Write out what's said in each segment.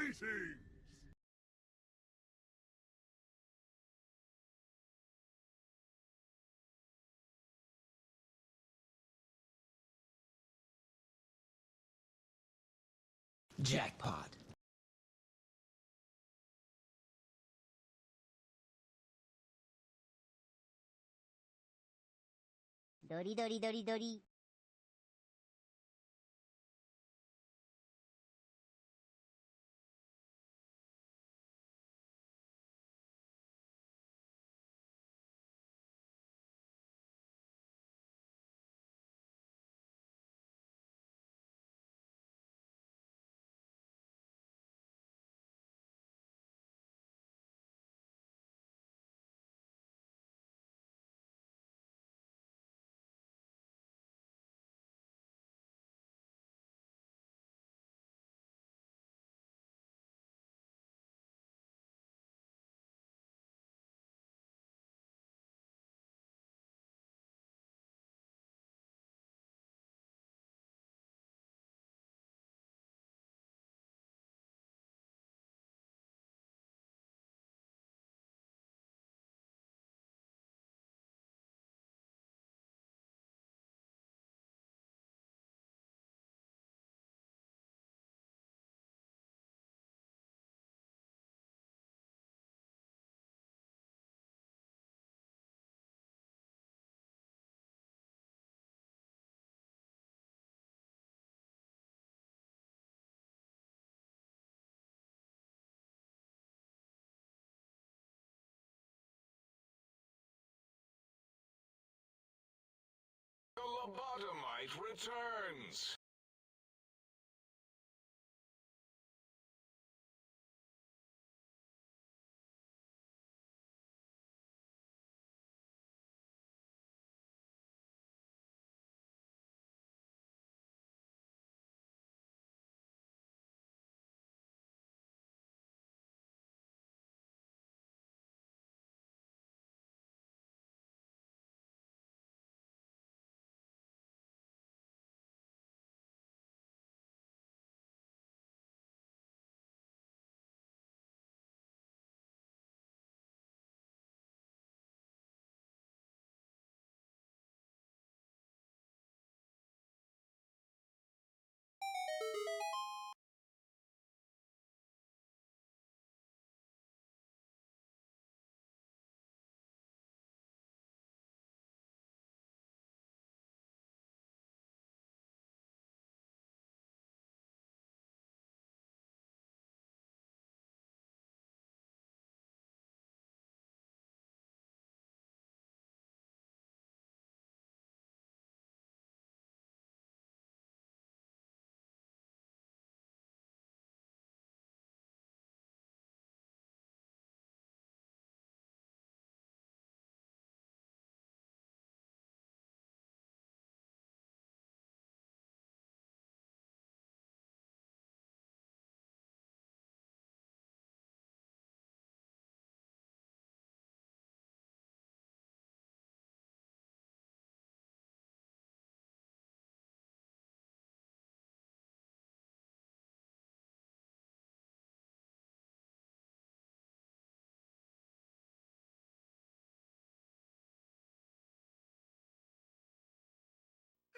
Greetings! Jackpot. Dori dori dori dori. The lobotomite returns!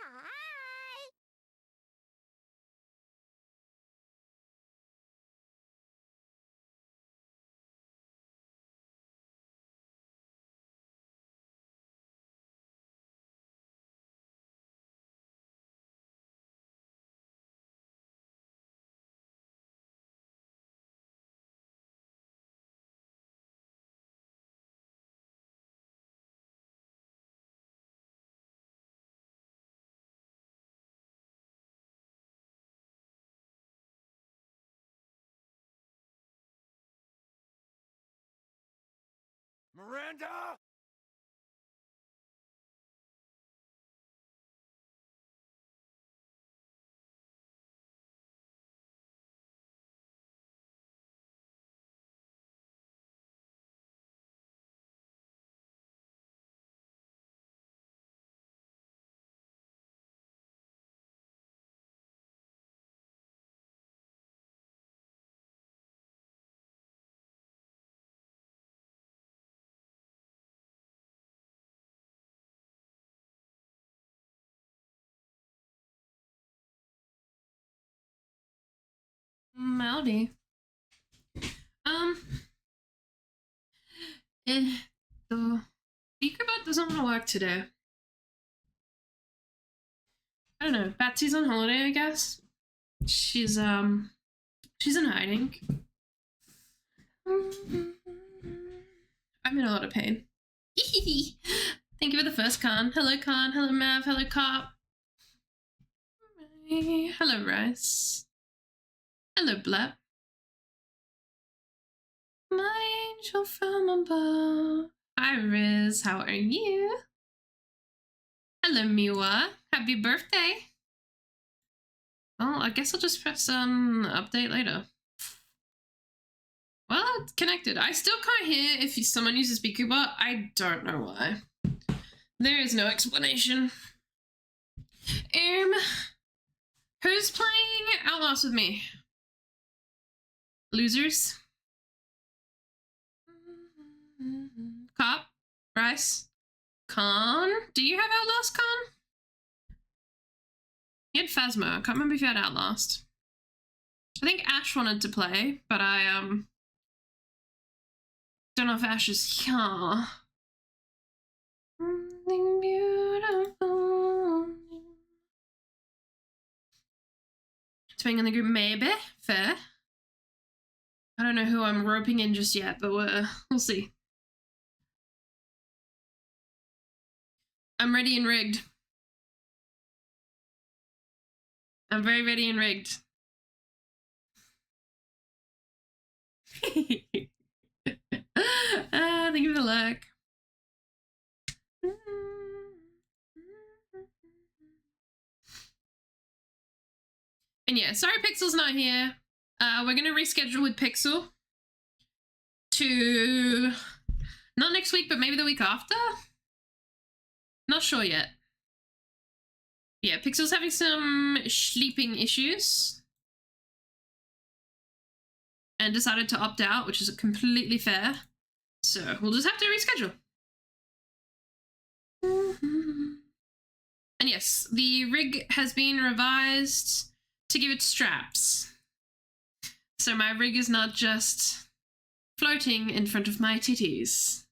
Hi. Miranda! howdy. The speaker bot doesn't want to work today. I don't know. Batsy's on holiday, I guess. She's in hiding. I'm in a lot of pain. Thank you for the first con. Hello con. Hello Mav. Hello Cop. Hello Rice. Hello Blep. My angel from above. Hi Riz. How are you? Hello Miwa. Happy birthday. Well, I guess I'll just press update later. Well, it's connected. I still can't hear if someone uses BeakuBot. I don't know why. There is no explanation. Who's playing Outlast with me? Losers? Cop? Rice? Con? Do you have Outlast, Con? You had Phasma. I can't remember if you had Outlast. I think Ash wanted to play, but I don't know if Ash is here. Something beautiful. Swing in the group, maybe. Fair. I don't know who I'm roping in just yet, but we'll see. I'm ready and rigged. I'm very ready and rigged. Thank you for the luck. And yeah, sorry Pixel's not here. We're gonna reschedule with Pixel to not next week, but maybe the week after. Not sure yet. Yeah, Pixel's having some sleeping issues and decided to opt out, which is completely fair. So we'll just have to reschedule. And yes, the rig has been revised to give it straps. So my rig is not just floating in front of my titties.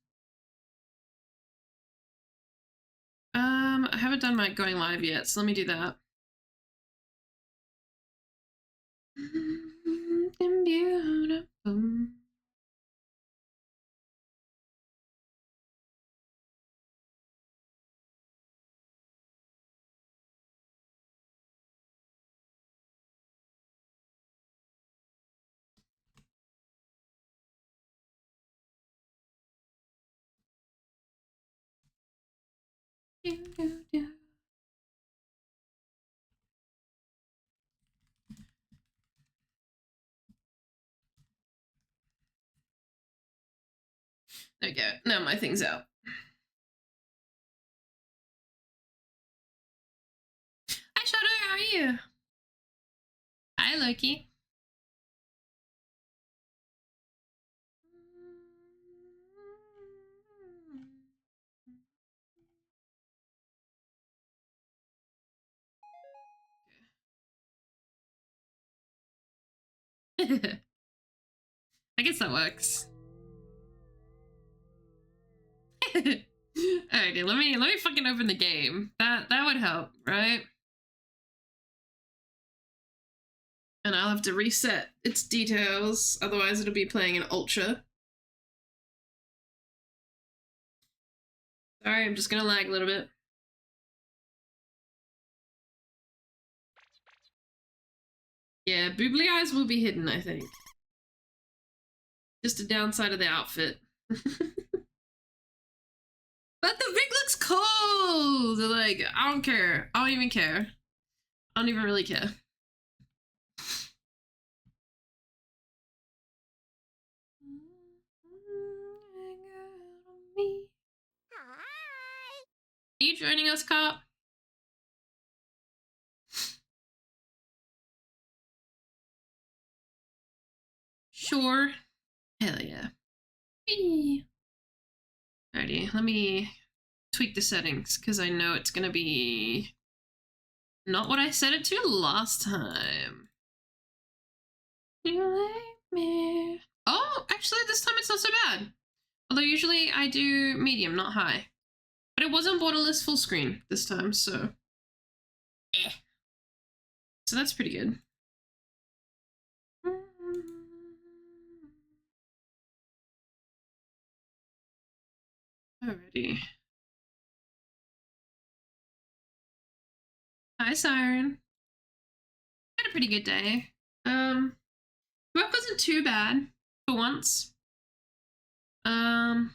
I haven't done my going live yet, so let me do that. Beautiful. There we go. Now my thing's out. Hi Shadow, how are you? Hi Loki. I guess that works. Alrighty, let me fucking open the game. That would help, right? And I'll have to reset its details, otherwise it'll be playing in Ultra. Sorry, I'm just gonna lag a little bit. Yeah, boobly eyes will be hidden, I think. Just a downside of the outfit. But the rig looks cool! Like, I don't care. I don't even care. I don't even really care. Hi. Are you joining us, Cop? Sure. Hell yeah. Whee. Alrighty, let me tweak the settings, because I know it's gonna be not what I set it to last time. You like me. Oh, actually, this time it's not so bad. Although usually I do medium, not high. But it wasn't borderless full screen this time, so. So that's pretty good. Alrighty. Hi, Siren. Had a pretty good day. Work wasn't too bad for once. Thank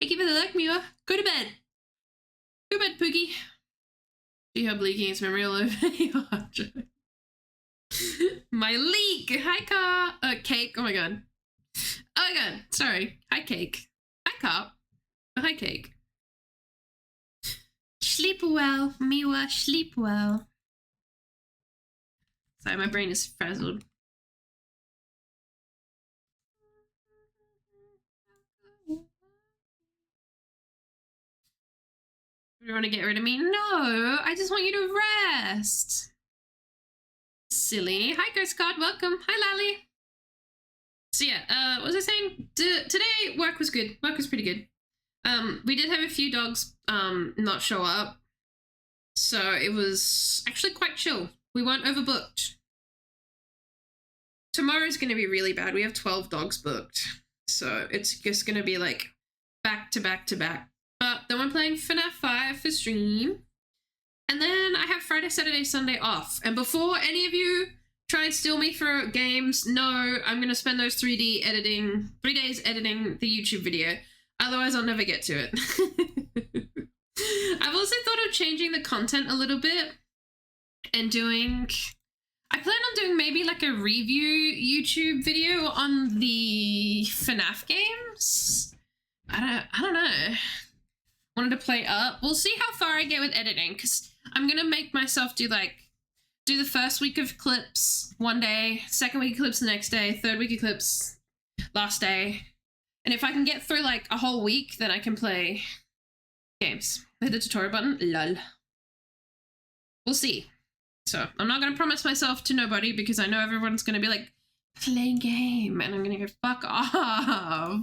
you for the like, Miwa. Go to bed. Go to bed, Pookie. See how bleaking its memory all over your hard drive. My leak! Hi, Car! Cake. Oh my god. Oh my god. Sorry. Hi, Cake. Hi, Car. Oh, hi, Cake. Sleep well, Miwa. Sleep well. Sorry, my brain is frazzled. You want to get rid of me? No, I just want you to rest. Silly. Hi, Ghost God. Welcome. Hi, Lally. So yeah, what was I saying? Today, work was good. Work was pretty good. We did have a few dogs not show up. So it was actually quite chill. We weren't overbooked. Tomorrow's going to be really bad. We have 12 dogs booked. So it's just going to be like back to back to back. But then we're playing FNAF 5 for stream. And then I have Friday, Saturday, Sunday off. And before any of you try and steal me for games, no, I'm going to spend those 3 days editing the YouTube video. Otherwise, I'll never get to it. I've also thought of changing the content a little bit and doing... I plan on doing maybe like a review YouTube video on the FNAF games. I don't know. Wanted to play up. We'll see how far I get with editing, because I'm gonna make myself do the first week of clips one day, second week of clips the next day, third week of clips last day. And if I can get through like a whole week, then I can play games. Hit the tutorial button. Lol. We'll see. So I'm not gonna promise myself to nobody, because I know everyone's gonna be like, play game, and I'm gonna go, fuck off.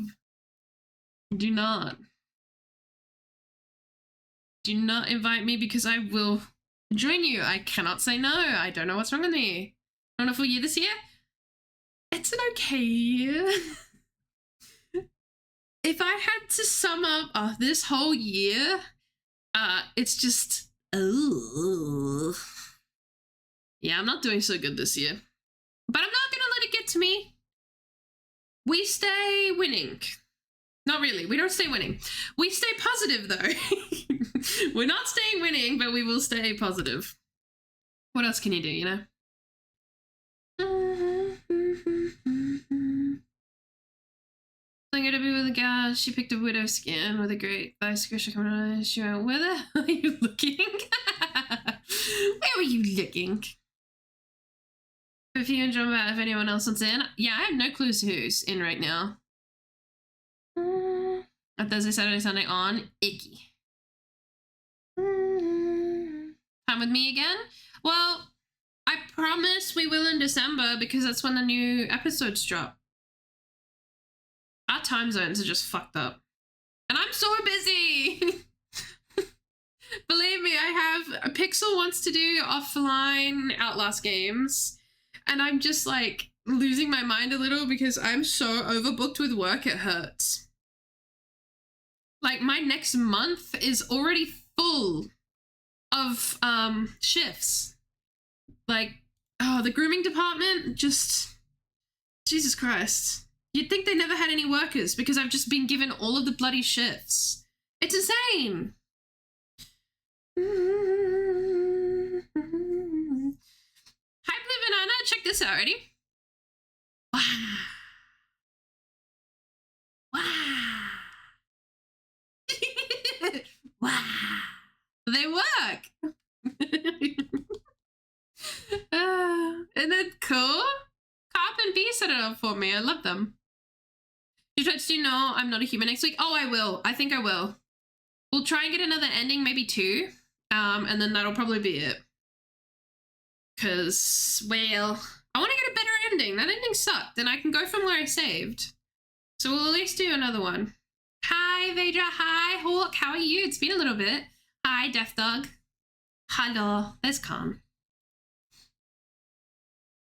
Do not invite me, because I will join you. I cannot say no. I don't know what's wrong with me. Wonderful year this year? It's an okay year. If I had to sum up this whole year, it's just, oh. Yeah, I'm not doing so good this year. But I'm not gonna let it get to me. We stay winning. Not really, we don't stay winning. We stay positive though. We're not staying winning, but we will stay positive. What else can you do, you know? I'm gonna be with a gal. She picked a widow skin with a great bicycle. She coming on. She went, where the hell are you looking? Where were you looking? If you and John about if anyone else wants in. Yeah, I have no clues who's in right now. On Thursday, Saturday, Sunday on Icky. Time with me again? Well, I promise we will in December, because that's when the new episodes drop. Our time zones are just fucked up. And I'm so busy! Believe me, I have... Pixel wants to do offline Outlast games, and I'm just like losing my mind a little because I'm so overbooked with work, it hurts. Like, my next month is already full of shifts. Like, oh, the grooming department, just... Jesus Christ. You'd think they never had any workers, because I've just been given all of the bloody shifts. It's insane! Hi, Blue Banana, check this out, ready? Wow. Wow. Wow. They work! Isn't it cool? Carp and B set it up for me. I love them. You tried to do no, I'm not a human next week. Oh, I will. I think I will. We'll try and get another ending, maybe 2. And then that'll probably be it. Because, well, I want to get a better ending. That ending sucked, and I can go from where I saved. So we'll at least do another one. Hi, Vedra. Hi, Hawk. How are you? It's been a little bit. Hi, Death Dog. Hello. There's Khan.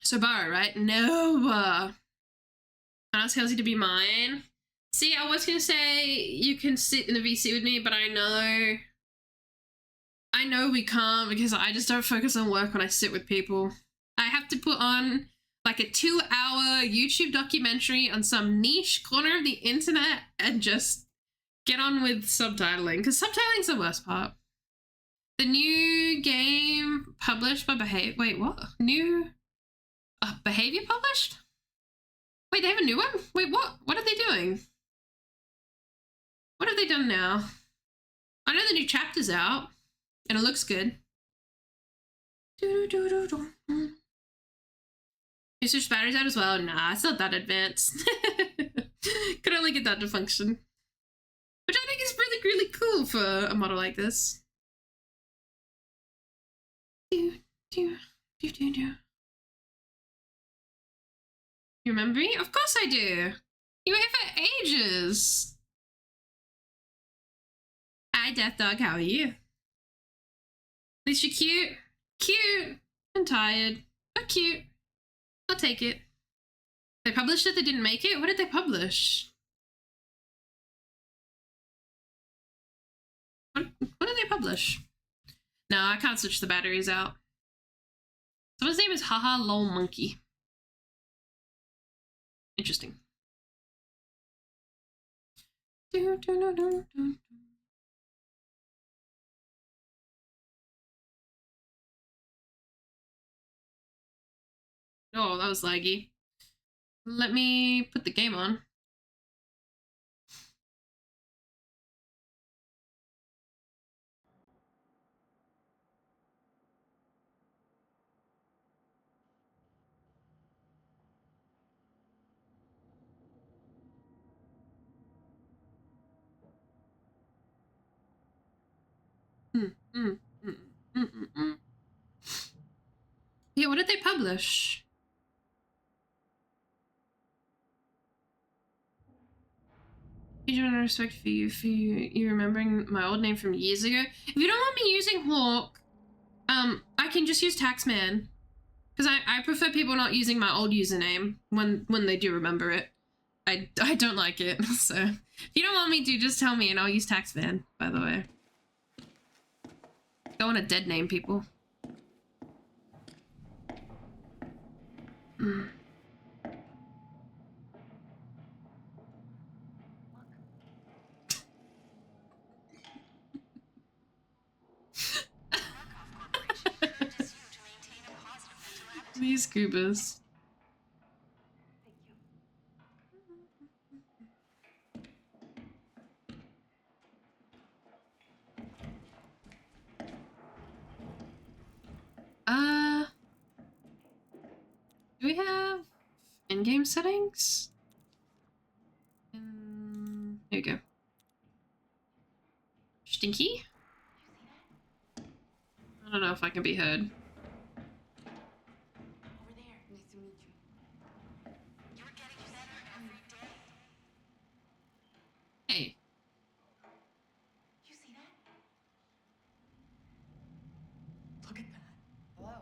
So Bar, right? No. I asked Kelsey to be mine. See, I was going to say you can sit in the VC with me, but I know we can't because I just don't focus on work when I sit with people. I have to put on like a 2-hour YouTube documentary on some niche corner of the internet and just get on with subtitling, because subtitling's the worst part. The new game published by Behavior. Wait, what? New Behavior published? Wait, they have a new one? Wait, what? What are they doing? What have they done now? I know the new chapter's out, and it looks good. You switch batteries out as well? Nah, it's not that advanced. Could only get that to function. Which I think is really, really cool for a model like this. You remember me? Of course I do. You were here for ages. Hi, Death Dog. How are you? At least you're cute. Cute. I'm tired. But cute. I'll take it. They published it? They didn't make it? What did they publish? What did they publish? No, I can't switch the batteries out. Someone's name is Haha Lol Monkey. Interesting. Oh, that was laggy. Let me put the game on. Yeah, what did they publish? Huge amount of respect for you remembering my old name from years ago. If you don't want me using Hawk, I can just use Taxman. Because I prefer people not using my old username when they do remember it. I don't like it, so if you don't want me to, just tell me and I'll use Taxman, by the way. Don't want to dead name people. These goobers. Do we have in-game settings? Here we go. Stinky? I don't know if I can be heard. Over there. Nice to meet you. You're getting better every day. Hey. You see that? Look at that. Hello.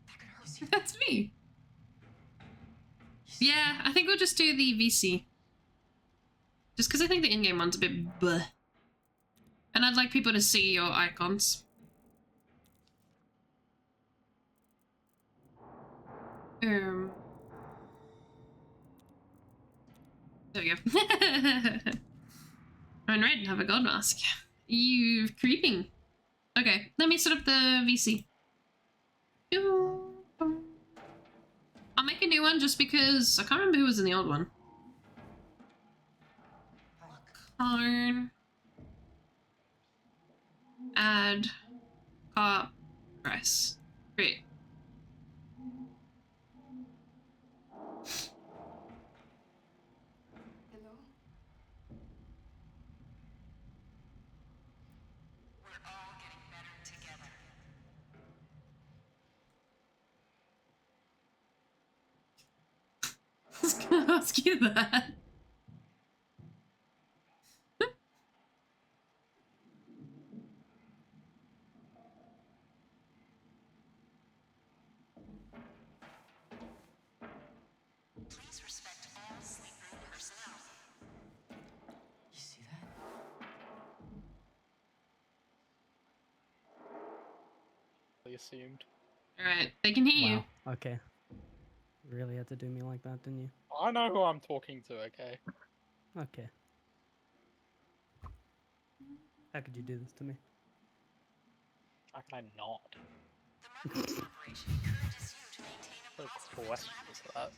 That could hurt you. That's me. Yeah, I think we'll just do the VC. Just because I think the in-game one's a bit bleh. And I'd like people to see your icons. There we go. I'm in red and have a gold mask. You creeping. Okay, let me set up the VC. I'll make a new one just because I can't remember who was in the old one. Carn. Add. Cop. Press. Great. Hello? We're all getting better together. ask you that. Please respect all sleep room personnel. You see that? They assumed. Alright, they can hear you. Wow. Okay. Really had to do me like that, didn't you? I know who I'm talking to, okay? Okay. How could you do this to me? How can I not? The Market's Corporation encourages you to maintain a What positive question personal is attitude. that?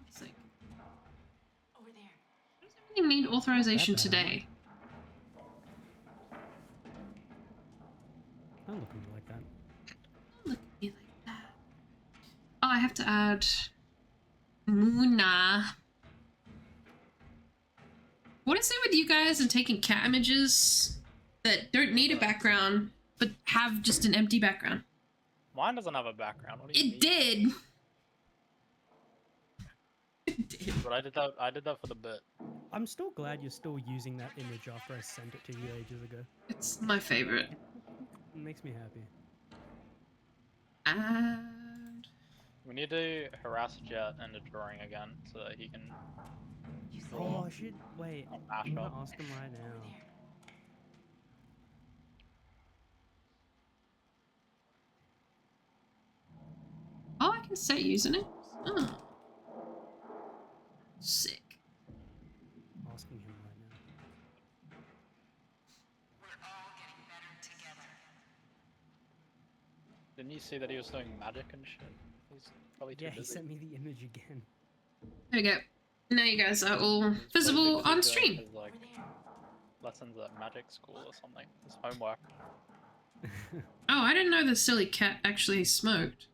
It's like, Over there. why does everything need authorization That bad, today? Don't look at me like that. Don't look at me like that. Oh, I have to add Muna. What is it with you guys and taking cat images that don't need a background but have just an empty background? Mine doesn't have a background. What do you mean? It did. It did. But I did that for the bit. I'm still glad you're still using that image after I sent it to you ages ago. It's my favorite. It makes me happy. And We need to harass Jet into drawing again so that he can draw Oh shit! Wait, a I'm gonna mashup. ask him right Over now. there. oh, I can set usernames. Oh, sick. Asking him right now. We're all getting better together. Didn't you see that he was doing magic and shit? He's probably too Yeah, he busy. sent me the image again. There we go. Now you guys are all He's probably visible too busy on doing stream. his, like, Over there. lessons at magic school or something. His homework. Oh, I didn't know the silly cat actually smoked.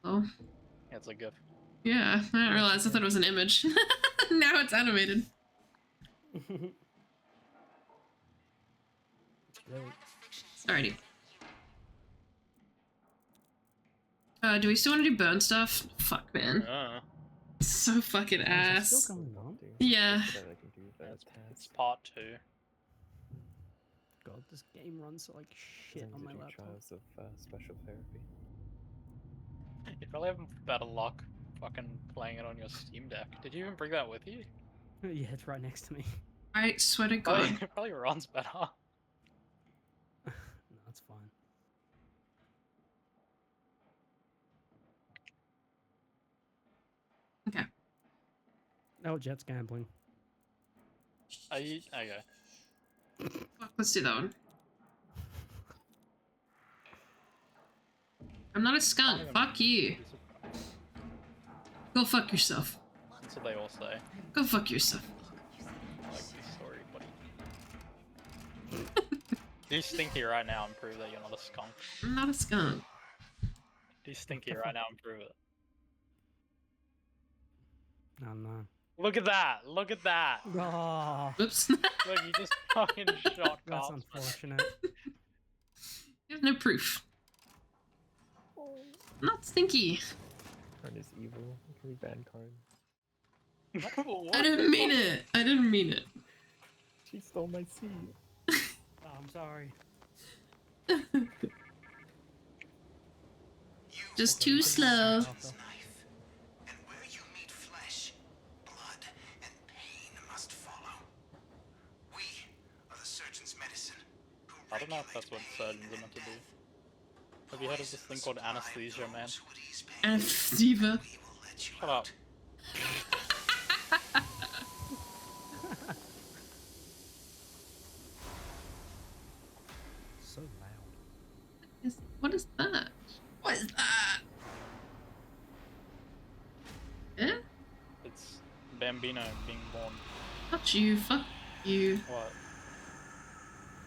Oh, Yeah, it's a gif. yeah, I didn't realize. I thought it was an image. Now it's animated. It's great. Alrighty. Do we still want to do burn stuff? Fuck, man. It's so fucking Is it ass. still going on? Yeah. It's part 2. God, this game runs like shit on my laptop. Trials of special therapy. You probably have better luck fucking playing it on your Steam Deck. Did you even bring that with you? Yeah, it's right next to me. I swear to Probably, God. it probably runs better. No, it's fine. Okay. Oh, Jet's gambling. Are you? Okay. Fuck, let's do that one. I'm not a skunk. Fuck you. Go fuck yourself. That's what they all say. Go fuck yourself. I like this story, buddy. Do stinky right now and prove that you're not a skunk. I'm not a skunk. Do stinky right now and prove it. Oh no. Look at that! Look at that! Oh, Oops. Look, you just fucking shot that's cops. unfortunate. There's no proof. Not stinky. Karn is evil. Can we ban Karn? What I didn't mean it. I didn't mean it. She stole my seed. Oh, I'm sorry. Just too slow. Knife, and where you meet flesh, blood, and pain must follow. We are the surgeon's medicine. Who I don't know if that's what surgeons are meant to do. Have you heard of this thing called anesthesia, man? Anesthesia. Shut up. So loud. What is that? What is that? Yeah? It's Bambino being born. Not you. Fuck you. What?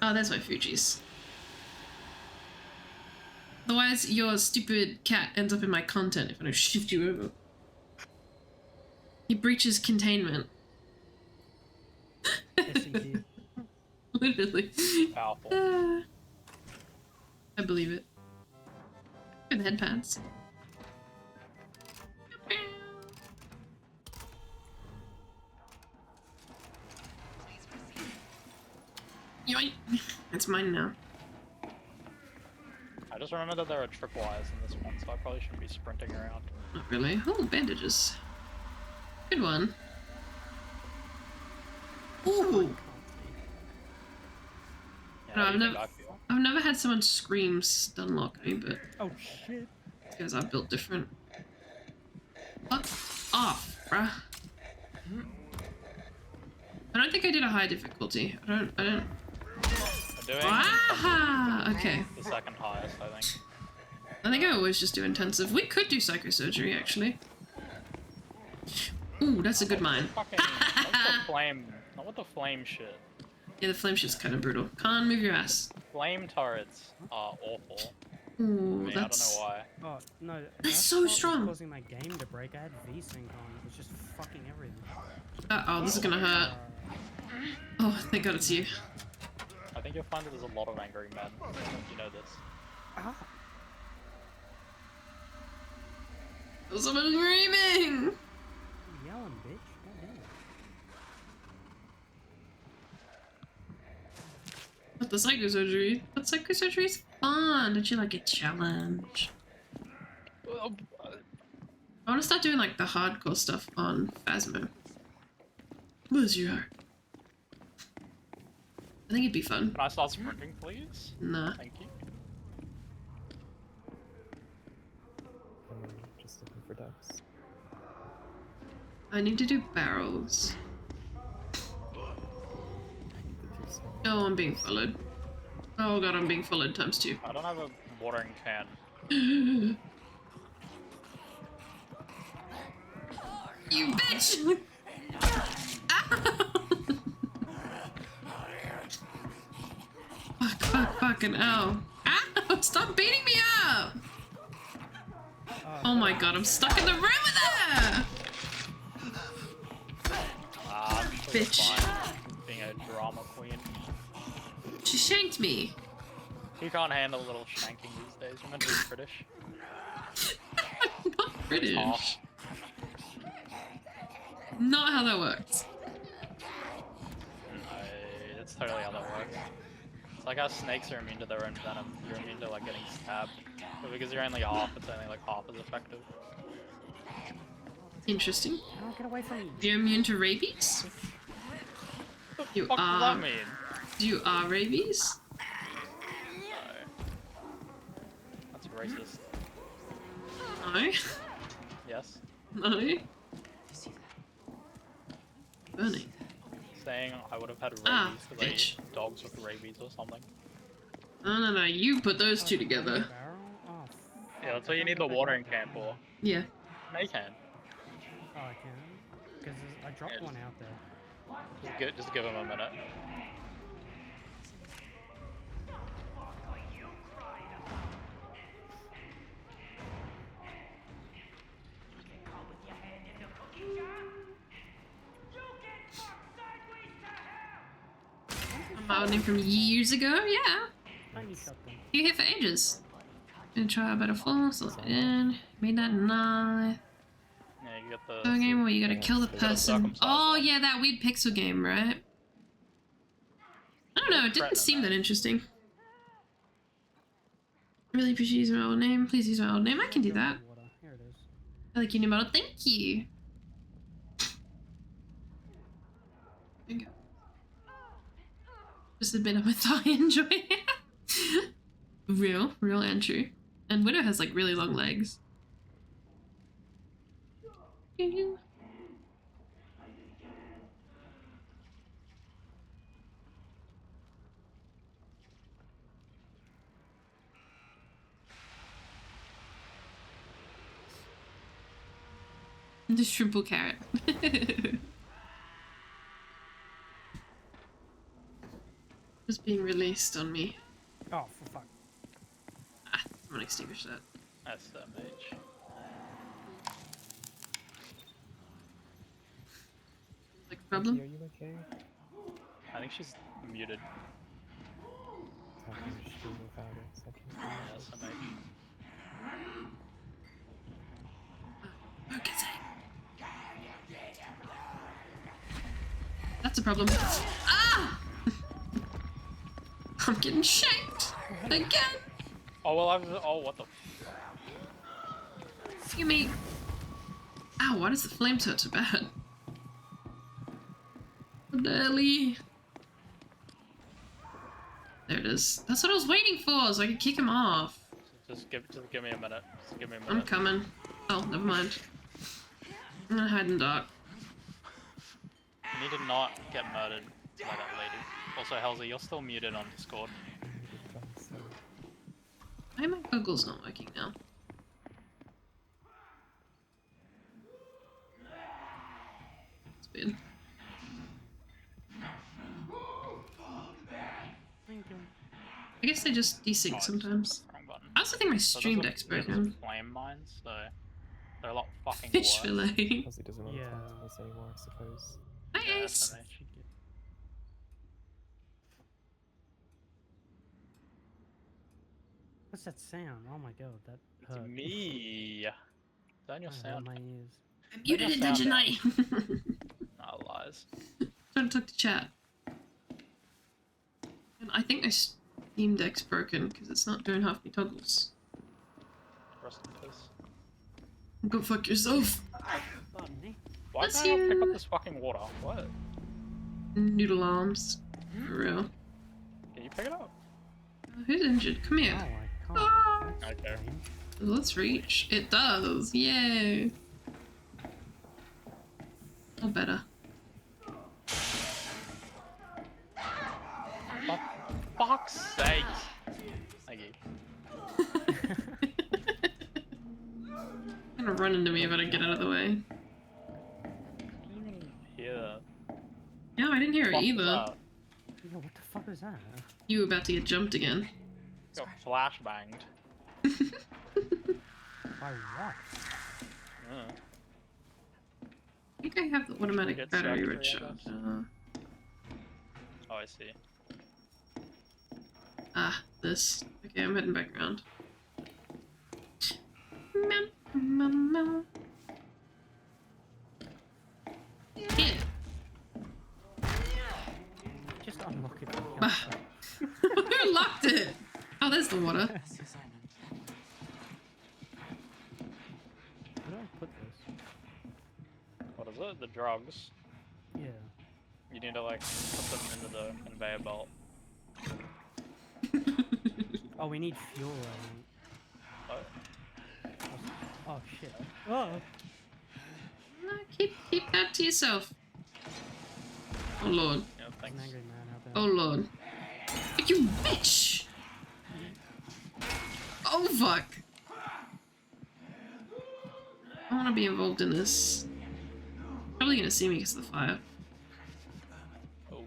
Oh, there's my Fuji's. Otherwise, your stupid cat ends up in my content if I don't shift you over. He breaches containment. SCP. Literally. Powerful. I believe it. Good headpads. Yoink! It's mine now. I just remember that there are triple eyes in this one, so I probably shouldn't be sprinting around. Not really. Oh, bandages. Good one. Ooh! Yeah, No, how I've do you think never, I feel? I've never had someone scream stun lock me, but Oh shit. it's because I've built different. Fuck off, bruh. I don't think I did a high difficulty. I don't. I'm doing Ah, okay. the second highest, I think. I think I always just do intensive. We could do psychosurgery, actually. Ooh, that's a good mine. Fucking, not the flame, not with the flame shit. Yeah, the flame shit's kind of brutal. Can't move your ass. Flame turrets are awful. Ooh, I that's. don't know why. Oh no. That's so what was strong. causing my game to break. I had VSync on. It was just fucking everything. Uh-oh, this is gonna hurt. Oh, thank God it's you. I think you'll find that there's a lot of angry men. You know this. Ah. There's someone screaming! Yelling, bitch. Goddamn. What, the psychosurgery? But psychosurgery's fun. Don't you like a challenge? I want to start doing like the hardcore stuff on Phasmo. Bless your heart. I think it'd be fun. Can I start sprinting, please? Nah. Thank you. I'm just looking for ducks. I need to do barrels. I need to do some. Oh, I'm being followed. Oh God, I'm being followed times 2. I don't have a watering can. You bitch! Ow! Fuck, fucking ow. Ow! Stop beating me up! Oh my God, I'm stuck in the room with her! Ah, Bitch. fine. Being a drama queen. She shanked me. You can't handle a little shanking these days. You're meant to be British. I'm not British. Oh. Not how that works. It's totally how that works. It's like how snakes are immune to their own venom. You're immune to like getting stabbed. But because you're only half, it's only like half as effective. Interesting. Oh, get away from me. You're immune to rabies? You What the fuck does are. that mean? You are rabies? No. That's racist. No. Yes. No. You see that? Burning. Saying I would have had rabies Ah, because I bitch. ate dogs with rabies or something. No. You put those two Oh, together. barrel? Oh, Yeah, that's what you need the watering can for. Yeah. No, you can. Oh, I can. Because I dropped one out there. Just give him a minute. I'm outing from years ago, yeah. Tiny shotgun. You here for ages. Gonna try a better fall, select it in. Made that knife. Yeah, you get the. A game where you gotta kill the gotta person. circumcise Oh them. yeah, that weird pixel game, right? I don't know, it didn't seem that interesting. Really appreciate using my old name. Please use my old name. I can do that. Water. Here it is. I like your new model. Thank you. There you go. Just a bit of a thigh enjoy. Real and true. And Widow has like really long legs. The triple carrot. Just being released on me. Oh, for fuck. Ah, someone extinguish that. That's the mage. Like a Becky, problem? are you okay? I think she's muted. How can you stream without it? So I can see That's the mage. Focusing. That's a problem. Ah! I'm getting shanked again. Oh well, oh what the? You mean? Ow! Why does the flame hurt so bad? Barely. There it is. That's what I was waiting for, so I could kick him off. Just give me a minute. Just give me a minute. I'm coming. Oh, never mind. I'm gonna hide in the dark. You need to not get murdered by that lady. Also, Halsey, you're still muted on Discord. Why are my goggles not working now? It's weird. I guess they just desync sometimes. Wrong button. I also think my So stream those are- deck's those are broken. flame mines, so they're a lot fucking Fish worse. fillet. Because he doesn't want Yeah. to talk to us anymore, I suppose. Hi, Yeah, Ace. so they should get- What's that sound? Oh my god, that It's hurt. me. Turn your That hurt sound. my ears. I'm muted in sound Dungeon down. Night. No lies. Trying to talk to chat. And I think my Steam Deck's broken because it's not doing half my toggles. Rest in peace. Go fuck yourself. Pardon me. Why Bless can't I pick you. up this fucking water? What? Noodle arms. For real. Can you pick it up? Who's injured? Come Oh, here. I can't. Ah. That's Okay. strange. Let's reach. It does. Yay. Or better. For fuck's sake. Thank you. Gonna run into me if I don't get out of the way. I didn't even hear that. Yeah, I didn't hear it Fuck was either. that? Yeah, what the fuck is that? You were about to get jumped again. Got flashbanged. By what? Mm. I think I have the automatic Get battery surgery, I recharge. guess. Oh, I see. This. Okay, I'm heading back around. Here. Just unlock it. Ah. Who locked it? Oh, there's the water. Where do I put this? What is it? The drugs. Yeah. You need to like put them into the conveyor belt. Oh, we need fuel. I What? think. Oh shit. Oh. No, keep that to yourself. Oh lord. Yeah, An thanks. angry man out there. Oh lord. You bitch! Oh fuck. I wanna be involved in this. Probably gonna see me because of the fire. Oh.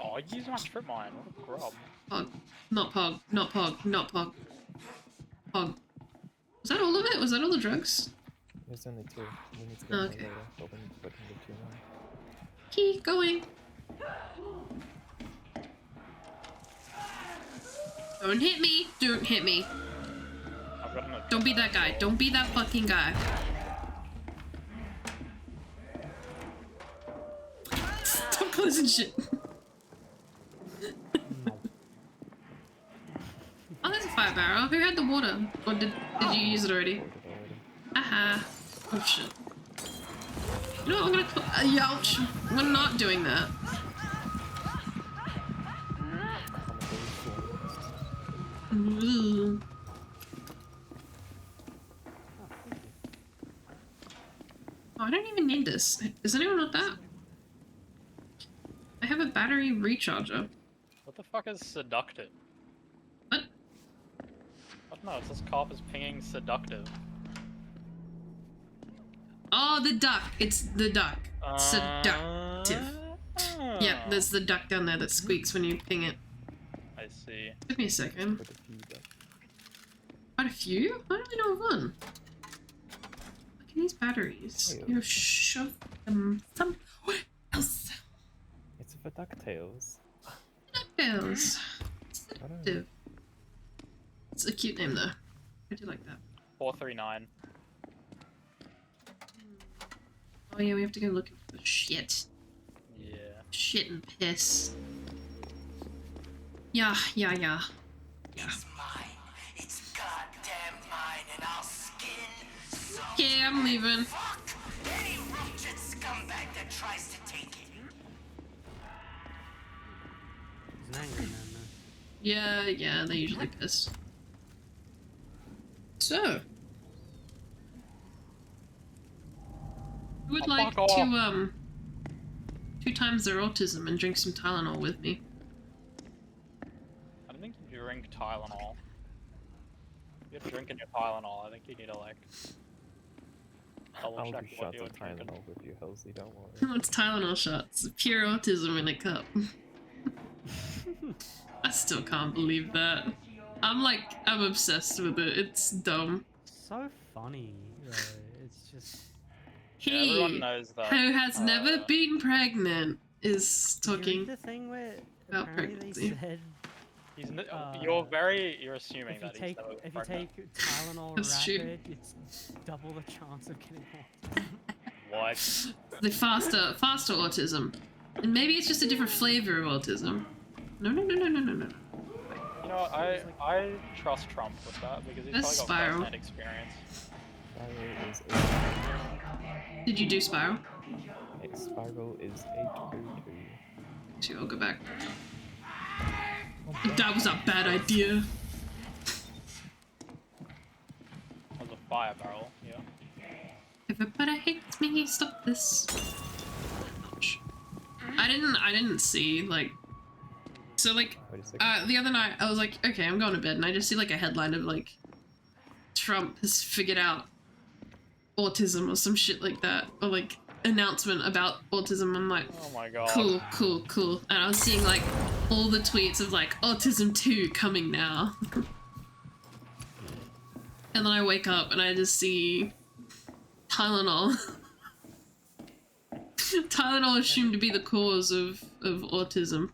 Oh, I used my trip mine. What a grub. Pog. Not Pog. Not Pog. Not Pog. Pog. Was that all of it? Was that all the drugs? There's only two. We need to get Oh, more okay. later, but we need to put in the two now. Keep going. Don't hit me. Don't hit me. I've got an Don't be that guy. Don't be that fucking guy. Stop closing shit. No. Oh, there's a fire barrel. Who had the water? Or did you use it already? Ordered already. Aha. Oh shit. You know what? I'm gonna. Youch. We're not doing that. On the base one. Ugh. Oh, I don't even need this. Does anyone want that? I have a battery recharger. What the fuck is seductive? What? What? No, it says cop is pinging seductive. Oh, the duck. It's the duck. Seductive. Yeah, Oh. there's the duck down there that squeaks when you ping it. I see. Give me a second. Put a few back. Quite a few? I only know of one. Look at these batteries. Ew. You shove them somewhere else. It's for DuckTales. DuckTales. I don't know. Seductive. It's a cute name though. I do like that. 439. Oh yeah, we have to go looking for shit. Yeah. Shit and piss. Yeah. It's mine. It's goddamn mine, and I'll skin so Okay, I'm leaving. fuck any wretched scumbag that tries to take it. He's an angry man now. Yeah, they usually piss. So, who would like fuck off. to 2 times their autism and drink some Tylenol with me? I don't think you drink Tylenol. You're drinking your Tylenol. I think you need to like double I'll check do what shots you're of drinking. Tylenol with you, Halsey, don't worry. What's Tylenol shots? Pure autism in a cup. I still can't believe that. I'm obsessed with it. It's dumb. So funny, though. It's just. Yeah, everyone He knows that. who has never been pregnant is Did you read talking. the thing where about apparently they pregnancy. said You're assuming if you that take he's never if you pregnant. take Tylenol That's true. rapid, it's double the chance of getting autism. What? The faster autism. And maybe it's just a different flavor of autism. No. You know, I trust Trump with that because he's That's probably got Spiral. first-hand experience. Spiral is Did you do Spiral? Spiral is 802. So I'll go back. That was a bad idea. That was a fire barrel, yeah. Everybody hates me, stop this. Ouch. I didn't see, like... So, like, Wait a second. the other night, I was like, okay, I'm going to bed, and I just see, like, a headline of, like, Trump has figured out autism or some shit like that. Or, like, announcement about autism. I'm like, Oh my god. cool. And I was seeing, like, all the tweets of, like, Autism 2 coming now. And then I wake up and I just see Tylenol. Tylenol assumed to be the cause of autism.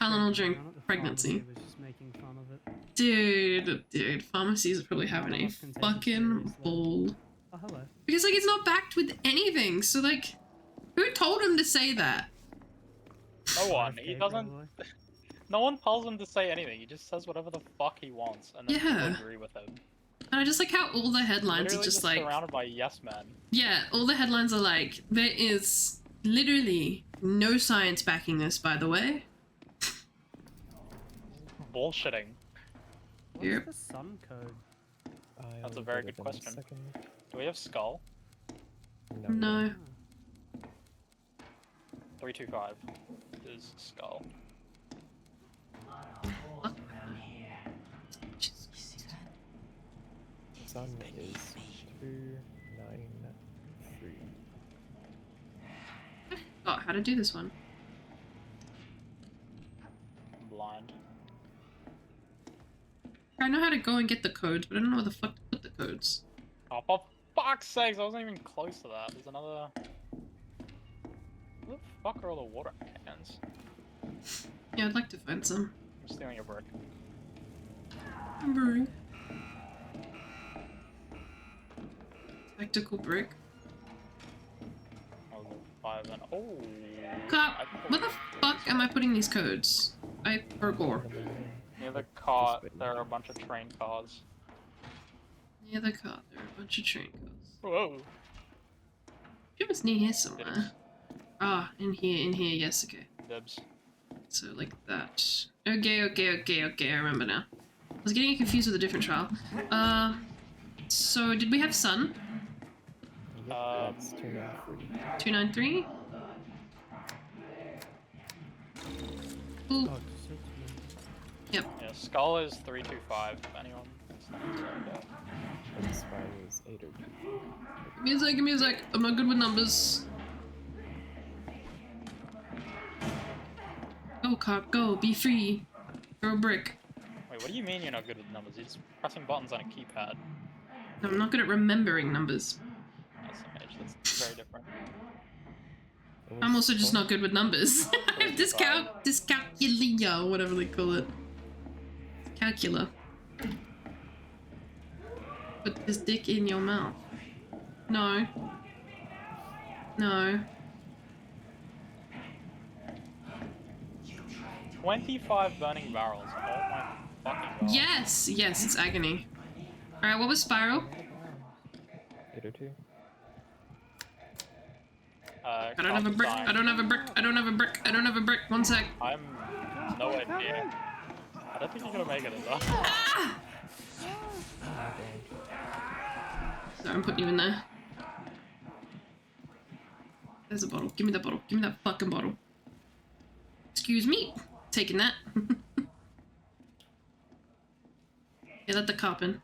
Tylenol during Down at the pregnancy. pharmacy was just making fun of it. Dude, pharmacies are probably having a fucking ball. Oh, hello. Because, like, it's not backed with anything, so, like, who told him to say that? No one. He Okay, doesn't. probably. No one tells him to say anything. He just says whatever the fuck he wants, and then Yeah. people agree with him. And I just like how all the headlines Literally are just like, surrounded by yes men. yeah, all the headlines are like, there is literally no science backing this, by the way. Bullshitting. What's Yep. the sun code? That's a I'll very get good it in a question. second. Do we have Skull? No. 325 is Skull. Sun is 293. Oh, how to do this one? I'm blind. I know how to go and get the codes, but I don't know where the fuck to put the codes. Oh, for fuck's sakes, I wasn't even close to that. There's another... Where the fuck are all the water cans? Yeah, I'd like to find some. I'm stealing your brick. I'm brewing. Tactical brick. Oh, 5 and... Oh! Cop, where the fuck am I putting these codes? I forgot. Near the cart, there are a bunch of train cars. Near the car, there are a bunch of train cars. Whoa! It was near here somewhere. Ah, in here, yes, okay. Dibs. So, like that. Okay, I remember now. I was getting confused with a different trial. So did we have Sun? That's 293. 293? Ooh, God, so yep. Yeah, Skull is 325, if anyone is not aware. And Spiral is 802. Music. I'm not good with numbers. Go, cop, go. Be free. Throw a brick. Wait, what do you mean you're not good with numbers? You're just pressing buttons on a keypad. No, I'm not good at remembering numbers. That's image, that's very different. I'm also just not good with numbers. Dyscalculia, whatever they call it. Calcula. Put his dick in your mouth. No. No. 25 burning barrels. Oh my fucking god. Yes, yes, it's agony. Alright, what was Spiral? 802. I don't have a brick, I don't have a brick, I don't have a brick, I don't have a brick. One sec. I'm nowhere near. I don't think you're gonna make it as well. Ah! Sorry, I'm putting you in there. There's a bottle. Give me that bottle. Give me that fucking bottle. Excuse me. Taking that. Yeah, let the cop in.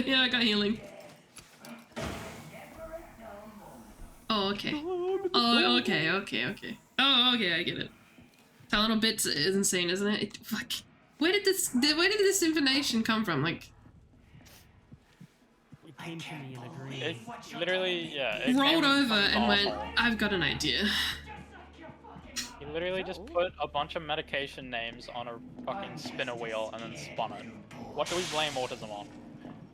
Yeah, I got healing. Oh, okay. Oh, okay, okay, okay. Oh, okay, I get it. Tylenol bits is insane, isn't it? Fuck. Where did this information come from? Like, It came to me in a dream. It literally, yeah. It rolled came over from and went, Marvel. I've got an idea. He literally just put a bunch of medication names on a fucking spinner wheel and then spun it. What do we blame autism on?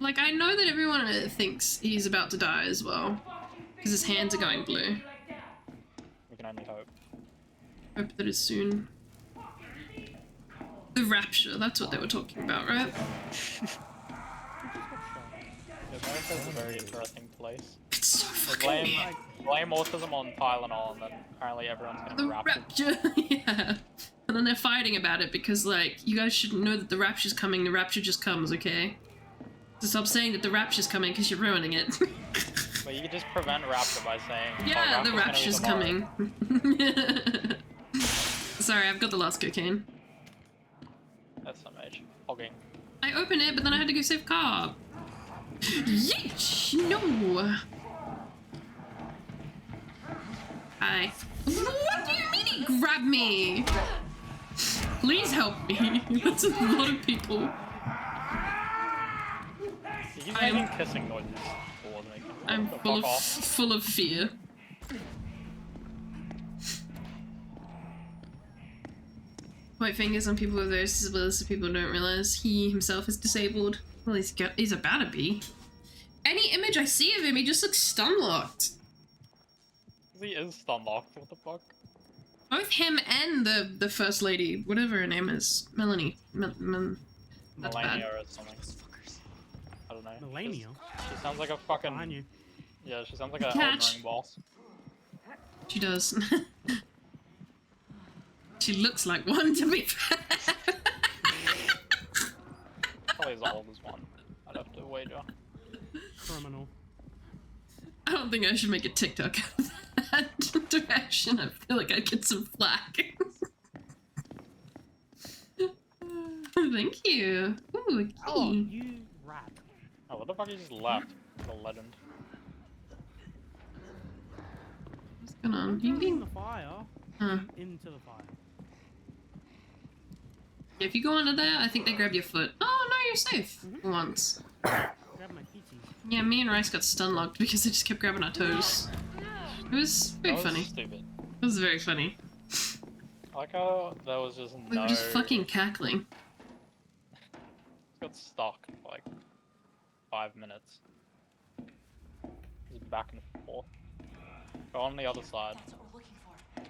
Like, I know that everyone thinks he's about to die as well. Because his hands are going blue. We can only hope. Hope that it's soon. The Rapture, that's what they were talking about, right? America's a very interesting place. It's so They fucking blame autism on Tylenol, and then apparently everyone's The getting raptured. Rapture, yeah. And then they're fighting about it because, like, you guys should know that the Rapture's coming, the Rapture just comes, okay? So stop saying that the Rapture's coming because you're ruining it. But you could just prevent rapture by saying, Yeah, oh, the Rapture's gonna be coming. Sorry, I've got the last cocaine. tomorrow. That's some age. Hogging. I opened it, but then I had to go save Carb. Yeesh! No! Hi. What do you mean he grabbed me? Please help me. That's a lot of people. He's I am- making kissing noises towards me. I'm Fuck full off. of fear. White fingers on people with various disabilities so people don't realize he himself is disabled. Well, he's about to be. Any image I see of him, he just looks stun-locked. He is stun locked. What the fuck? Both him and the first lady, whatever her name is, Melanie. That's bad. Melania or something. I don't know. Melania? She sounds like a fucking. Behind you. Yeah, she sounds like an Catch. Elden Ring boss. She does. She looks like one, to be fair. Probably as old as one. I'd have to wager. Criminal. I don't think I should make a TikTok out of that direction. I feel like I'd get some flack. Thank you. Ooh, a key. Oh, you rat. Oh, what the fuck? He just left. The legend. What's going on? Don't You go in can... the fire. Huh. Into the fire. If you go under there, I think they grab your foot. Oh, no, you're safe. For once. Grab my feeties. Yeah, me and Rice got stun locked because they just kept grabbing our toes. It was very That was funny. stupid. It was very funny. I like how there was just We no. were just fucking cackling. Got stuck for like 5 minutes. Just back and forth. Go on the other side. That's what we're looking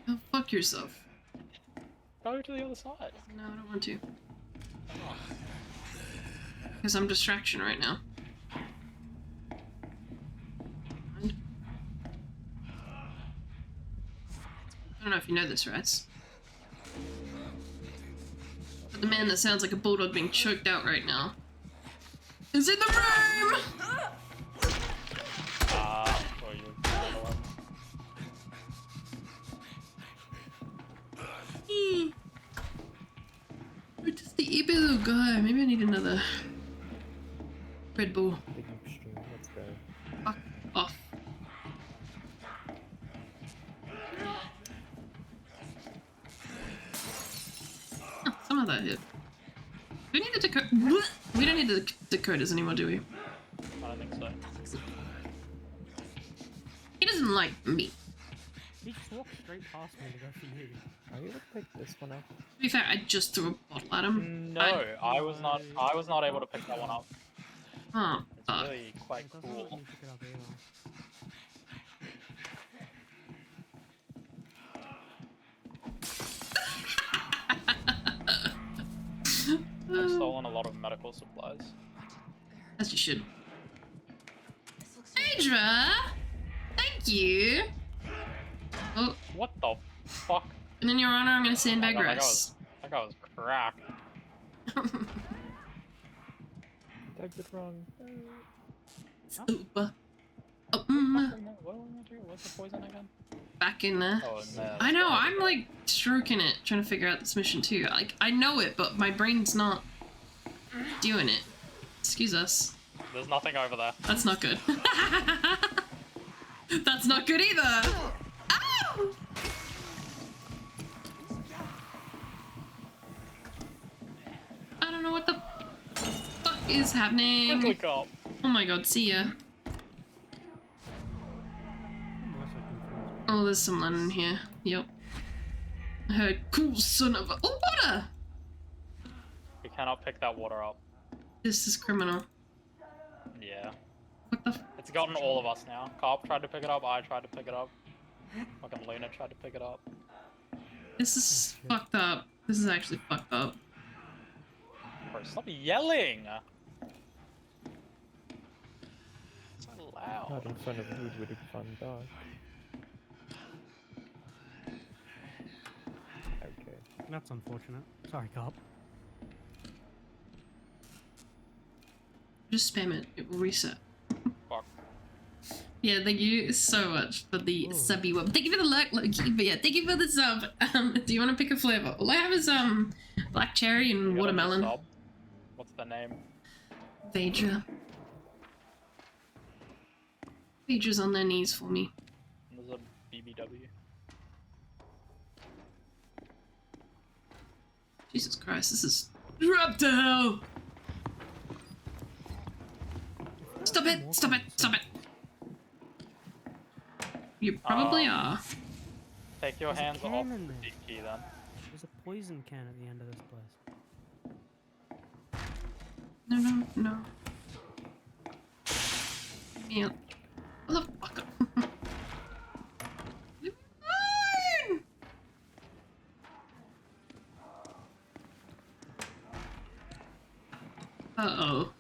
for. Oh, fuck yourself. Go to the other side. No, I don't want to. Because I'm distraction right now. I don't know if you know this, Rats. But the man that sounds like a bulldog being choked out right now is in the room! Or you another one. Where does the Ibilu go? Maybe I need another Red Bull. Big upstream. Let's go. Fuck off. Oh, some of that hit. Do we need the Dakota? We don't need the Dakotas anymore, do we? I don't think so. He doesn't like me. He just walked straight past me to go for you. Are you able to pick this one up? To be fair, I just threw a bottle at him. No, I was not. I was not able to pick that one up. Oh, It's fuck. really quite It doesn't let cool. me pick it up either. I've stolen a lot of medical supplies. As you should. This looks Adra! Thank you! Oh, What the fuck? and in your honor, I'm gonna Oh sandbag my God, rice. that guy was cracked. Exit wrong. Super. Oh, What are we gonna do? What's the poison again? back in there. Oh, in there. I know, I'm like stroking it, trying to figure out this mission too. Like, I know it, but my brain's not doing it. Excuse us. There's nothing over there. That's not good. That's not good either. Ow! I don't know what the fuck is happening. Quickly cop. Oh my god, see ya. Oh, there's some land in here. Yep. I heard cool son of a— oh, water! We cannot pick that water up. This is criminal. Yeah. What the f— It's gotten all of us now. Carp tried to pick it up, I tried to pick it up. Fucking Luna tried to pick it up. this is fucked up. This is actually fucked up. Bro, stop yelling! So loud. Not in front of you with a fun dog. Okay. That's unfortunate. Sorry, Carp. Just spam it. It will reset. Fuck. Yeah, thank you so much for the subby one. Thank you for the luck, Loki. But yeah, thank you for the sub. Do you want to pick a flavor? All I have is black cherry and You got a watermelon. sub? What's the name? Phaedra. Phaedra's on their knees for me. There's a BBW. Jesus Christ, this is drop to hell. Stop it! Stop it! Stop it! You probably are. Take your There's a hands can off in the there. deep key then. There's a poison can at the end of this place. No, no, no. Yeah. Motherfucker. Leave me alone! Uh-oh.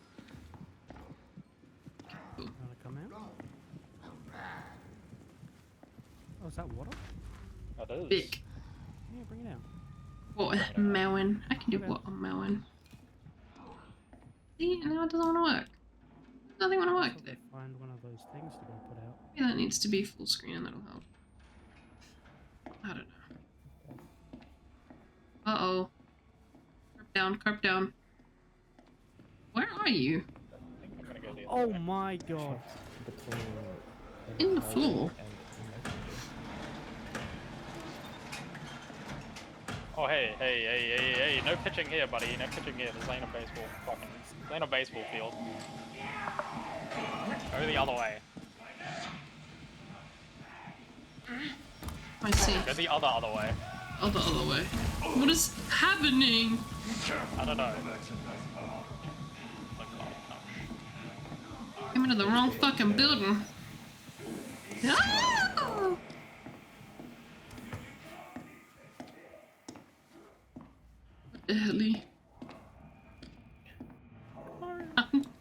Wanna come out? Oh, is that water? That is. Big. Yeah, bring it out. Watermelon. I can do watermelon. See, now it doesn't want to work. Nothing want to work today. Find one of those things to go put out. Maybe that needs to be full screen and that'll help. I don't know. Uh-oh. Carp down, carp down. Where are you? I think I'm gonna go the other Oh way. my god! Between In the floor? and Oh hey, no pitching here, buddy, no pitching here. This ain't a baseball fucking, this ain't a baseball field. Go the other way. I see. Go the other way. Oh, the other way. What is happening? I don't know. I'm into the wrong fucking building. Ah! What the hell?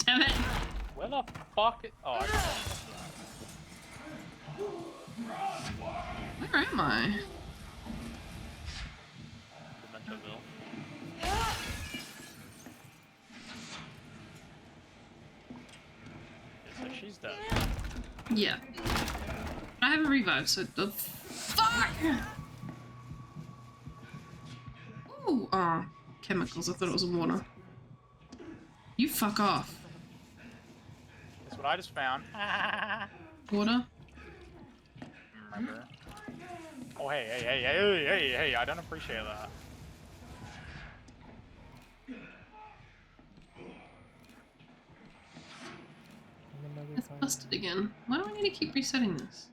Damn it! Where the fuck? Oh, I got Where am I? Dementoville. So she's dead. Yeah. I have a revive, so the fuck! Ooh, chemicals. I thought it was water. You fuck off. That's what I just found. Water? Remember? Oh hey, I don't appreciate that. It's busted again. Why do I need to keep resetting this?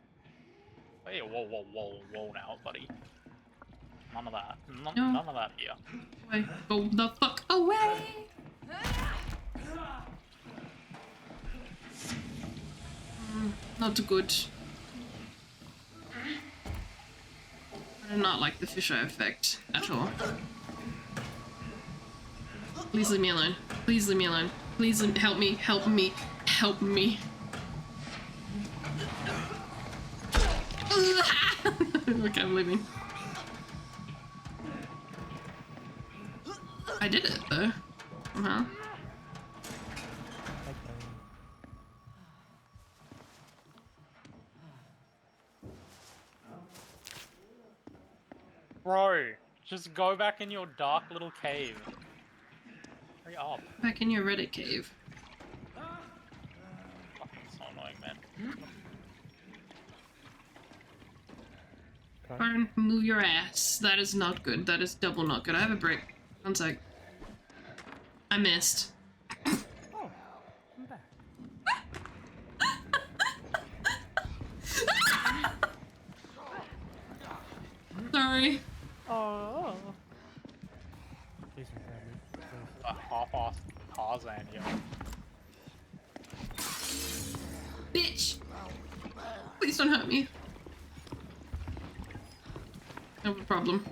Hey, whoa now, buddy. None of that. No. None of that here. Wait, go the fuck away! Not good. I do not like the fisheye effect at all. Please leave me alone. Please leave me alone. Please help me. Help me. Help me. Okay, I'm leaving. I did it though. Somehow. Bro, just go back in your dark little cave. Hurry up. Back in your Reddit cave. Fucking so annoying, man. Fern, move your ass. That is not good. That is double not good. I have a brick. One sec. I missed. Oh, I'm back. Sorry. Oh. Please don't grab me. Please. A half-assed Tarzan here. Bitch! Please don't hurt me. I have a problem.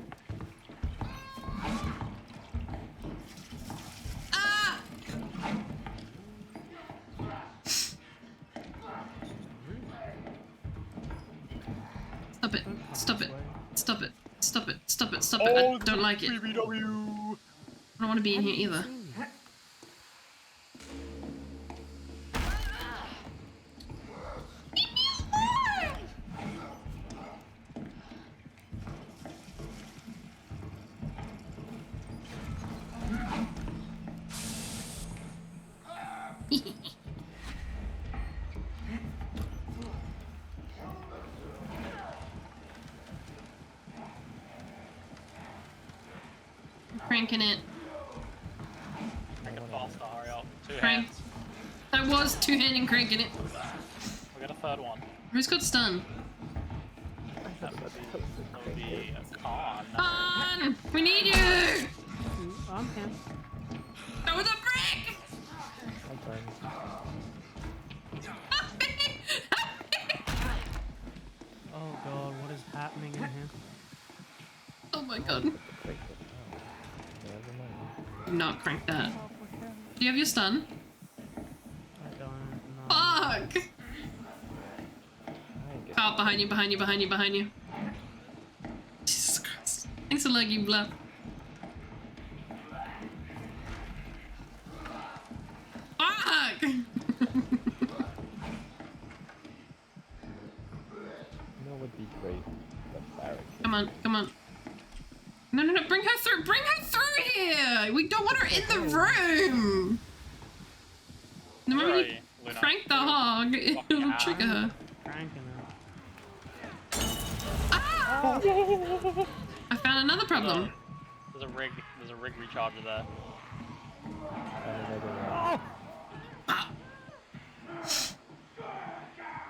Ah! Stop it. Stop it. Stop it. Stop it. Stop it. Stop it. I don't like it. I BBW! don't want to be in here either. Cranking it. Make it faster, hurry up. Two Crank. hands. That was two-handing cranking it. We got a third one. Who's got stun? That would be a con. Con! We need you! I'm him. That was a brick! I'm fine. Oh god, what is happening in here? Oh my god. Click it. Oh. Never mind. Do not crank that. Oh, for hell. Do you have your stun? I don't know. Fuck! I get Oh, behind you, behind you, behind you, behind you. Jesus Christ. Thanks for lucky bluff. Fuck! You know what would be great? The barricade. Come on, come on. No, no, no, bring her through! Bring her through here! We don't want her in the room! The Where are moment you, you Luna? crank the hog, it'll Fucking trigger her. Cranking it. Ah! I found another problem. There's a rig recharger there. Another one. Ah.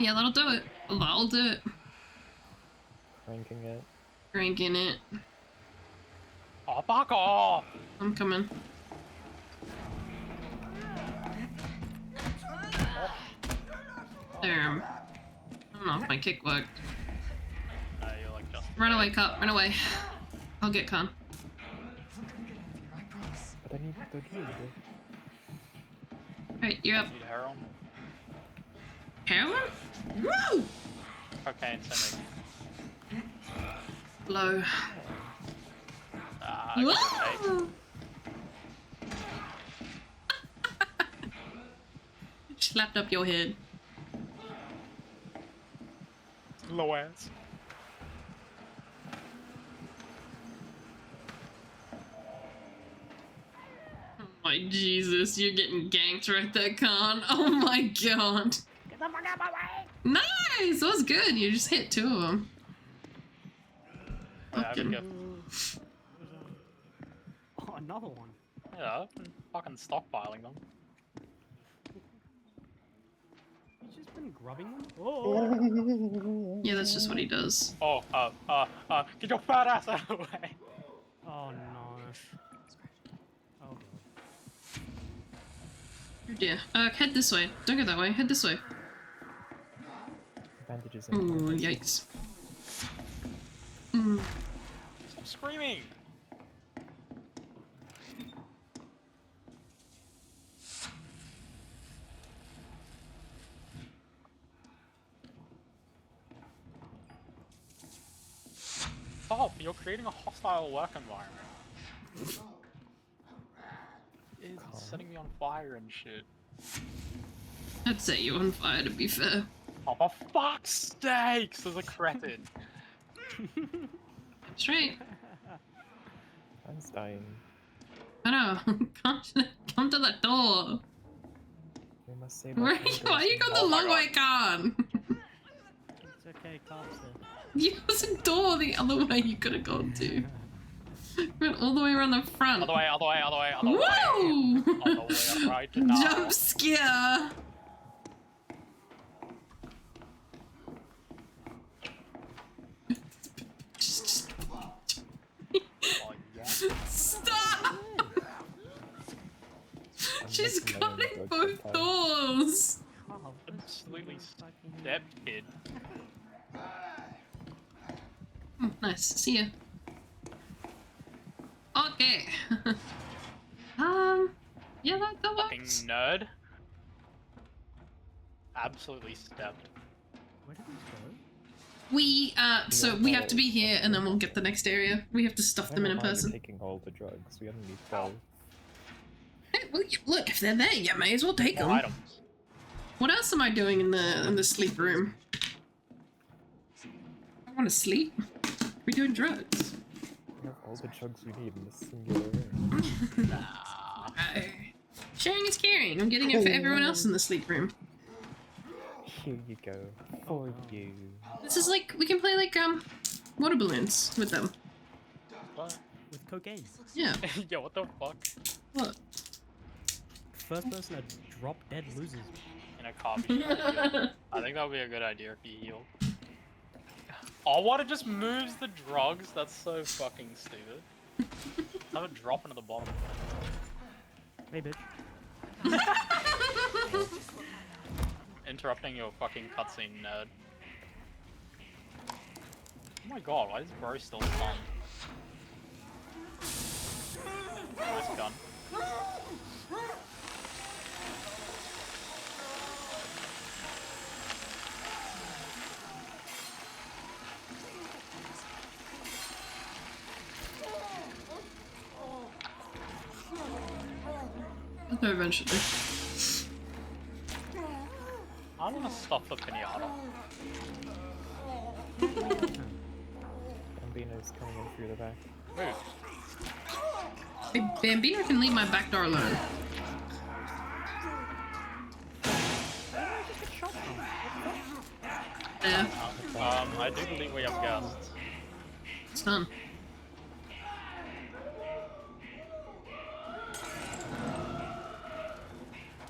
Yeah, that'll do it. That'll do it. Cranking it. Cranking it. Oh, fuck off! I'm coming. There. I don't know if my kick worked. No, you're like just. Run away, Cup. Run away. I'll get Con. But I need the dude. Alright, you're up. Need heroin? Heroin? Woo! Cocaine, sending. Blow. Ah, okay. Whoa! Slapped up your head. Low ass. Oh my Jesus, you're getting ganked right there, Con. Oh my god. Get the fuck out of my way! Nice! That was good. You just hit two of them. Yeah, I Fucking- Oh, another one. Yeah, I've been fucking stockpiling them. He's just been grubbing them? Oh! Yeah, that's just what he does. Oh, get your fat ass out of the way! Oh no. Oh god. Oh dear. Head this way. Don't go that way. Head this way. Bandages Ooh, and yikes. Mm. Stop screaming! Stop! You're creating a hostile work environment. It's setting me on fire and shit. I'd set you on fire, to be fair. Oh, for fuck's sakes! There's a cretin. Straight. Mine's dying. I know. Come to the door. We must save Where our are you? friend Why are you Ghost. going the Oh my long God. way, Khan? It's okay, cops there. Use a door the other way you could have gone to. Went all the way around the front. Other way, other way, other way, other way. Woo! Other way, right now. Jump scare. Oh, yeah. Stop! She's making my got own it drugs both sometimes. doors. Oh, Absolutely fucking step kid. Nice. See ya. Okay. Yeah, that Fucking works. nerd. Absolutely stepped. Where did these go? We so we have to be here, and then we'll get the next area. We have to stuff I them in don't a know why we're person. taking all the drugs. We only need 12. Hey, well, look, if they're there, you may as well take More them. items. What else am I doing in the sleep room? I want to sleep. We're doing drugs. We have all the drugs we need in this singular room. Sharing is caring. I'm getting it for everyone else in the sleep room. Here you go. For you. This is like we can play like water balloons with them. What? With cocaine. Yeah. Yeah, what the fuck? What? First person to drop dead loses. In a coffee shop. I think that would be a good idea if you heal. Oh, what? It just moves the drugs? That's so fucking stupid. Have it drop into the bottom. Hey, bitch. Interrupting your fucking cutscene, nerd. Oh my god, why is bro still stunned? Nice gun. Eventually. I want to stuff the pinata. Bambino's coming in through the back. Move. Hey, Bambino can leave my back door alone. Yeah, I do believe we have guests. it's done.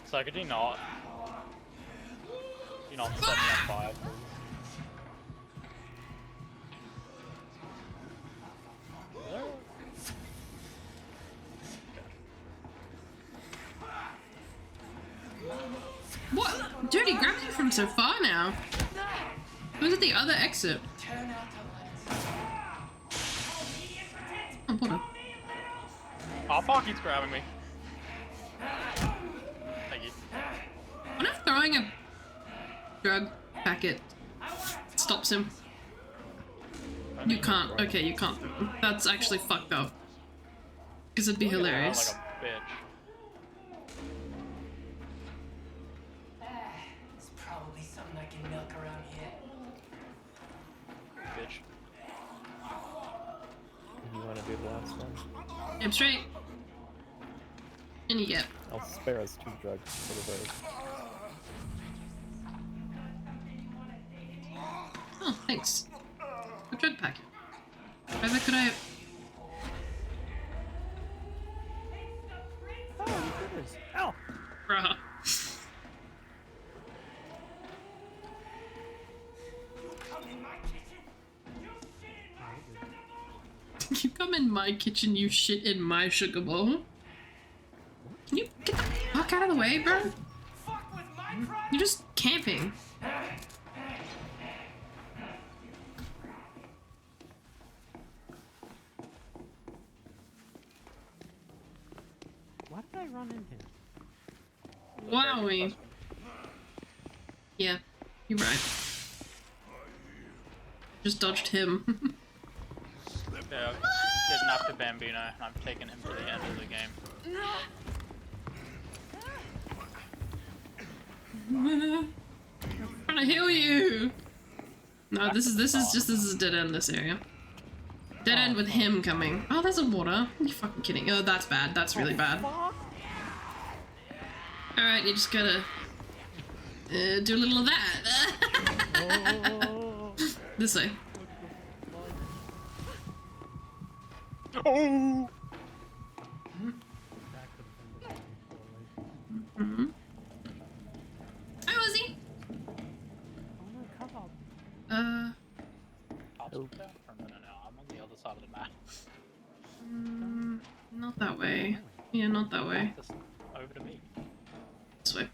So could you not? You not set me on fire, please? What? Dude, he grabbed you from so far now. It was at the other exit. Oh, what a... Oh fuck, he's grabbing me. Thank you. What if throwing a drug packet stops him? You can't. Okay, you can't. That's actually fucked up. Because it'd be Look at that, hilarious. like a bitch. There's probably something I can milk around here. Bitch. You want to do the last one? Damn straight. And you get. I'll spare us 2 drugs for the bird. Oh, thanks. A drug packet. Whether could I... Oh, look at this. Ow! Bruh. You come in my kitchen, you shit in my sugar bowl. Can you get the fuck out of the way, bro? You're just camping. Why did I run in here? Wowie. Yeah, you're right. Just dodged him. Yeah, I've kidnapped a Bambino and I've taken him to the end of the game. I'm trying to heal you. No, this is a dead end. This area. Dead end with him coming. Oh, there's a water. Are you fucking kidding? Oh, that's bad. That's really bad. Alright, you just gotta do a little of that. This way. Oh! Mm-hmm. Hi, Ozzy. No, I'm on the other side of the map. Not that way. Yeah, not that way. Just over to me. This way.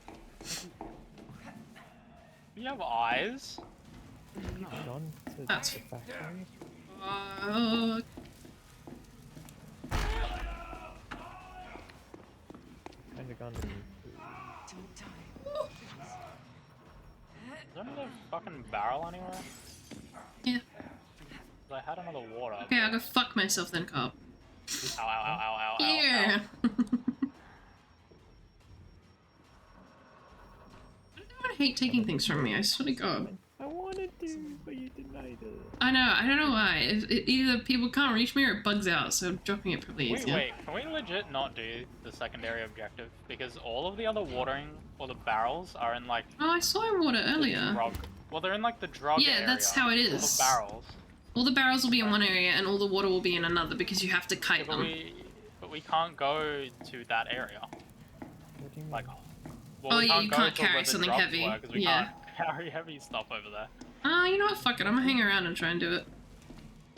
You have eyes? Gone to That's- the factory. Kinda gone to Is there another fucking barrel anywhere? Yeah. 'Cause I had another water. Okay, I'll go fuck myself then, Carp. Ow, ow, ow, ow, ow, ow, Yeah. I don't hate taking things from me, I swear to God. I wanted to, but you denied it. I know, I don't know why. Either people can't reach me or it bugs out, so dropping it probably Wait, easier. wait, can we legit not do the secondary objective? Because all of the other watering, or the barrels, are in like Oh, I saw water the earlier. drug. Well, they're in like the drug Yeah, area. that's how it all is. The barrels. All the barrels will be in one area and all the water will be in another because you have to kite But them. we can't go to that area. What do you mean? Like, Oh, yeah, you go can't to where carry the something drugs heavy. were, 'cause we Yeah. can't carry heavy stuff over there. You know what? Fuck it. I'm gonna hang around and try and do it.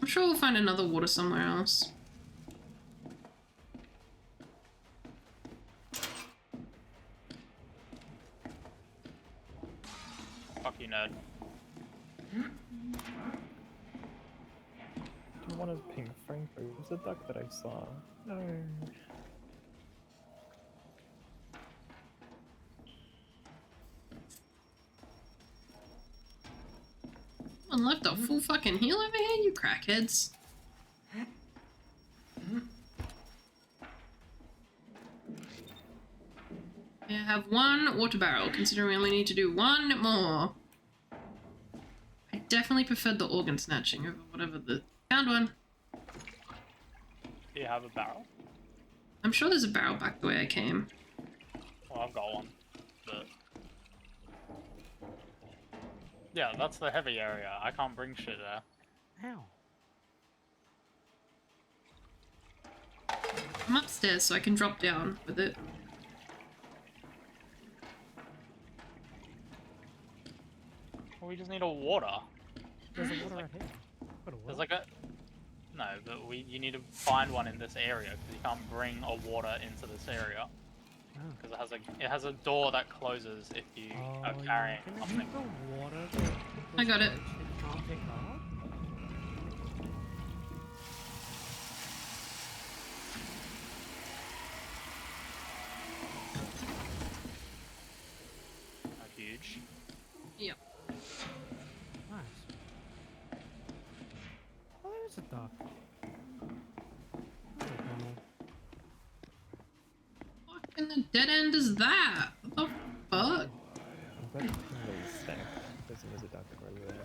I'm sure we'll find another water somewhere else. Fuck you, nerd. Do you want to ping Franco? It was a duck that I saw. No. Someone left a full fucking heal over here, you crackheads. I have one water barrel, considering we only need to do one more. I definitely preferred the organ snatching over whatever the... Found one. Do you have a barrel? I'm sure there's a barrel back the way I came. Well, I've got one. But... yeah, that's the heavy area. I can't bring shit there. Ow. I'm upstairs so I can drop down with it. Well, we just need a water. There's a water right here. Got a water. There's like a... no, but you need to find one in this area, because you can't bring a water into this area. Oh. Because it has a door that closes if you are Oh, carrying Can you something. keep the water that I got it. that you can't pick up? Not huge. Yep. Nice. Oh, there's a duck. Hello, Donald. What in the dead end is that? What the fuck? I'm glad you pinged those stack. Because there was a duck over there.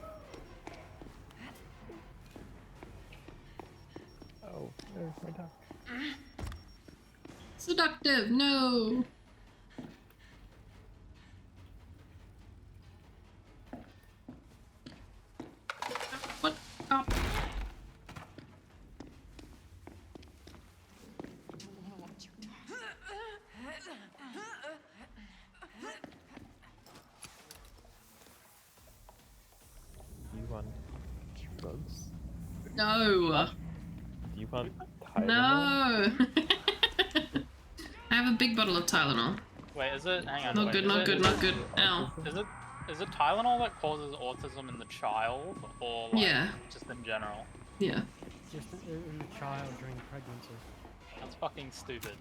Oh, there's my duck. Seductive, no. What? Oh. Do you want drugs? No. Do you want Tylenol? No. I have a big bottle of Tylenol. Wait, is it? Hang on. Not wait, good, is not it- good, not good. Ow. Is it Tylenol that causes autism in the child, or like Yeah. just in general? Yeah. Just in the child during pregnancy. That's fucking stupid.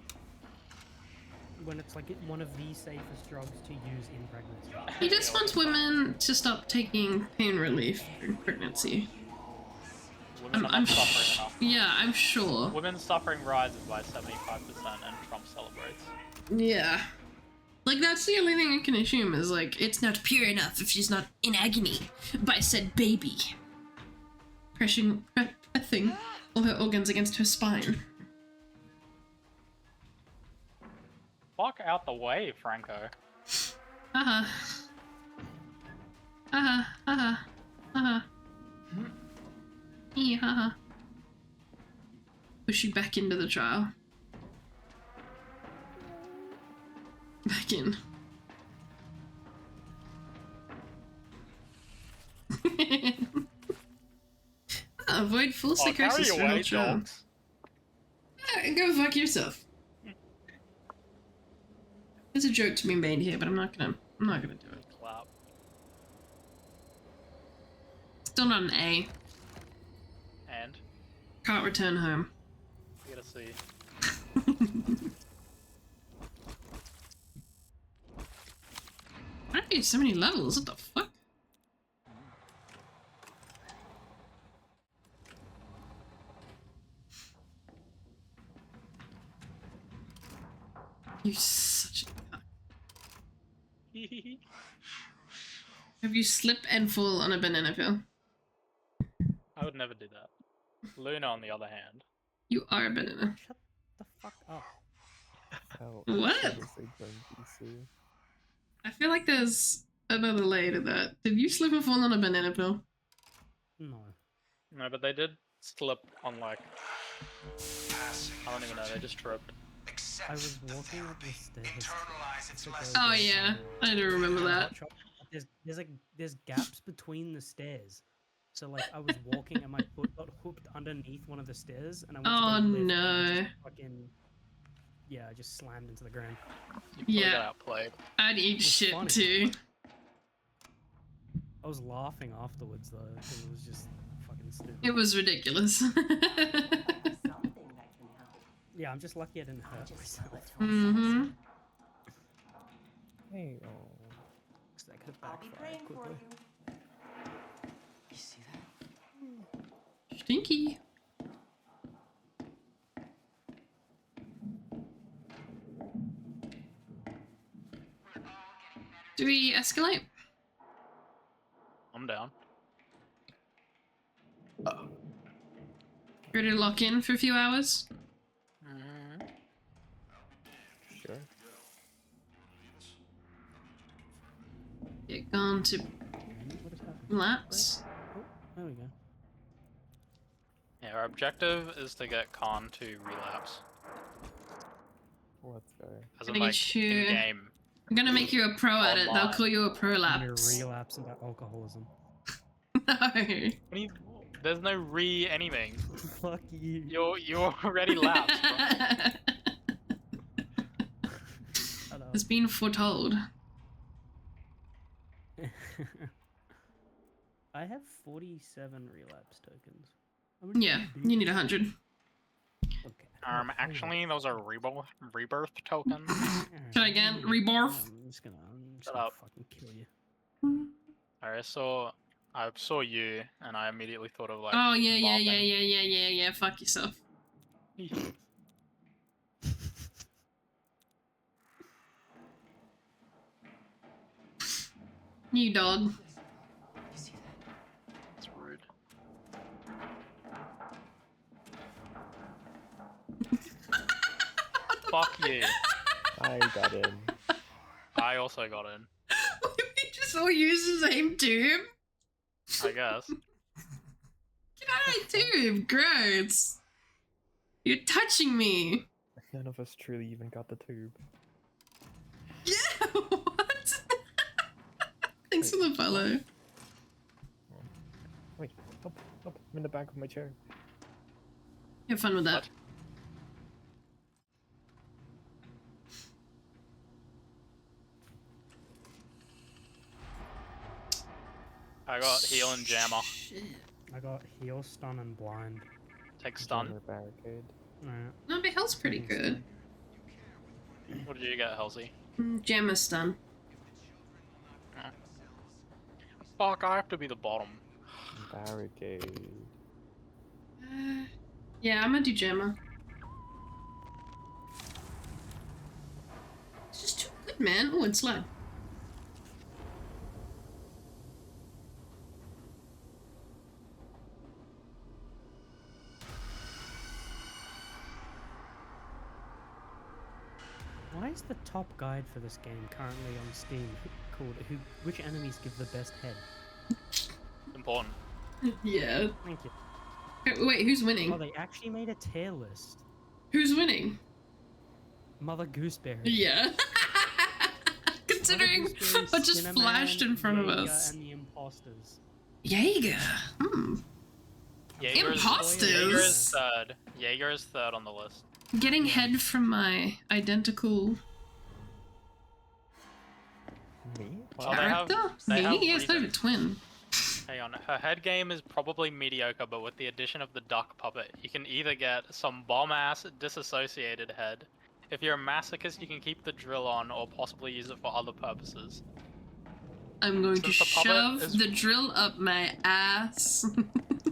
When it's like one of the safest drugs to use in pregnancy. He just wants women to stop taking pain relief during pregnancy. Women are not suffering enough. Yeah, I'm sure. Women's suffering rises by 75% and Trump celebrates. Yeah. Like, that's the only thing I can assume is, like, it's not pure enough if she's not in agony by said baby. Pressing all her organs against her spine. Fuck out the way, Franco. Haha. Haha, haha, haha. Hee haha. Push you back into the trial. Back in. Avoid full psychosis carry for away, no trial. dogs. Go fuck yourself. There's a joke to be made here, but I'm not gonna do it. Clap. Still not an A. And Can't return home. we gotta see. Why do you have so many levels? What the fuck? You such a cuck. Have you slip and fall on a banana peel? I would never do that. Luna, on the other hand. You are a banana. Shut the fuck up. Oh, What? obviously playing PC. I feel like there's another layer to that. Did you slip and fall on a banana peel? No. No, but they did slip on like Passing I don't even know. They just tripped. Accept I was the walking up the therapy. stairs. Internalize its to go lessons. Oh get yeah, some I do remember that. hot chocolate. There's gaps between the stairs. So like I was walking and my foot got hooked underneath one of the stairs and I went Oh, to go lift and I no. just fucking I just slammed into the ground. You probably Yeah. got outplayed. I'd eat It's shit funny. too. I was laughing afterwards though because it was just fucking stupid. It was ridiculous. Something that can help. Yeah, I'm just lucky I didn't hurt Just myself. a little Mm-hmm. Hey, oh. 'Cause that could have I'll be backfired praying for quickly. you. You see that? Stinky. Do we escalate? I'm down. Ready to lock in for a few hours? Sure. Get gone to What is happening? laps. Oh, there we go. Yeah, our objective is to get Khan to relapse. Let's go. As Gonna in, like, get you- in game. I'm gonna make you a pro at it. They'll Online. call you a I'm gonna prolapse. relapse into alcoholism. No. There's no anything. Fuck you. You're already lapsed. Bro. Shut up. It's been foretold. I have 47 relapse tokens. How many Yeah, do you need 100. Okay. Actually, those are rebirth tokens. Try again. Rebarf. I'm just gonna Shut up. fucking kill you. I saw you, and I immediately thought of like. Oh yeah, yeah, Bob yeah, and- yeah. Fuck yourself. You dog. You see that? That's rude. Fuck you. I got in. I also got in. We just all use the same tube. I guess. Get out of my tube. Gross. You're touching me. None of us truly even got the tube. Yeah. What? Thanks for the follow. Wait, up, up. I'm in the back of my chair. Have fun with that. What? I got heal and jammer. Shit. I got heal, stun, and blind. Take stun. Jammer barricade. Alright. No, but Hell's pretty good. What did you get, Halsey? Jammer stun. Fuck, I have to be the bottom. Barricade. Yeah, I'm gonna do Jammer. It's just too good, man. Oh, and slide. Why is the top guide for this game currently on Steam called Which enemies give the best head? Important. Yeah. Thank you. Wait, who's winning? Oh, they actually made a tier list. Who's winning? Mother Gooseberry. Yeah. Considering Gooseberry, what just Cinnamon, flashed in front of Jaeger, us. And the imposters. Jaeger. Hmm. Jaeger Imposters? is third. Jaeger is third on the list. Getting head from my identical Me? Well, they have- character? they have Me? Yes, they're a reasons. twin. Hang on, her head game is probably mediocre, but with the addition of the duck puppet, you can either get some bomb-ass disassociated head. If you're a masochist, you can keep the drill on, or possibly use it for other purposes. I'm going to Since the puppet shove is- the drill up my ass.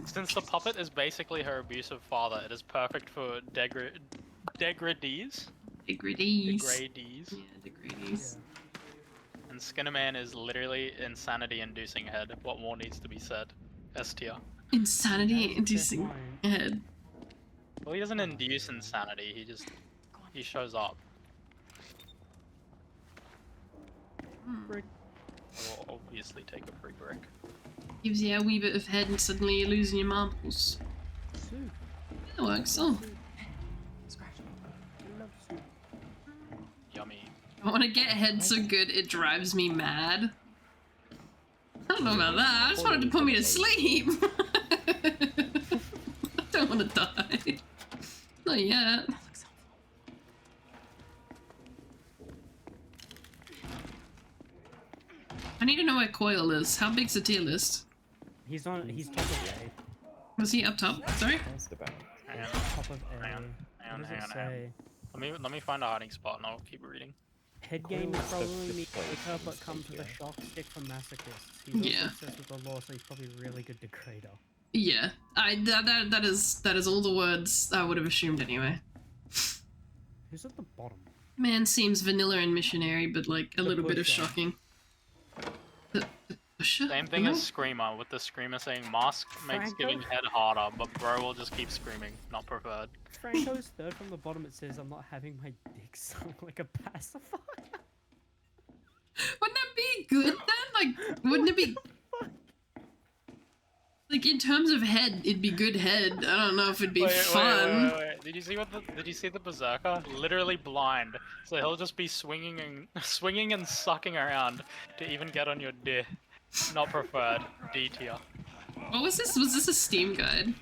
Since the puppet is basically her abusive father, it is perfect for degrades. Degrades. Degrades. Yeah, degrades. And Skinnerman is literally insanity-inducing head. What more needs to be said? S tier. Insanity That's inducing fine. head. Well, he doesn't induce insanity, he shows up. Brick. We'll obviously take a free brick. Gives you a wee bit of head and suddenly you're losing your marbles. Soup. It works. Oh, Scratch. I love soup. Yummy. I want to get head so good it drives me mad. I don't know about that. I just wanted to put me to sleep. I don't want to die. Not yet. That looks helpful. I need to know where Coil is. How big's the tier list? He's top of A. Was he up top? Sorry? That's the balance. Hang on, Top of A. hang on, What does hang it on, say? Let me find a hiding spot and I'll keep reading. Head game is Coil's the probably display mediocre, but thing, comes with a yeah. shock stick for masochists. He's also Yeah. obsessed with the law, so he's probably a really good degrader. Yeah. That is all the words I would have assumed anyway. Who's at the bottom? Man seems vanilla and missionary, but like a The little bit of pusher. shocking. The pusher? Same thing Hello? as Screamer, with the Screamer saying mask makes Franco? giving head harder, but bro will just keep screaming, not preferred. Franco's third from the bottom. It says, "I'm not having my dick sucked like a pacifier." Wouldn't that be good then? Like, wouldn't it be like in terms of head? It'd be good head. I don't know if it'd be fun. Wait. Did you see the berserker? Literally blind, so he'll just be swinging and sucking around to even get on your dick. Not preferred. D tier. What was this? Was this a Steam guide?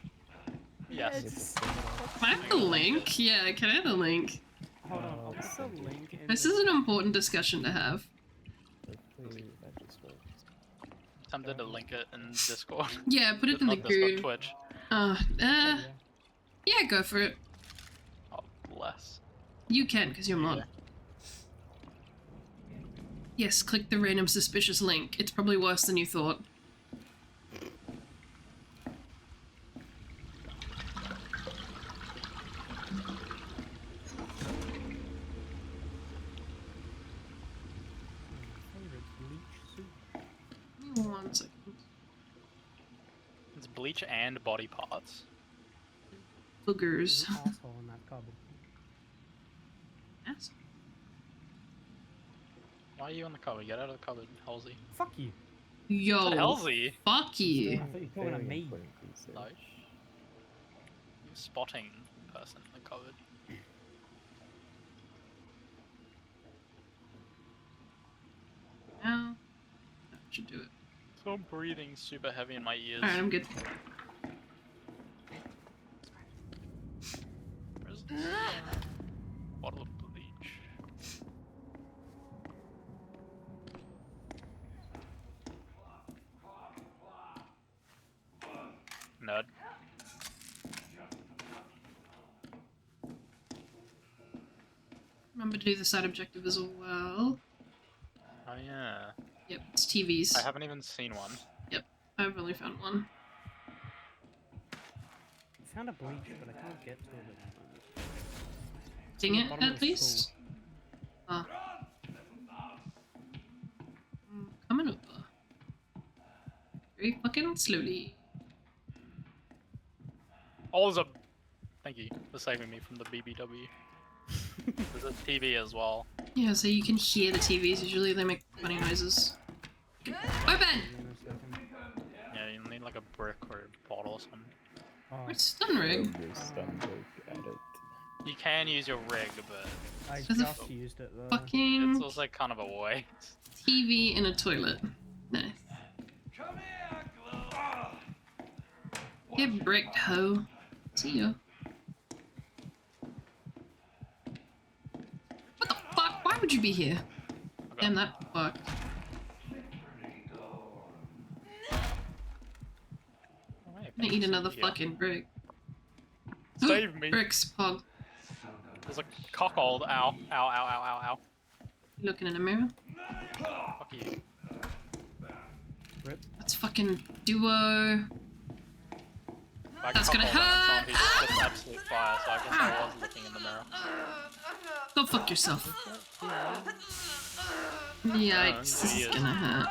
Yes. Can I have the link? Yeah, can I have the link? Hold on, I'll put the link in. This is an important discussion to have. Hopefully that just works. Tempted to link it in Discord. Yeah, put it in the Not Discord, group. Twitch. Yeah, go for it. Oh, bless. You can, because you're mod. Yes, click the random suspicious link. It's probably worse than you thought. Favorite bleach soup. Give me 1 second. It's bleach and body parts. Boogers. There's an asshole in that cupboard. Yes. Why are you on the cupboard? Get out of the cupboard, Halsey. Fuck you. Yo. Halsey? Fuck you. I thought you were talking to Very me. important research. No. You're spotting person in the cupboard. Now. That should do it. So I'm breathing super heavy in my ears. Alright, I'm good. Where's this bottle of bleach? Nerd. Remember to do the side objective as well. Oh yeah. Yep, it's TVs. I haven't even seen one. I've only found one. found a bleach, but I can't get to it at the moment. Ding the it, bottom of at the least. Ah. Coming over. Very fucking slowly. Oh, there's a... Thank you for saving me from the BBW. There's a TV as well. Yeah, so you can hear the TVs. Usually they make funny noises. Open! In a second. Yeah, you'll need like a brick or a bottle or something. Oh, Where's stun rig? Your stun rig at it. You can use your rig, but I There's a just used it though. Fucking it's also kind of a waste. TV in a toilet. Nice. Get bricked, ho. See ya. What the fuck? Why would you be here? Okay. Damn, that fucked. Alright, I'm gonna eat thanks, another yeah. fucking brick. Save me. Bricks, pog. There's a cockhold. Ow. Ow, ow, ow, ow, ow. You looking in a mirror? Fuck you. Rip. That's fucking duo. Like That's gonna cockhold on hurt. its own, he just gets absolute fire, so I guess I was looking in the mirror. Go fuck yourself. Yikes, this is gonna hurt.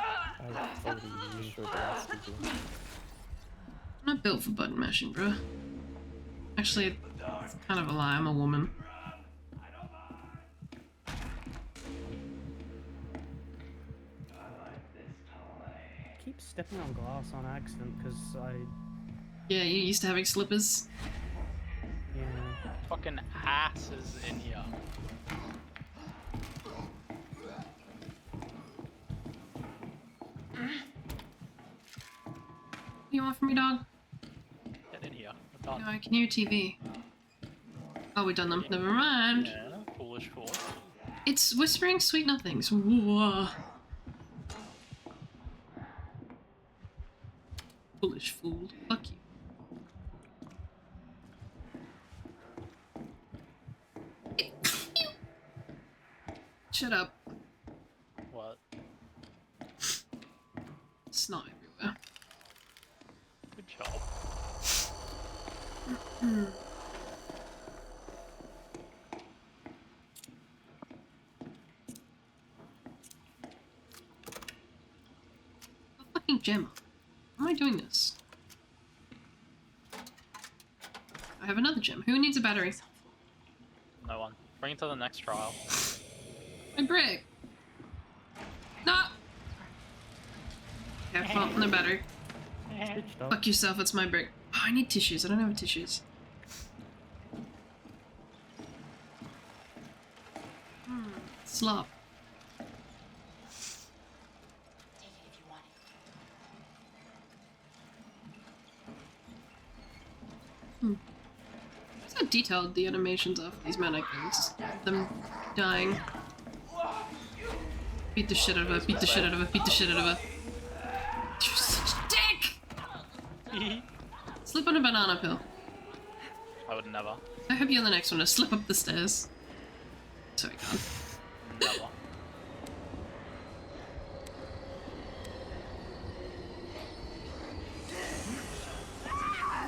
I've already used your last season. I'm not built for button mashing, bro. Actually, it's kind of a lie. I'm a woman. I keep stepping on glass on accident because Yeah, you used to having slippers. yeah. Fucking ass is in here. What do you want from me, dog? Get in here. We're done. No, I can hear TV. Oh, we done them. Never mind. Yeah, foolish fool. It's whispering sweet nothings. Whoa. Foolish fool. Fuck you. Shut up. What? Snot everywhere. Good job. A fucking gem. How am I doing this? I have another gem. Who needs a battery? No one. Bring it to the next trial. My brick. No. Okay, well, no battery. Switched up. Fuck yourself. It's my brick. Oh, I need tissues. I don't have tissues. Slop. Take it if you want it. That's how detailed the animations are for these mannequins. Them dying. Beat the shit out of her, beat the shit out of her, beat the shit out of her. You're such a dick! Slip on a banana peel. I would never. I hope you're the next one to slip up the stairs. Sorry, God. Never.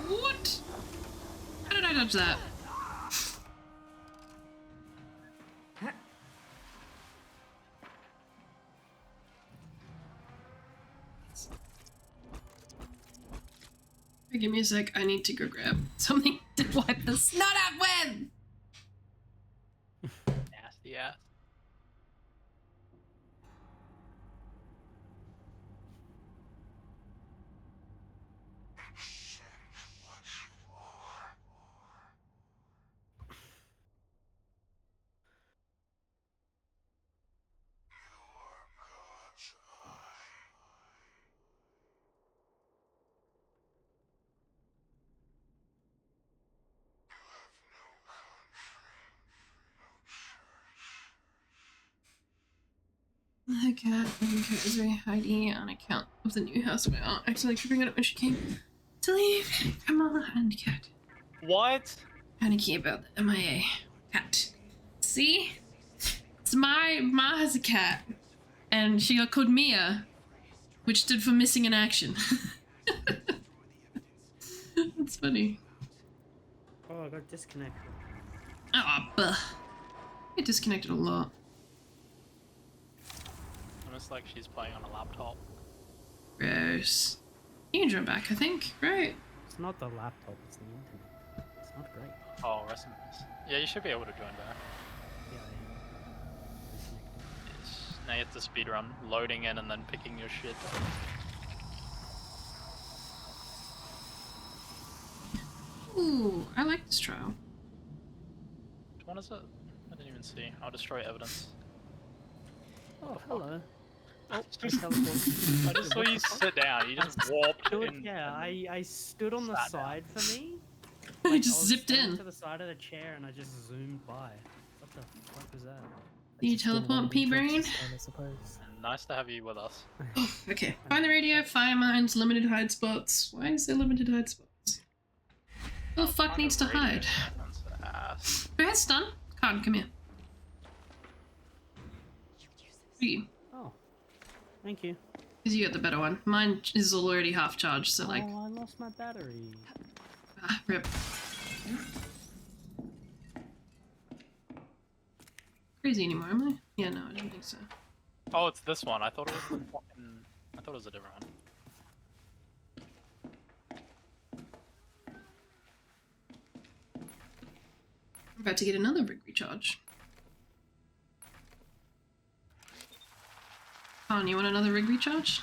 What? How did I dodge that? Give me a sec. I need to go grab something to wipe the snot out with. Nasty ass. The cat is very hidey on account of the new house. My aunt accidentally tripping it up when she came to leave. Come on, cat. What? Panicky about the MIA. Cat. See? It's Ma has a cat. And she got called Mia, which stood for missing in action. That's funny. Oh, I got disconnected. Oh, buh. Get disconnected a lot. Almost like she's playing on a laptop. Gross. You can join back, I think, right? It's not the laptop, it's the internet. It's not great. Oh, rest in peace. Yeah, you should be able to join back. Yeah, I am. Disconnected. Yes. Now you have to speedrun, loading in and then picking your shit. Ooh, I like this trial. Which one is it? I didn't even see. I'll destroy evidence. Oh, hello. Oh, I I teleported. just saw you sit down, you just warped in. Yeah, and I stood on the sat down. side for me. I Like, just was zipped standing in. to the side of the chair and I just zoomed by. What the fuck was that? You teleport, P-Brain? I suppose. Nice to have you with us. Oh, okay. Find the radio, fire mines, limited hide spots. Why is there limited hide spots? Who the fuck Find needs a to radio hide? entrance ass. Who has stun? Card, come here. You. Oh, thank you. Because you got the better one. Mine is already half charged, so like, Oh, I lost my battery. rip. Crazy anymore, am I? Yeah, no, I don't think so. Oh, it's this one. I thought it was the fucking... I thought it was a different one. I'm about to get another rig recharge. Oh, you want another rig recharge?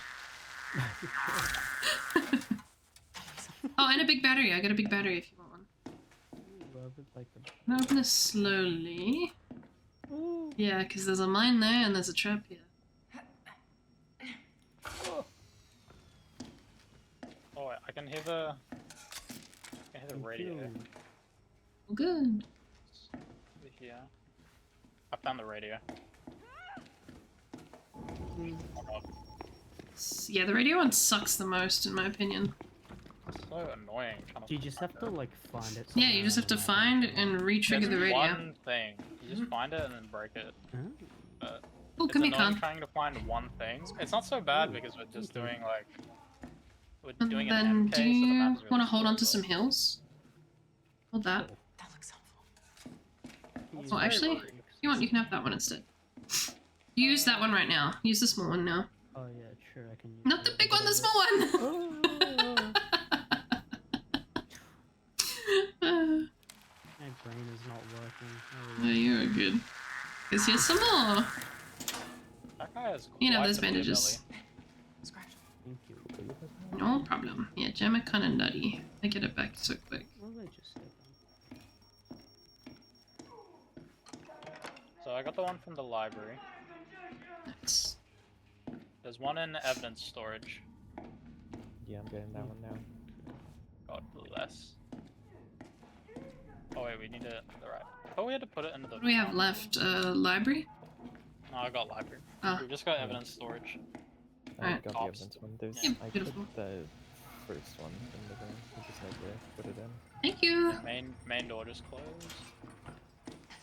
Oh, and a big battery. I got a big battery if you want one. Ooh, I would like the... I'm gonna open this slowly. Ooh. Yeah, because there's a mine there and there's a trap here. Oh, wait, I can hear the... radio. Well, good. Over here. I found the radio. Hmm. Oh god. Yeah, the radio one sucks the most, in my opinion. It's so annoying trying Do you just have to like find it? Yeah, you just have to find and re-trigger the radio. one thing. You just find it and then break it. But Oh, it's come here, annoying Khan. trying to find one thing. It's not so bad because we're just doing like... We're And doing then, an MK, do so the you map is really want to hold small, on to so- some hills? Hold that. That looks helpful. He's Oh, very actually, worried. you want, you can have that one instead. Use that one right now. Use the small one now. Oh yeah, sure, I can use Not the it. big one, the small one! My brain is not working. Oh, you're good. Because here's some more. That guy has You know quite those the beer bandages. Scratch. Thank you. No problem. Yeah, Gem are kind of nutty. I get it back so quick. What did I just say then? belly. So I got the one from the library. Nice. There's one in evidence storage. Yeah, I'm getting that one now. God bless. Oh wait, we need it. Alright. I thought we had to put it into the... What do we have left? Library? No, I got library. Ah. We just got evidence storage. I Alright. got the Tops. evidence one. There's, Yeah, I beautiful. put the first one in the room. I just had to put it in. Thank you. Main door just closed. That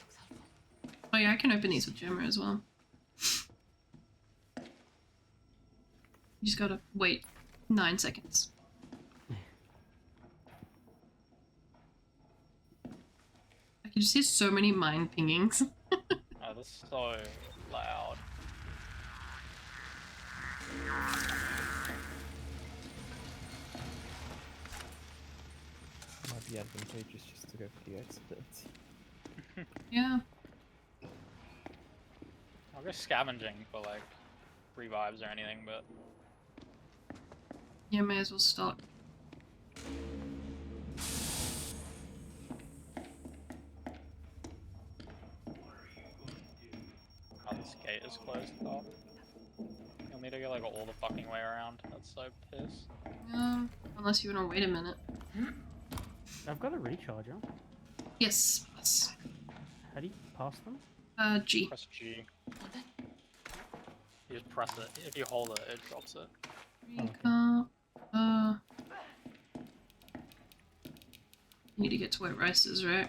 looks helpful. Oh yeah, I can open these with Gemma as well. You just gotta wait 9 seconds. I can just hear so many mine pingings. Oh, this is so loud. Might be advantageous just to go for the experts. Yeah. I'll go scavenging for like revives or anything, but Yeah, may as well start. oh, this gate is closed off. You'll need to go like all the fucking way around. That's so pissed. Unless you wanna wait a minute. I've got a recharger. Yes, yes. How do you pass them? G. Press G. Want that? You just press it. If you hold it, it drops it. You need to get to where rice is, right?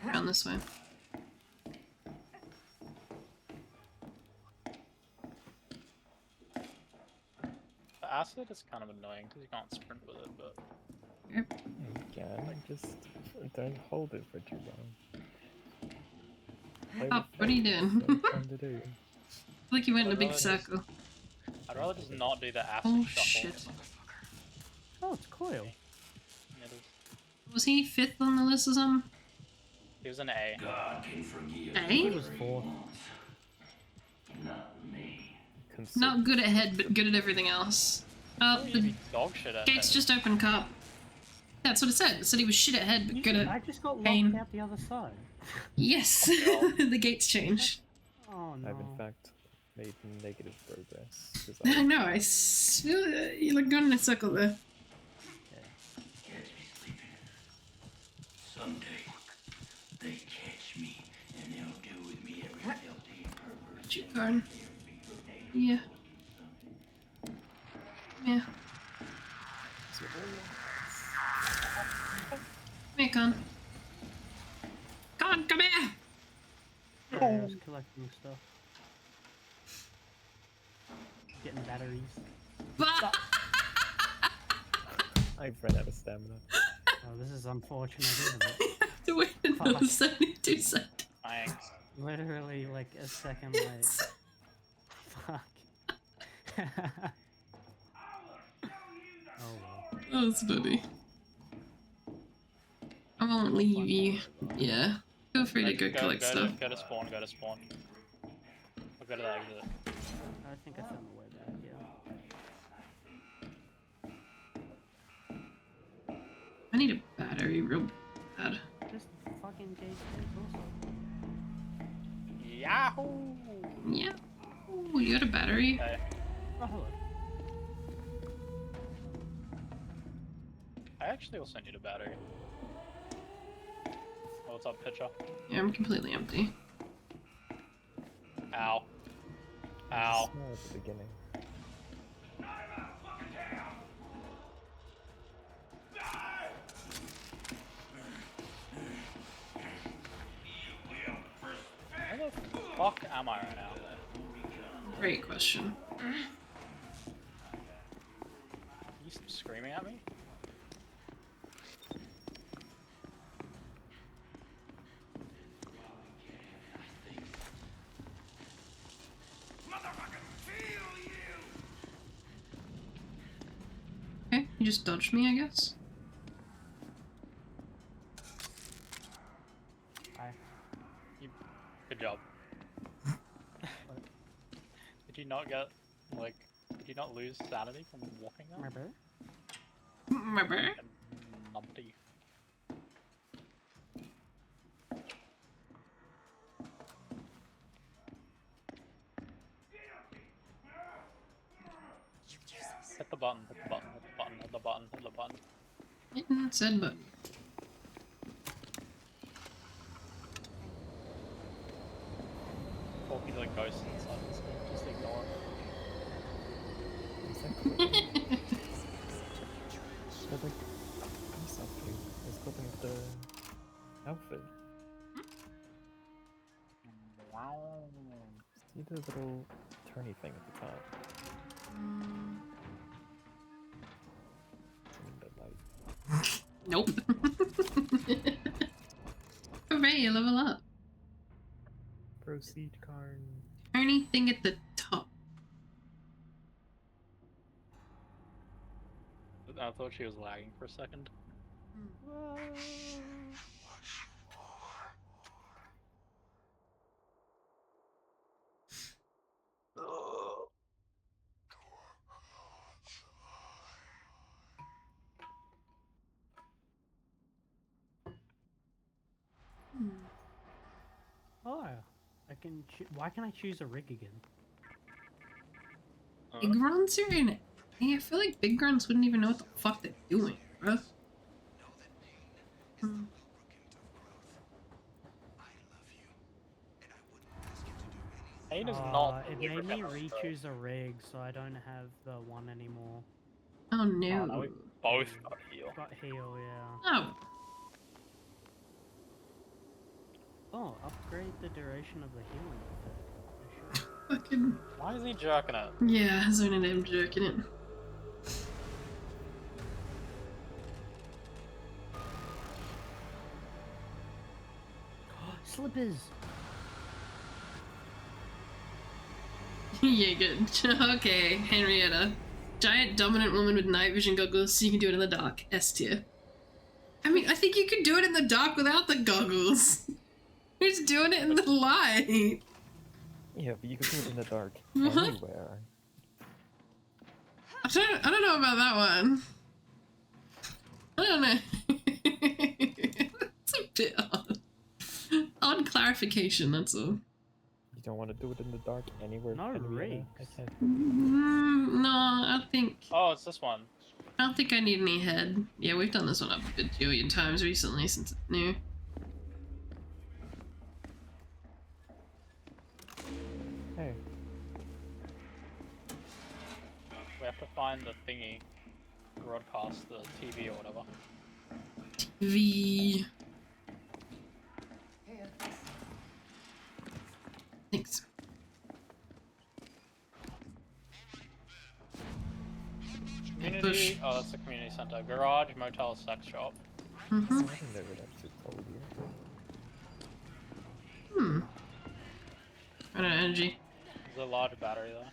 Around this way. acid is kind of annoying because you can't sprint with it, but Again, just don't hold it for too long. Play Oh, with what are you fate, doing? it's so fun to do. Like you went in a I'd big rather just- circle. I'd rather just not do the acid Oh shuffle. shit. Oh, it's Coil. It is- Was he 5th on the list or something? He was an A. God can forgive. He A? was 4th. Not me. Not good at head, but good at everything else. Oh, He'd the be dog shit at gates head. just opened, Cup. That's what it said. It said he was shit at head, but good I at... just got locked pain. out the other side. Yes! the gates changed. Oh no. I've in fact made negative progress. 'Cause I know, I feel you look good in a circle there. Catch me sleeping. Someday, they catch me and they'll do with me every filthy pervert. Shoot card. Yeah. Yeah. Come here, Con. Con, come here! Sorry, I was collecting stuff. Getting batteries. I've run out of stamina. Oh, this is unfortunate, isn't it? You have to wait another Fuck. 72 seconds. Thanks. Literally like a second late. Fuck. Oh well. Oh, that's funny. I won't leave you. Yeah. Feel free to go collect stuff. Go to spawn, go to spawn. I'll go to the exit. I think I found the way back, yeah. I need a battery real bad. Just fucking gates also. Yahoo! Yeah. Ooh, you got a battery? Okay. Oh, hello. I actually will send you the battery. Oh, what's up, pitcher? Yeah, I'm completely empty. Ow. Ow. Small at the beginning. Where the fuck am I right now? Great question. Are you screaming at me? Okay, you just dodged me, I guess. Hi. Good job. Did you not get, like, did you not lose sanity from walking there? Remember? Remember? And numpty. Hit the button, hit the button, hit the button, hit the button, hit the button. Hitting said button. Talking like ghosts inside this game, just ignore Exactly. But like, exactly. It's got like the outfit. it. Wow. See the little turny thing at the top? In the light. Nope. Hooray, you level up. Proceed card. Turny thing at the top. I thought she was lagging for a second. Oh, I can. Why can I choose a rig again? Big grunts are in it. Hey, I feel like big grunts wouldn't even know what the fuck they're doing, bro. Hmm. Pain is not. It made me re-choose a rig, so I don't have the one anymore. Oh Oh, no. now we both got heal. Got heal, yeah. Oh. Oh, upgrade the duration of the healing effect. Sure. Fucking. Why is he jerking it? Yeah, Zona name jerking it. slippers. Yeah, good. Okay, Henrietta. Giant dominant woman with night vision goggles, so you can do it in the dark. S tier. I mean, I think you could do it in the dark without the goggles. Who's doing it in the light? Yeah, but you can do it in the dark What? anywhere. I don't know about that one. I don't know. It's a bit odd. Odd clarification, that's all. You don't want to do it in the dark anywhere. No Henrietta? rigs. I can't. No, I It's this one. don't think I need any head. Yeah, we've done this one up a bajillion times recently since it's new. Hey, We have to find the thingy. Broadcast the TV or whatever. V. Thanks. Community. Oh, that's the community center. Garage, motel, sex shop. Mm-hmm. I think they would actually told you. Run out of energy. There's a large battery there.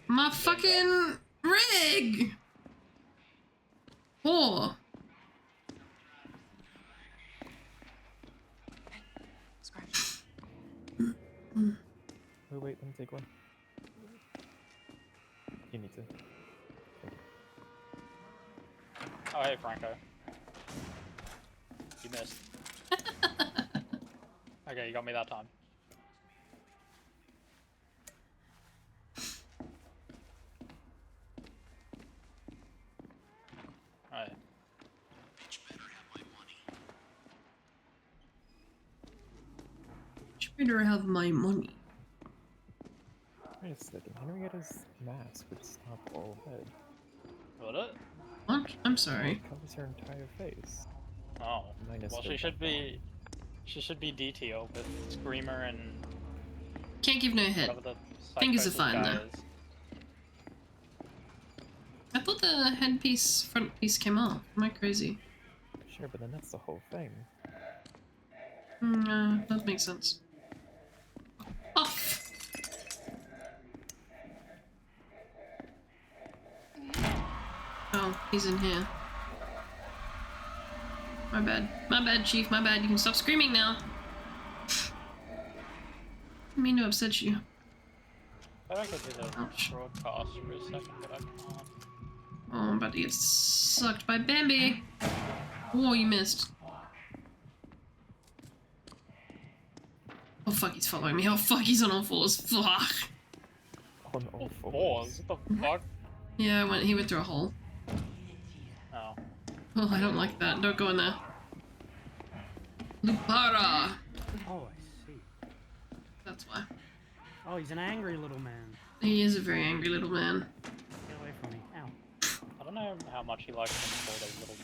My fucking rig! Whore. Scratch. Wait, let me take one. You need to. Oh, hey, Franco. You missed. Okay, you got me that time. Alright. You better have my money. Wait a second. Henrietta's mask would stop all head. Would it? What? I'm sorry. It covers her entire face. Oh. Minus Well, her she should background. be... She should be DTO with Screamer and Can't give no head. whatever the Fingers are psychosis fine, guy though. is. I thought the headpiece, front piece came off. Am I crazy? Sure, but then that's the whole thing. That makes sense. Off! Oh, he's in here. My bad. My bad, Chief. My bad. You can stop screaming now. Didn't mean to upset you. I think I could do the Ouch. broadcast for a second, but I can't. Oh, I'm about to get sucked by Bambi. Oh, you missed. Oh fuck, he's following me. Oh fuck, he's on all fours. Fuck. On all Fours? fours. What the fuck? Yeah, he went through a hole. Oh. Oh, I don't like that. Don't go in there. Lupara! Oh, I see. That's why. Oh, he's an angry little man. He is a very angry little man. Get away from me. Ow. I don't know how much he likes being called a little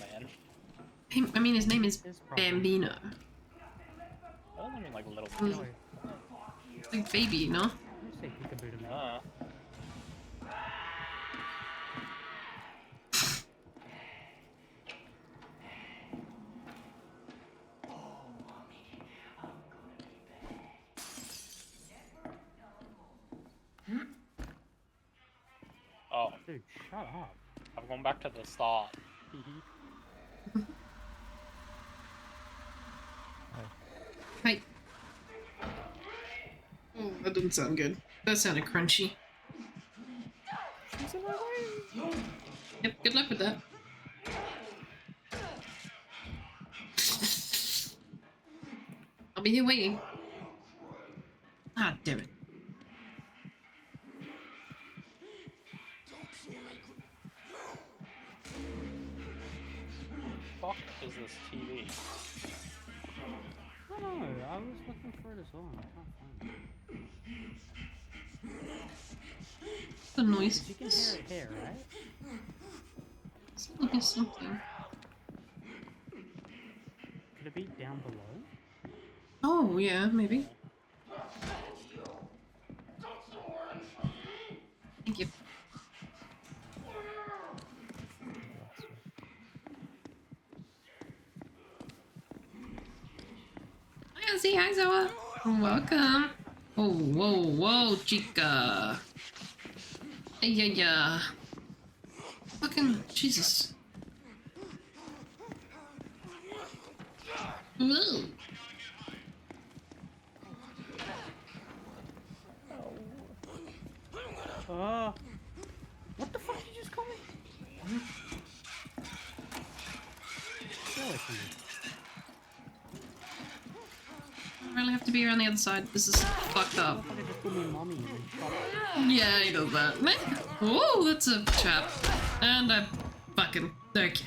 man. I mean, his name is His problem. Bambino. That doesn't mean like little Get man. away. It's like baby, no? You say peekaboo to me. Oh, Dude, shut up. I've gone back to the start. Hi. Oh, that didn't sound good. That sounded crunchy. She's in my way! Yep, good luck with that. I'll be here waiting. Ah, damn it. Fuck is this TV? I don't know. I was looking for it as well. I can't find it. The noise. 'Cause you can hear it here, right? It's looking something. Could it be down below? Oh, yeah, maybe. Thank you. Hi, Ozzy, hi. Hi, Zoa. Welcome. Oh, whoa, whoa, chica. Yeah. Fucking Jesus. Whoa. Oh. What the fuck did you just call me? Get away from me. I really have to be around the other side. This is fucked up. Motherfucker just called me mommy and shot me. Yeah, he does that. Oh, that's a trap. And I fucking... Okay.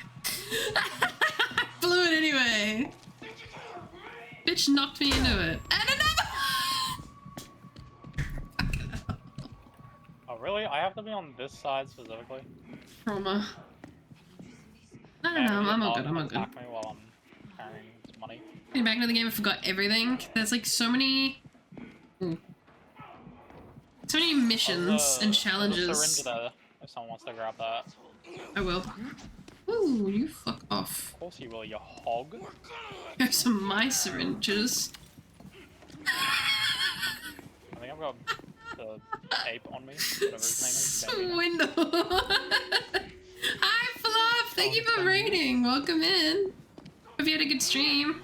Blew it anyway. Bitch knocked me into it. And another... Oh, really? I have to be on this side specifically? Trauma. I don't know, I'm all good, I'm all good. Attack me while I'm carrying this money. Getting back into the game, I forgot everything. There's like so many... Ooh. So many missions and challenges. There's a syringe there, if someone wants to grab that. I will. Ooh, you fuck off. Of course you will, you hog. Here's some of my syringes. I think I've got the ape on me, whatever his name is. Swindle. Hi, Fluff. Thank you for raiding. Welcome in. Hope you had a good stream.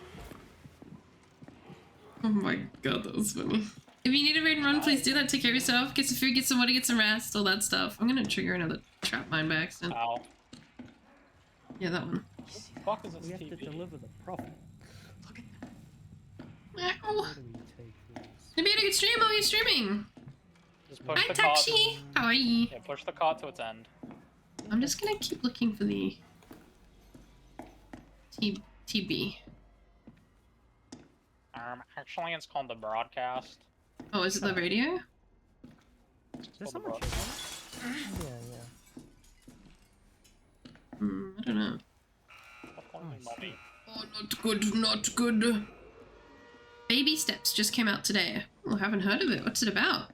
Oh my god, that was funny. If you need a raid and run, please do that. Take care of yourself. Get some food, get some water, get some rest, all that stuff. I'm gonna trigger another trap mine by accident. Ow. Yeah, that one. What the fuck is this We have to TV? deliver the profit. Ow. Where do we take this? Maybe you had a good stream while you're streaming. Just push Hi, the cart. Tachi. How are you? Yeah, push the cart to its end. I'm just gonna keep looking for the TB. Actually, it's called the broadcast. Oh, is it the radio? It's There's called the someone broadcast. Yeah. I don't know. Stop calling me mommy. Oh, not good, not good. Baby Steps just came out today. Oh, I haven't heard of it. What's it about?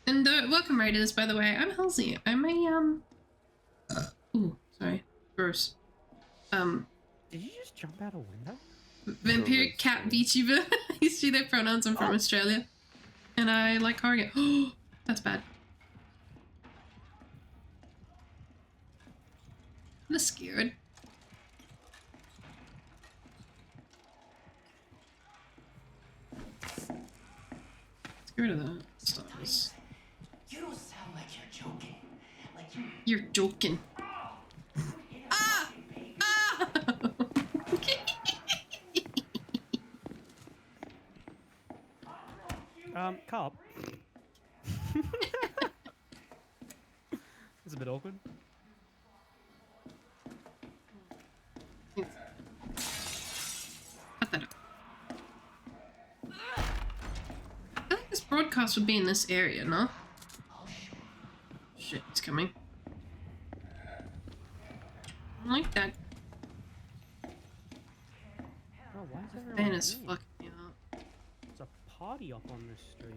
And welcome raiders, by the way. I'm Halsey. I'm a ooh, sorry, gross. Did you just jump out a window? Vampiric cat VTuber. You see their pronouns. I'm from Australia, and I like horror games. Oh, that's bad. I'm scared. Let's get rid of that. Stars. You don't sound like you're joking. Like You're joking. Ah! Ah! Cop. It's a bit awkward. Cut that up. I feel like this broadcast would be in this area, no? Shit, it's coming. I like that. Oh, why is everyone Fan is here? fucking me up. There's a party up on this street.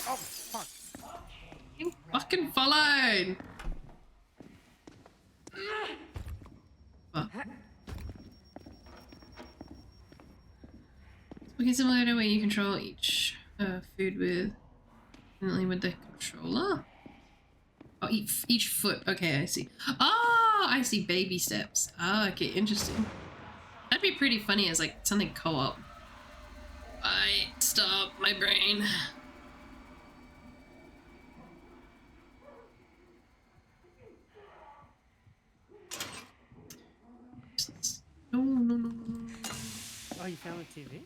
Oh, fuck. You fucking followed! Fuck. Looking simulator where you control each food with the controller. Oh, each foot. Okay, I see. Oh, I see. Baby steps. Ah, okay, interesting. That'd be pretty funny as like something co-op. Stop my brain. No. Oh, you found the TV?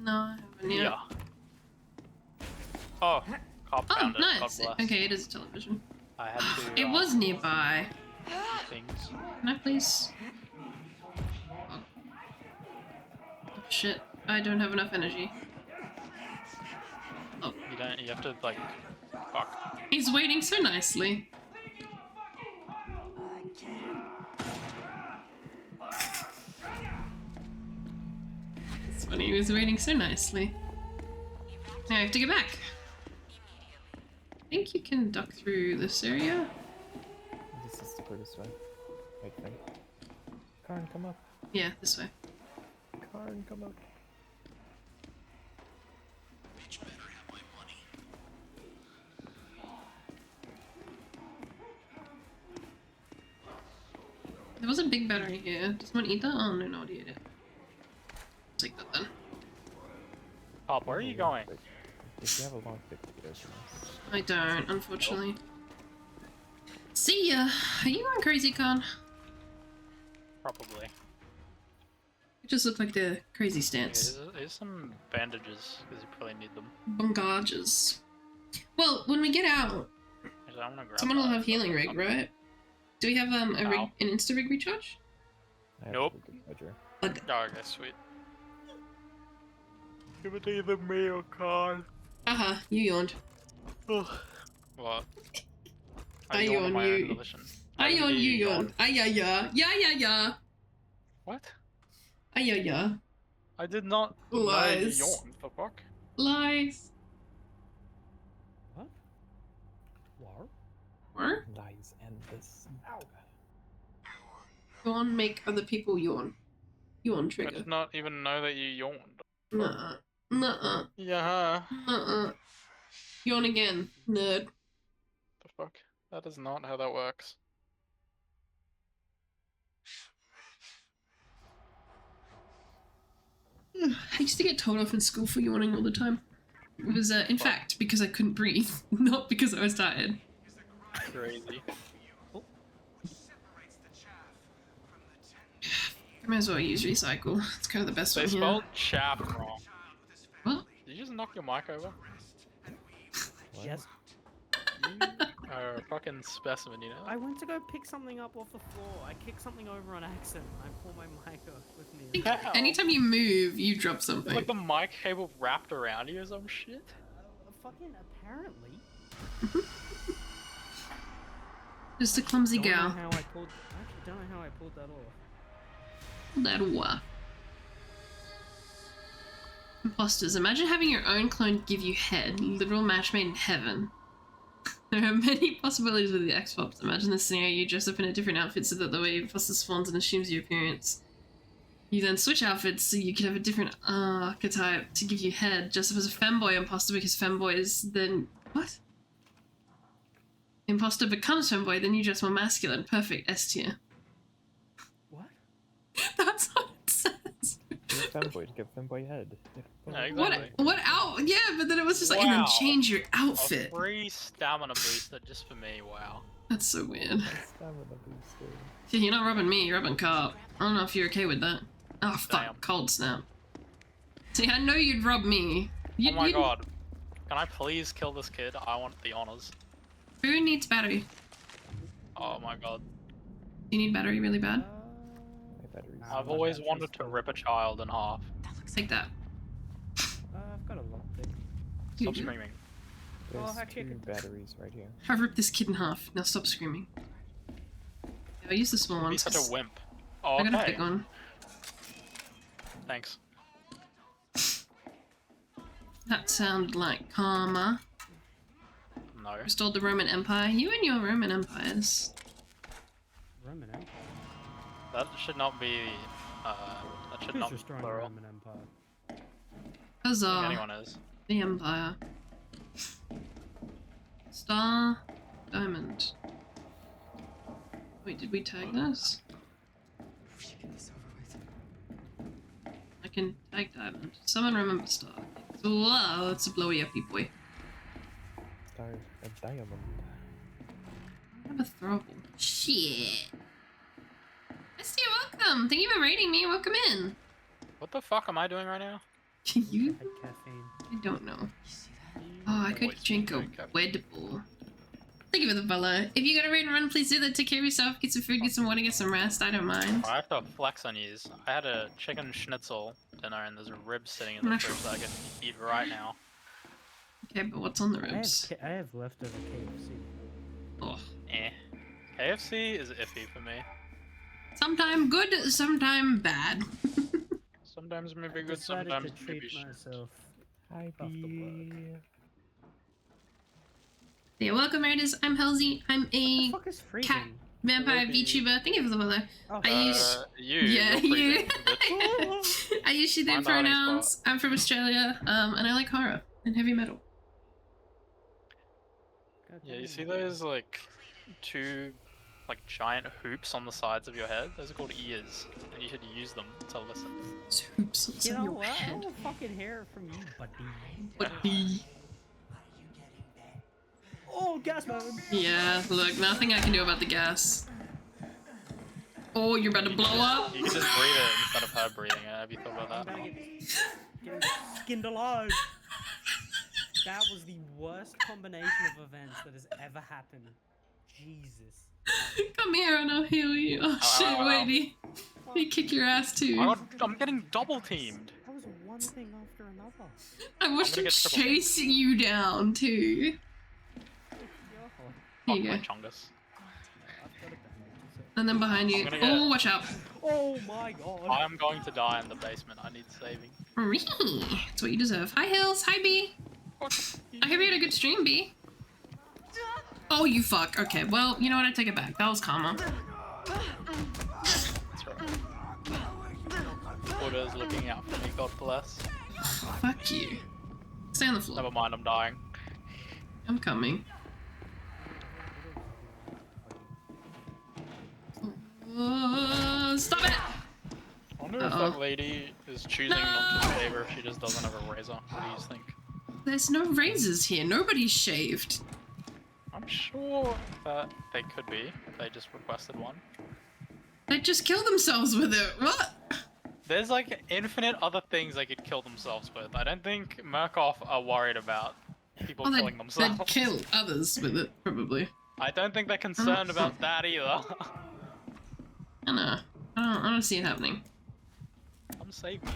No, I haven't yet. Yeah. Oh, cop Oh, found it. God nice. bless. Okay, it is a television. I had to. It was nearby. do things. Can I please? Oh. Oh, shit. I don't have enough energy. Oh, You don't. You have to like. Fuck. he's waiting so nicely. It's funny, he was waiting so nicely. Now I have to get back. I think you can duck through this area. This is the or this way? I think. Karn, come up. Yeah, this way. Karn, come up. Bitch better have my money. There was a big battery here. Does someone eat that? Oh no, nobody ate it. Take that then. Pop, where are you going? If you have a lockpick, there's I don't, unfortunately. See ya! Are you going crazy, Khan? Probably. You just look like the crazy Yeah, stance. here's some bandages, because you probably need them. Bandages. Well, when we get out, Actually, I'm gonna grab someone will that. have healing rig, right? Do we have a rig, Ow. an insta rig recharge? I have Nope. a good ledger. Like, Oh, okay, sweet. Give it to the meal card. haha, you yawned. What? I yawned yawn, on my own you- volition. I yawn, indeed you yawn. Ah, yeah, yeah. Yeah, yeah, yeah. What? Ah, yeah, yeah. I did not know you Lies. yawned. The fuck? Lies. What? War? What? Lies and this. Yawn, make other people yawn. Yawn I trigger. did not even know that you yawned. Nuh-uh. Nuh-uh. Yeah. Nuh-uh. Yawn again, nerd. The fuck? That is not how that works. I used to get told off in school for yawning all the time. It was, in fact, because I couldn't breathe, not because I was tired. Crazy. I might as well use recycle. It's kind of the best They one here. spelled chaff wrong. What? Did you just knock your mic over? Yes. You are a fucking specimen, you know? I went to go pick something up off the floor. I kicked something over on accident. I pulled my mic off with me. I think How? anytime you move, you drop something. Like the mic cable wrapped around you or some shit? Fucking apparently. Just a clumsy Don't know gal. how I pulled. I actually don't know how I pulled that off. That Imposters. Imagine having your own clone give you head. Literal match made in heaven. There are many possibilities with the Xbox. Imagine the scenario: you dress up in a different outfit so that the way imposter spawns and assumes your appearance. You then switch outfits so you can have a different archetype to give you head. Dress up as a femboy imposter because femboys then what? Imposter becomes femboy, then you dress more masculine. Perfect S tier. What? That's what it says. You're a femboy to give femboy head. Yeah, exactly. What out? Yeah, but then it was just like, and then Wow. change your A outfit. free stamina booster just for me, wow. That's so weird. Stamina booster. Yeah, you're not rubbing me, you're rubbing Carp. I don't know if you're okay with that. Oh fuck, Damn. cold snap. See, I know you'd rub me. Oh my god. Can I please kill this kid? I want the honors. Who needs battery? Oh my god. Do you need battery really bad? My battery's. I've always wanted to rip a child in half. Take that. I've got a lockpick. You Stop do. screaming. There's Oh, actually, I two could- batteries right here. I've ripped this kid in half. Now stop screaming. Yeah, I use the small Be ones. such 'cause a wimp. Oh, I got a okay. big one. Thanks. That sounded like karma. No. Restored the Roman Empire. You and your Roman Empires. Roman Empire. That should not be, that should Who's not be destroying the plural. Roman Empire? I think Huzzah. anyone is. The Empire. Star. Diamond. Wait, did we tag this? We should get this over with. I can tag diamond. Someone remember star. Whoa, it's a blowy uppy boy. Star a diamond. I have a throwable. Shit. Misty, welcome. Thank you for rating me. Welcome in. What the fuck am I doing right now? You? I had caffeine. I don't know. You see that? Oh, I could Always drink a drink caffeine. Red Bull. Thank you for the follow. If you got a raid and run, please do that. Take care of yourself. Get some food, get some water, get some rest. I don't mind. I have to flex on yous. I had a chicken schnitzel dinner and there's a rib sitting in the Mush- fridge that I can eat right now. Okay, but what's on the ribs? I have leftover KFC. Oh. Eh. KFC is iffy for me. Sometime good, sometime bad. Sometimes maybe I good, decided sometimes to maybe treat shit. myself. Hi, Off the bee. Yeah, welcome, Raiders. I'm Halsey. I'm What the a fuck is freezing? cat Vampire Loki. VTuber. Thank you for the follow. Oh, I use. You. Yeah, you're you. freezing, bitch. I use she them I'm the hiding pronouns. I'm from Australia. And I like horror and heavy metal. Yeah, you see those like two like giant hoops on the sides of your head? Those are called ears, and you should use them to listen. Those hoops on You know your what? I head. want to fucking hear it from you, buddy. Buddy. Oh, gas mode! Yeah, look, nothing I can do about the gas. Oh, you're about to blow up? You can just breathe it instead of her breathing it. Have you thought I'm about that? gonna get skinned alive. That was the worst combination of events that has ever happened. Jesus. Come here and I'll heal you. Oh Ow, shit, ow, ow. Whitey. He kick your ass too. I'm getting double teamed. That was one thing after another. I watched gonna him get triple chase you down too. Here you Fuck my go. chungus. And then behind you. I'm gonna get- Oh, watch out. Oh my god. I am going to die in the basement. I need saving. That's what you deserve. Hi, Hills. Hi, B. I hope you had a good stream, B. Oh, you fuck. Okay, well, you know what? I take it back. That was karma. That's right. Buddha's looking out for me, God bless. Fuck you. Stay on the floor. Never mind, I'm dying. I'm coming. Stop it! I wonder if Uh-oh. that lady is choosing not to shave or if she just doesn't have a razor. What do you think? There's no razors here. Nobody's shaved. I'm sure that they could be if they just requested one. They just kill themselves with it. What? There's like infinite other things they could kill themselves with. I don't think Murkoff are worried about people Oh, killing they'd themselves. kill others with it, probably. I don't think they're concerned about that either. I know. I don't see it happening. Come save me.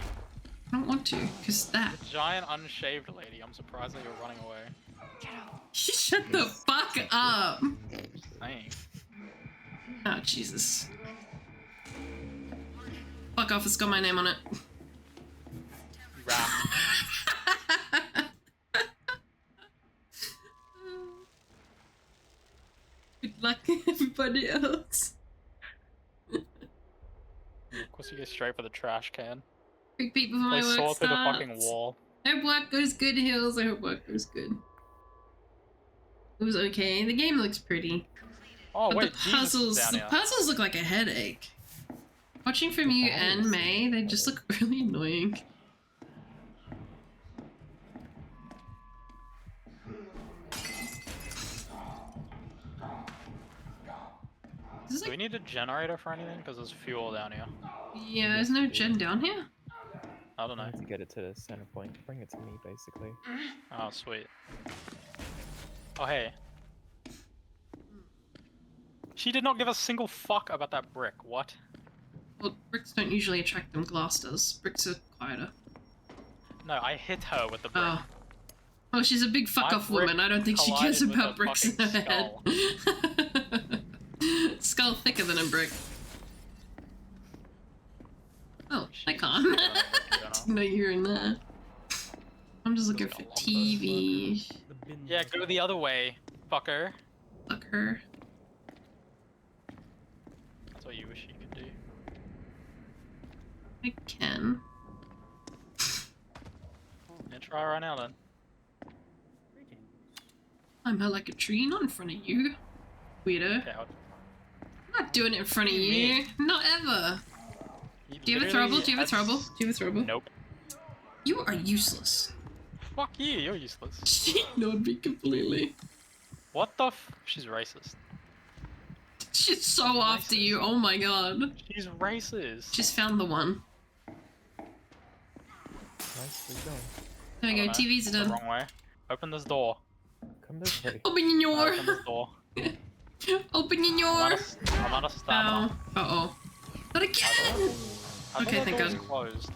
I don't want to, because that. The giant unshaved lady. I'm surprised that you're running away. Shut the fuck up! Dang. Oh, Jesus. Fuck off, it's got my name on it. Rap. Good luck, everybody else. Of course you go straight for the trash can. Quick peek before They my saw work through the starts. fucking wall. I hope work goes good, Hills. I hope work goes good. It was okay. The game looks pretty. Oh But wait, the Jesus puzzles, is down the here. puzzles look like a headache. Watching from you and May, they just look really annoying. Is this Do we like, need a generator for anything? Because there's fuel down here. yeah, there's no gen down here. I don't I know. need to get it to the center point. Bring it to me, basically. Oh, sweet. Oh, hey. She did not give a single fuck about that brick. What? Well, bricks don't usually attract them, glass does. Bricks are quieter. No, I hit her with the brick. Oh. Oh, she's a big fuck My off brick woman. I don't think she cares collided with about a bricks in her fucking head. Skull thicker than a brick. Oh, I Jesus, can't. you're gonna brick, you're gonna- No, you're in there. I'm just looking for got lumpus. TV. The bin Yeah, go the other way, fucker. Fuck her. That's what you wish you could do. I can. Yeah, try right now then. I'm her like a tree, not in front of you. Weirdo. Coward. I'm not doing it in front of What do you you. mean? Not ever. Do you have a literally throwable? Do you have a had throwable? s- Do you have a throwable? Nope. You are useless. Fuck you, you're useless. She ignored me completely. What the f- She's racist. She's so after you. Oh my god. She's racist. Just found the one. Nicely done. There we I go. don't know, TVs are the done. wrong way. Open this door. Come this way. Open your Open this door. Open your I'm out of Ow. stamina. Uh-oh. Not again! I thought Okay, the thank door was God. closed.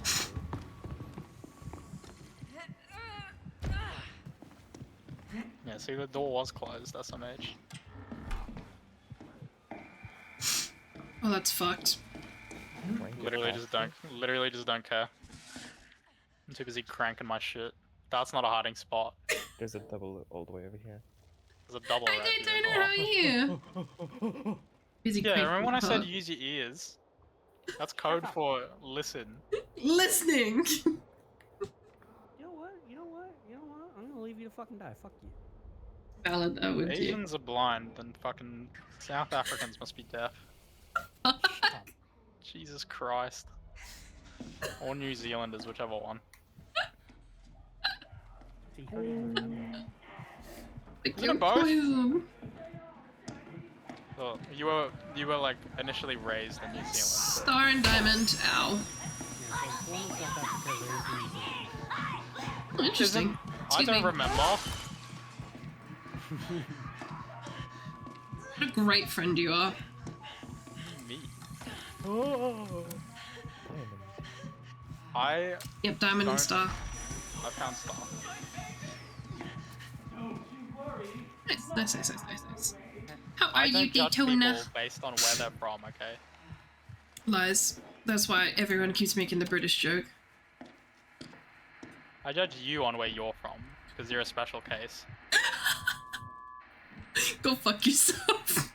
Yeah, see the door was closed, SMH. Oh, that's fucked. Rank Literally it just faster. don't care. I'm too busy cranking my shit. That's not a hiding spot. There's a double all the way over here. There's a double I right don't here as know well. how are you. Busy Yeah, cranking remember when I said part. use your ears? That's code for listen. Listening. You know what? You know what? You know what? I'm gonna leave you to fucking die. Fuck you. Valid, I would. Yeah. Asians are blind, then fucking South Africans must be deaf. Shut up. Jesus Christ. Or New Zealanders, whichever one. See, how do you remember? Like Is it you're both? poison. Well, you were like initially raised in New Zealand. So. Star and diamond. Ow. Yeah, so born in South Africa, raised in New Zealand. Oh, interesting. I Excuse don't me. remember. What a great friend you are. Me. Diamond. I Yep, diamond Don't- and star. found Star. Nice. How are I you, don't judge Daytona? people based on where they're from, okay? Lies. That's why everyone keeps making the British joke. I judge you on where you're from, because you're a special case. Go fuck yourself.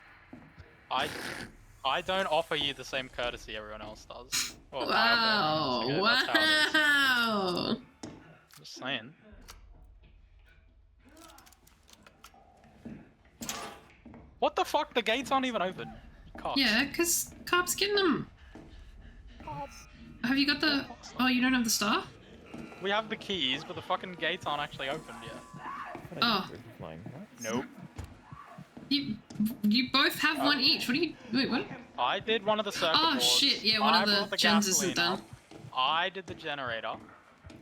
I don't offer you the same courtesy everyone else does. Or Wow. okay, that's how it is. Wow. Just saying. What the fuck? The gates aren't even open. You cops. Yeah, because cops getting them. Have you got the... Oh, you don't have the star? We have the keys, but the fucking gates aren't actually opened yet. What Oh. flying? What? Nope. You both have one each. What are you... Wait, what? I did one of the circuit Oh, boards. shit. Yeah, one I of the brought gens gasoline isn't done. up. I did the generator.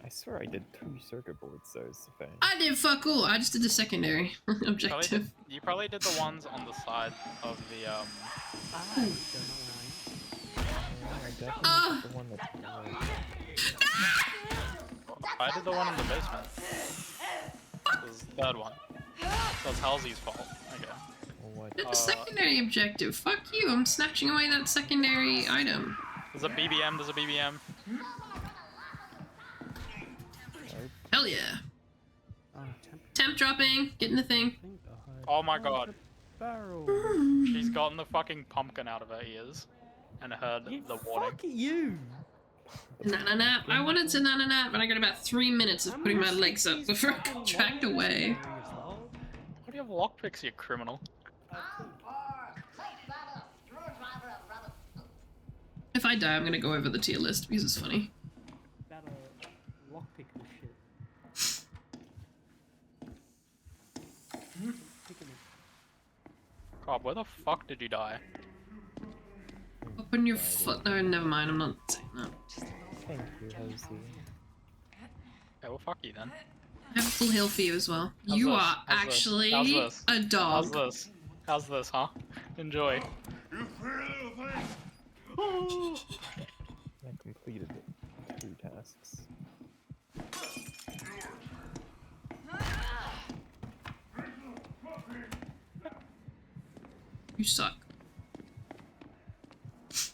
I swear I did 2 circuit boards, so it's fair. I did fuck all. I just did the secondary objective. You probably did the ones on the side of the I don't know I definitely Ah. did the one that. I did the one in the basement. It was the third one. So it's Halsey's fault. Okay. What? Did the secondary objective. Fuck you. I'm snatching away that secondary item. There's a BBM, there's a BBM. Hell yeah. Temp dropping. Getting the thing. Oh my god. Barrel. She's gotten the fucking pumpkin out of her ears. And heard the warning. Fuck you. Nana nap. I wanted to nana nap, but I got about 3 minutes of putting my legs up before I got dragged away. Why do you have lockpicks, you criminal? If I die, I'm gonna go over the tier list because it's funny. Better lockpick this shit. Picking it. God, where the fuck did you die? Open your foot. No, never mind. I'm not saying that. Thank you, Halsey. Okay, well fuck you then. I have full heal for you as well. How's You this? are How's this? actually How's this? a How's dog. this? How's this, huh? Enjoy. I completed 2 tasks. You suck.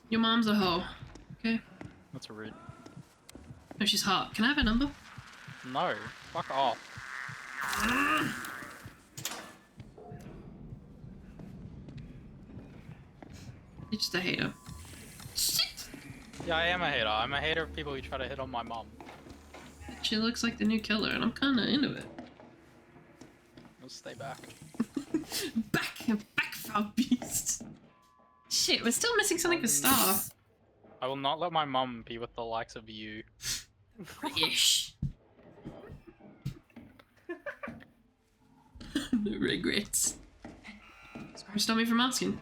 Your mom's a hoe. Okay? That's rude. No, she's hot. Can I have her number? No, fuck off. You're just a hater. Yeah, I am a hater. I'm a hater of people who try to hit on my mom. She looks like the new killer, and I'm kinda into it. Let's stay back. Back, foul beast. Shit, we're still missing something for Star. I will not let my mum be with the likes of you. Ish. No regrets. Stop me from asking.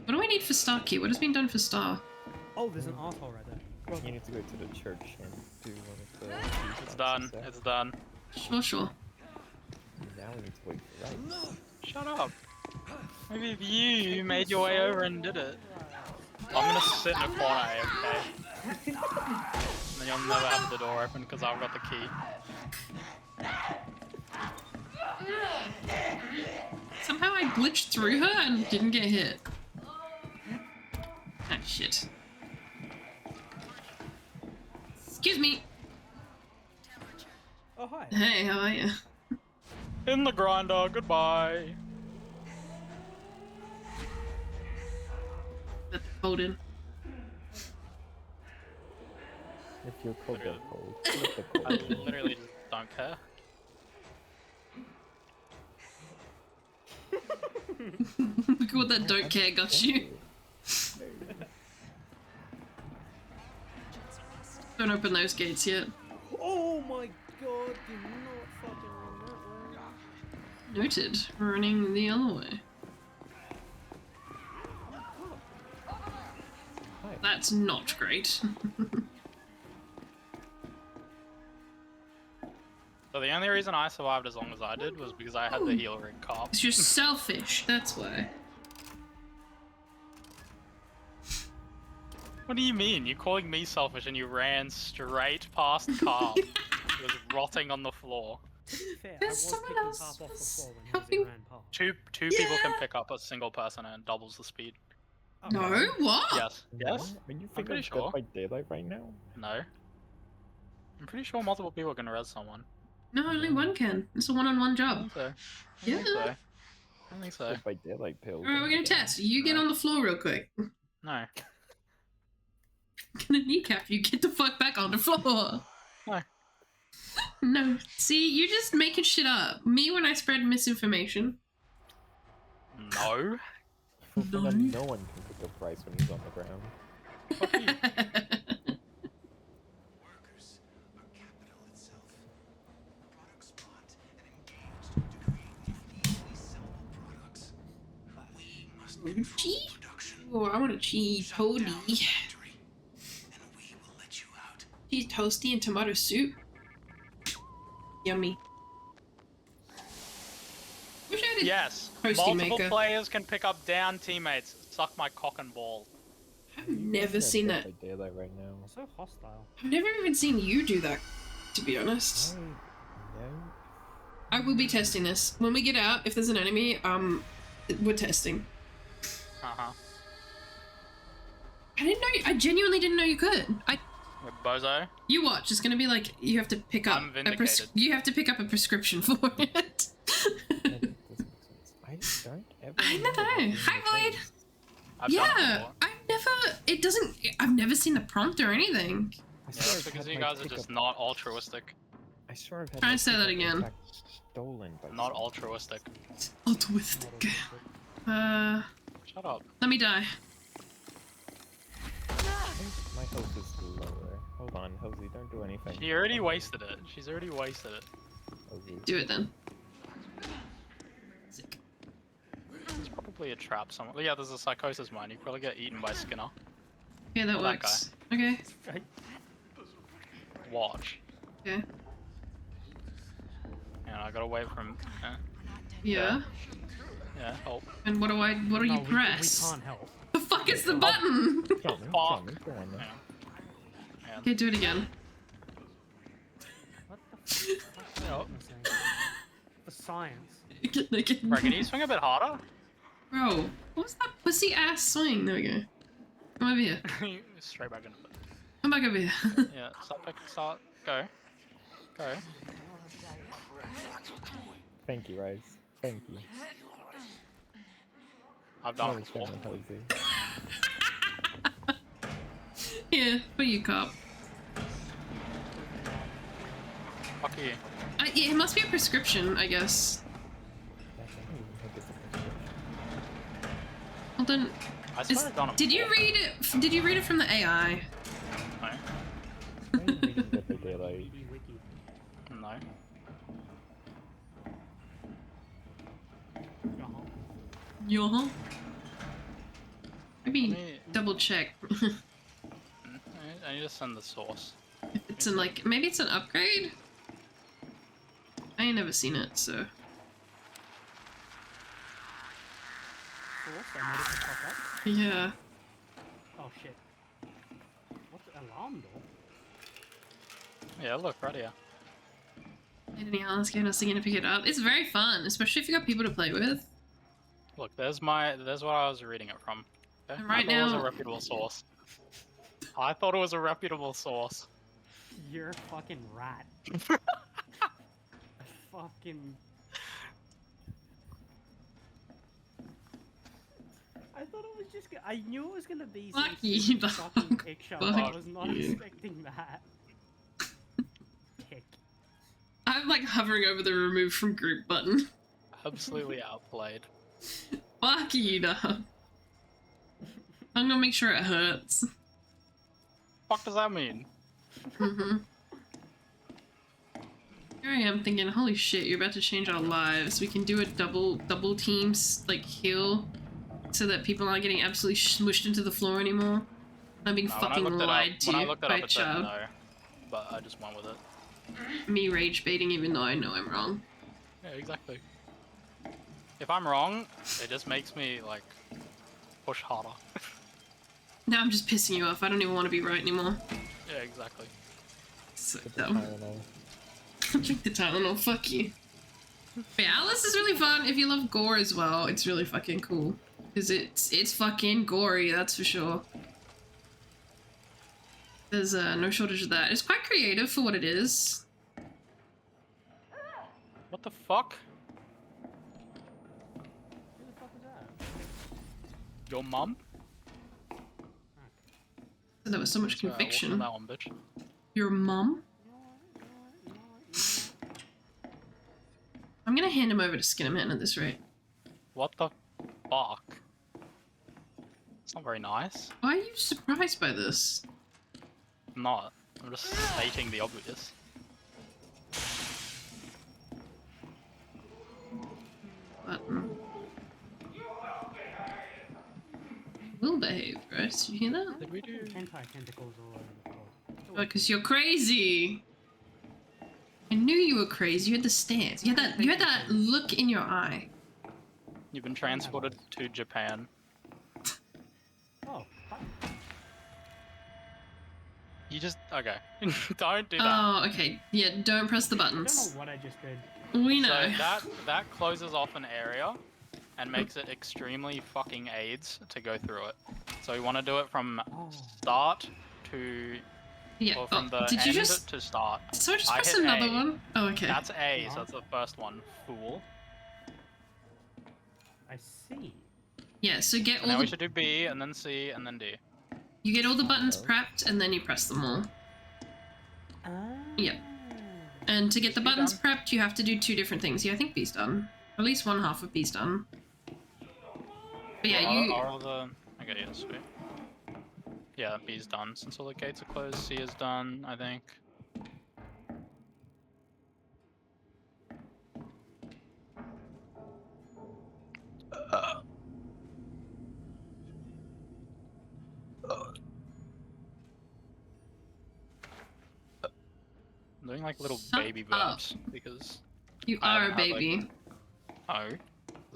What do we need for Star key? What has been done for Star? Oh, there's an asshole right there. You need to go to the church and do one of the. It's done. It's done. Sure. Now we need to wait for right. Shut up. Maybe if you made your way over and did it. I'm gonna sit in a corner, okay? And then you'll never have the door open because I've got the key. Somehow I glitched through her and didn't get hit. Ah, shit. Excuse me. Oh, hi. Hey, how are you? In the grinder, goodbye. Hold in. If you're cold, they're cold. Flip the I cold. literally just don't care. Look at what that don't care got you. Don't open those gates yet. Oh my god, do not fucking run that way. Noted. Running the other way. That's not great. So the only reason I survived as long as I did was because I had the heal ring cop. Because you're selfish, that's why. What do you mean? You're calling me selfish and you ran straight past Carp. It was rotting on the floor. Fair, I There's was someone picking else Carp off the floor when helping- he ran past. Two people can pick up a single person and it doubles the speed. Oh, No, really? what? Yes. Yes? What? Are you I'm think pretty I'm sure. Dead by Daylight right now? No. I'm pretty sure multiple people can res someone. No, only one can. It's a one-on-one I job. think so. I Yeah. think so. I think so. Dead by Daylight pills. Alright, we're gonna test. You get on the floor real quick. I'm No. gonna kneecap you. Get the fuck back on the floor. No. No. See, you're just making shit up. Me when I spread misinformation. No. No one can pick up Bryce when he's on the ground. Fuck you. Workers are capital itself. Products bought and engaged to create easily sellable products. We must control Cheese? production. Oh, I want a cheese Shut down the toasty. factory, and we will let you out. Cheese toasty and tomato soup. Yummy. Wish I did. Yes. Toasty Multiple maker. players can pick up down teammates. Suck my cock and ball. I've never seen that. Dead by Daylight right now. So hostile. I've never even seen you do that, to be honest. No. I will be testing this. When we get out, if there's an enemy, we're testing. Uh-huh. I didn't know I genuinely didn't know you could. With Bozo. You watch, it's gonna be like, you have to pick up I'm vindicated. you have to pick up a prescription for it. That doesn't make sense. I don't ever. I remember that know. being Hi, the Void. case. I've done it Yeah, before. I've never seen the prompt or anything. I Yeah, swear it's I've because had you my guys are pickup- just not altruistic. I swear I've had Try my to say that pickup again. back stolen by Not someone. altruistic. Altruistic. Shut up. Let me die. I think my health is lower. Hold on, Hosey, don't do anything. She already wasted it. She's already wasted it. Hosey. Do it then. There's probably a trap somewhere. Yeah, there's a psychosis mine. You probably get eaten by Skinner. Okay, that Or that works. Okay. Watch. Okay. And I gotta wait for him. Yeah. Yeah, help. And what do No, you we press? can't help. The fuck is the button? Show me, Fuck. show me, go on then. Yeah. Okay, do it again. What the fuck? Yep. The science. Again. Right, can you swing a bit harder? Bro, what was that pussy ass swing? There we go. Come over here. Straight back into it. Come back over here. Yeah, start. Go. Go. Thank you, Rise. Thank you. I've done That it was before. fun, Hosey. Here, for you, cop. Fuck you. Yeah, it must be a prescription, I guess. That's I don't even think it's a prescription. Hold on. I swear I've done it Did you before. read it? Did you read it from the AI? No. Why are you reading Dead by Daylight? BB Wiki. No. Uh-huh. Yeah. Maybe Let me- double check. I need to send the source. If it's in like, maybe it's an upgrade? I ain't never seen it, so. Source, I made it to pop up. Yeah. Oh shit. What's the alarm door? Yeah, look, right here. Anything else? Give us again to pick it up. It's very fun, especially if you got people to play with. Look, there's what I was reading it from. Okay? And right I thought it was now- a reputable source. I thought it was a reputable source. You're a fucking rat. fucking. I thought it was just. I knew it was gonna be Fuck some you, stupid dog. fucking picture. But I Fuck was not you. expecting that. Tick. I'm like hovering over the remove from group button. Absolutely outplayed. Fuck you, dog. I'm gonna make sure it hurts. Fuck does that mean? Here I am thinking, holy shit, you're about to change our lives. We can do a double teams like heal so that people aren't getting absolutely smushed into the floor anymore. I'm being fucking lied to when I looked it by up, a it said child. no, but I just went with it. Me rage baiting even though I know I'm wrong. Yeah, exactly. If I'm wrong, it just makes me like push harder. Now I'm just pissing you off. I don't even want to be right anymore. Yeah, exactly. So Get the dumb. Tylenol. Drink the Tylenol, fuck you. But yeah, Outlast is really fun. If you love gore as well, it's really fucking cool. Because it's fucking gory, that's for sure. There's no shortage of that. It's quite creative for what it is. What the fuck? Who the fuck was that? Your mum? There was so much That's right, I walked conviction. on that one, bitch. Your mum? I'm gonna hand him over to Skinnerman at this rate. What the fuck? It's not very nice. Why are you surprised by this? I'm not. I'm just stating the obvious. Button. Will behave, right? Did you hear that? Did we do? Hentai tentacles all over the floor. Because you're crazy. I knew you were crazy. You had the stance. You had that look in your eye. You've been transported to Japan. Oh, fuck. You just okay. Don't do that. Oh, okay. Yeah, don't press the I don't buttons. know what I just did. We So know. that closes off an area and makes it extremely fucking AIDS to go through it. So we want to do it from Oh. start to Yeah. or from Oh, the did you end just? to start. So I just I press hit another A. one. Oh, okay. That's A, so that's the first one. Fool. I see. Yeah. So get And then all we the should do B and then C and then D. you get all the buttons prepped and then you press them all. Ah. Yeah. And to get the Is B buttons done? prepped, you have to do 2 different things. Yeah, I think B's done. At least one half of B's done. But yeah, you. Are all the okay, yeah, sweet. Yeah, B's done. Since all the gates are closed, C is done, I think. I'm doing like little Shut baby up. verbs because You I are a haven't had, like- baby. no, 'cause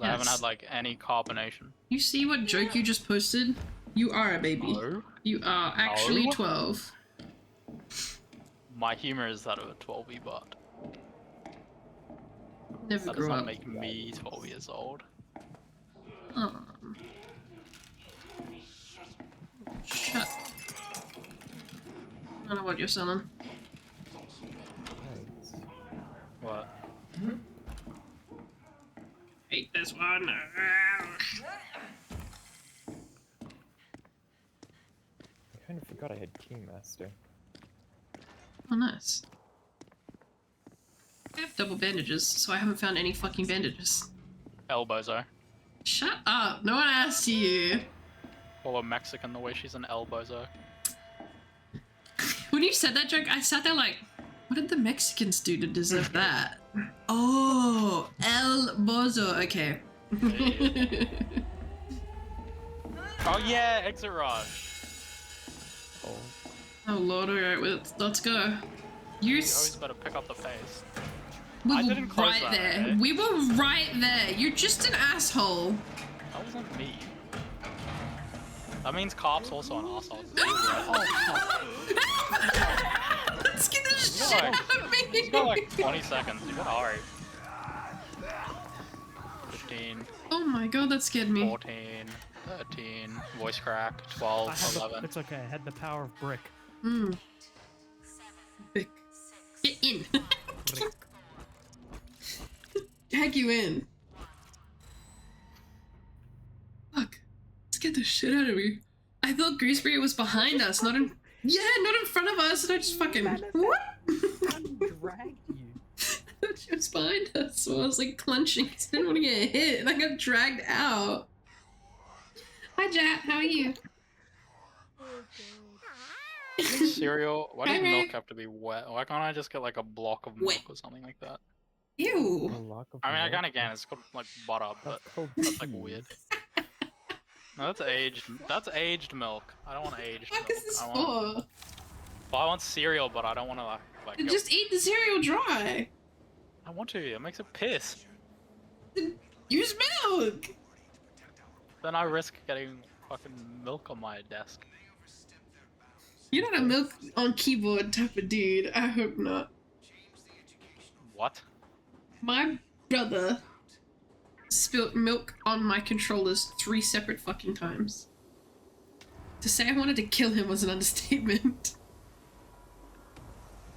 I haven't Yes. had like any carbonation. You see what joke you just posted? You are a baby. No. You are actually No. 12. My humor is that of a 12-y, but Never that does grew not up. make me 12 years old. Shut. I don't know what you're selling. Right. What? Hate this one. I kind of forgot I had Kingmaster. Oh, nice. I have double bandages, so I haven't found any fucking bandages. Elbozo. Shut up! No one asked you! Call a Mexican the way she's an elbozo. When you said that joke, I sat there like, what did the Mexicans do to deserve that? Oh, El Bozo. Okay. Oh yeah, exit rush. Oh, Oh lord, alright, let's go. You always better pick up the pace. we I were didn't close right that, there. eh? We were right there. You're just an asshole. That wasn't me. That means Carp's also an asshole. Let's get this You shit got out of me. You got like 20 seconds. You got alright. 15, Oh my god, that scared me. 14, 13, voice crack, 12, 11. It's okay. I had the power of brick. Hmm. Get in. Drag you in. Fuck. Let's scared the shit out of me. I thought Gooseberry was behind us, not in front of us, and I just fucking what? Dragged you. I thought she was behind us, so I was like clenching because I didn't want to get hit, and I got dragged out. Hi, Jat. How are you? Cereal. Why does Hi, milk Rick. have to be wet? Why can't I just get like a block of milk Wet. or something like that? A Ew. lock of I mean, I milk? kind of can. It's called like butter, but That's called that's like cheese. weird. No, that's aged. That's aged milk. I don't want aged What milk. is this I want, for? well, I want cereal, but I don't want to like. Go, Just eat the cereal dry. I want to. It makes it piss. Use milk. Then I risk getting fucking milk on my desk. You're not a milk on keyboard type of dude. I hope not. What? My brother spilt milk on my controllers 3 separate fucking times. To say I wanted to kill him was an understatement.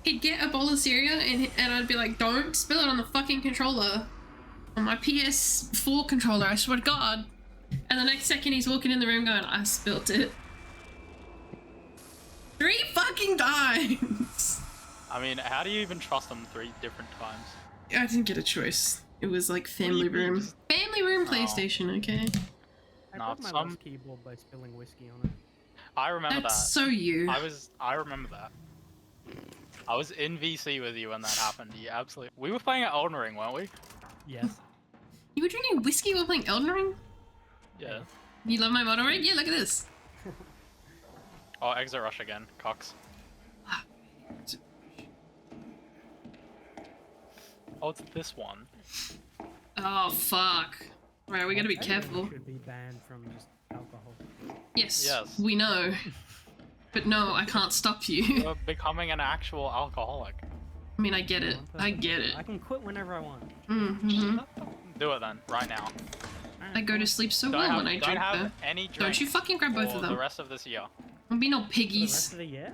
He'd get a bowl of cereal and I'd be like, don't spill it on the fucking controller. On my PS4 controller, I swear to God. And the next second he's walking in the room going, I spilt it. 3 fucking times! I mean, how do you even trust them 3 different times? I didn't get a choice. It was like family What do you mean? room. Family room Oh. PlayStation, okay? I No, broke my some- last keyboard by spilling whiskey on it. I remember That's that. so you. I remember that. I was in VC with you when that happened. You absolutely. We were playing at Elden Ring, weren't we? Yes. You were drinking whiskey while playing Elden Ring? Yeah. You love my model ring? Yeah, look at this. Oh, exit rush again, Cox. Oh, it's this one. Oh, fuck. Right, we gotta be Everyone careful. should be banned from just alcohol. Yes, Yes. we know. But no, I can't stop you. You're becoming an actual alcoholic. I mean, I get it. I get it. I can quit whenever I want. Mm-hmm. Do it then, right now. I go to sleep so well when I don't drink have though. any drink Don't you fucking grab both for of the them. rest of this year. Don't be no For the rest piggies. of the year?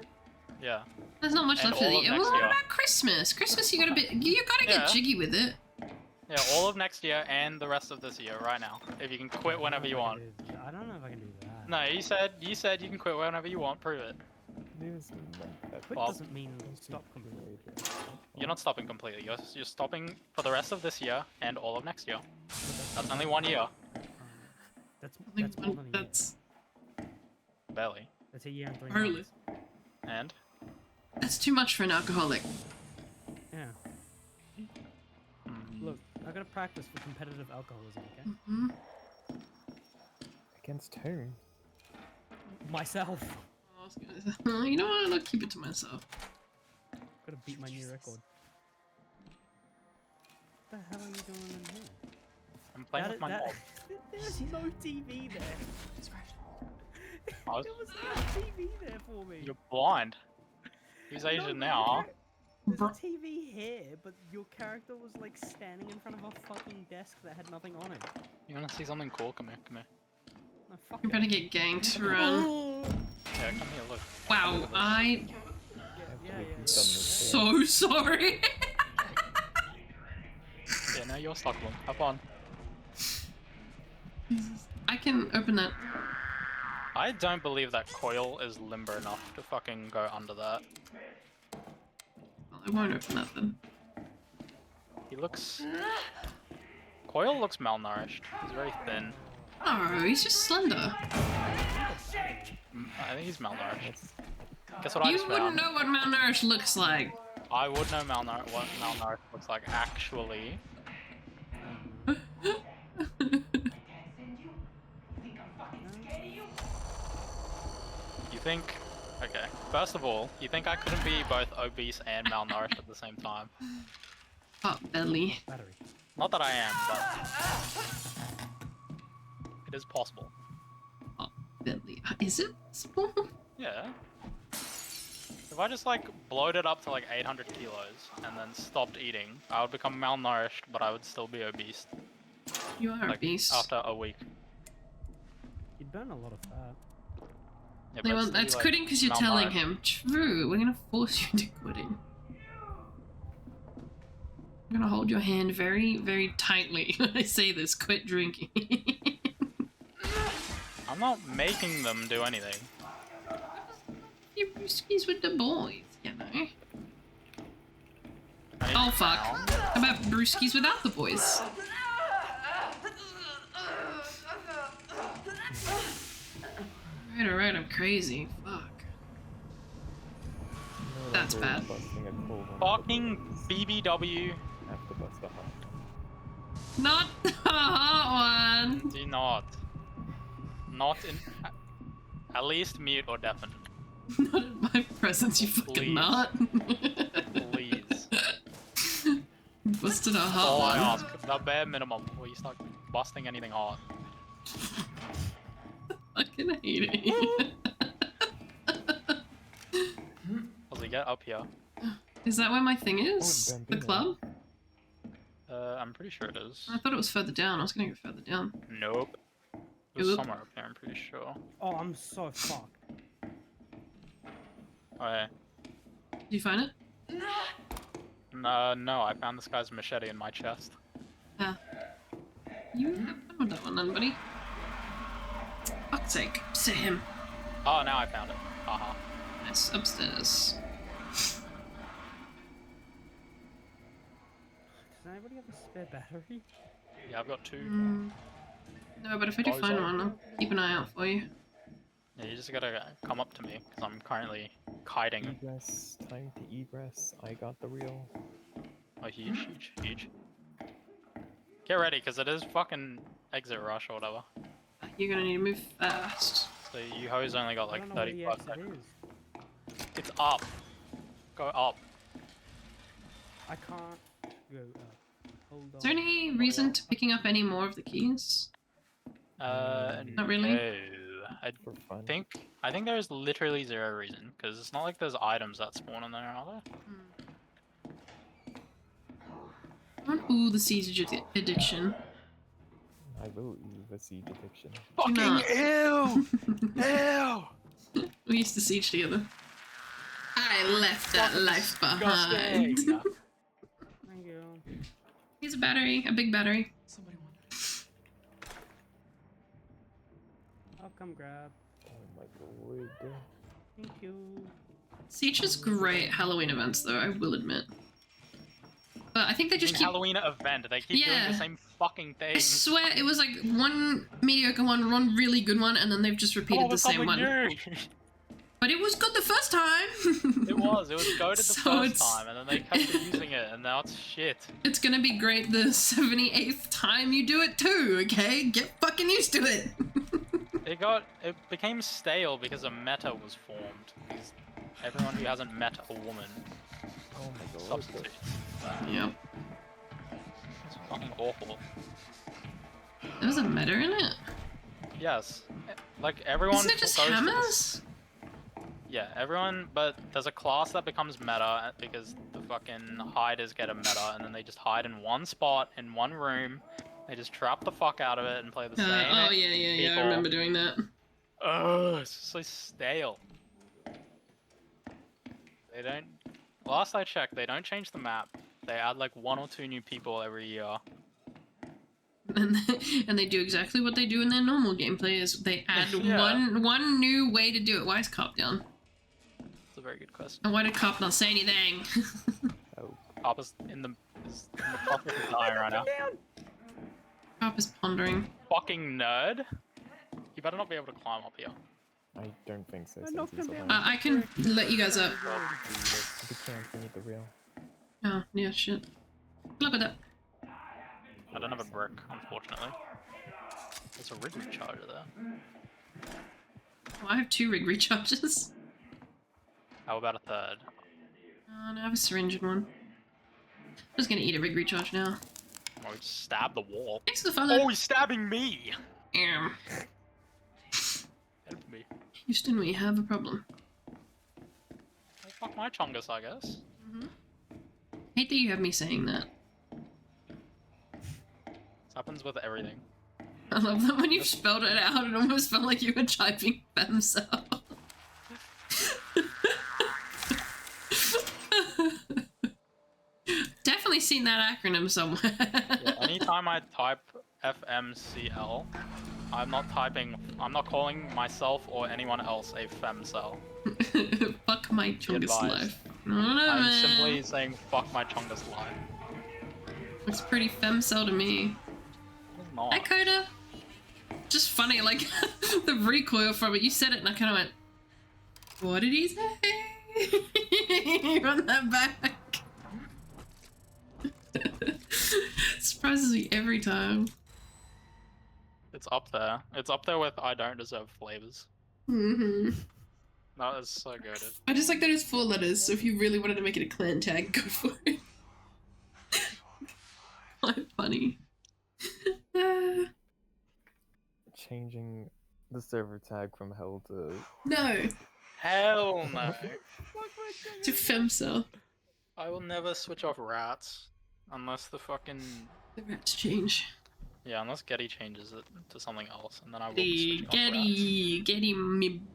Yeah. There's not much and left of the all of year. next Well, what year. about Christmas? Christmas, you gotta get Yeah. jiggy with it. Yeah, all of next year and the rest of this year, right now. If you can quit whenever you want. I don't know if I can do that. No, you said you can quit whenever you want. Prove it. Quit Well- doesn't mean stop completely. You're not stopping completely. You're stopping for the rest of this year and all of next year. That's only 1 year. That's more than a year. That's Barely. That's a year and 3 Hardly. months. And that's too much for an alcoholic. Yeah. Look, I gotta practice for competitive alcoholism, okay? Hmm. Against who? Myself. I was gonna say, you know what? I'll keep it to myself. Gotta beat my new record. What the hell are you doing in here? I'm playing with my mob. There's no TV there. I was- There was no TV there for me. You're blind. Who's Asian now, huh? There's a Bro- TV here, but your character was like standing in front of a fucking desk that had nothing on it. You wanna see something cool? Come here, come here. No, fuck I'm it. gonna get ganked. Run. Yeah, come here, look. Wow, I Yeah. so sorry. Yeah, now you're stuck one. Have fun. I can open that. I don't believe that Coil is limber enough to fucking go under that. Well, I won't open that then. He looks... Coil looks malnourished. He's very thin. Oh, he's just slender. I think he's malnourished. Guess what I You just wouldn't found? know what malnourished looks like. I would know what malnourished looks like, actually. You think... Okay, first of all, you think I couldn't be both obese and malnourished at the same time? Pot belly. Battery. Not that I am, but... It is possible. Pot belly. Is it possible? Yeah. If I just like bloated up to like 800 kilos and then stopped eating, I would become malnourished, but I would still be obese. You are Like obese. after a week. You'd burn a lot of fat. Yeah, Well, still be, that's like, quitting because you're telling malnourished. him. True, we're gonna force you into quitting. I'm gonna hold your hand very, very tightly when I say this. Quit drinking. I'm not making them do anything. You brewskis with the boys, you know. I need Oh to fuck. count. How about brewskis without the boys? Alright, I'm crazy. Fuck. No That's longer bad. busting a cold one. Fucking BBW. Have to bust a hot one. Not the hot one. Do not. Not in. At least mute or deafen. Not in my presence, you fucking Please. not. Please. Busted a All hot I one. ask. The bare minimum before you start busting anything hot. Fucking hate it. Does it get up here? Is that where my thing is? Oh, The Bambino. club? I'm pretty sure it is. I thought it was further down. I was gonna go further down. Nope. It was Oop. somewhere up here, I'm pretty sure. Oh, I'm so fucked. Okay. Did you find it? No, I found this guy's machete in my chest. Ah. You have fun with that one then, buddy. Fuck's sake. Sit him. Oh, now I found it. Haha. Nice. Upstairs. Does anybody have a spare battery? Yeah, I've got 2. No, but if I do find Bozo. one, I'll keep an eye out for you. Yeah, you just gotta come up to me, because I'm currently kiting. Egress. Time to egress. I got the real. Oh, huge. Get ready, because it is fucking exit rush or whatever. You're gonna need to move fast. So you hoes only got I like don't know where the 35 exit seconds. is. It's up. Go up. I can't go up. Hold on. Is there any reason to picking up any more of the keys? Not really? No. For fun. I think there's literally 0 reason, because it's not like there's items that spawn in there, are there? Ooh, the siege addiction. I will eat the siege addiction. not. Ew! Ew! We used to siege together. I left that life behind. Disgusting. Thank you. Here's a battery, a big battery. Somebody wanted it. I'll come grab. Oh my god. Thank you. Siege is great Halloween events, though, I will admit. But I think they just keep. Halloween event, they keep doing Yeah. the same fucking thing. I swear it was like one mediocre one, one really good one, and then they've just repeated the same one. New. But it was good the first time. It was goaded the So first it's- time, and then they kept using it, and now it's shit. It's gonna be great the 78th time you do it too, okay? Get fucking used to it. It became stale because a meta was formed. Because everyone who hasn't met a woman Oh my god. substitutes. Yep. It's fucking awful. There's a meta in it. Yes. Like, everyone Isn't it just goes to the- hammers? Yeah, everyone, but there's a class that becomes meta because the fucking hiders get a meta, and then they just hide in one spot, in one room, they just trap the fuck out of it and play the same Oh yeah, I people. remember doing that. Ugh, it's just so stale. They don't... Last I checked, they don't change the map. They add like 1 or 2 new people every year. And they do exactly what they do in their normal gameplay is they add Yeah. one new way to do it. Why is Cop down? It's a very good question. And why did Cop not say anything? Oh. Papa's in the process of dying right now. Cop is pondering. Fucking nerd! You better not be able to climb up here. I don't think so. I Since knocked he's him down. alone. I can let you guys up. We can't. We need the real. Oh, yeah, shit. Look at that. I don't have a brick, unfortunately. There's a rig recharger there. Oh, I have 2 rig recharges. How about a third? Oh, no, I have a syringe in one. I'm just gonna eat a rig recharge now. Or we just stab the wall. Thanks for the follow. Oh, he's stabbing me! Help me. Houston, we have a problem. Well, fuck my chungus, I guess. Hate that you have me saying that. This happens with everything. I love that when you spelled it out, it almost felt like you were typing themselves. Definitely seen that acronym somewhere. Yeah, anytime I type FMCL, I'm not typing. I'm not calling myself or anyone else a femcel. Fuck my chungus advised. life. I don't know, I'm man. simply saying fuck my chungus life. Looks pretty femcel to me. It's not. Hi, Coda. Just funny, like the recoil from it. You said it, and I kind of went, "What did he say?" Run that back. Surprises me every time. It's up there. It's up there with I don't deserve flavors. Mm-hmm. That is so good. I just like that it's 4 letters, so if you really wanted to make it a clan tag, go for it. Quite funny. Changing the server tag from hell to No, Hell no. to femcel. I will never switch off rats unless the fucking The rats change. yeah, unless Getty changes it to something else, and then I will be switching off Getty,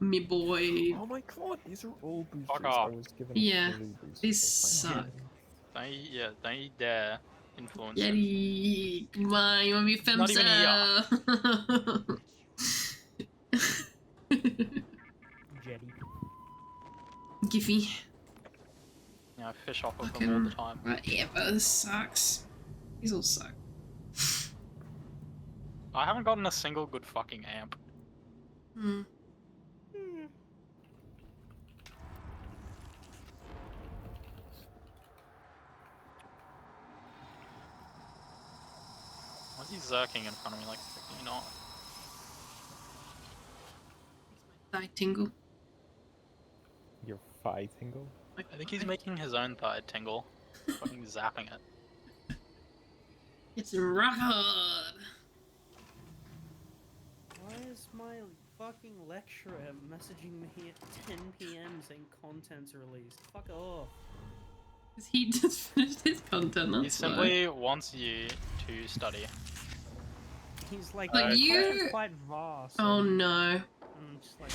me boy. oh my god, these are all boosters. Fuck off. I was given Yeah, blue boosters. these That's fine. suck. rats. Don't you dare influence it. Getty, come on, you wanna be Not even femcel? Jetty. Giffy. Yeah, I fish off of them all the time. Whatever, this sucks. These all suck. I haven't gotten a single good fucking amp. Hmm. Why is he zerking in front of me like freaking not? Thigh tingle. Your thigh tingle? I think he's making his own thigh tingle. Fucking zapping it. It's rock hard. Why is my fucking lecturer messaging me at 10 PM saying content's released? Fuck off. Because he just finished his content, He that's why. simply wants you to study. He's like, Like the you- content's quite vast. Oh and no. I'm just like,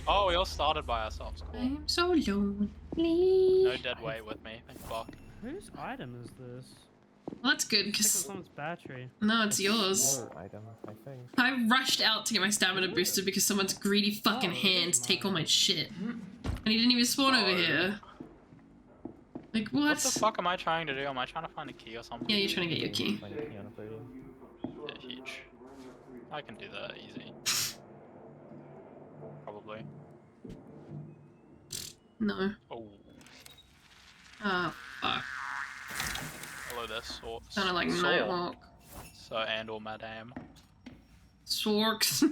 Oh, we all started by ourselves. Cool. I'm so lonely. No dead weight with me. Thank fuck. whose item is this? Well, that's good, Pick up because... someone's battery. No, it's yours. Your item, I think. I rushed out to get my stamina boosted because someone's greedy fucking Oh, hands mine. take all my shit. And he didn't even spawn over here. Like, what? What the fuck am I trying to do? Am I trying to find a key or something? Yeah, you're trying to get your key. Find a key on a podium. Yeah, huge. I can do that easy. Probably. No. Oh, Oh, fuck. hello there, Sword. Sounded like Nighthawk. So and or Madame. Sorks.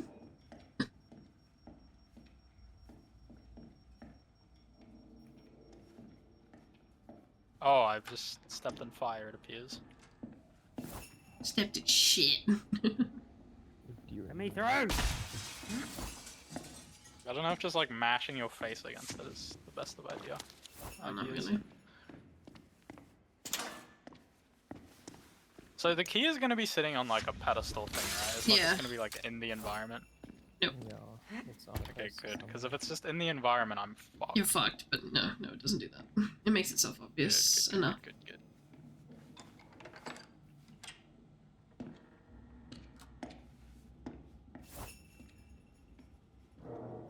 Oh, I've just stepped in fire, it appears. Stepped in shit. Dear Let me through! I don't know if just like mashing your face against it is the best of idea. Oh, not ideas. really. So the key is going to be sitting on like a pedestal thing, right? It's not Yeah. just going to be like in the environment. Yeah, it's on Okay, post or good. Because something. if it's just in the environment, I'm fucked. You're fucked, but no, it doesn't do that. It makes itself obvious Good, enough. good, good.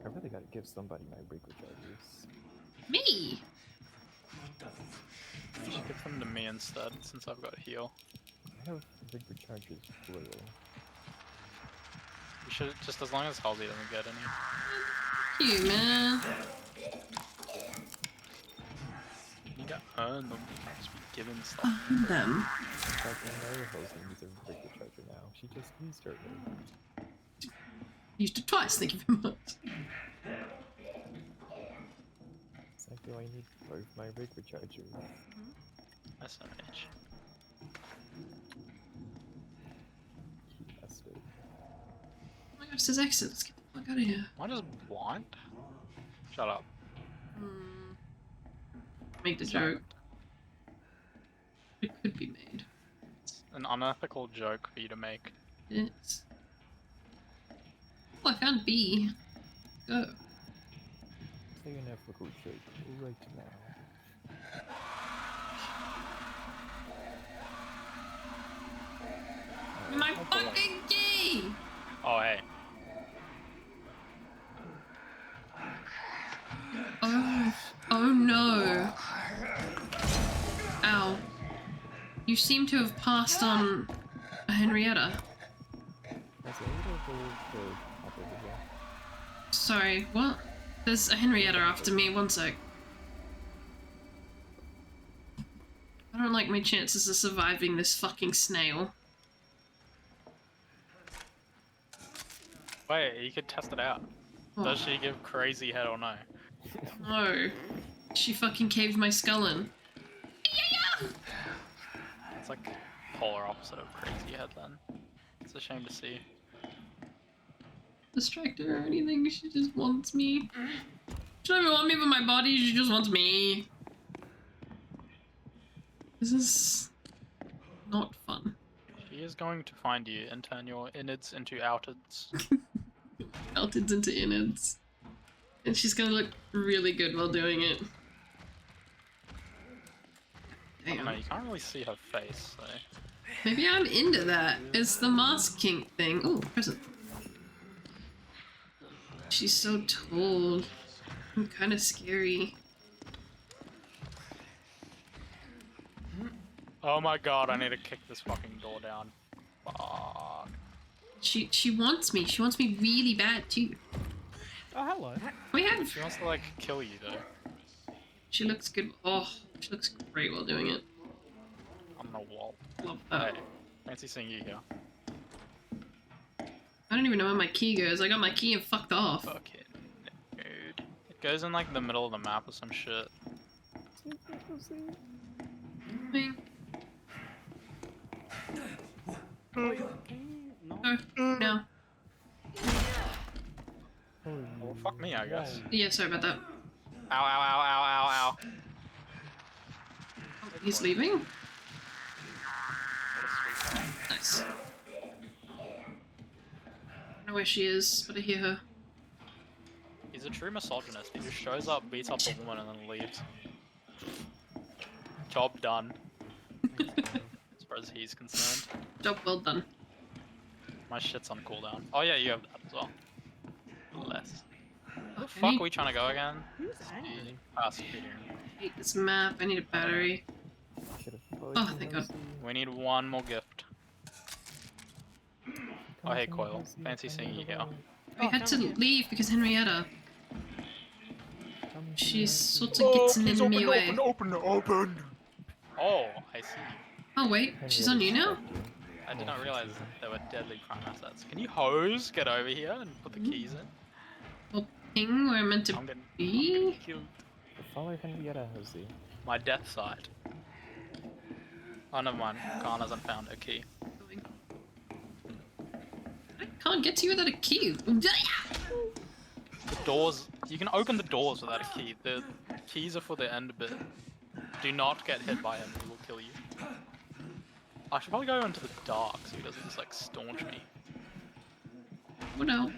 I really gotta give somebody my rig rechargers. Me! You should give them to me instead, since I've got heal. I have rig rechargers plural. You should just as long as Halsey doesn't get any. You, man. You gotta earn them. You can't just be given stuff. Them. In fact, I know Jose needs a rig recharger now. She just used her rig. Used it twice, thank you very much. It's like, do I need both my rig rechargers? SMH. Key bastard. Oh my gosh, there's exit. Let's get the fuck out of here. Am I just blind? Shut up. Make the joke. It could be made. It's an unethical joke for you to make. It's... Oh, I found B. Go. Say an ethical joke right now. My fucking key! Oh, hey. You seem to have passed on a Henrietta. That's a little bit for up over here. Sorry, what? There's a Henrietta after me, one sec. I don't like my chances of surviving this fucking snail. Wait, you could test it out. Oh, Does she give crazy head or no? no. She fucking caved my skull in. It's like polar opposite of crazy head then. It's a shame to see. Distract her or anything, she just wants me. She doesn't even want me with my body, she just wants me. This is not fun. She is going to find you and turn your innards into outwards. Melted into innards. And she's gonna look really good while doing it. I don't know, Damn. you can't really see her face, so... Maybe I'm into that. It's the mask kink thing. Oh, present. She's so tall. I'm kind of scary. Oh my god, I need to kick this fucking door down. Fuck. She wants me. She wants me really bad too. Oh, hello. We have. She wants to like kill you though. She looks good. Oh, she looks great while doing it. On the wall. Love that. Hey, fancy seeing you here. I don't even know where my key goes. I got my key and fucked off. Fucking dude. It goes in like the middle of the map or some shit. Me. Can you not? No. No. Well, fuck me, I guess. Yeah, sorry about that. Ow, ow, ow, ow, ow, ow. He's leaving? Nice. I don't know where she is, but I hear her. He's a true misogynist. He just shows up, beats up a woman, and then leaves. Job done. As far as he's concerned. Job well done. My shit's on cooldown. Oh yeah, you have that as well. Less. Where the Okay. fuck are we trying to go again? Who's angry? Speeding. I hate this map. I need a battery. Oh, thank God. We need one more gift. Oh hey Coil, fancy seeing you here. We had to leave because Henrietta. She sort of gets in me way. Open! Oh, I see. Oh wait, she's on you now? I did not realize there were deadly prime assets. Can you hose get over here and put the keys in? Well, ping where I'm meant to I'm getting be? killed. Follow Henrietta, Jose. My death side. Oh, never mind. Khan hasn't found a key. I can't get to you without a key. The doors. You can open the doors without a key. The keys are for the end bit. Do not get hit by him. He will kill you. I should probably go into the dark so he doesn't just like staunch me. Oh no.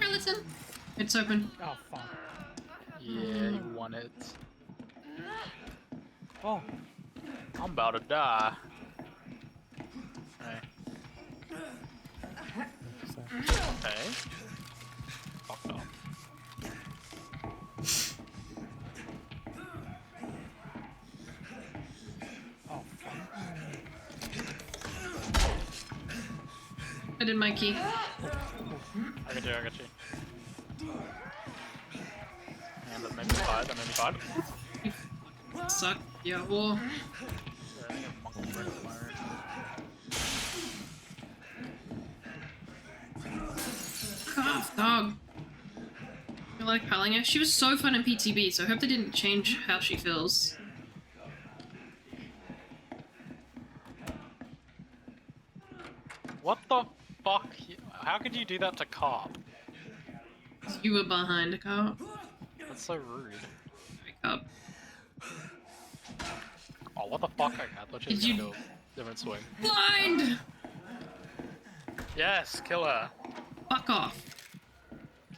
Hey, listen. It's open. Oh, fuck. Yeah, you won it. Oh, I'm about to die. Hey. Okay. Fucked up. oh, fuck. I did my key. I got you. And that made me tired, Suck. Yeah, well. Cough, dog. You like pelling her? She was so fun in PTB, so I hope they didn't change how she feels. What the fuck? How could you do that to Carp? You were behind a car. That's so rude. Wake up. Oh, what the fuck? I thought she was Did gonna you- do a different swing. Blind! Yes, kill her. Fuck off.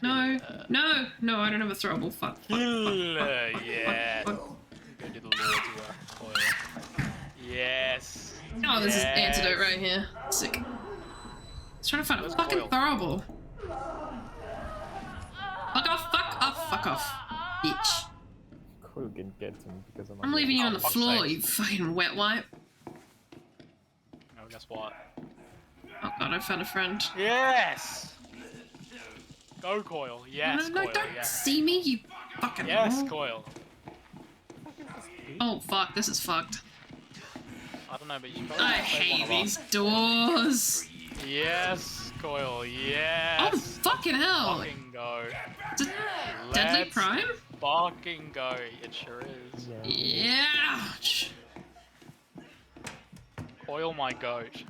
No, no, no, I don't have a throwable. Fuck. Fuck, Kill fuck, her, fuck, yeah. fuck, fuck. Go do the Lord's work. Oh, yeah. Yes. Oh, this is Yes. antidote right here. Sick. He's trying to find a Where's fucking Coil? throwable. Fuck off, fuck off, fuck off. Bitch. Cool can get him because I'm leaving you on the fuck's floor, sakes. you fucking wet wipe. Oh, guess what? Oh god, I found a friend. Yes! Go, Coil. Yes, no, Coil. don't Yes. see me, you fucking Yes, whore. Coil. Oh fuck, this is fucked. I don't know, but you should probably I save one hate of these us. doors. Yes, Coil. Oh Yes. fucking hell. Fucking go. Is it Deadly Let's Prime? fucking go. It sure is. Yeah. Coil my goat.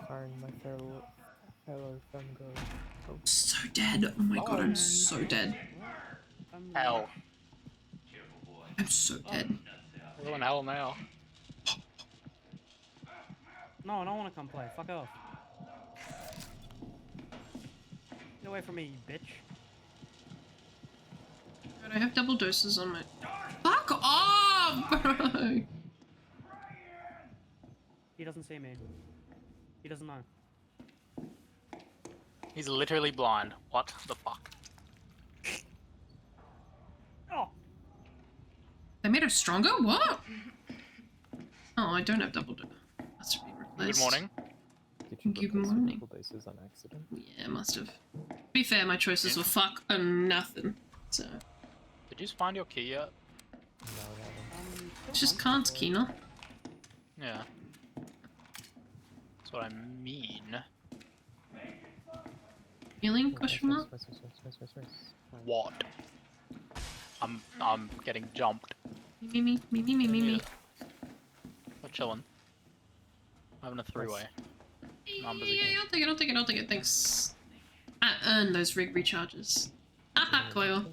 Find my fellow femgo. Oh, So dead. Oh my god, I'm so dead. Hell. I'm so dead. We're in hell now. No, I don't want to come play. Fuck off. Get away from me, you bitch. God, I have double doses on my. Fuck off, bro. He doesn't see me. He doesn't know. He's literally blind. What the fuck? Oh! They made her stronger? What? Oh, I don't have double dose. That's to be replaced. Good morning. did you Good replace morning. multiple doses on accident? Yeah, must have. To be fair, my choices were fuck and nothing. So Did you find your key yet? No, no, it's just can't Keener. Yeah. That's what I mean. Healing? no. Question mark? Race. What? I'm getting jumped. Me. We're chilling. Having a three-way. Numbers Yeah, again. I'll take it, thanks. I earned those rig recharges. Haha, Coil.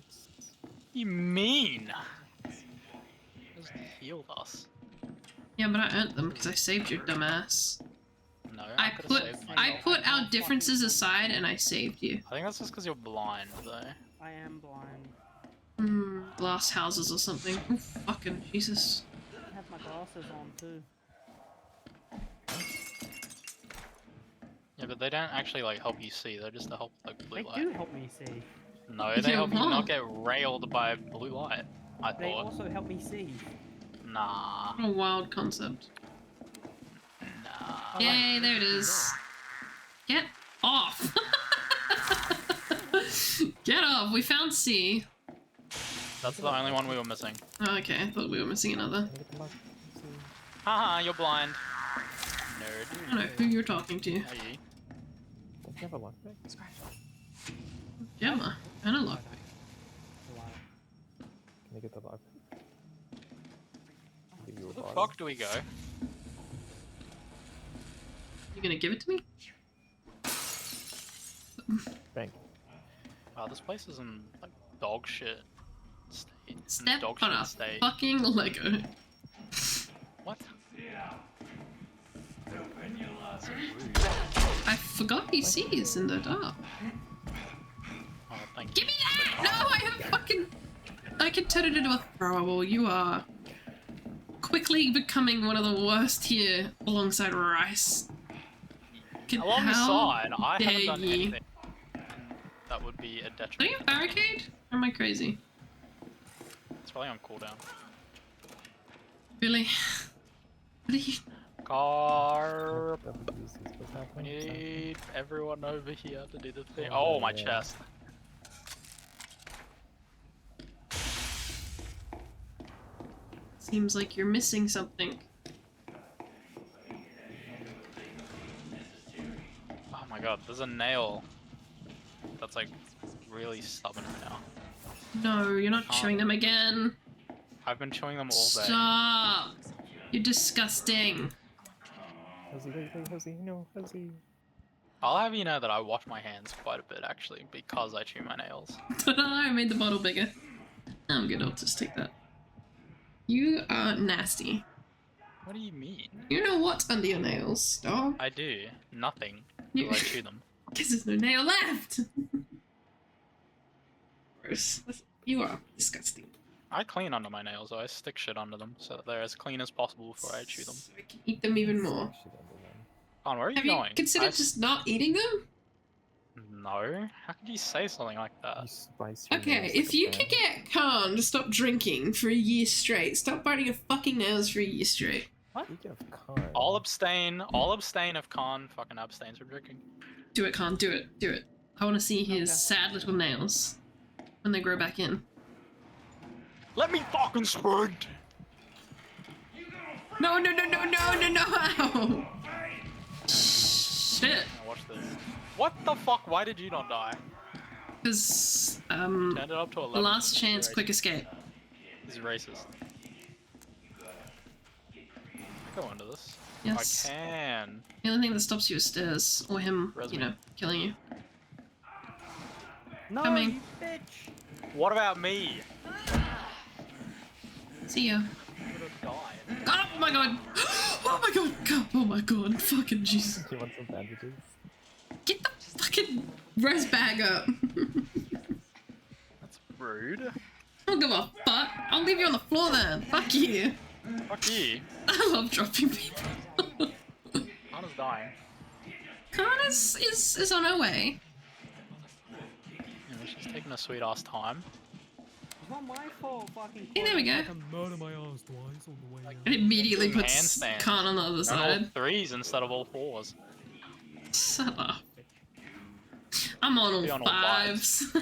You mean? Just healed us. Yeah, but I earned them because I saved your dumbass. No, I could've put saved I myself. put our differences aside and I saved you. I think that's just because you're blind, though. I am blind. Glass houses or something. Oh, fucking Jesus. I have my glasses on too. Yeah, but they don't actually like help you see. They're just to help like blue They light. do help me see. No, they Yeah, help you what? not get railed by blue light. I They thought. also help me see. Nah. What a wild concept. Nah. Yay, there it is. Get off. Get off. We found C. That's the only one we were missing. Oh, okay, I thought we were missing another. Can I get the lock? Haha, you're blind. I Nerd. don't know who you're talking to. Are you? Don't you have a lockpick? Gemma. And a lockpick. Can I get the lockpick? Give you a Where the bottle. fuck do we go? You gonna give it to me? Bank. Wow, this place is in like dog shit state. It's in Step dog on shit a state. fucking Lego. What? I forgot he sees in the dark. Oh, thank Give you. me that! No, I have fucking... I can turn it into a throwable. You are quickly becoming one of the worst here alongside Rice. How Alongside, I haven't dare done ye. anything. That would be a Do detriment. you have barricade? Or am I crazy? It's probably on cooldown. Really? Really? Car. W's is what's We happening. need everyone over here to do the thing. Oh, my yeah. chest. Seems like you're missing something. Oh my god, there's a nail. That's like really stubborn right now. No, you're not chewing them again. I've been chewing them all day. Stop! You're disgusting. Hosey, no, Hosey. I'll have you know that I wash my hands quite a bit actually because I chew my nails. I made the bottle bigger. I'm good, I'll just take that. You are nasty. What do you mean? You know what's under your nails, dog? I do. Nothing. You- Do I chew them? Because there's no nail left! Gross. You are disgusting. I clean under my nails though. I stick shit under them so that they're as clean as possible before I chew them. So I can eat them even more. Shit under them. Con, where are you Have you going? considered just not eating them? No. How could you say something like that? You spice your Okay, nails if like a you fan. could get Khan to stop drinking for a year straight, stop biting your fucking nails for a year straight. Speaking of con, I'll abstain if Con fucking abstains from drinking. Do it, Khan, do it, do it. I want to see his Okay. sad little nails when they grow back in. Let me fucking sprint! No, no, no, no, no, no, no! Ow. Shit. Now watch this. What the fuck? Why did you not die? Because, Turned it up to 11. the last chance, quick escape. He's racist. Go into this. Yes. I can. The only thing that stops you is stairs, or him, Res you me. know, killing you. No, Coming. you bitch! What about me? See ya. I would have died. Oh my god! Oh my god! God, oh my god! Fucking Jesus! do you want some bandages? Get the fucking res bag up! That's rude. I don't give a fuck. I'll leave you on the floor then. Fuck you. Fuck you. I love dropping people. Anna's dying. Khan is on her way. You know, she's taking a sweet ass time. It's not my fault, fucking. Hey, there we go. I can murder my ass twice on the way out. It immediately Doing puts handstands. Khan on the other And all side. 3s instead of all 4s. Shut up. I'm on all Be on all 5s.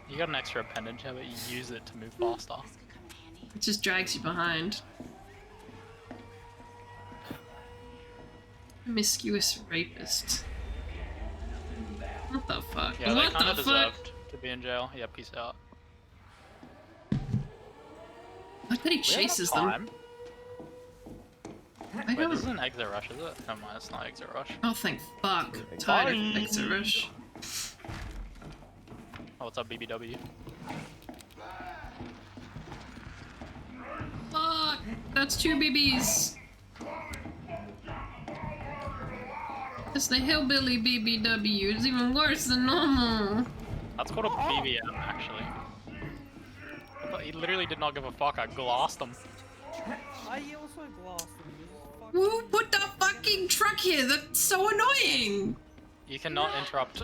You got an extra appendage, how about you use it to move faster? It just drags you behind. Promiscuous rapist. What the fuck? Yeah, they What kind the of fuck? deserved to be in jail. Yeah, peace out. I bet he We have chases enough them. time. I Wait, haven't- this is an exit rush, is it? Never mind, it's not exit rush. Oh, thank fuck. Tired of Bye. exit rush. Oh, what's up, BBW? Fuck! That's 2 BBs. It's the hillbilly BBW. It's even worse than normal. That's called a BBM, actually. I thought he literally did not give a fuck. I glassed him. I also glassed them. This is fucking- Who put the fucking truck here? That's so annoying. You cannot interrupt.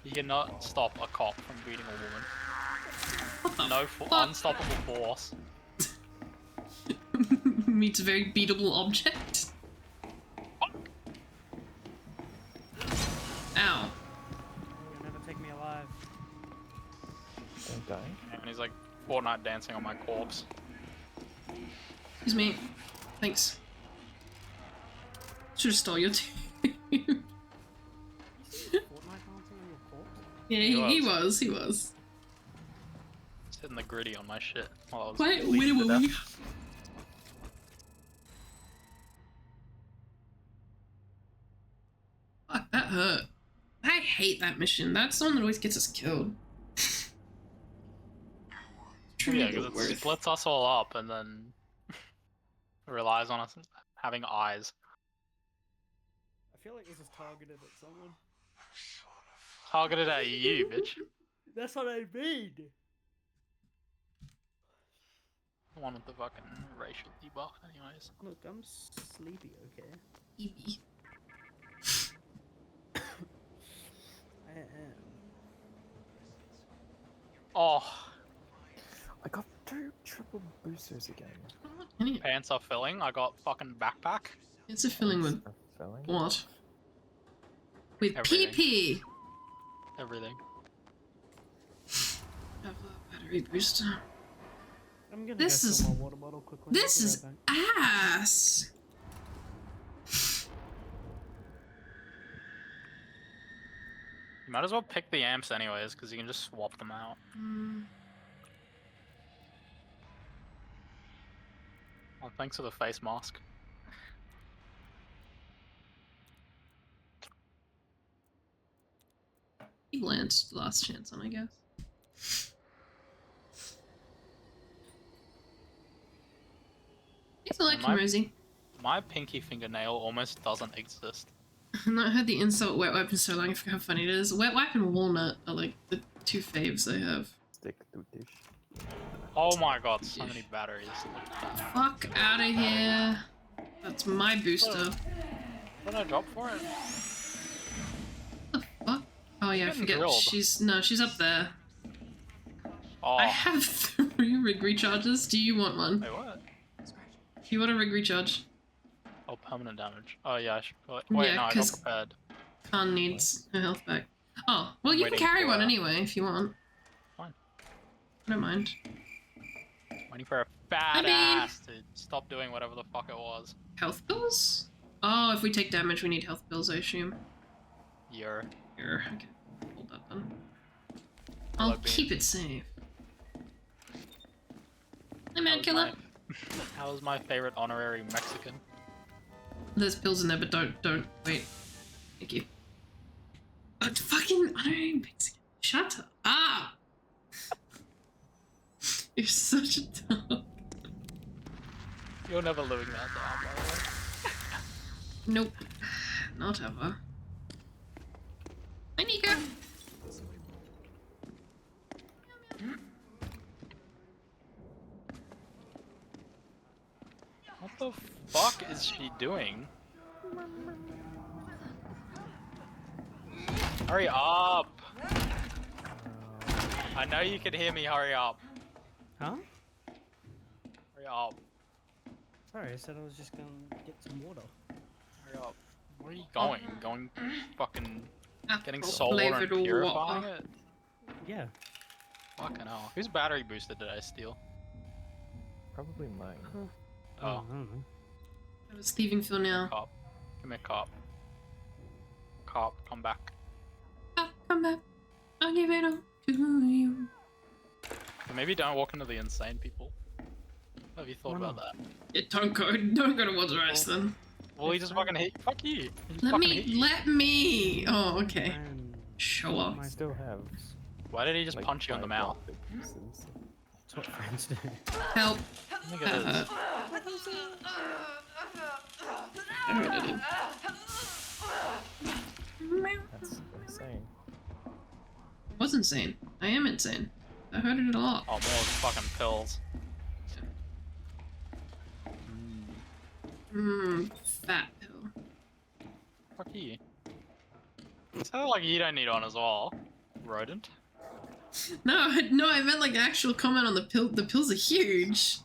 You cannot stop a cop from beating a woman. What the No fuck? unstoppable force. Meets a very beatable object. Ow. You'll never take me alive. Don't die. And he's like Fortnite dancing on my corpse. Excuse me. Thanks. Should've stole your too. Fortnite dancing on your corpse? Yeah, he was. Just hitting the gritty on my shit while I was Quite bleeding to widowy. death. Fuck, that hurt. I hate that mission. That's the one that always gets us killed. Truly Yeah, the because it worst. splits us all up and then relies on us having eyes. I feel like this is targeted at someone. Targeted at you, bitch. That's what I mean! The one with the fucking racial debuff, anyways. Look, I'm sleepy, okay? Evie. I am. Oh, I got 2 triple boosters again. Any- pants are filling. I got fucking backpack. It's a filling with Are filling. what? With Everything. PP. Everything. Have a battery booster. I'm gonna This go is- fill my water bottle quickly. This Be is right back. ass. You might as well pick the amps anyways, because you can just swap them out. Oh, thanks for the face mask. He lanced last chance on, I guess. Thanks for liking, My- Rosie. My pinky fingernail almost doesn't exist. I've not heard the insult wet wipe in so long. I forget how funny it is. Wet wipe and walnut are like the 2 faves I have. Stick to dish. Oh my god, so many batteries. Fuck out of here. That's my booster. What did I drop for it? What the fuck? Oh yeah, I Getting forget. drilled. She's up there. Oh, I have 3 rig recharges. Do you want one? wait, what? Do you want a rig recharge? Oh, permanent damage. Oh yeah, I should probably... Wait, Yeah, no, I got 'cause- prepared. Khan needs her health back. Oh, well, I'm you can waiting carry for one her. anyway if you want. Fine. I don't mind. Waiting for a fat mean- ass to stop doing whatever the fuck it was. Health pills? Oh, if we take damage, we need health pills, I assume. You're... Here, okay. Hold that then. I'll Hello, keep it safe. Hey, man, killer. How was my favorite honorary Mexican? There's pills in there, but don't wait. Thank you. Fucking honorary Mexican. Shut up. You're such a dog. You're never living that down, by the way. Nope. Not ever. Hi, Nico. What the fuck is she doing? Hurry up! I know you can hear me, hurry up. Huh? Hurry up. Sorry, I said I was just gonna get some water. Hurry up. Where are you going? Going fucking... Getting Apple soul water and flavored purifying water. it? Yeah. Fucking hell. Whose battery booster did I steal? Probably mine. Oh, I don't know. I was leaving Phil now. cop. Give me a cop. Cop, come back. Ah, come back. I'll give it all to you. Maybe don't walk into the insane people. Have you thought Why about not? that? Yeah, don't go to What's Rice then. Well, he just fucking hit. Fuck you. He Let fucking hit you. me. Oh, okay. And Show off. I still have. Why did he just like, punch you in the 5 mouth? rocket pieces. that's what friends do. Help. I think it is. I heard it. That's insane. I was insane. I am insane. I heard it a lot. Oh, more fucking pills. Fat pill. Fuck you. It sounded like you don't need one as well, rodent. No, I meant like actual comment on the pill. The pills are huge.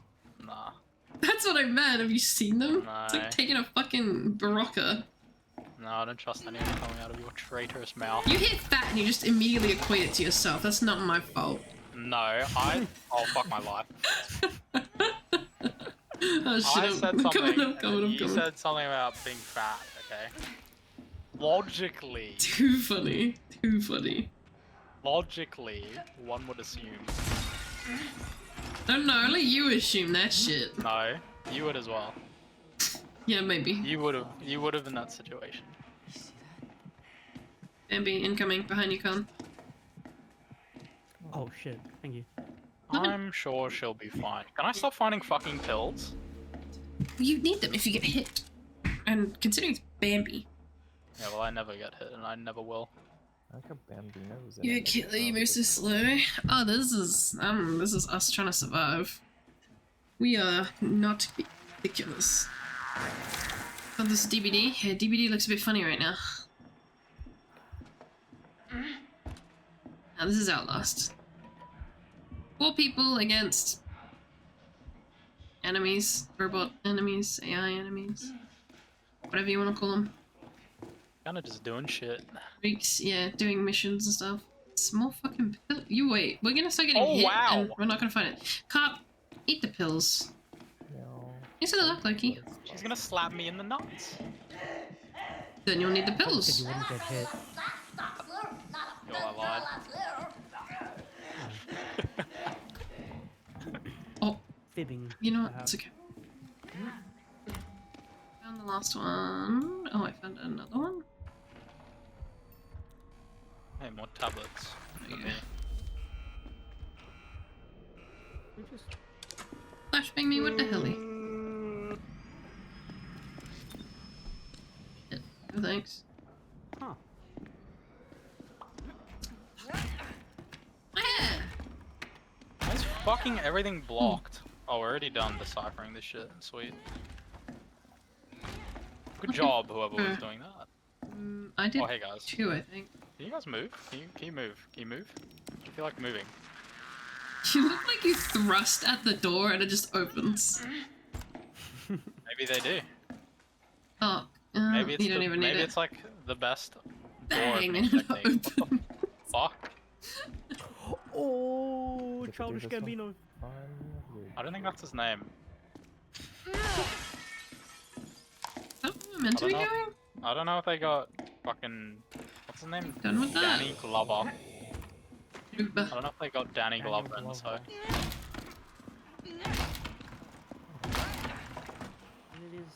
Nah. That's what I meant. Have you seen them? It's No. like taking a fucking Barocca. No, I don't trust anything coming out of your traitorous mouth. You hit fat and you just immediately equate it to yourself. That's not my fault. No, oh, fuck my life. Oh shit, I I'm said coming, something, I'm coming, I'm you coming. said something about being fat, okay? Logically, Too funny. Too funny. logically, one would assume. No, only you assume that shit. No, you would as well. Yeah, maybe. You would have in that situation. Bambi, incoming, behind you, Con. Oh shit, thank you. I'm sure she'll be fine. Can I stop finding fucking pills? You need them if you get hit. And considering it's Bambi. Yeah, well, I never get hit, and I never will. I like a Bambinos. You're a killer, you move so slow. Oh, this is us trying to survive. We are not the killers. Oh, this is DBD? Yeah, DBD looks a bit funny right now. Now this is Outlast. 4 people against enemies, robot enemies, AI enemies, whatever you want to call them. Kinda just doing shit. Freaks, yeah, doing missions and stuff. It's more fucking pill. You wait, we're gonna start getting hit wow. and we're not gonna find it. Cop, eat the pills. No. Thanks for the luck, Loki. She's gonna slap me in the nuts. Then you'll need the I said pills. you wouldn't get hit. Yo, I lied. Oh, Fibbing. you know what? perhaps. It's okay. Found the last one. Oh, I found another one. Hey, more tablets. There you For me. We just- Flashbang me, what the helly? Yeah, no thanks. Huh. Ah! Why is fucking everything blocked? Oh, we're already done deciphering this shit. Sweet. Good job, whoever was doing that. I did Oh, hey guys. 2, I think. Can you guys move? Can you move? Can you move? I feel like moving. You look like you thrust at the door and it just opens. Maybe they do. Oh, Maybe it's you don't even need maybe it. it's like the best door Bang, opening and it technique. What the fuck? Oh, Did Childish you do this one? Gambino. I don't think that's his name. Oh, I'm meant to be I don't doing? I don't know if they got fucking what's his name? Done with that. Danny Glover. I Uber. don't know if they got Danny Daniel Glover in, so Glover. It is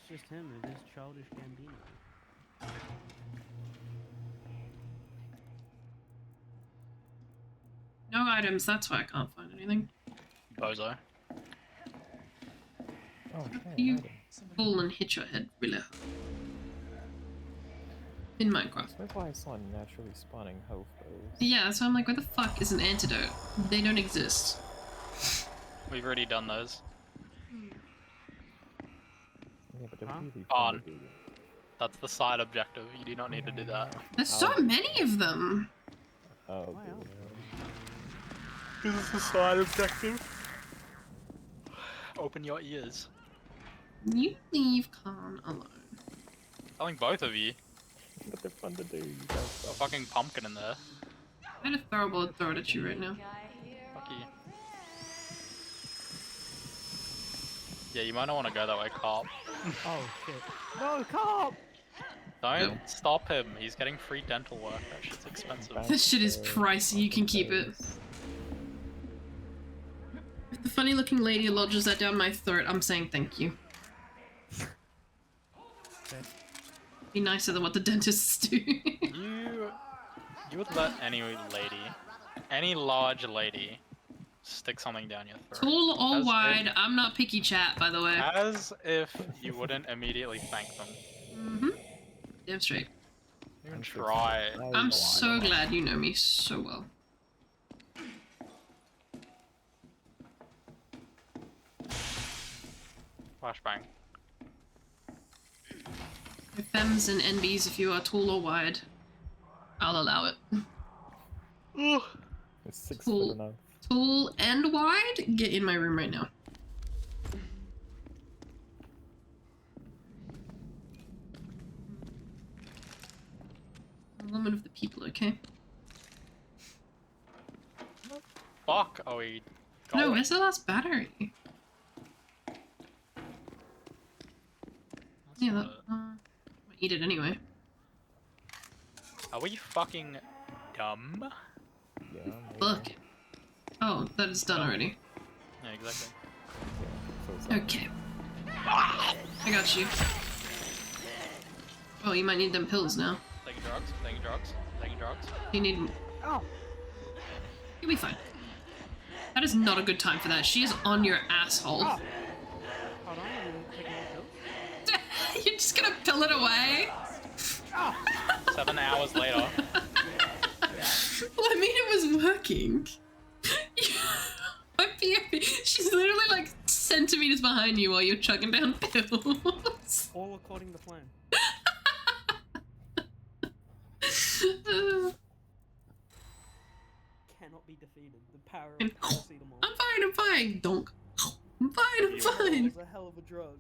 just him. It is Childish Gambino. No items, that's why I can't find anything. Bozo. Oh, okay, You items. fall and hit your head really hard. In Minecraft. That's why I saw naturally spawning health bows. Yeah, so I'm like, where the fuck is an antidote? They don't exist. We've already done those. Yeah, but they're Huh? really On. fun to do. That's the side objective. You do not need to do that. There's so many of them. Oh, Wow. dear. This is the side objective. Open your ears. You leave Khan alone. Telling both of you. But they're fun to do. You guys A fucking pumpkin in there. I had a throwable to throw it at you right now. Fuck you. Yeah, you might not want to go that way, Carp. Oh shit. No, cop! Don't stop him. He's getting free dental work. That shit's expensive. This shit is pricey, you can keep it. If the funny looking lady lodges that down my throat, I'm saying thank you. Okay. Be nicer than what the dentists do. You would let any lady, any large lady, stick something down your throat. Tall or As wide, I'm not picky chat, by the way. As if you wouldn't immediately thank them. Mm-hmm. Damn straight. Even try. I'm so glad you know me so well. Flashbang. Femmes and NBs, if you are tall or wide, I'll allow it. It's 6 Cool. foot enough. Tall and wide, get in my room right now. Woman of the people, okay? Fuck, are we No, going? where's the last battery? That's Yeah, not that, it. might eat it anyway. Are we fucking dumb? Yeah, maybe. Look. Oh, that is done already. Yeah, exactly. So it's like, Okay. I got you. Oh, you might need them pills now. Taking drugs, taking drugs, taking drugs. You need... Oh! You'll be fine. That is not a good time for that. She is on your asshole. Oh. Hold on, I'm taking my pills. You're just gonna pill it away? 7 hours later. Well, I mean, it was working. My POV, she's literally like centimeters behind you while you're chugging down pills. All according to plan. Cannot be defeated. The power of paracetamol. I'm fine, donk. I'm fine. It's a hell of a drug.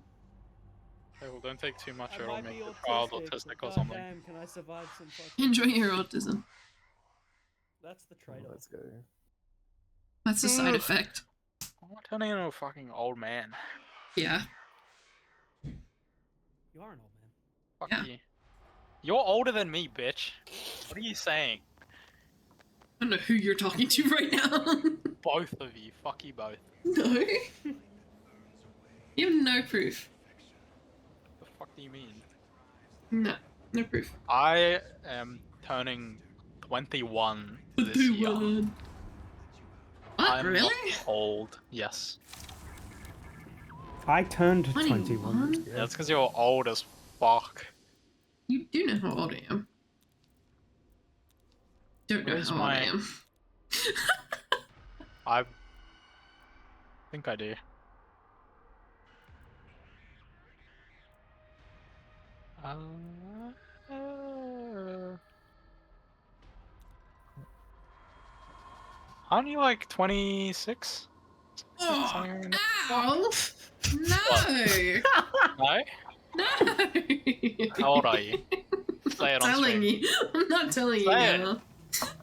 Okay, well, don't take too much I or it'll might make be your child autistic, autistic but or something. goddamn, can I survive some fucking... Enjoy your autism. That's the trade-off. let's go. That's a side effect. I'm turning into a fucking old man. Yeah. You are an old man. Fuck Yeah. you. You're older than me, bitch. What are you saying? I don't know who you're talking to right now. Both of you. Fuck you both. No. You have no proof. The fuck do you mean? No. No proof. I am turning 21 this year. What, I'm really? not old. Yes. I turned 21? 21. Yeah, that's because you're old as fuck. You do know how old I am. Don't know Where's how old I my- am. I think I do. Aren't you like 26? Oh, Something in the- ow! No! No? No! How old are you? Say it on telling stream. you. I'm not telling you Say it. now.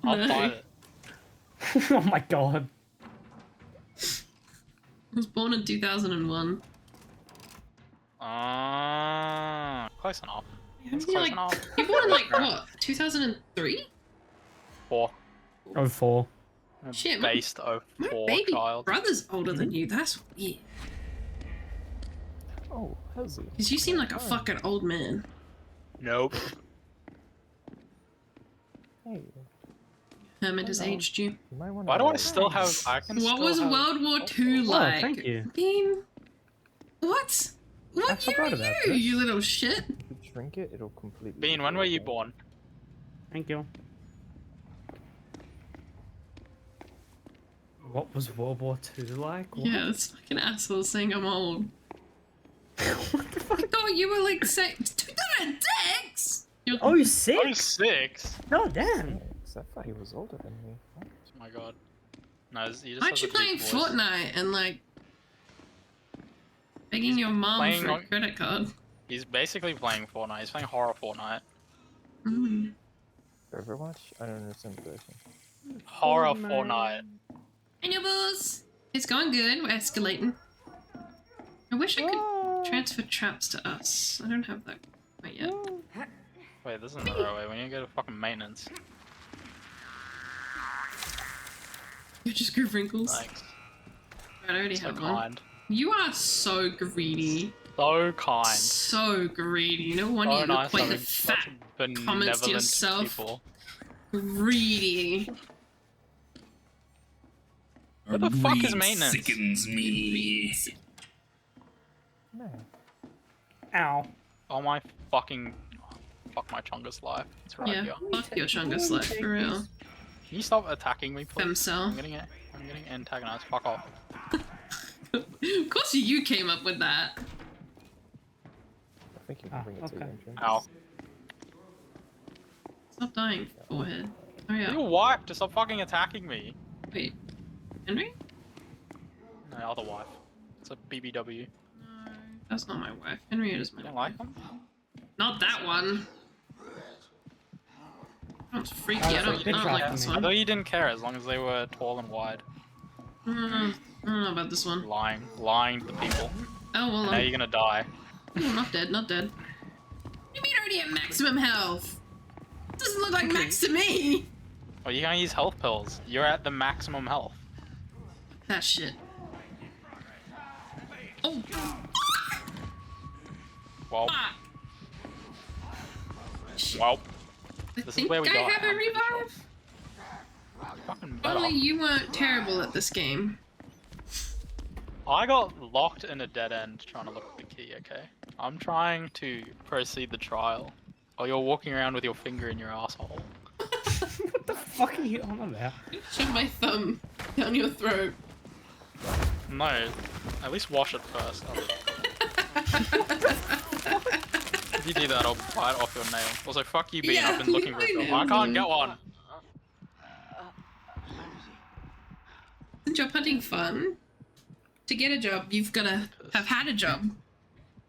I'll No. find it. Oh my god. I was born in 2001. Close enough. You're It's close like, enough. you're born in like, what, 2003? 4. Oh, 04. Shit, my Based 04 baby child. brother's older than you. That's weird. Oh, how's he? Because you seem like a fucking old man. Nope. Hey, Hermit has Hello. aged you. you might want Why do I still have? I can What still was have... World War II like? Oh, thank you. Bean? What? What I year forgot are about you, this. you little shit? If you drink it, it'll completely. Bean, when were you born? Thank you. What was World War II like? What? Yeah, this fucking asshole saying I'm old. What the fuck? I thought you were like 2006? You're Oh, 6? 06? Oh, damn. I thought he was older than me. What? Oh my god. No, you just Aren't you have a playing deep voice. Fortnite and like begging your mom playing for a on- credit card? He's basically playing Fortnite. He's playing horror Fortnite. Mm. Overwatch? I don't understand the question. Horror Fortnite. Hey, Nibbles! It's going good. We're escalating. I wish I could transfer traps to us. I don't have that quite yet. Wait, this isn't the right way. We need to go to fucking maintenance. You just grew wrinkles. Thanks. I already So have one. kind. You are so greedy. So kind. So greedy. No wonder So you nice look like having the fat such benevolent comments to yourself. people. Greedy. Where the fuck is maintenance? Sickens me. No. Ow. Oh my fucking... Fuck my Chungus life. It's right Yeah, here. fuck your Chungus life, for real. Can you stop attacking me, please? Femcel. I'm getting antagonized. Fuck off. Of course you came up with that. I think you can bring it to the okay. entrance. Ow. Stop dying, forehead. Hurry You up. wife, just stop fucking attacking me. Wait. Henry? No, other wife. It's a BBW. No, that's not my wife. Henrietta's my You don't wife. like them? Not that one. That one's freaky. Oh, I so don't, you did I don't try like for this me. I one. thought you didn't care as long as they were tall and wide. I don't know about this one. Lying to people. Oh, well, Now you're gonna die. oh, not dead, not dead. You mean already at maximum health? Doesn't look like max to me. Well, you're gonna use health pills. You're at the maximum health. That shit. Oh. Well, Ah. well, I This is think where we I got, have a I'm pretty sure. revive. fucking better. Only you weren't terrible at this game. I got locked in a dead end trying to look at the key, okay? I'm trying to proceed the trial. While you're walking around with your finger in your asshole. What the fuck are you on about? Shove my thumb down your throat. No, at least wash it first. If you do that, I'll bite off your nail. Also, fuck you, Bean. Yeah, I've been looking for a leave my job. I nails can't in. get one. Isn't job hunting fun? To get a job, you've gotta have had a job.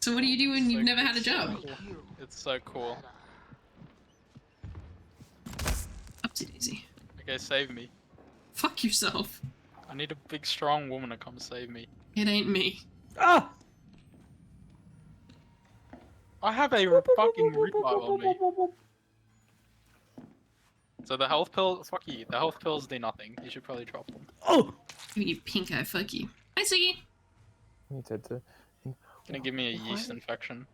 So what do you do when you've never had a job? It's so cool. Upsy daisy. Okay, save me. Fuck yourself. I need a big, strong woman to come save me. It ain't me. Ah! I have a fucking revive on me. So the health pills, fuck you. The health pills do nothing. You should probably drop them. Oh! You pink eye, fuck you. Hi, Siggy. You need to. Gonna give me a yeast infection.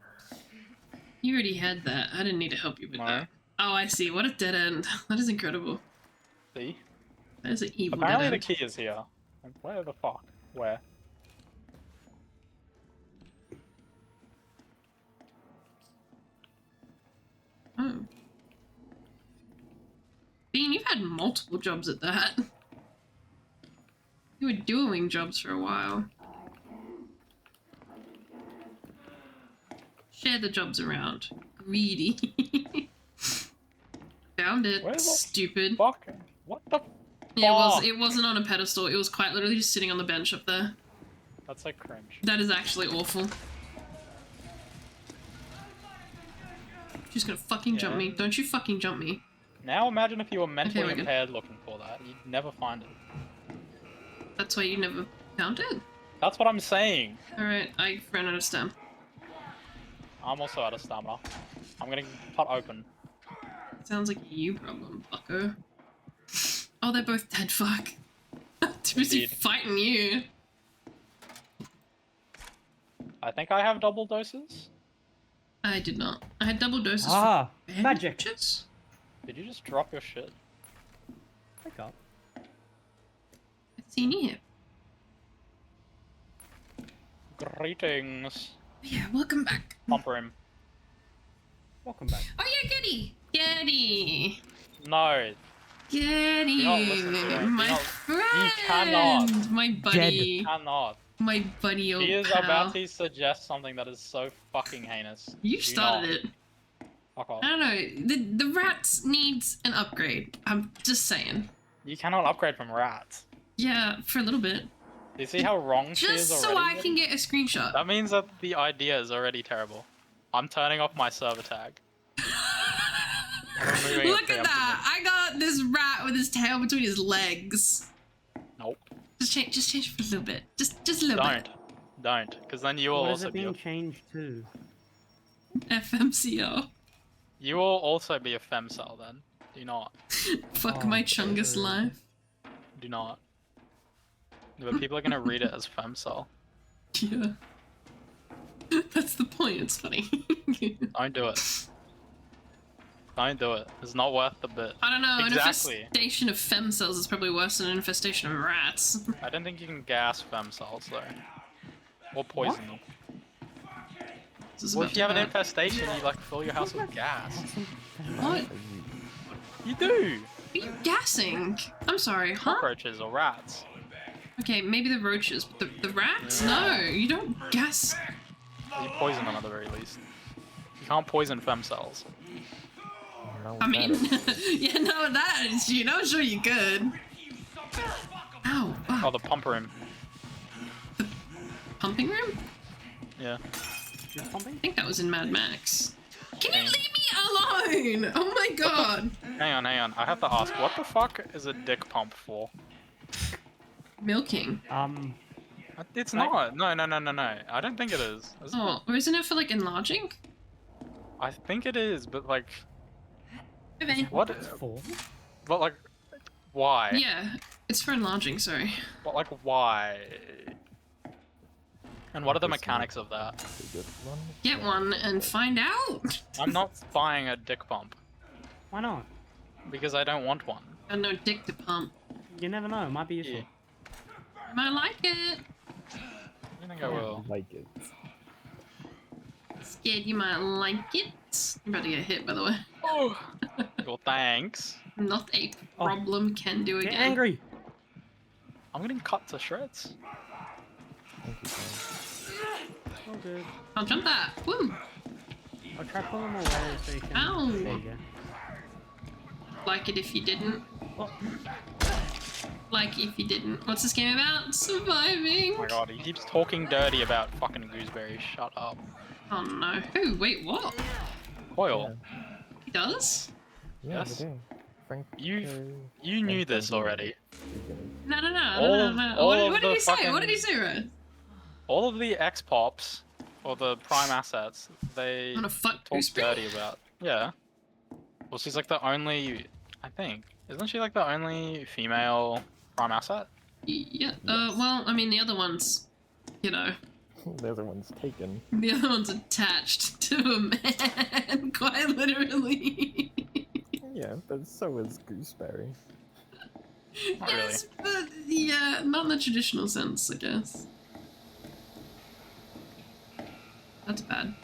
You already had that. I didn't need to help you with No. that. Oh, I see. What a dead end. That is incredible. See? That is an evil Apparently dead the end. key is here. Like, where the fuck? Where? Oh. Bean, you've had multiple jobs at that. You were doing jobs for a while. Share the jobs around. Greedy. Found it. Where the Stupid. Fuck. What the? Yeah, fuck? it wasn't on a pedestal. It was quite literally just sitting on the bench up there. That's like cringe. That is actually awful. She's gonna fucking jump me. Don't you fucking jump me. Now imagine if you were mentally we're good. impaired looking for that. You'd never find it. That's why you never found it? That's what I'm saying. Alright, I ran out of stamina. I'm also out of stamina. I'm getting cut open. Sounds like a you problem, fucker. Oh, they're both dead, fuck. Too busy Indeed. fighting you. I think I have double doses. I did not. I had double doses Ah, for magic. bandages. Did you just drop your shit? Wake up. I've seen you here. Greetings. Yeah, welcome back. Pumper him. Welcome back. Oh yeah, Getty! Getty! No. Getty! not listen to her. My Do not- friend! you cannot. My buddy. Cannot. My buddy old He is pal. about to suggest something that is so fucking heinous. You Do started not. it. Fuck off. I don't know. The rats needs an upgrade. I'm just saying. You cannot upgrade from rats. Yeah, for a little bit. Do you see how wrong she is Just already? so I can get a screenshot. That means that the idea is already terrible. I'm turning off my server tag. I'm removing it Look at that! I got this rat with his tail between his legs. Nope. Just change it for a little bit. Just a little bit. Don't, because then you will What is also it be being changed to? FMCO. you will also be a femcel then. Do not. Fuck Oh, my Chungus brother. life. Do not. But people are gonna read it as femcel. Yeah. That's the point, it's funny. Don't do it. Don't do it. It's not worth the bit. I don't know, Exactly. an infestation of femcells is probably worse than an infestation of rats. I don't think you can gas femcells though. Or poison them. This is Well, about if you have to an hurt. infestation, you like fill your house with gas. What? You do! Are you gassing? I'm sorry, huh? Cockroaches or rats. Okay, maybe the roaches, but the rats? No, you don't gas. You poison them at the very least. You can't poison femcells. No, I mean, that yeah, no, that is you know, sure you could. Ow, Oh, fuck. the pumper room. Pumping room? Yeah. You're pumping? I think that was in Mad Max. Can you Dang. leave me alone? Oh my god. Hang on. I have to ask, what the fuck is a dick pump for? Milking. It's Right. not. No. I don't think it is. Is it? Oh, or isn't it for like enlarging? I think it is, but like, Okay. what? It's for? But like, why? Yeah, it's for enlarging, sorry. But like, why? And what are the Obviously. mechanics of that? a good one. Get one and find out. I'm not buying a dick pump Why not? because I don't want one. Got no dick to pump. You never know. It might be useful. Yeah. I might like it. I think I will. Like it. Scared you might like it. You're about to get hit, by the way. Oh. Well, thanks. Not a Oh. problem, can do Get again. angry. I'm getting cut to shreds. Thank you, Tom. Oh, good. I'll jump that. Woo! I'll try pulling away so you can. Ow. There you go. Like it if you didn't. Oh, Like if you didn't. What's this game about? Surviving. Oh my god, he keeps talking dirty about fucking gooseberries. Shut up. Oh no. Ooh, wait, what? Coil, He does? Yeah, Yes. they do. Frank. you knew this already. No. All of- all What, of what did the he say? fucking- What did he say, Red? All of the X-Pops, or the prime assets, they Wanna fuck talk Gooseberry? dirty about. Yeah. Well, she's like the only, I think. Isn't she like the only female prime asset? Yeah, well, I mean, the other one's, you know, The other one's taken. the other one's attached to a man, quite literally. Yeah, but so is Gooseberry. Not really. Yes, but yeah, not in the traditional sense, I guess. That's bad.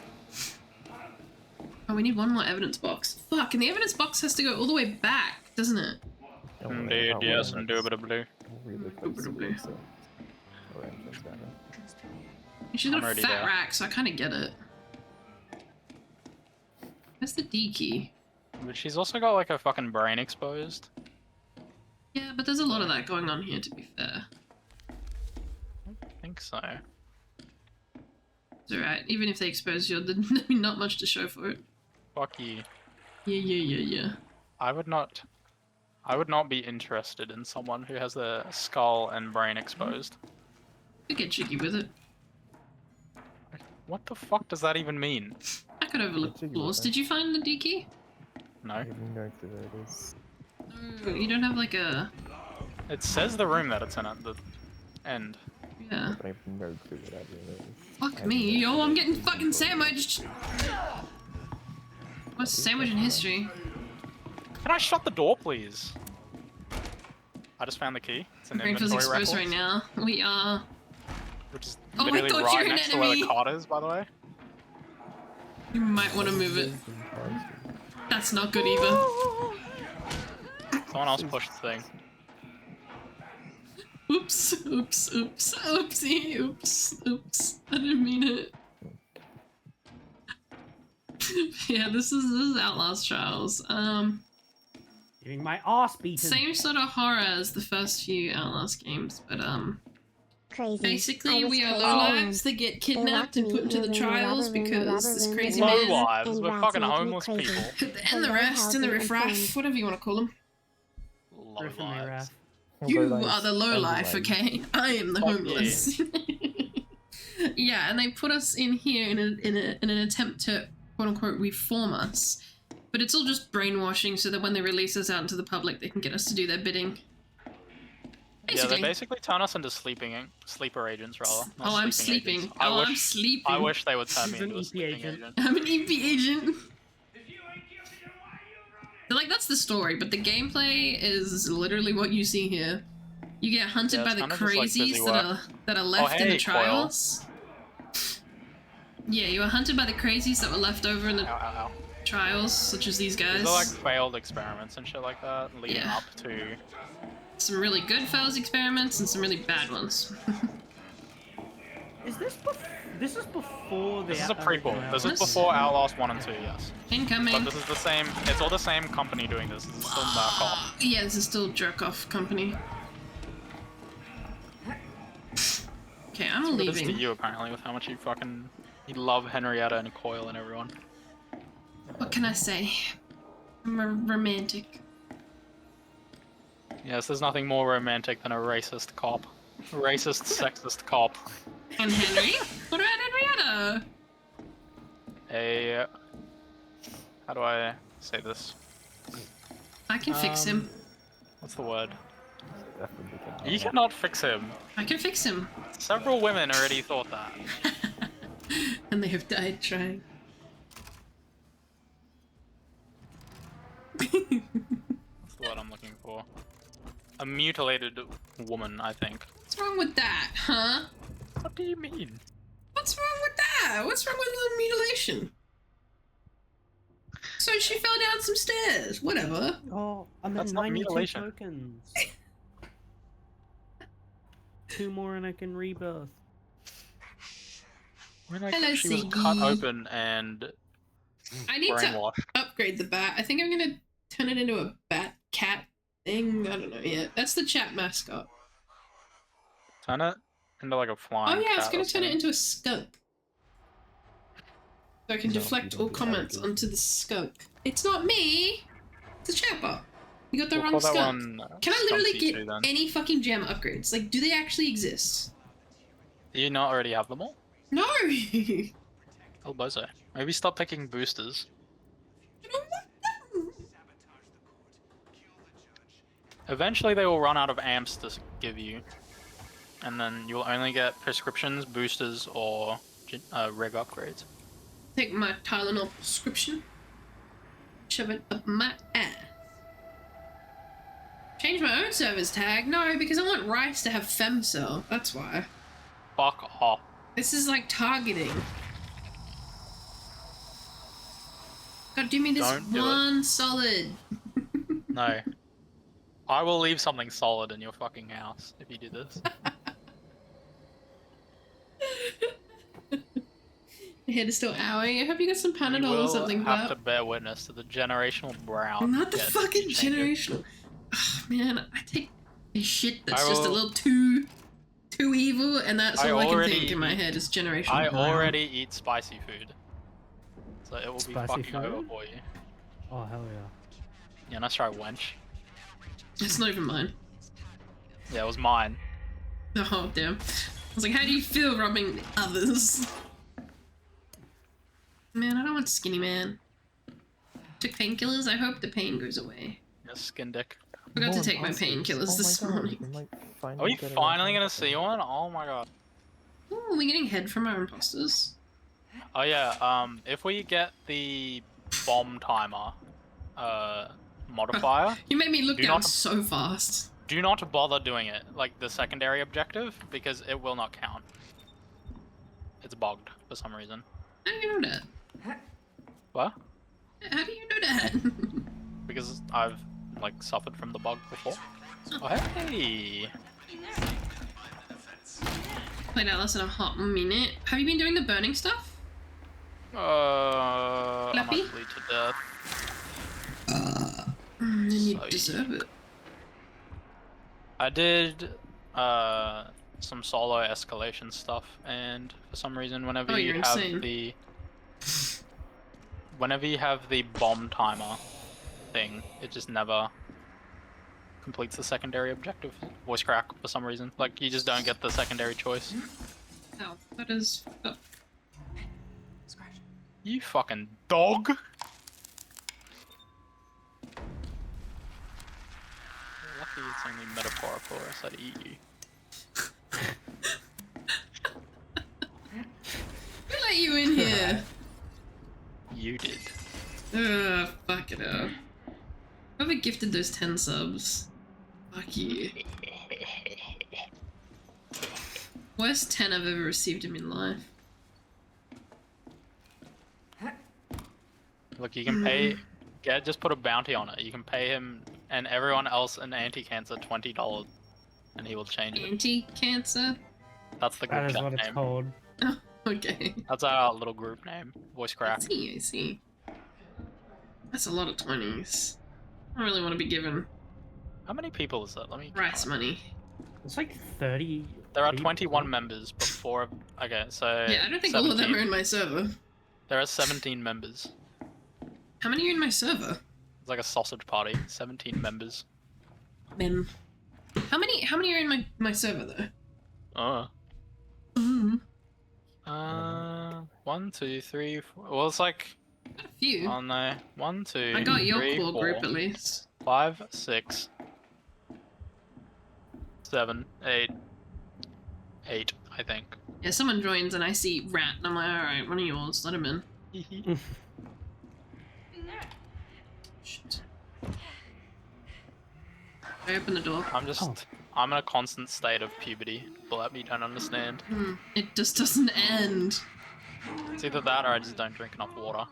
Oh, we need one more evidence box. Fuck, and the evidence box has to go all the way back, doesn't it? Don't worry Indeed, about yes, one that's indubitably. really close to the exit. upper entrance, rather. She's got I'm a already fat there. rack, so I kind of get it. Where's the D key? But she's also got like her fucking brain exposed. Yeah, but there's a lot of that going on here, to be fair. I think so. It's alright, even if they expose you, there'd be not much to show for it. Fuck you. Yeah. I would not be interested in someone who has their skull and brain exposed. You get cheeky with it. What the fuck does that even mean? I could overlook Cheeky with flaws. it. Did you find the D key? No. I have no clue where it is. No, you don't have like a... It says the room that it's in at the end. Yeah. But I have no clue where that room is. I Fuck have me, no yo, clue I'm where getting it is. fucking sandwiched! What's sandwich in history? Can I shut the door, please? I just found the key. It's an Rainfield's inventory exposed record, right now. We are... which is Oh, I literally thought you right were an next to where the enemy. cot is, by the way. You might want to move it. That's not good either. Someone else pushed the thing. Oops, oopsie, oops. I didn't mean it. Yeah, this is Outlast Trials. Getting my ass beaten. Same sort of horror as the first few Outlast games, but Crazy. basically I was we are crazy. lowlives that get kidnapped and put into the trials because this crazy man Low lives, and we're rats fucking make me homeless crazy. people. and the rest and the riffraff, whatever you want to call them. Low Griffin lives. Raff. You are the low life, okay? I am the Fuck homeless. Yeah, and they put us in here in an attempt to quote unquote reform us, but it's all just brainwashing so that when they release us out into the public, they can get us to do their bidding. Yeah, Basically. they basically turn us into sleeper agents, rather. not Oh, I'm sleeping agents. sleeping. I'm sleeping. I wish they would turn me She's an into a EP sleeping agent. agent. I'm an EP agent. Like, that's the story, but the gameplay is literally what you see here. You get hunted Yeah, by it's the kinda just like crazies busy that are left in hey, the trials. Yeah, you were hunted by the crazies that were left over in the Ow, ow, ow. trials, such as these guys. These are like failed experiments and shit like that, leading Yeah. up to. Some really good fails experiments and some really bad ones. Is this this is before the... This is a prequel. This is Yes. before Outlast 1 and 2, yes. Incoming. But this is the same. It's all the same company doing this. This is still Murkoff. Yeah, this is still Jerk Off Company. Okay, I'm What it is to leaving. you apparently, with how much you love Henrietta and Coyle and everyone. What can I say? I'm a romantic. Yes, there's nothing more romantic than a racist cop. Racist, sexist cop. And Henry? What about Henrietta? How do I say this? I can fix him. What's the word? Definitely cannot. You cannot fix him. I can fix him. Several women already thought that. And they have died trying. That's the word I'm looking for. A mutilated woman, I think. What's wrong with that, huh? What do you mean? What's wrong with that? What's wrong with the mutilation? So she fell down some stairs. Whatever. Oh, I'm That's at not 92 mutilation. tokens. 2 more and I can rebirth. When I Hello, she was cut Siggy. open and I need to brainwashed. upgrade the bat. I think I'm gonna turn it into a bat cat thing. I don't know yet. That's the chat mascot. Turn it into like a flying Oh yeah, it's cat gonna or turn it something. into a skunk. So I can No, you deflect don't all do that, comments do you? onto the skunk. It's not me! It's a chatbot. You got the We'll wrong call that skunk. one, Can I literally Skunky get too, then. any fucking gem upgrades? Like, do they actually exist? Do you not already have them all? No! El bozo. Maybe stop picking boosters. I don't want them. Eventually they will run out of amps to give you. And then you'll only get prescriptions, boosters, or rig upgrades. Take my Tylenol prescription. Shove it up my ass. Change my own service tag? No, because I want Rice to have femcell. That's why. Fuck off. This is like targeting. God, do me this Don't do it. one solid. No. I will leave something solid in your fucking house if you do this. My head is still owie. I hope you got some You Panadol or will something. have to But bear witness to the generational brown. not the head fucking changes. generational. Oh, man, I take a shit that's I just a will- little too evil, and that's I all I can already think in my eat- head is generational. I brown. already eat spicy food, so it will be Spicy fucking over food? for you. Oh hell yeah. Yeah, nice try, wench. It's not even mine. Yeah, it was mine. Oh damn! I was like, how do you feel robbing others? Man, I don't want skinny man. Took painkillers. I hope the pain goes away. Yeah, skin dick. Forgot to More take my imposters. painkillers this morning. We might Are we finally get finally our gonna see one? Oh my god. Ooh, are we getting head from our imposters? Oh yeah, if we get the bomb timer, modifier, You made me look Do down not- so fast. do not bother doing it, like the secondary objective, because it will not count. It's bugged for some reason. How do you know that? What? How do you know that? Because I've, like, suffered from the bug before. Oh, hey! Played Atlas in a hot minute. Have you been doing the burning stuff? I might Flappy? bleed to death. Then you So- deserve it. I did, some solo escalation stuff, and for some reason, whenever Oh, you you're have insane. whenever you have the bomb timer thing, it just never completes the secondary objective. Voice crack for some reason. Like, you just don't get the secondary choice. Oh, that is. Oh. Scratch. You fucking dog! Lucky it's only metaphorical, or else I'd eat you. Who let you in here? You did. Ugh, fuck it up. Whoever gifted those 10 subs. Fuck you. Worst 10 I've ever received in my life. Look, you can pay. Just put a bounty on it. You can pay him and everyone else in anti-cancer $20, and he will change it. Anti-cancer? That's the That group is chat what it's name. called. Okay. That's our little group name. Voice I crack. see, I see. That's a lot of 20s. I don't really want to be given How many people is that? Let me. rice count. money. It's like 30. There are people. 21 members before. Okay, so. Yeah, I don't think all of them 17. are in my server. There are 17 members. How many are in my server? It's like a sausage party. 17 members. Men. How many are in my server though? Oh. Mm, 1, 2, 3, 4. Well, it's like. a few. Oh no. 1, 2. I got your 3, core 4, group at least. 5, 6, 7, 8. 8, I think. Yeah, someone joins and I see Rat and I'm like, alright, one of yours, let him in. Shit. I open the door. I'm just. Oh. I'm in a constant state of puberty. But you don't understand. It just doesn't end. It's either that or I just don't drink enough water.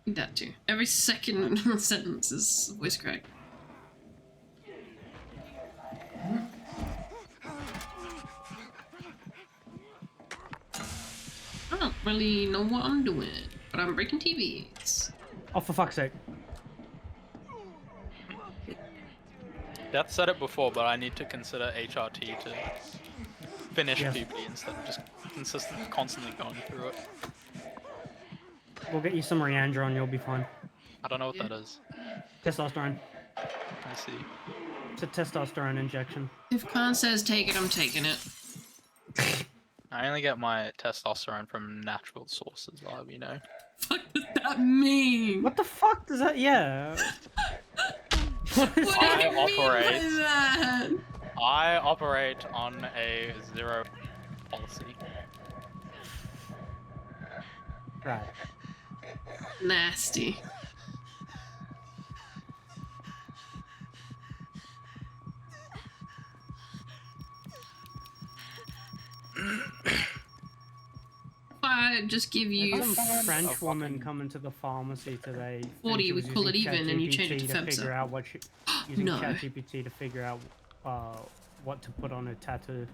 That too. Every second sentence is voice crack. I don't really know what I'm doing, but I'm breaking TVs. Oh, for fuck's sake. Death said it before, but I need to consider HRT to finish Yeah. puberty instead of just constantly going through it. We'll get you some Riandra and you'll be fine. I don't know what Yeah. that is. Testosterone. I see. It's a testosterone injection. If Khan says take it, I'm taking it. I only get my testosterone from natural sources, I'll you know. Fuck does that mean? What the fuck does that? Yeah. What is What that? do you mean by operate- that? I operate on a zero policy. Right. Nasty. I just give you Some French Oh, woman fucking- coming to the pharmacy today. and 40, she we was call it using even, and you change it to ChatGPT FEMSA. figure out what she, using No. ChatGPT to figure out what to put on her tattoo.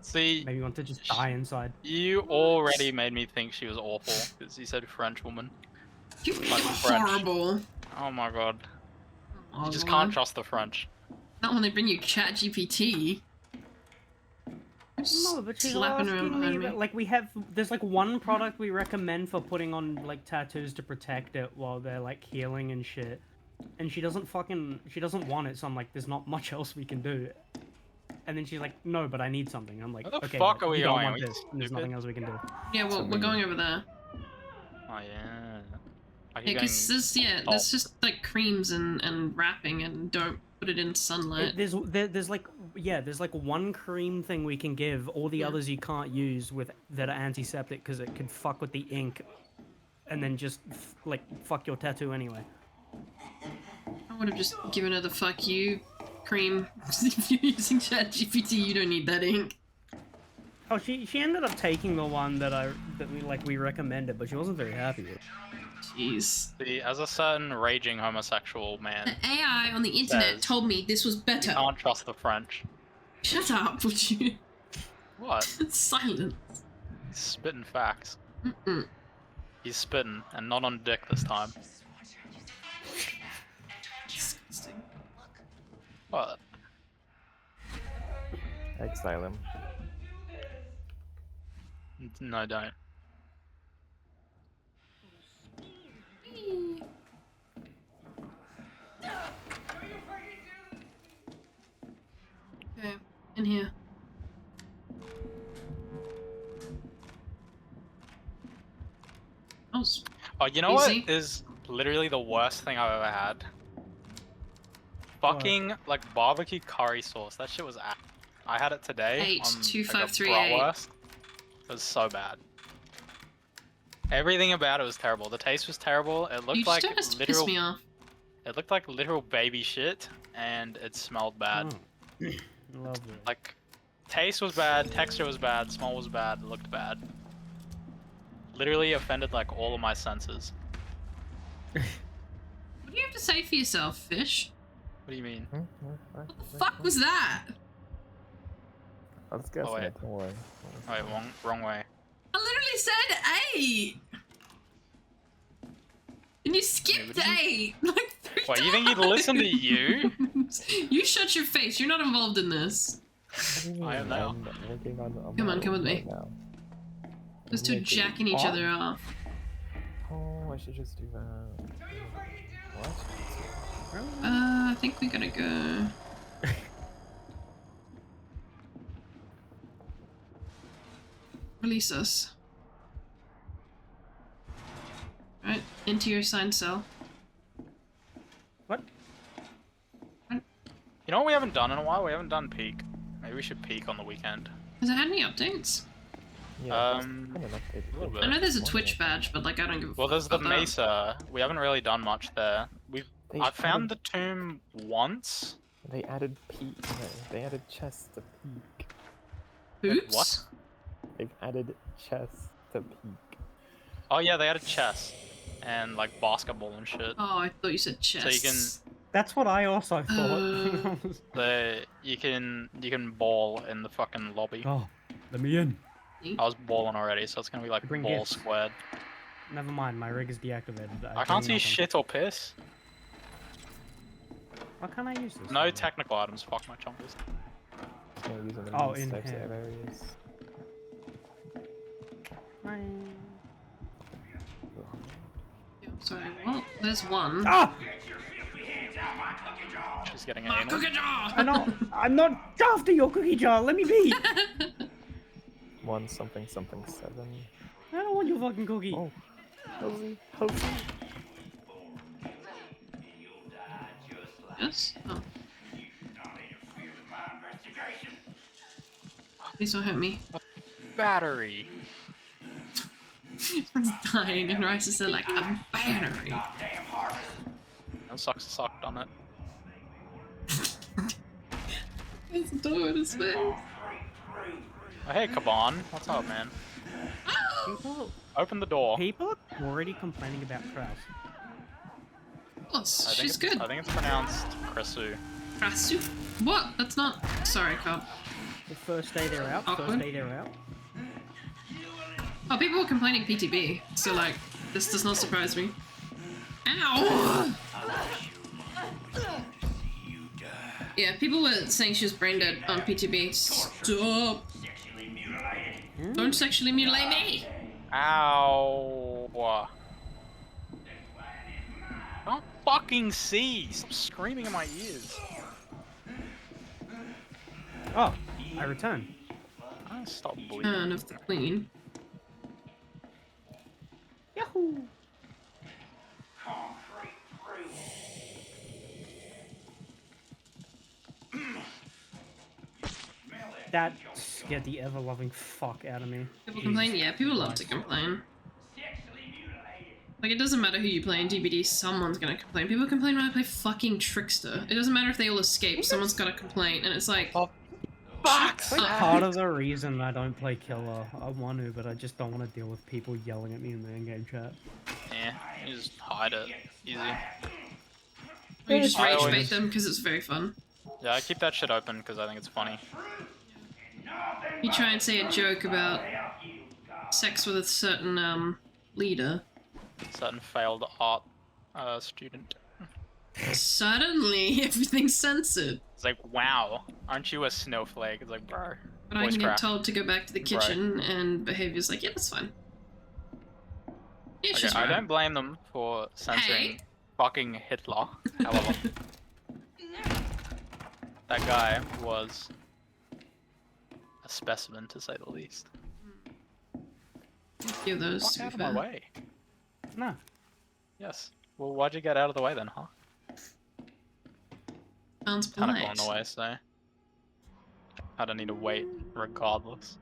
See, Maybe you want to just die inside. you already made me think she was awful because you said French woman. You're Like French. horrible. Oh my god. Oh, You just Lord. can't trust the French. Not when they bring you Chat GPT. No, but she's Slapping around asking me behind me. that, like, there's like one product we recommend for putting on like tattoos to protect it while they're like healing and shit. And she doesn't want it, so I'm like, there's not much else we can do. And then she's like, no, but I need something. I'm like, Where the okay, fuck but are we you don't going? want Are we this, and there's stupid? nothing else we can do. Yeah, well, we're going over there. Oh yeah. I Yeah, keep because going- there's just like creams and wrapping, and don't put it in sunlight. There's like one cream thing we can give. All the Yeah. others you can't use that are antiseptic because it could fuck with the ink, and then just like fuck your tattoo anyway. I would have just given her the fuck you cream. If you're using ChatGPT, you don't need that ink. Oh, she ended up taking the one that we recommended, but she wasn't very happy with it. Jeez. See, as a certain raging homosexual man, The AI on the internet Says- told me this was you better. can't trust the French. Shut up, would you? What? Silence. He's spitting facts. Mm-mm. He's spitting, and not on dick this time. Disgusting. What? Exile him. No, don't. Okay, in here. Oh, Oh, you know Easy. what is literally the worst thing I've ever had? Fucking like barbecue curry sauce. That shit was ass. I had it today. on, like, a 82538. bratwurst. It was so bad. Everything about it was terrible. The taste was terrible. It you looked just like don't have to piss literal. me off. It looked like literal baby shit, and it smelled bad. Lovely. Like, taste was bad, texture was bad, smell was bad, it looked bad. Literally offended like all of my senses. What do you have to say for yourself, Fish? What do you mean? What the fuck was that? I was guessing wait. it, don't worry. Oh, wait, wrong way. I literally said 8! And you skipped 8! Like 3 What, you think he'd listen to you? times. You shut your face, you're not involved in this. What do you mean? I am now. I'm working on Come on, my come with own me. right now. Those two Making- jacking each other off. Oh, I should just do that. What? I think we gotta go. Release us. Right, into your assigned cell. What? You know what we haven't done in a while? We haven't done peak. Maybe we should peak on the weekend. Has it had any updates? Yeah, there's been an update a little with bit. I know there's a this Twitch morning. badge, but like I don't give a Well, fuck there's the about that. Mesa. We haven't really done much there. They I found added- the tomb once. They added peak. No, they added chests to peak. Oops. What? They've added chests to peak. Oh yeah, they added chess and like basketball and shit. Oh, I thought you said chess. So you can That's what I also thought. you can ball in the fucking lobby. Oh, let me in. I was balling already, so it's gonna be like Bring ball gifts. squared. Never mind, my rig is deactivated. I can't see shit or piss. Why can't I use this? No technical items. Fuck my chonkers. No use them in Oh, these in types here. of areas. Yeah, sorry, well, there's one. Ah! She's getting My anal. cookie jar! I'm not after your cookie jar. Let me be. 1 something something 7. I don't want your fucking cookie. Oh, Hosey, Hosey. Yes? Oh. Please don't hurt me. Battery. It's dying and Rice is like a battery. No sucked on it. It's a door in his face. Oh hey Kaban, what's up, man? People, Open the door. people are already complaining about Kraus. Plus, I think she's it's- good. I think it's pronounced Krisu. Krasu. What? That's not. Sorry, Cobb. The first day they're out. Awkward. First day they're out. Oh, people were complaining PTB, so like, this does not surprise me. Ow! Yeah, people were saying she was brain dead on PTB. Stop! Don't sexually mutilate me! Ow! I don't fucking see! Stop screaming in my ears. Oh, I return. Stop bleeding. Turn of the Queen. Yahoo! That scared the ever-loving fuck out of me. People complain? Yeah, people love to complain. Like, it doesn't matter who you play in DBD, someone's gonna complain. People complain when I play fucking Trickster. It doesn't matter if they all escape, someone's got a complaint, and it's like... Oh, fuck! It's like part of the reason I don't play Killer. I want to, but I just don't want to deal with people yelling at me in the in-game chat. Yeah, you just hide it. Easy. Or you just I rage always- bait them because it's very fun. Yeah, I keep that shit open because I think it's funny. You try and say a joke about sex with a certain, leader. Certain failed art student. Suddenly, everything's censored. It's like, wow, aren't you a snowflake? It's like, bro. But I voice can get crack. told to go back to the Right. kitchen, and behavior's like, yeah, that's fine. Yeah, Okay, she's I right. don't blame them for censoring Hey. fucking Hitler. However, that guy was a specimen to say the least. Give those, Fuck to be out of my fair. way. No. Yes. Well, why'd you get out of the way then, huh? Sounds Kind of polite. going away, so I don't need to wait regardless.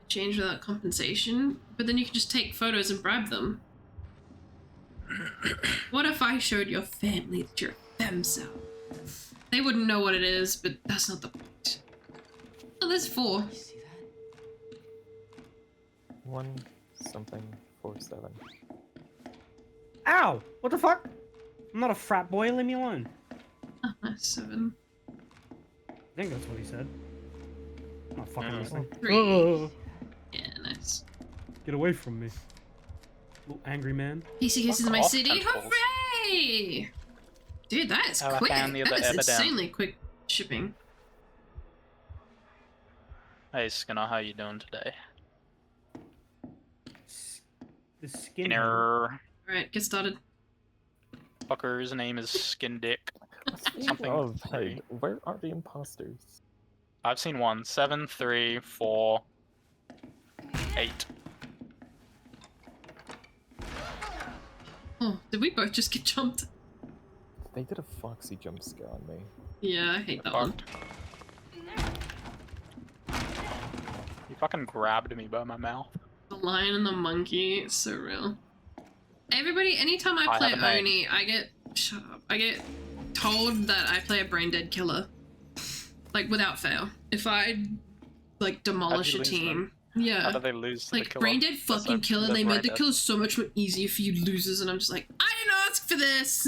Change without compensation, but then you can just take photos and bribe them. What if I showed your family that you're a femcel? They wouldn't know what it is, but that's not the point. Oh, there's 4. You see that? 1 something 47. Ow! What the fuck? I'm not a frat boy, leave me alone. Oh, nice. 7. I think that's what he said. I'm not fucking listening. 3. Oh, Yeah, nice. get away from me. Little angry man. PC cases in my off, city. tentacles. Hooray! Dude, that is Have a quick. family of That the is epidemic. insanely quick shipping. Hey Skinner, how you doing today? The skin. Skinner. Alright, get started. Fucker's name is Skin Dick. Something. Oh, hey, where are the imposters? I've seen 1. 7, 3, 4, 8. Oh, did we both just get jumped? They did a foxy jump scare on me. Yeah, I hate that one. You fucking grabbed me by my mouth. The lion and the monkey, it's so real. Everybody, anytime I I play have a name. Oni, shut up. I get told that I play a brain dead killer. Like, without fail. If I, like, demolish a lose team. them? Yeah. How do they lose to the Like, killer? brain dead That's fucking a- killer, that's they made brain the dead. killer so much more easier for you losers, and I'm just like, I didn't ask for this!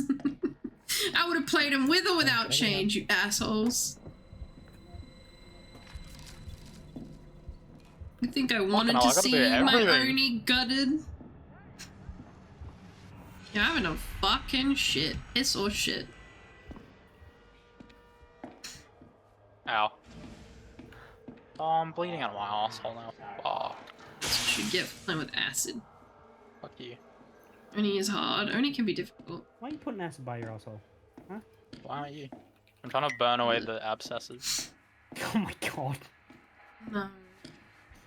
I would have played him with or without change, you assholes. You think I wanted hell, to I gotta see do my everything. Oni gutted? You're having a fucking shit. Piss or shit. Ow. Oh, I'm bleeding out of my asshole now. Fuck. That's what you get for playing with acid. Fuck you. Oni is hard. Oni can be difficult. Why are you putting acid by your asshole? Why aren't you? I'm trying to burn away the abscesses. Oh my god. No.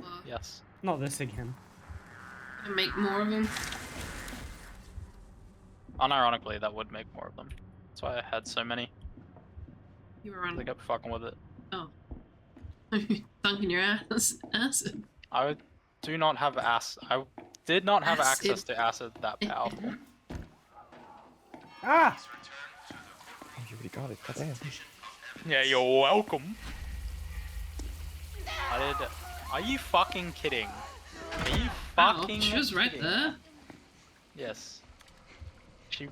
Well, Yes. Not this again. gonna make more of them. Unironically, that would make more of them. That's why I had so many. You were on. They kept fucking with it. Oh. Dunking your ass. Acid. I do not have I did not have Acid. access to acid that powerful. Ah! Oh, you already got it. Goddamn. Yeah, you're welcome. I did. Are you fucking kidding? Are you Ow, fucking she was right kidding? there. Yes. She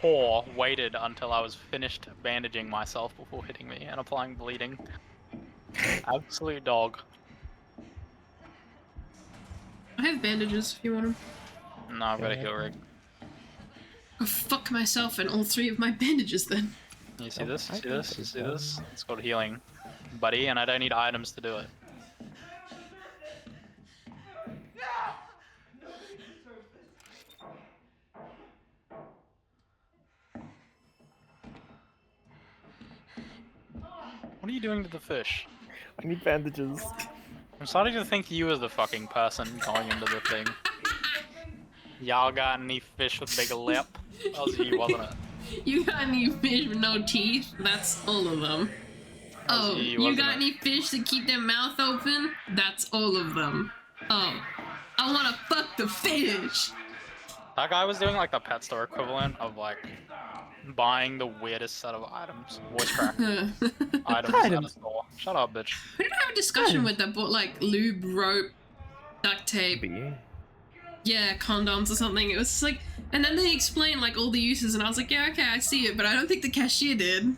poor waited until I was finished bandaging myself before hitting me and applying bleeding. Absolute dog. I have bandages if you want them. No, I've got a heal rig. Go fuck myself and all 3 of my bandages then. You see this? You I see think this? You it's see this? It's called healing, buddy, and I don't need items to do it. What are you doing to the fish? I need bandages. I'm starting to think you as the fucking person going into the thing. Y'all got any fish with big lip? That was you, wasn't it? You got any fish with no teeth? That's all of them. Oh, you got any fish that keep their mouth open? That's all of them. Oh, I wanna fuck the fish! That guy was doing like the pet store equivalent of like buying the weirdest set of items. Voice crack. items at a store. Shut up, bitch. Who did I have a discussion with that bought like lube, rope, duct tape? B? Yeah, condoms or something. It was just like, and then they explained like all the uses, and I was like, yeah, okay, I see it, but I don't think the cashier did.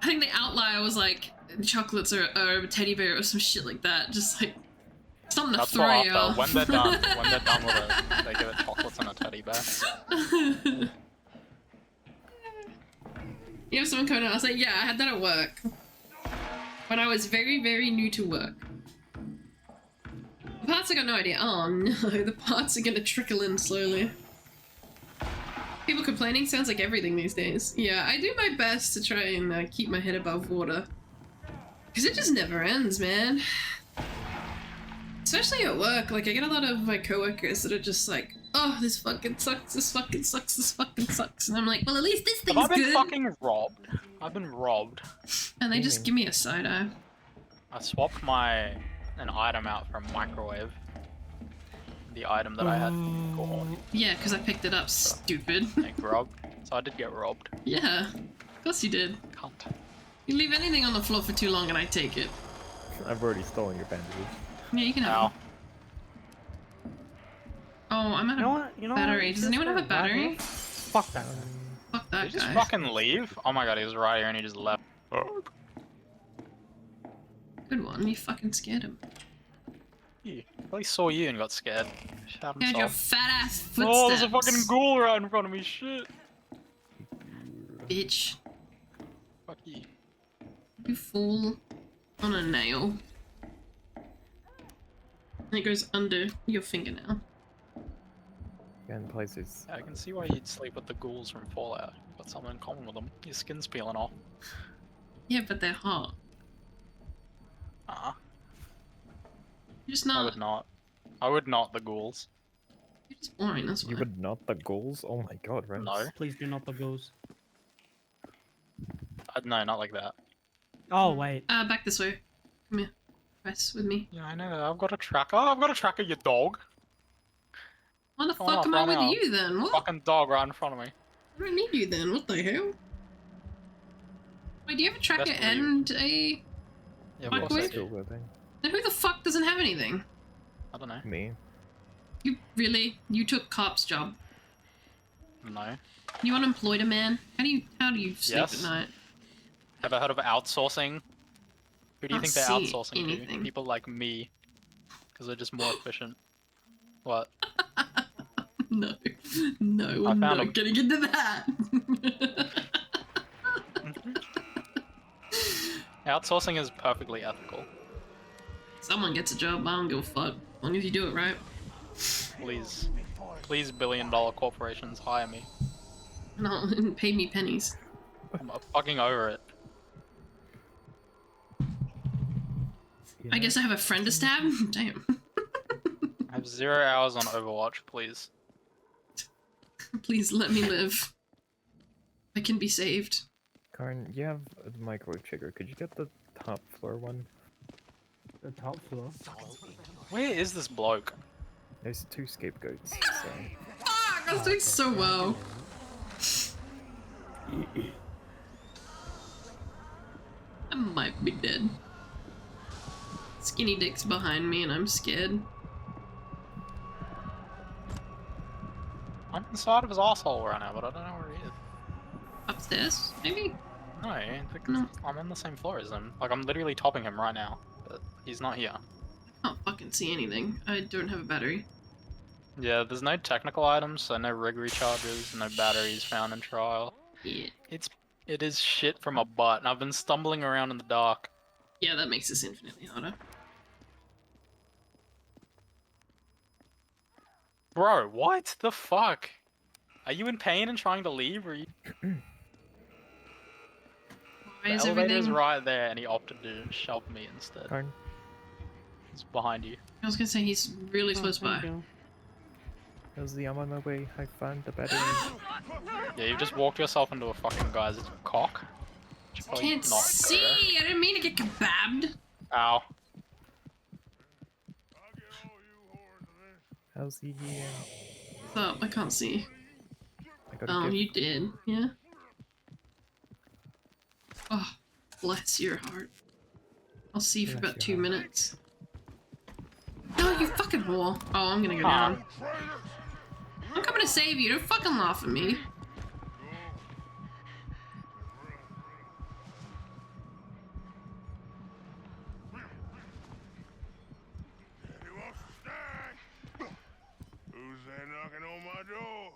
I think the outlier was like chocolates or a teddy bear or some shit like that. Just like something to That's throw what you after, off. when they're done with it, they give it chocolates and a teddy bear. You have someone coming out. I was like, yeah, I had that at work. When I was very, very new to work. The parts I got no idea. Oh no, the parts are gonna trickle in slowly. People complaining sounds like everything these days. Yeah, I do my best to try and keep my head above water. Because it just never ends, man. Especially at work, like I get a lot of my coworkers that are just like, oh, this fucking sucks, this fucking sucks, this fucking sucks. And I'm like, well, at least this thing's Have I been good. fucking robbed? I've been robbed. And they just give me a side eye. I swapped an item out from microwave. The item that I had before. Yeah, because I picked it up, stupid. Like robbed. So I did get robbed. Yeah, of course you did. Cunt. You leave anything on the floor for too long and I take it. I've already stolen your bandages. Yeah, you can have Ow. them. Oh, I'm out of battery. Does anyone have a battery? Fuck that. Fuck that Did he guy. just fucking leave? Oh my god, he was right here and he just left. Good one, you fucking scared him. He probably saw you and got scared. Shot You had your himself. fat ass footsteps. Oh, there's a fucking ghoul right in front of me, shit. Bitch. Fuck you. You fall on a nail. And it goes under your fingernail. And places. I can see why you'd sleep with the ghouls from Fallout. You've got something in common with them. Your skin's peeling off. Yeah, but they're hot. You're just I not. would not. I would not the ghouls. You're just boring, that's why. You would not the goals? Oh my god, right? No. Please do not the goals. No, not like that. Oh, wait. Back this way. Come here. Press with me. Yeah, I know. I've got a tracker. I've got a tracker, you dog. Why the Come fuck on, am I run with out. you then? What? Fucking dog right in front of me. I don't need you then. What the hell? Wait, do you have a tracker Best believe. and a... Yeah, of course I Microwave? do. Silver thing. Then who the fuck doesn't have anything? I don't know. Me. You really? You took cop's job. No. You unemployed a man? How do you sleep Yes. at night? Ever heard of outsourcing? Who do you Can't think they're see outsourcing anything. to? People like me. Because they're just more efficient. What? No. No, I we're found not him. getting into that. Outsourcing is perfectly ethical. Someone gets a job, I don't give a fuck. As long as you do it right. Please. Please, billion-dollar corporations, hire me. No, and pay me pennies. I'm fucking over it. I guess I have a friend to stab? Damn. I have 0 hours on Overwatch, please. Please let me live. I can be saved. Karn, you have the microwave trigger. Could you get the top floor one? The top floor. Where is this bloke? There's 2 scapegoats, so... Fuck! I was doing so well. I might be dead. Skinny Dick's behind me and I'm scared. I'm inside of his asshole right now, but I don't know where he is. Upstairs, maybe? No, I'm on the same floor as him. Like, I'm literally topping him right now, but he's not here. I can't fucking see anything. I don't have a battery. Yeah, there's no technical items, so no rig recharges, no batteries found in trial. Yeah. It is shit from a butt, and I've been stumbling around in the dark. Yeah, that makes this infinitely harder. Bro, what the fuck? Are you in pain and trying to leave, or are you... Why The is elevator's everything... right there, and he opted to shove me instead. Darn. He's behind you. I was gonna say he's really Oh, close by. thank you. How's I'm on my way. I found the battery. Yeah, you've just walked yourself into a fucking guy's cock. Should I probably can't not go see! there. I didn't mean to get kebabbed! Ow. How's he here? Oh, I can't see. I got a Oh, gift. you did, yeah? Oh, bless your heart. I'll see you for Bless about your 2 heart. minutes. No, you fucking whore. Oh, I'm gonna go down. I'm coming to save you, don't fucking laugh at me. Who's there knocking on my door?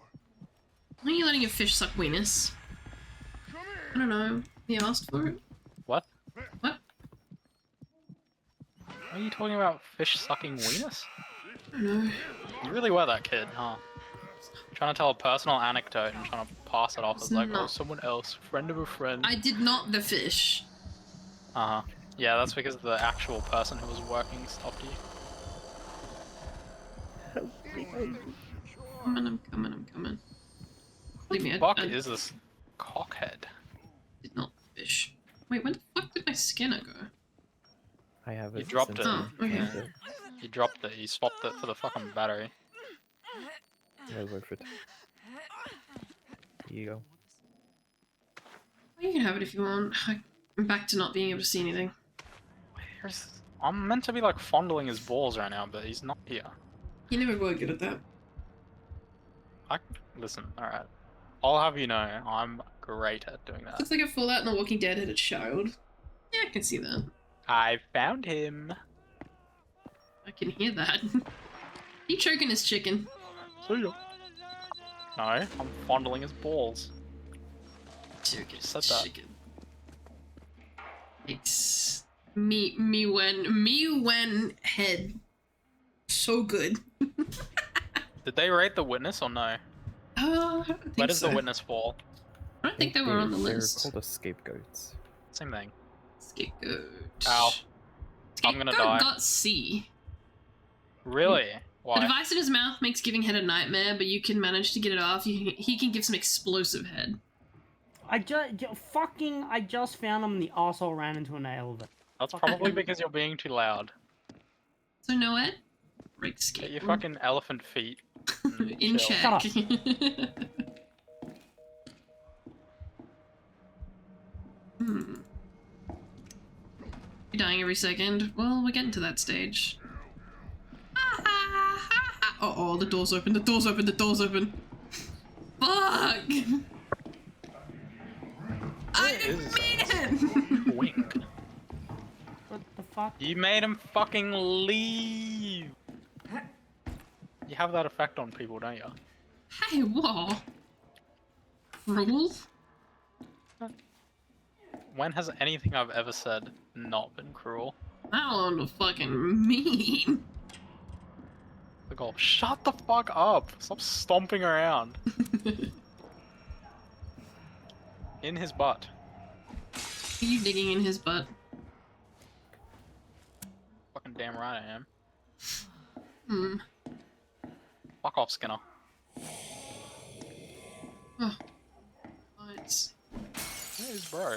Why are you letting your fish suck weenus? I don't know. He asked for it? What? What? Are you talking about fish sucking weenus? I don't know. You really were that kid, huh? Trying to tell a personal anecdote and trying to pass it off as like, oh, not. someone else, friend of a friend. I did not the fish. Uh-huh. Yeah, that's because the actual person who was working stopped you. I'm coming. Leave me, What the fuck I is this cockhead? did not fish. Wait, when the fuck did my scanner go? I have it. You dropped since it. Oh, okay. I found it. You dropped it, you swapped it for the fucking battery. Well worth it. Here you go. Well, you can have it if you want. I'm back to not being able to see anything. I'm meant to be like fondling his balls right now, but he's not here. You never were good at that. Listen, alright. I'll have you know, I'm great at doing that. Looks like a Fallout and The Walking Dead had a child. Yeah, I can see that. I found him. I can hear that. He choking his chicken. See ya. No, I'm fondling his balls. Choking his said that. chicken. It's me when head. So good. Did they rate the witness or no? I don't think Where does so. the witness fall? I don't think they were on the They're list. called the scapegoats. Same thing. Scapegoat. Ow. I'm gonna Scapegoat die. got C. Really? Why? The device in his mouth makes giving head a nightmare, but you can manage to get it off. He can give some explosive head. I just found him and the asshole ran into an elevator. That's probably because you're being too loud. So no Ed? Break Get skate. your fucking elephant feet. and In chill. check. Shut Hmm. You're dying every second. Well, we're getting to that stage. Uh-oh, the door's open, the door's open, the door's open. Fuck! I didn't mean it! Wink. What the fuck? You made him fucking leave. You have that effect on people, don't you? Hey, whoa. Cruel? When has anything I've ever said not been cruel? That one was fucking mean. The goal. Shut the fuck up! Stop stomping around. In his butt. Are you digging in his butt? Fucking damn right I am. Hmm. Fuck off, Skinner. Oh. Nice. Where is bro?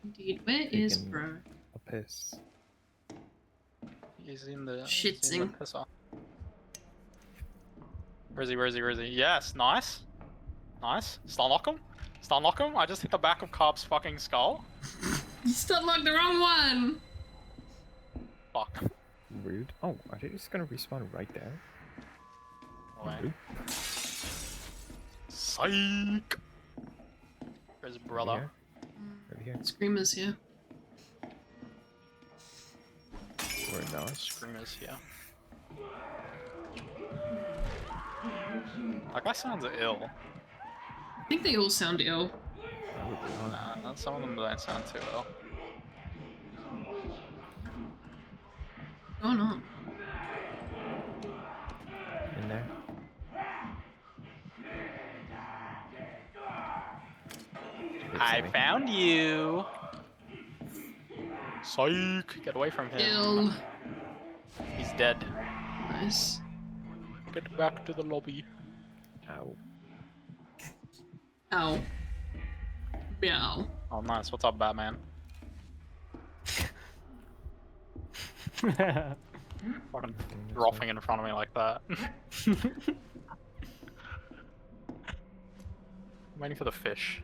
Indeed, where is Taking bro? a piss. He's in the Shitsing. pisser. Where is he? Where is he? Where is he? Yes, nice. Nice. Stun lock him. Stun lock him. I just hit the back of Carp's fucking skull. You still locked the wrong one! Fuck. Rude. Oh, are they just gonna respawn right there? Away. Psych! Where's brother? Over here. Screamers here. Or not. Screamers here. That guy sounds ill. I think they all sound ill. Nah, some of them don't sound too ill. Oh no. In there. I found you! Psych! Get away from him. Ill. He's dead. Nice. Get back to the lobby. Ow. Ow. Meow. Oh nice, what's up Batman? Fucking roughing in front of me like that. I'm waiting for the fish.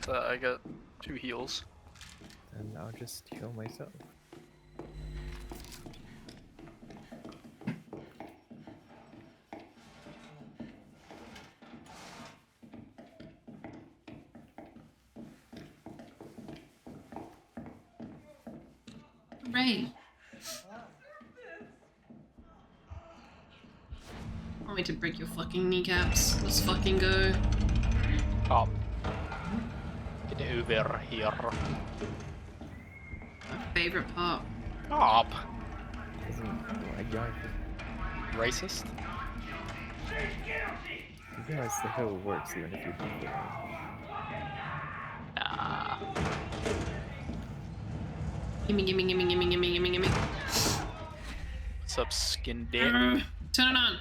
So I get 2 heals. And I'll just heal myself. Right. I want me to break your fucking kneecaps. Let's fucking go. Up. Get over here. My favorite part. Up. Isn't my yard Racist? yes, the hill works even if you don't do it. Nah. Gimme, gimme, gimme, gimme, gimme, gimme, gimme. What's up, skin dick? Turn it on.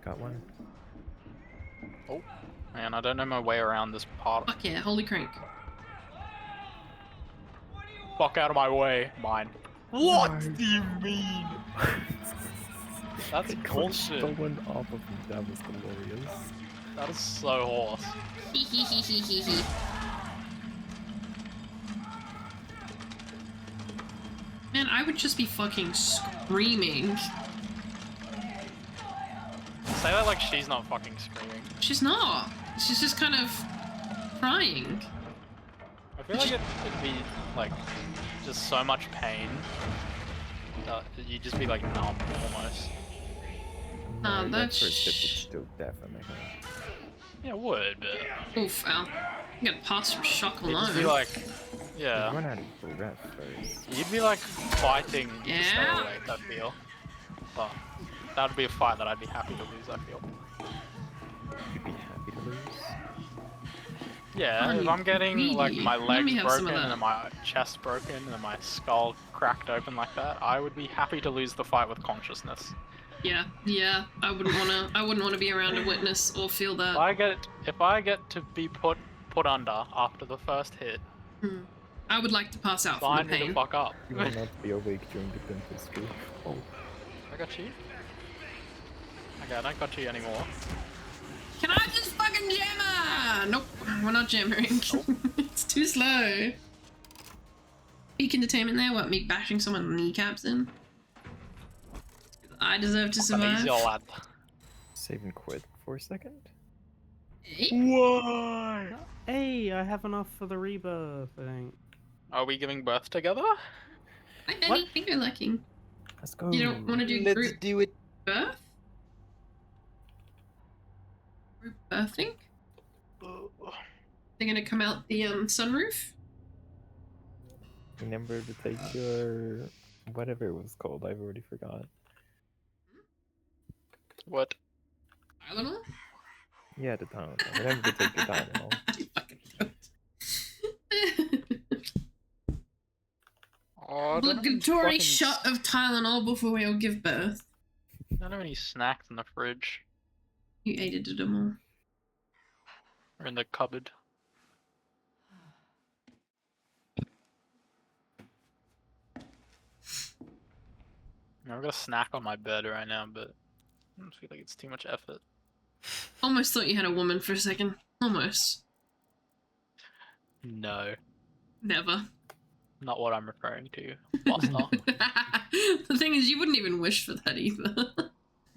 Got one. Oh, man, I don't know my way around this part. Fuck yeah, holy crank. Fuck out of my way, mine. What do you mean? That's bullshit. Stolen off of me. That was hilarious. That is so horse. Hee hee hee hee hee hee. Man, I would just be fucking screaming. Say that like she's not fucking screaming. She's not. She's just kind of crying. I feel like it'd be like just so much pain that you'd just be like numb almost. No, that that's first hit would still deafening. Yeah, it would, but Oof, Al. You gotta pass from shock you'd just be alone. like, yeah, Run out of breath first. you'd be like fighting to stay Yeah. awake, I feel. But that would be a fight that I'd be happy to lose, I feel. You'd be happy to lose. Yeah, Oh, if I'm getting like greedy. my Let me legs have some broken of that. and my chest broken and my skull cracked open like that, I would be happy to lose the fight with consciousness. Yeah, yeah. I wouldn't wanna be around to witness or feel that. If I get to be put under after the first hit, I would like to pass out from sign the me the pain. fuck up. You will not be awake during the dentistry. Oh, I got you. Okay, I don't got you anymore. Can I just fucking jammer? Nope, we're not jammering. It's too slow. Peak entertainment there, what, me bashing someone's kneecaps in? I deserve to Fucking survive. easy, lad. save and quit for a second. Eh? Why? Hey, I have enough for the rebirth, I think. Are we giving birth together? Hi, Benny. Finger licking. Let's go. You don't want to do group do it. birth? Group birthing? They're gonna come out the sunroof? Remember to take your whatever it was called. I've already forgot. What? Tylenol? Yeah, the Tylenol. Remember to take the Tylenol. You fucking don't. Oh, I don't have any Obligatory fucking shot of Tylenol before we all give birth. I don't have any snacks in the fridge You ate them all. or in the cupboard. I've got a snack on my bed right now, but I don't feel like it's too much effort. Almost thought you had a woman for a second. Almost. No. Never. not what I'm referring to, Buster. The thing is, you wouldn't even wish for that either.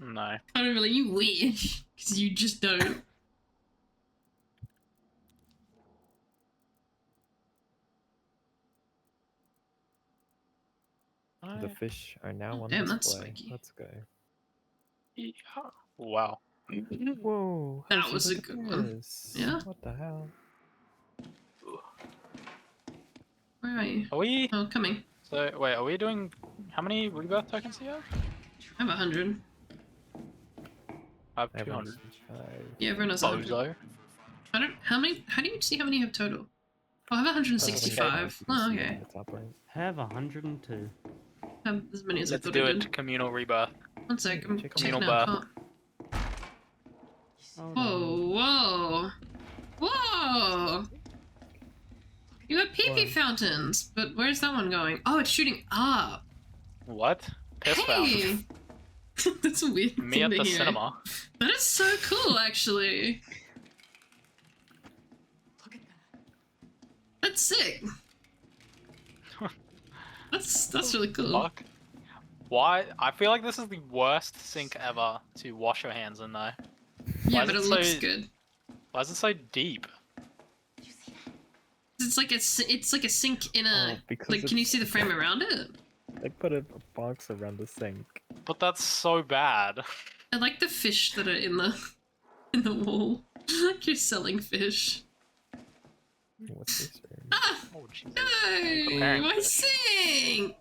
No. Kind of really, you wish, because you just don't. The fish are now on Damn, that's display. spiky. Let's go. Yeah. Wow. Whoa. That Housey, was a look at good one. this. Yeah? What the hell? Where are you? Are we? Oh, coming. So wait, are we doing? How many rebirth tokens do you have? I have 100. I have Everyone's 200. Yeah, everyone has 100. Bozo. I don't. How many? How do you see how many you have total? Oh, I have 165. Oh, okay. I have 102. I have as many as I Let's thought do I it. did. Communal rebirth. One sec, I'm Check checking communal out birth. cart. Hold on. Whoa, whoa, whoa! You got pee-pee What? fountains, but where's that one going? Oh, it's shooting up. What? Piss fountain. Hey! That's a weird Me thing at to the hear. cinema. That is so cool, actually. Look at that. That's sick. That's really cool. Fuck. Why? I feel like this is the worst sink ever to wash your hands in though. Yeah, Why but is it it looks so- good. Why is it so deep? Did you see that? It's like a sink in a. Oh, because like, can you it's- see the frame around it? They put a box around the sink. But that's so bad. I like the fish that are in the wall. Like you're selling fish. What's this room? Ah! Oh Jesus. Hey, Preparing my fish. sink!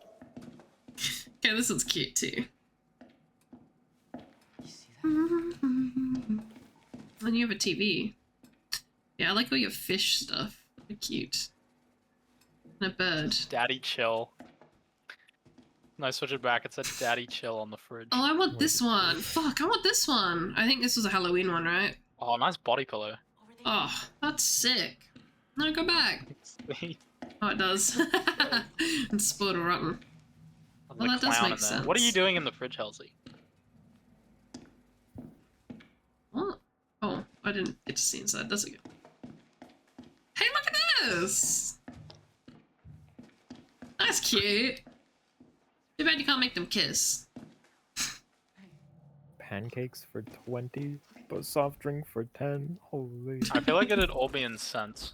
Okay, this one's cute too. You see that? And you have a TV. Yeah, I like all your fish stuff. They're cute. And a bird. Daddy chill. No, switch it back. It said Daddy chill on the fridge. Oh, I want this one. Fuck, I want this one. I think this was a Halloween one, right? Oh, nice body pillow. Over there. Oh, that's sick. No, go back. Oh, it does. It's spoiled or rotten. The Well, that does clown make in there. What are you sense. doing in the fridge, Halsey? What? Oh, I didn't get to see inside. That's good. Hey, look at this! That's cute. Too bad you can't make them kiss. Pancakes for 20, but soft drink for 10. Holy. I feel like it'd all be in cents.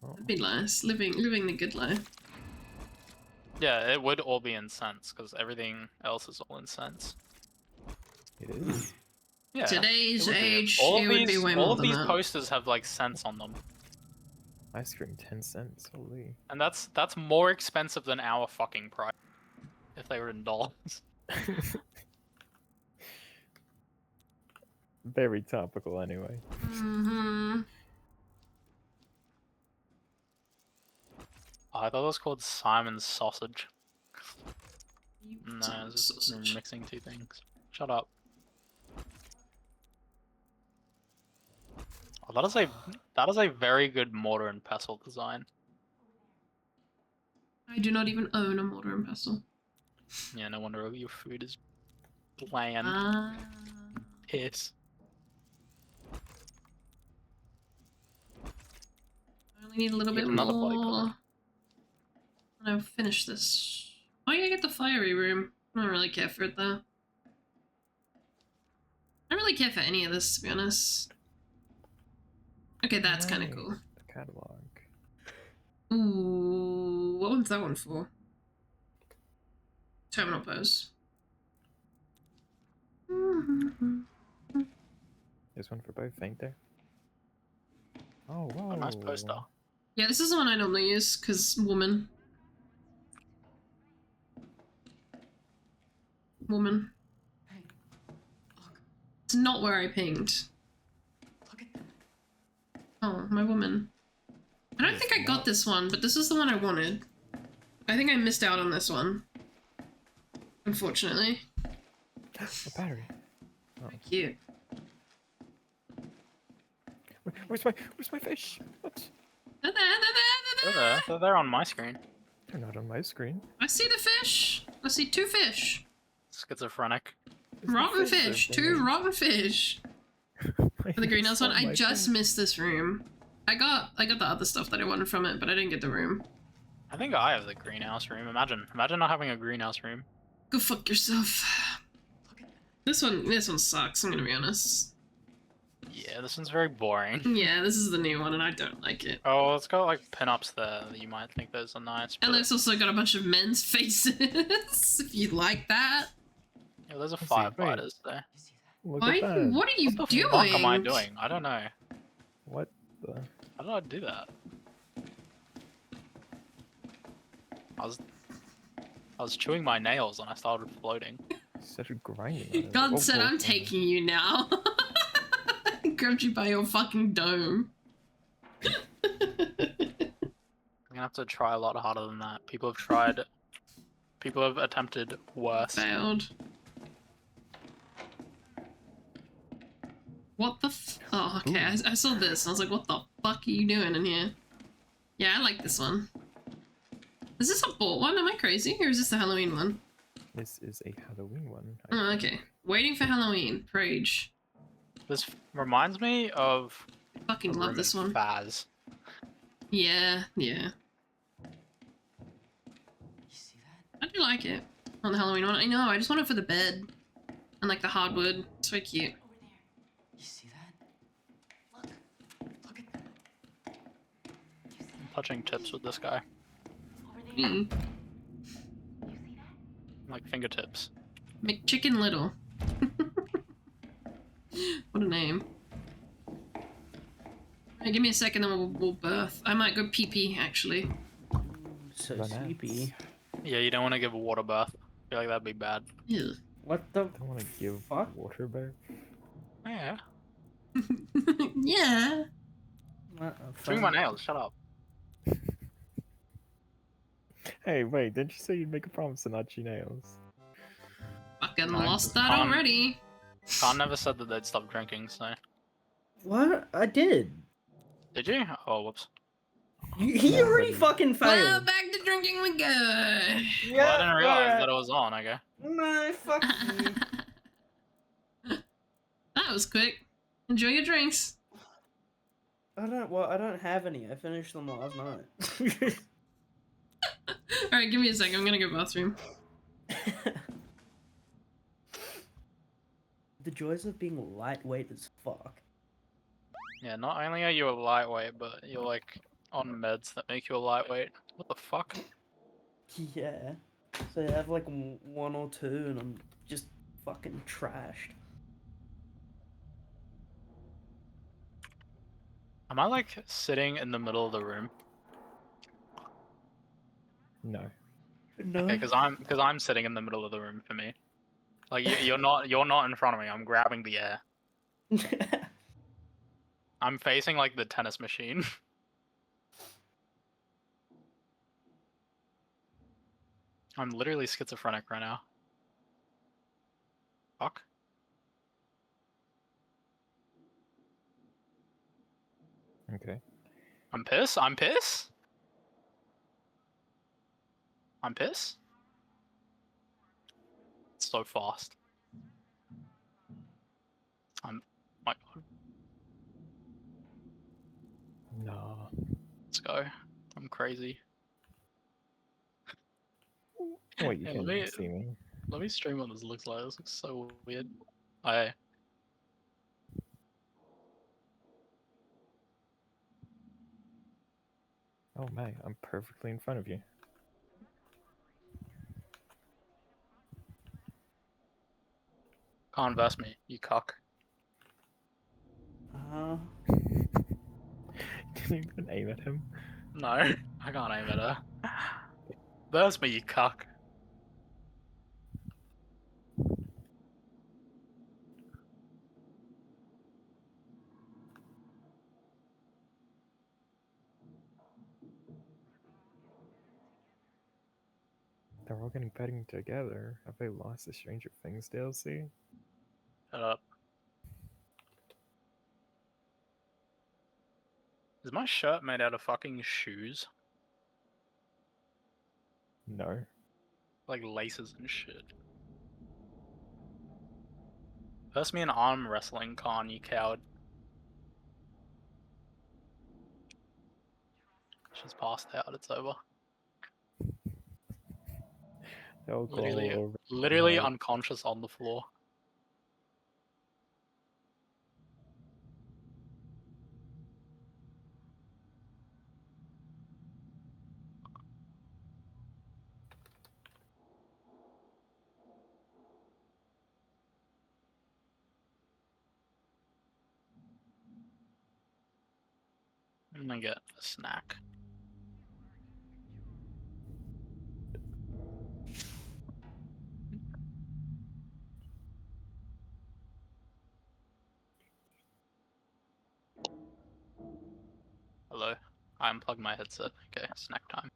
Oh, It'd be nice. Living the good life. Yeah, it would all be in cents because everything else is all in cents. it is. Yeah. Today's it would be. age, All it of would these, be way all more of than these that. posters have like cents on them, Ice cream 10 cents. Holy. and that's more expensive than our fucking price if they were in dollars. Very topical anyway. Mm-hmm. Oh, I thought it was called Simon's Sausage. No, Simon's it's just sausage. mixing two things. Shut up. Oh, that is a very good mortar and pestle design. I do not even own a mortar and pestle. Yeah, no wonder your food is bland. Ah. Piss. I only need a little Get bit another body more. pillow. And I'll finish this. Oh yeah, get the fiery room. I don't really care for it though. I don't really care for any of this, to be honest. Okay, that's kind of Nice. cool. The catalog. Ooh, what one's that one for? Terminal pose. There's one for both, ain't there? Oh, wow. A nice poster. Yeah, this is the one I normally use, because woman. Woman. Hey, look. It's not where I pinged. Look at that. Oh, my woman. I don't think I got this one, but this is the one I wanted. I think I missed out on this one. Unfortunately. A battery. Oh. Cute. Where's my fish? What? They're there, they're there. They're there on my screen. They're not on my screen. I see the fish. I see two fish. Schizophrenic. There's no Rotten there fish. for Two me. rotten fish. My For the greenhouse fish one, on I my just phone. missed this room. I got the other stuff that I wanted from it, but I didn't get the room. I think I have the greenhouse room. Imagine not having a greenhouse room. Go fuck yourself. This one sucks, I'm gonna be honest. Yeah, this one's very boring. Yeah, this is the new one and I don't like it. Oh, it's got like pinups there that you might think those are nice. But... And it's also got a bunch of men's faces, if you like that. Yeah, those are see, firefighters there. Look Why? at that. What are you What the doing? fuck am I doing? I don't know. What the? How did I do that? I was chewing my nails and I started floating. Started grinding. on it. God Oh, said, I'm oh, taking you now. Grabbed you by your fucking dome. I'm gonna have to try a lot harder than that. People have attempted worse. Failed. What the Oh, okay, I saw this. I was like, what the fuck are you doing in here? Yeah, I like this one. Is this a bought one? Am I crazy? Or is this the Halloween one? This is a Halloween one. Oh, okay. Waiting for Halloween. Rage. This reminds me of Fucking love this one. Baz. Yeah, yeah. I do like it on the Halloween one. I know, I just want it for the bed. And like the hardwood. So cute. You see that? Look at that. I'm touching tips with this guy. Mm. Like fingertips. McChicken Little. What a name. Alright, give me a second then we'll birth. I might go pee-pee, actually. So Bananas. sleepy. Yeah, you don't want to give a water bath. I feel like that'd be bad. Ew. What the I don't want to give fuck? water back. Yeah. Yeah. Chewing my nails, shut up. Hey, wait, didn't you say you'd make a promise to not chew nails? Fucking I lost that can't- already. Khan never said that they'd stop drinking, so. What? I did. Did you? Oh, whoops. He already fucking Well, failed. back to drinking we go. Yeah, Well, I didn't realize alright. that it was on, okay. No, fuck you. That was quick. Enjoy your drinks. I don't have any. I finished them last night. Alright, give me a second. I'm gonna go bathroom. The joys of being lightweight as fuck. Yeah, not only are you a lightweight, but you're like on meds that make you a lightweight. What the fuck? Yeah. So I have like one or two and I'm just fucking trashed. Am I like sitting in the middle of the room? No. No. Okay, because I'm sitting in the middle of the room for me. Like you're not in front of me. I'm grabbing the air. I'm facing like the tennis machine. I'm literally schizophrenic right now. Fuck. Okay. I'm pissed. I'm pissed. I'm pissed. It's so fast. My God. No. Let's go. I'm crazy. Wait, you Yeah, can't let me- even see me. Let me stream what this looks like. This looks so weird. I. Oh my, I'm perfectly in front of you. Can't verse me, you cock. Can you even aim at him? No, I can't aim at her. Verse me, you cock. They're all getting petting together. Have they lost the Stranger Things DLC? Shut up. Is my shirt made out of fucking shoes? No. Like laces and shit. Verse me in arm wrestling, Khan, you coward. She's passed out, it's over. They'll go Literally, all over. literally Right. unconscious on the floor. I'm gonna get a snack. Hello. I unplugged my headset. Okay, snack time.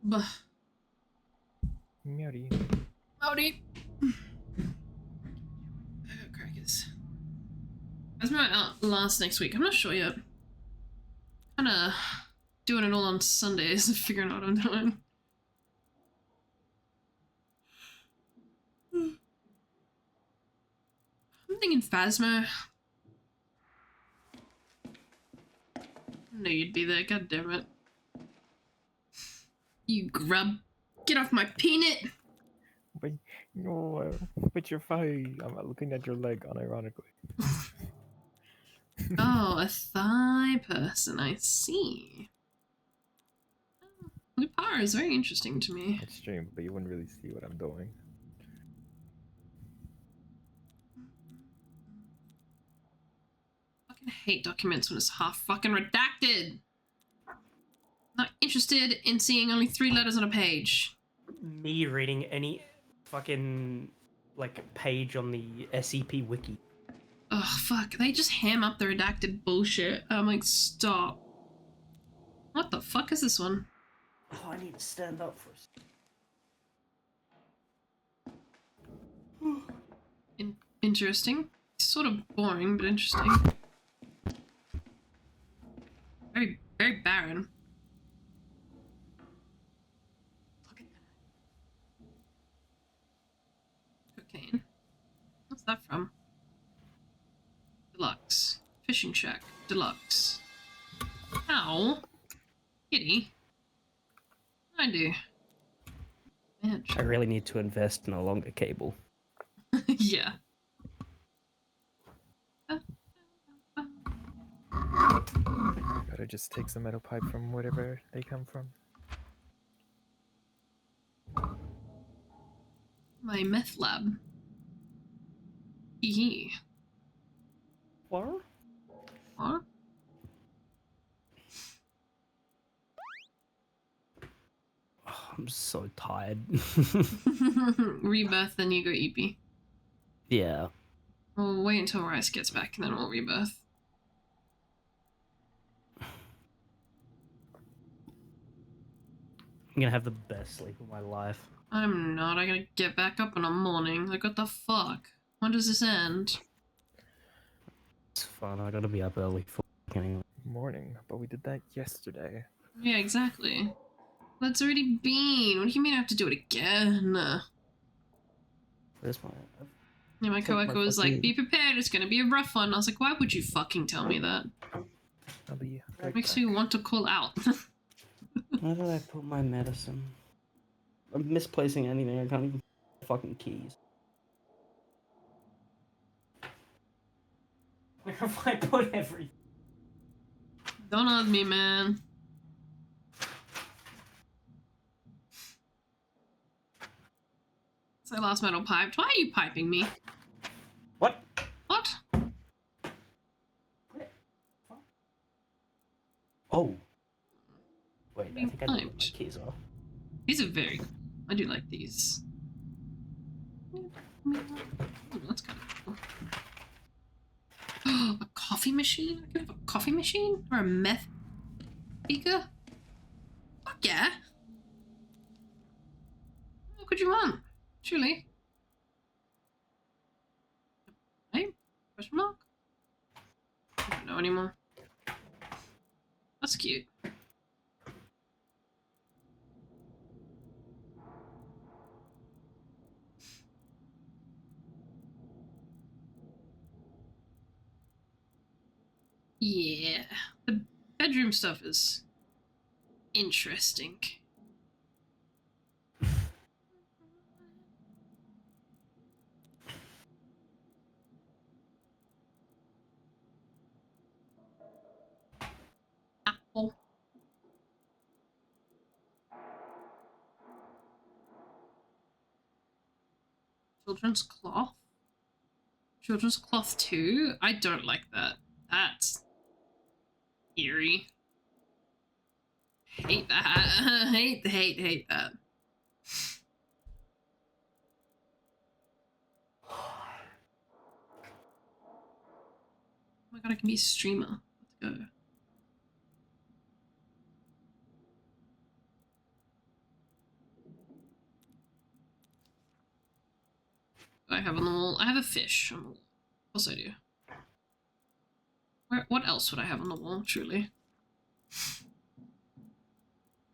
Bah. Meowdy. Howdy. Crackers. How's my Outlast next week? I'm not sure yet. Kinda doing it all on Sundays and figuring out what I'm doing. I'm thinking Phasmo. I knew you'd be there, god damn it. You grub. Get off my peanut! But no, but your thigh. I'm looking at your leg unironically. Oh, a thigh person, I see. Lupara is very interesting to me. It's stream, but you wouldn't really see what I'm doing. I fucking hate documents when it's half fucking redacted. Not interested in seeing only 3 letters on a page. Me reading any fucking like page on the SCP wiki. Oh fuck, they just ham up the redacted bullshit. I'm like, stop. What the fuck is this one? Oh, I need to stand up for a Interesting. Sort of boring, but interesting. Very, very barren. Look at that. Cocaine. What's that from? Deluxe. Fishing shack. Deluxe. Ow. Kitty. I do. Man, I really need to invest in a longer cable. yeah. Gotta just take some metal pipe from wherever they come from. My meth lab. Hee. What? What? Oh, I'm so tired. Rebirth, then you go EP. Yeah. We'll wait until Rice gets back and then we'll rebirth. I'm gonna have the best sleep of my life. I'm not. I gotta get back up in the morning. Like, what the fuck? When does this end? It's fun. I gotta be up early for anyway. morning, but we did that yesterday. Yeah, exactly. That's already been. What do you mean I have to do it again? This one. Yeah, my Take my coworker was like, fucking- be prepared, it's gonna be a rough one. I was like, why would you fucking tell me that? I'll be right It makes back. me want to call out. Where did I put my medicine? I'm misplacing anything. I can't even fucking keys. Where have I put everything? Don't ask me, man. So last metal piped. Why are you piping me? What? What? Oh. Wait, I Being think I know where my piped. keys are. These are very cool. I do like these. Ooh, that's kind of cool. A coffee machine? I could have a coffee machine? Or a meth speaker? Fuck yeah. What could you want? Surely. Hey? Question mark? I don't know anymore. That's cute. Yeah. The bedroom stuff is interesting. Apple. Children's cloth? Children's cloth too? I don't like that. That's eerie. Hate that. hate that. Oh my god, I can be a streamer. Let's go. What do I have on the wall? I have a fish on the wall. Of course I do. What else would I have on the wall, truly?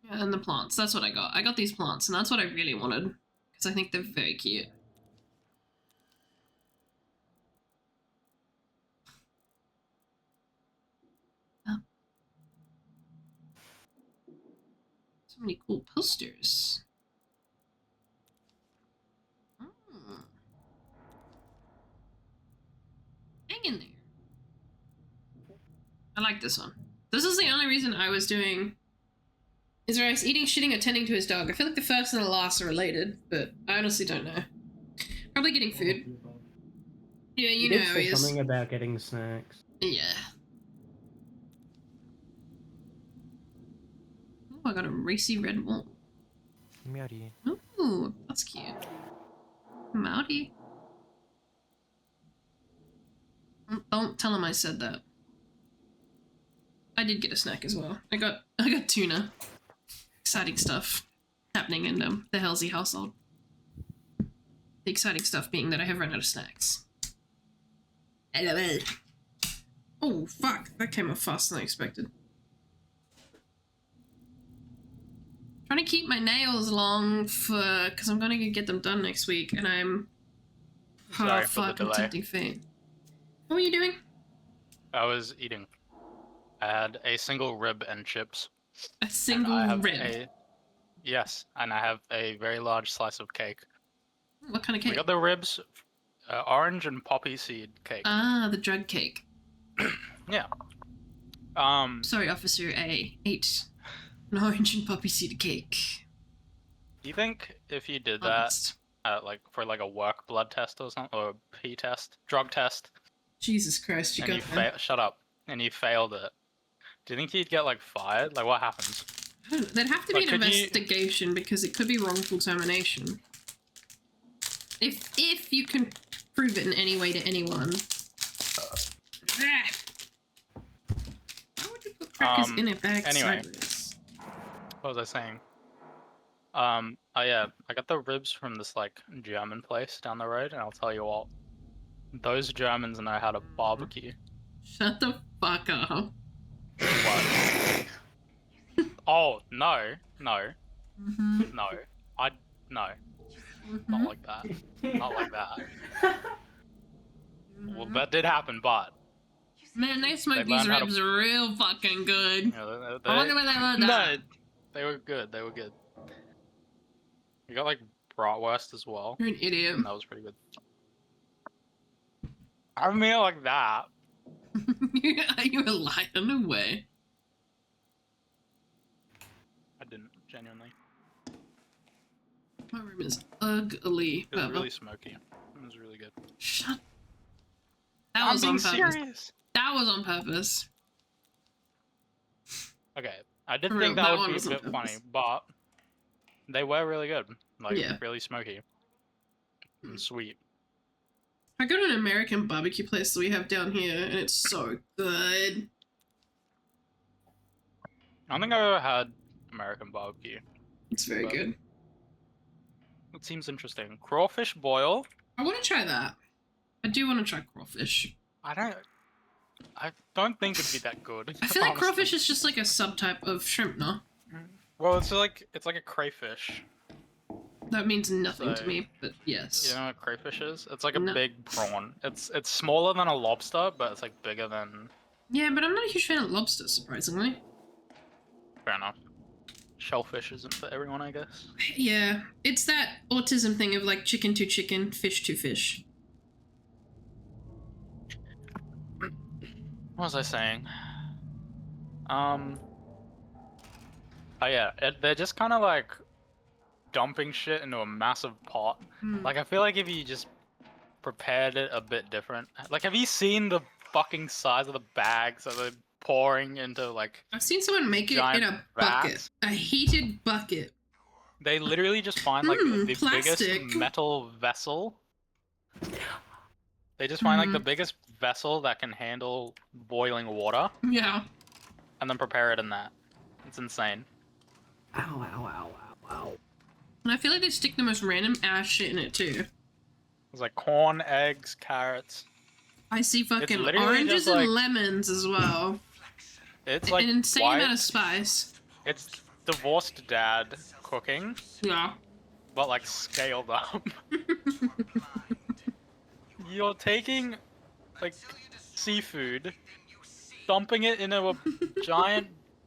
Yeah, and the plants. That's what I got. I got these plants, and that's what I really wanted. Because I think they're very cute. Oh. So many cool posters. Mm. Hang in there. I like this one. This is the only reason I was doing... Is Rice eating, shitting, or tending to his dog? I feel like the first and the last are related, but I honestly don't know. Probably getting food. Yeah, you know did how say he is. something about getting snacks. Yeah. Oh, I got a racy red wall. Meowdy. Ooh, that's cute. Mouty. Don't tell him I said that. I did get a snack as well. I got tuna. Exciting stuff happening in the Halsey household. The exciting stuff being that I have run out of snacks. LOL. Oh fuck, that came off faster than I expected. Trying to keep my nails long because I'm gonna get them done next week, and I'm Sorry half for the fucking delay. tempting fate. What were you doing? I was eating. I had a single rib and chips. A And single I have rib. Yes, and I have a very large slice of cake. What kind of We cake? got the ribs, orange and poppy seed cake. Ah, the drug cake. Yeah. Sorry, Officer A. Ate an orange and poppy seed cake. Do you think if you did Honest. that, like for like a work blood test or something, or a pee test, drug test, Jesus Christ, you and got you that. shut up, and you failed it, do you think you'd get like fired? Like what happens? I don't know. There'd have to be Like, an could you- investigation because it could be wrongful termination. If you can prove it in any way to anyone. Why would you put crackers in a bag anyway. sideways? What was I saying? Oh yeah, I got the ribs from this like German place down the road, and I'll tell you what, those Germans know how to barbecue. Shut the fuck up. What? Oh, no. No. Mm-hmm. No. No. Not like that. Not like that. Well, that did happen, but... Man, they smoked They these learned how to- ribs real fucking good. You know, I wonder where they learned that. No, they were good. They were good. You got like bratwurst as well. You're an idiot. And that was pretty good. I have a meal like that. You were lying, no way. I didn't, genuinely. My room is ugly. It was Bubba. really smoky. It was really good. Shut. That was I'm on being purpose. serious. That was on purpose. Okay, I did For real, think that that one would be was a on bit funny, purpose. but they were really good. Like, Yeah. really smoky. And sweet. I go to an American barbecue place that we have down here, and it's so good. I don't think I've ever had American barbecue. It's very But- good. It seems interesting. Crawfish boil? I want to try that. I do want to try crawfish. I don't think it'd be that good. I feel like honestly. crawfish is just like a subtype of shrimp, no? Well, it's like a crayfish. That means nothing to So- me, but yes. You know what crayfish is? It's like a No. big prawn. It's smaller than a lobster, but it's like bigger than. Yeah, but I'm not a huge fan of lobster, surprisingly. Fair enough. Shellfish isn't for everyone, I guess. Yeah, it's that autism thing of like chicken to chicken, fish to fish. What was I saying? Oh yeah, they're just kind of like dumping shit into a massive pot. Hmm. Like I feel like if you just prepared it a bit different. Like, have you seen the fucking size of the bags that they're pouring into like? I've seen someone make it in giant a bucket, vats? a heated bucket. They literally just find like the plastic. biggest metal vessel. They just find like the biggest vessel that can handle boiling water Yeah. and then prepare it in that. It's insane. Ow, ow, ow, ow, ow. And I feel like they stick the most random ass shit in it too. It's like corn, eggs, carrots. I see fucking literally oranges just, like- and lemons as well. It's like An insane white. amount of spice. It's divorced dad cooking, Yeah. but like scaled up. You're taking like seafood, dumping it into a giant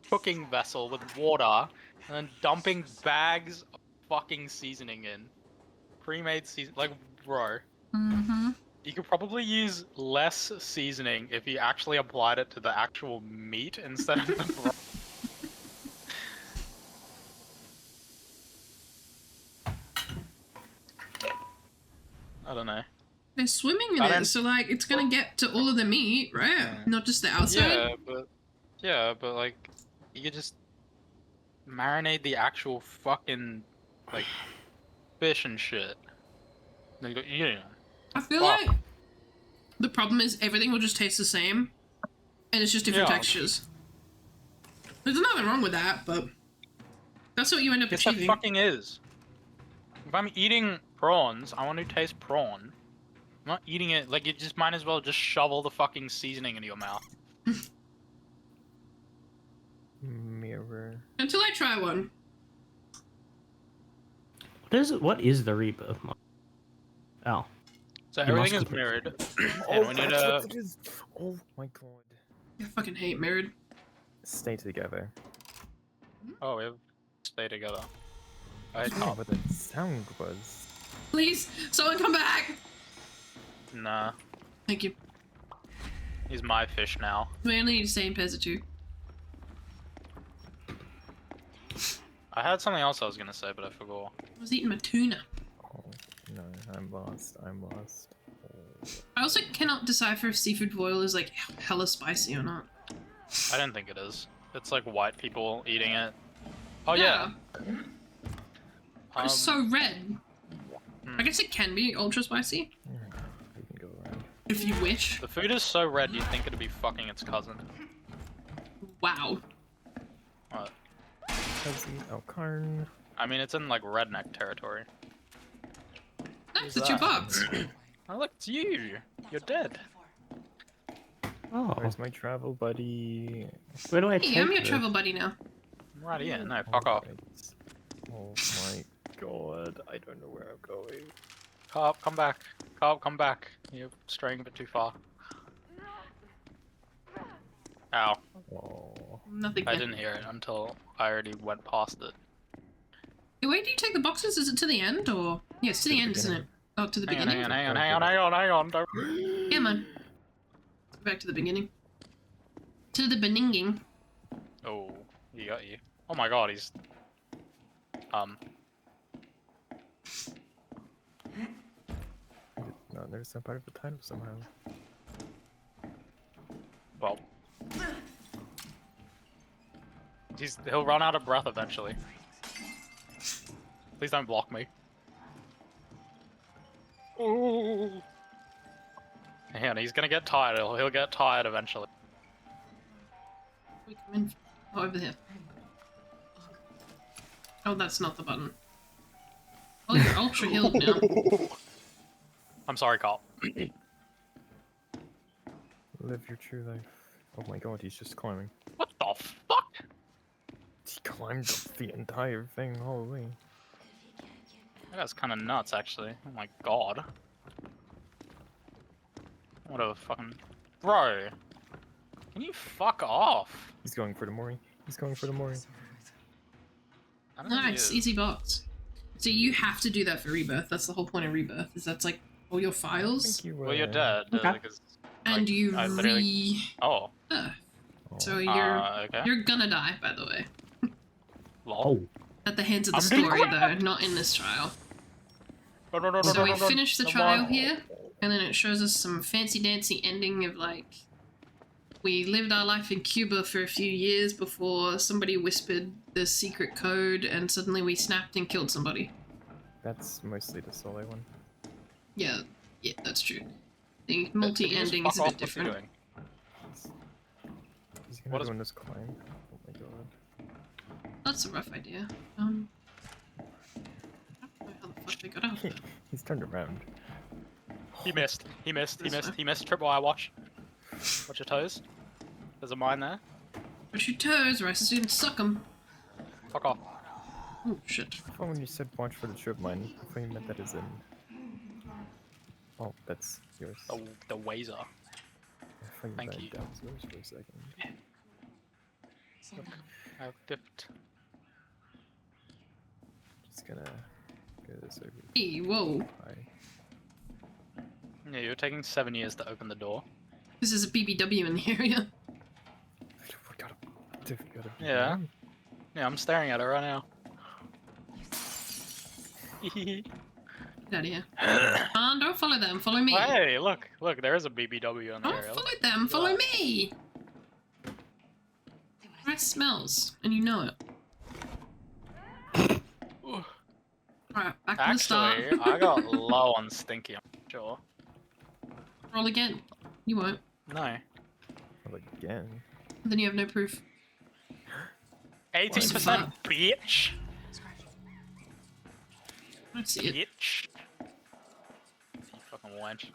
cooking vessel with water, and then dumping bags of fucking seasoning in. Pre-made season, like, bro. Mm-hmm. You could probably use less seasoning if you actually applied it to the actual meat instead of the broth. I don't know. They're swimming in I it, don't- so like it's gonna get to all of the meat, right? Yeah. Not just the outside. Yeah, but like, you could just marinate the actual fucking like fish and shit. Like, you know. I feel Fuck. like the problem is everything will just taste the same, and it's just different Yeah. textures. There's nothing wrong with that, but that's what you end up Yes, that achieving. fucking is. If I'm eating prawns, I want to taste prawn. I'm not eating it like you just might as well just shovel the fucking seasoning into your mouth. Mirror. Until I try one. What is the rebirth mod? Oh. So You everything must is have- mirrored, Oh, and we need that's to. what it is. Oh my god. I fucking hate mirrored. Stay together. Oh, we have to stay together. I I don't know what the sound was. Please, someone come back! Nah, Thank you. he's my fish now. We only need to stay in Pezza 2. I had something else I was gonna say, but I forgot. I was eating my tuna. Oh no, I'm lost. I'm lost. Oh. I also cannot decipher if seafood boil is like hella spicy or not. I didn't think it is. It's like white people eating it. Oh yeah. It's so red. hmm. I guess it can be ultra spicy, You can go around. if you wish. The food is so red you'd think it'd be fucking its cousin. Wow. What? Cozy, oh, Karn. I mean, it's in like redneck territory. Nice, Who's it's your that? box. Oh look, it's you. You're dead. Oh. Where's my travel buddy? Where do I Hey, take I'm your this? travel buddy now. I'm right here. No, fuck off. Alright. Oh my god, I don't know where I'm going. Carp, come back. Carp, come back. You're straying a bit too far. Ow. Oh. Nothing I here. didn't hear it until I already went past it. Hey, where do you take the boxes? Is it to the end or? Yeah, it's to the end, isn't it? Oh, to the Hang on, beginning? hang on, hang on, hang on, hang on, hang on. Don't... Yeah, man. Back to the beginning. To the beginning. Oh, he got you. Oh my god, he's... No, there's some part of the title somehow. Well... He'll run out of breath eventually. Please don't block me. Ooh. Yeah, he's gonna get tired. He'll get tired eventually. We come in. Oh, over here. Oh, that's not the button. Oh, you're ultra healed now. I'm sorry, Carl. Live your true life. Oh my god, he's just climbing. What the fuck? He climbed up the entire thing, holy. That's kind of nuts, actually. Oh my god. What a fucking... Bro! Can you fuck off? He's going for the Mori. He's going for the Mori. I don't think he Nice, is. easy box. So you have to do that for Rebirth. That's the whole point of Rebirth. Is that's like all your files, Thank you, Well, you're dead. Okay. Because, and like, you I literally... Oh. So Okay. you're gonna die, by the way, Lol. at the hands of the I'm doing story, great. though, not in this trial. Run, run, run, So run, we run, run. finish the Come trial on. here, and then it shows us some fancy dancy ending of like, we lived our life in Cuba for a few years before somebody whispered the secret code, and suddenly we snapped and killed somebody. That's mostly the solo one. Yeah, that's true. The Can you just multi-ending fuck is a off? bit What's he different. doing? He's gonna What go is- on this climb. Oh my god. That's a rough idea. I don't know how the fuck they got out. He's turned around. He missed. He missed. He This missed. way. He missed. Triple eye watch. Watch your toes. There's a mine there. Push your toes, or else you can suck them. Fuck off. Oh shit. I thought when you said watch for the trip mine, I thought you meant that as in... Oh, that's yours. The Wazer. I thought you thank meant you. that was yours for a second. Look, I've dipped. Just gonna go this over. Hey, whoa. Hi. Yeah, you're taking 7 years to open the door. This is a BBW in the area. We gotta Yeah. Yeah, I'm staring at it right now. Get out of here. Don't follow them, follow me. Hey, look, there is a BBW in the Don't area. follow them, follow me! Rice smells, and you know it. Alright, back to the start. Actually, I got low on Stinky, I'm sure. Roll again. You won't. No. Well, again. Then you have no proof. 18%, bitch! I don't see it. Bitch! You fucking wench.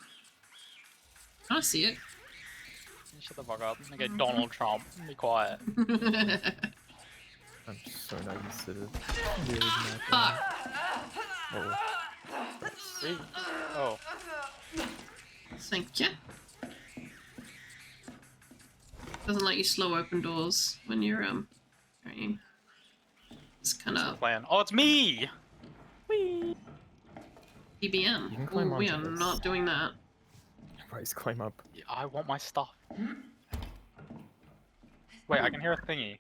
I don't see it. Shut the fuck up. Okay, Donald Trump. Be quiet. I'm so not used to this. Weird map. Fuck. Oh. See? Oh. Thank you. Doesn't let you slow open doors when you're training. It's kind of Plan. Oh, it's me! Whee! You can BBM. climb Ooh, we are onto this. not doing that. Right, climb up. I want my stuff. Wait, I can hear a thingy.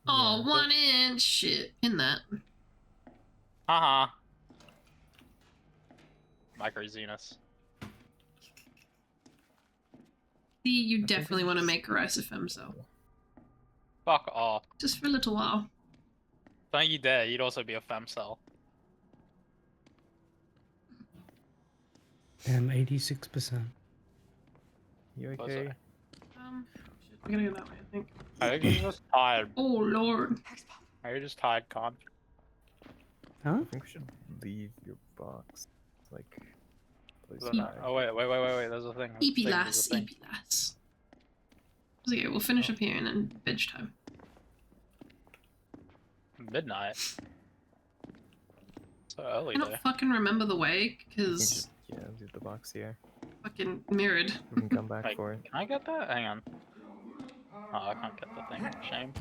Oh, 1 inch shit in that. Haha. Micro Zenus. See, you think definitely it's want to just- make a rice FM cell. Fuck off. Just for a little while. Don't you dare, you'd also be a femcell. Damn, 86%. You Was okay? I? Shit, we gotta go that way, I think. I think you're just tired. Oh, Lord. Are you just tired, Con? Huh? I think we should leave your box. Like, place There's it a- back. Oh, wait, there's a thing. EP There's a lass, thing. EP lass. Okay, we'll finish up here and then veg time. Midnight. So early I don't though. fucking remember the way, You can because just, yeah, leave the box here. fucking mirrored. We can come back Wait, for it. can I get that? Hang on. Oh, I can't get the thing. Shame.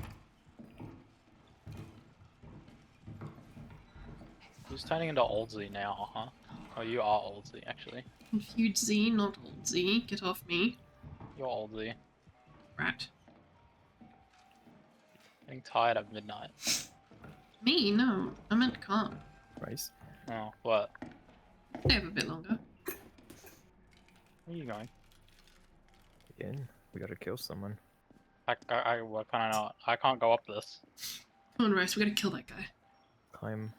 Who's turning into Old Z now, huh? Oh, you are Old Z, actually. Huge Z, not old Z. Get off me. You're Old Z. Rat. Getting tired at midnight. Me? No. I meant can't. Rice. Oh, what? Stay up a bit longer. Where are you going? Again, we gotta kill someone. What can I not? I can't go up this. Come on, Rice, we gotta kill that guy. Climb.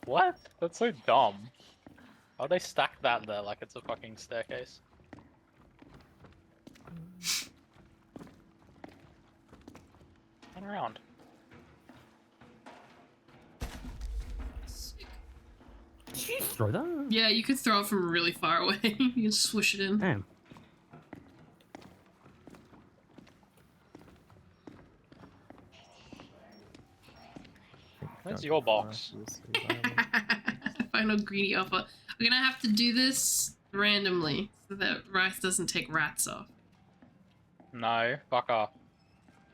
What? That's so dumb. Why'd they stack that there like it's a fucking staircase? Turn around. Did you throw that? Yeah, you could throw it from really far away. You can swoosh it in. Damn. Where's your box? Final greedy offer. We're gonna have to do this randomly so that Rice doesn't take rats off. No, fuck off.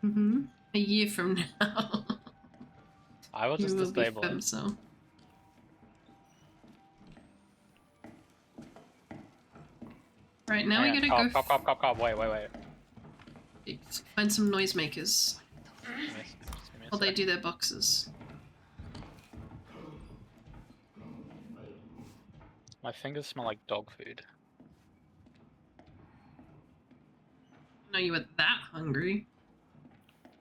Mm-hmm. A year from now. I will You just will be disable it. femso. Right, now we gotta go Cop, wait. find some noisemakers Just give me a while they sec. do their boxes. My fingers smell like dog food. I know you were that hungry.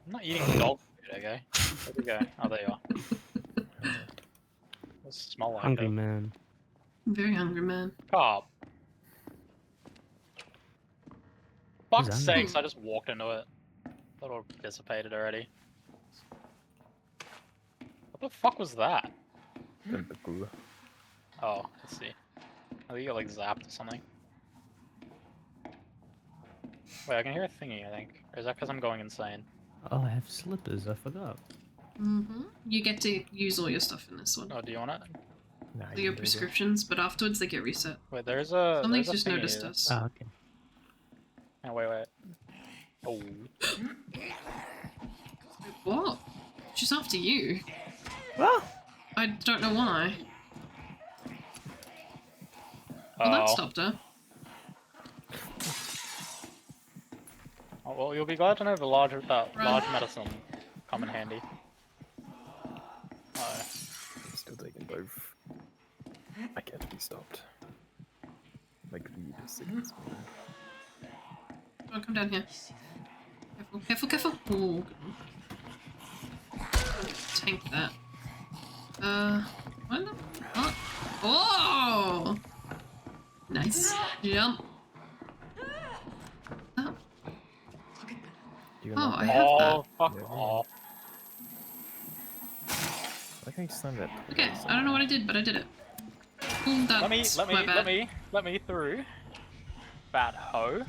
I'm not eating dog food, okay? Where we go? Oh, there you are. Those smell like Hungry it. man. I'm very hungry, man. Cop. Who's Fuck's that? sakes, I just walked into it. That all dissipated already. What the fuck was that? Tentacle. Oh, let's see. I think you got like zapped or something. Wait, I can hear a thingy, I think. Or is that because I'm going insane? Oh, I have slippers. I forgot. Mm-hmm. You get to use all your stuff in this one. Oh, do you want it? Nah, All you your can do it. prescriptions, but afterwards they get reset. Wait, there's a. Something's there's a just thingy noticed here. us. Ah, okay. Oh, wait. Oh. What? She's after you. Well, I don't know why. Well, that stopped her. Oh, well, you'll be glad to know the large medicine come in handy. Oh. I'm still taking both. I can't be stopped. My greed is against me. Come down here. Careful. Ooh. Tank that. What the fuck? Oh! Nice. Jump. Oh, You oh, I that? have that. Oh, fuck Yeah. off. Why can't you slam that? Okay, I don't know what I did, but I did it. Ooh, that's my bad. let me through. Bad hoe.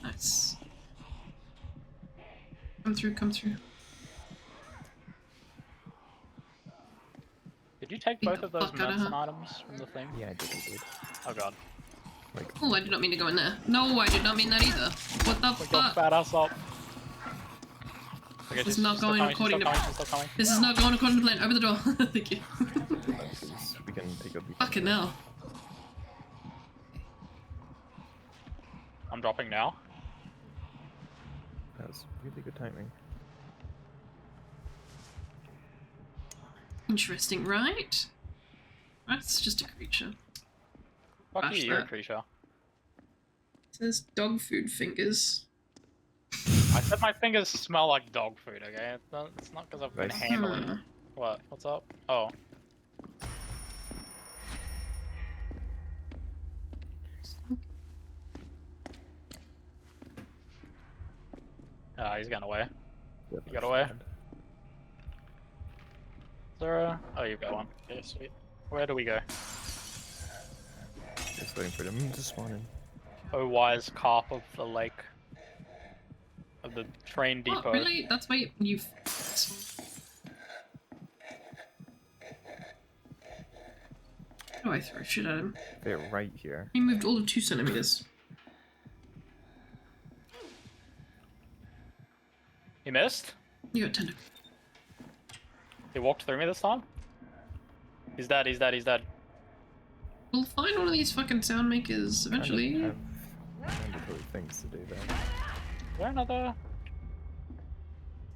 Nice. Come through. Did you take Beat both the of those fuck outta medicine her. items from the thing? Yeah, I did. Oh god. Like, Oh, I did not mean to go in there. No, I did not mean that either. What the Put your fuck? fat ass up. Okay, This is she's not still going coming, according she's to- still coming. This is not going according to plan. Open the door. Thank you. please, we can take a beat. Fucking hell. I'm dropping now. That was really good timing. Interesting, right? That's just a creature. Fuck Bash you, you're a that. creature. It says dog food fingers. I said my fingers smell like dog food, okay? It's not because I've been Right. handling Hmm. it. What? What's up? Oh. Ah, he's gone away. Yep, You got that's away? bad. Is there a... Oh, you've got one. Okay, sweet. Where do we go? Just waiting for them to spawn in. Oh, wise calf of the lake. Of the train depot. Oh, really? That's why you. How do I throw shit at him? They're right here. He moved all of 2 centimeters. He missed? You got 10. He walked through me this time? He's dead, he's dead, he's dead. We'll find one of these fucking sound makers eventually. I have mandatory things to do there. Is there another?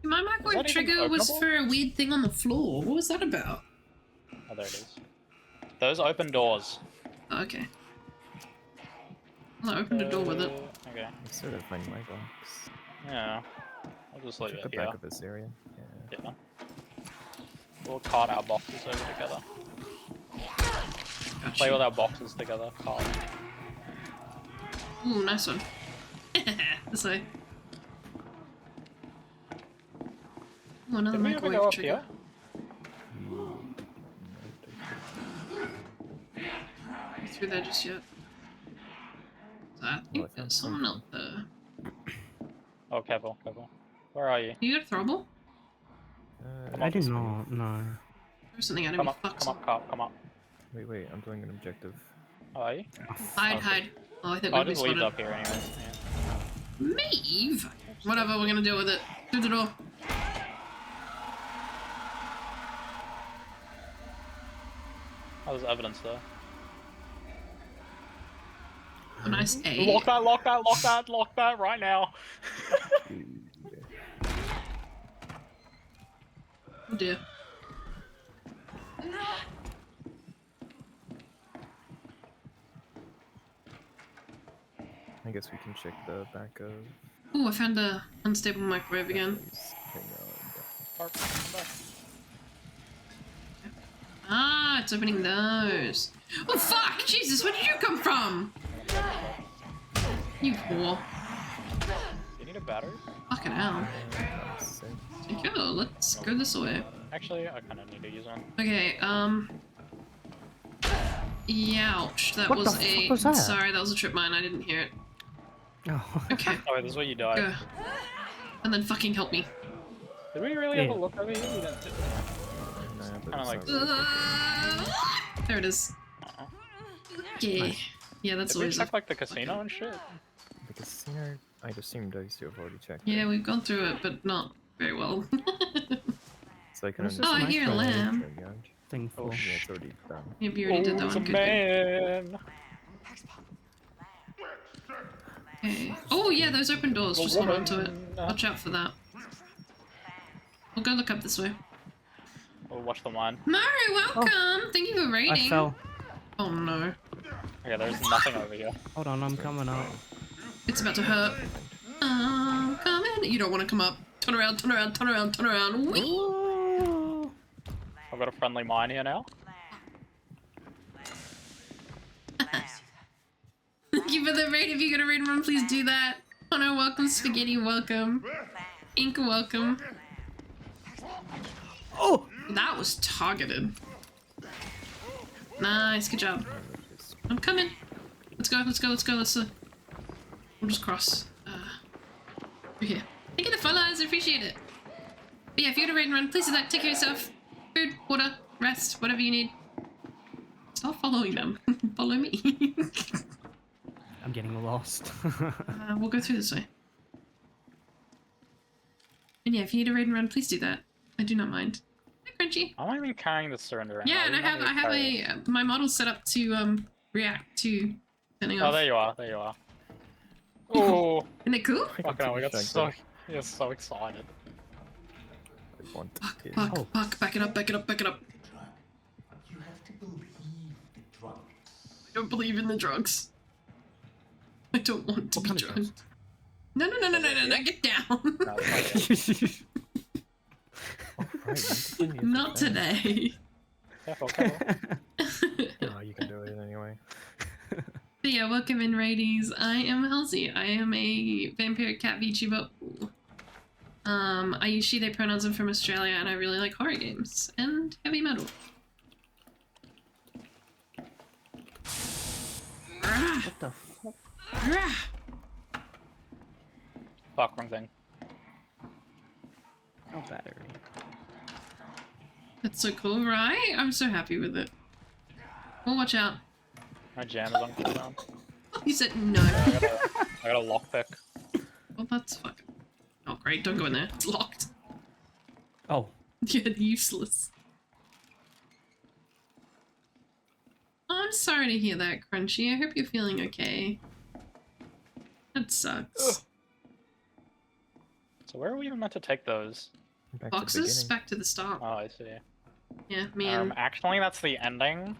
My microwave Is that even trigger was openable? for a weird thing on the floor. What was that about? Oh, there it is. Those open doors. Oh, okay. I'll open the door with it. Okay. I sort of find my box. Yeah. I'll just leave At it the here. back of this area. Yeah. Yeah. We'll cart our boxes over together. Gotcha. Play with our boxes together. Cart. Ooh, nice one. This way. Ooh, another Did we ever microwave go up trigger. here? Not through there just yet. So I think found there's someone something. out there. Oh, careful, careful. Where are you? You got a throwable? Come I on, did this way. not, no. There's something out of Come me. up, Fucks. come up, cart, come up. Wait, I'm doing an objective. Oh, are you? Hide. Oh, I think I'll we'll be just leave spotted. it up here anyway. Yeah. Maeve? Whatever, we're gonna deal with it. Through the door. Oh, there's evidence there. A nice A. Lock that, lock that, lock that, lock that right now. Oh dear. I guess we can check the back of. Ooh, I found a unstable microwave again. Hang Park, come back. Ah, it's opening those. Oh fuck! Jesus, where did you come from? You whore. Do you need a battery? Fucking hell. on. Thank you. Let's go this way. Actually, I kind of need to use one. Okay, Youch. That What was the a. fuck was that? Sorry, that was a trip mine. I didn't hear it. Oh. Okay, Oh, wait, this is where you died. go. And then fucking help me. Did we really Yeah. have a look over here? We didn't. Kinda like- There it is. Uh-uh. Yeah. Yeah, that's Did we always. check like the casino and shit? The casino, I'd assume those two have already checked. Yeah, it. we've gone through it, but not very well. So I can What's this Oh, I understand. hear a microwave? lamb. Thing Oh, for. Yeah, it's already done. Yep, you already did that it's one. a Good, good. man. Okay. Oh yeah, those open doors. Just hold on to it. Watch out for that. We'll go look up this way. We'll watch the mine. Mario, welcome! Thank you for raiding. I fell. Oh no. Okay, there's nothing over here. Hold on, I'm coming up. It's about to hurt. I'm coming. You don't want to come up. Turn around, turn around, turn around, turn around. Whee! Ooh. I've got a friendly mine here now. Thank you for the raid. If you're gonna raid one, please do that. Connor, welcome. Spaghetti, welcome. Ink, welcome. Oh! That was targeted. Nice, good job. I'm coming. Let's go, let's go, let's go, let's we'll just cross. Over here. Thank you for the follows, I appreciate it. But yeah, if you're gonna raid and run, please do that. Take care of yourself. Food, water, rest, whatever you need. Stop following them. Follow me. I'm getting lost. We'll go through this way. And yeah, if you need a raid and run, please do that. I do not mind. Hi, Crunchy. I'm not even carrying the cylinder around. Yeah, and I didn't have need to carry it. my model's set up to react to turning Oh, off. there you are. There you are. Oh, Isn't it cool? fucking hell, we got so excited. I want Fuck, to- fuck, Oh. fuck, back it up, back it up, back it up. You have to believe the drugs. I don't believe in the drugs. I don't want to What be kind of drugged. No, get down. No, it's not yet. Oh, right, you can use Not the thing. today. Careful, careful. Oh, you can do it anyway. But yeah, welcome in raidies. I am Halsey. I am a vampire cat VTuber. I use she, they pronouns. I'm from Australia and I really like horror games and heavy metal. What the fuck? Fuck, wrong thing. Oh, battery. That's so cool, right? I'm so happy with it. Oh, watch out. My jam is on cooldown. He said no. I got a lockpick. Well, that's fucking... Oh, great. Don't go in there. It's locked. Oh. Yeah, useless. Oh, I'm sorry to hear that, Crunchy. I hope you're feeling okay. That sucks. Ugh. So where are we even meant to take those? Back Boxes? To Back to the start. Oh, I see. Yeah, man. Actually, that's the ending.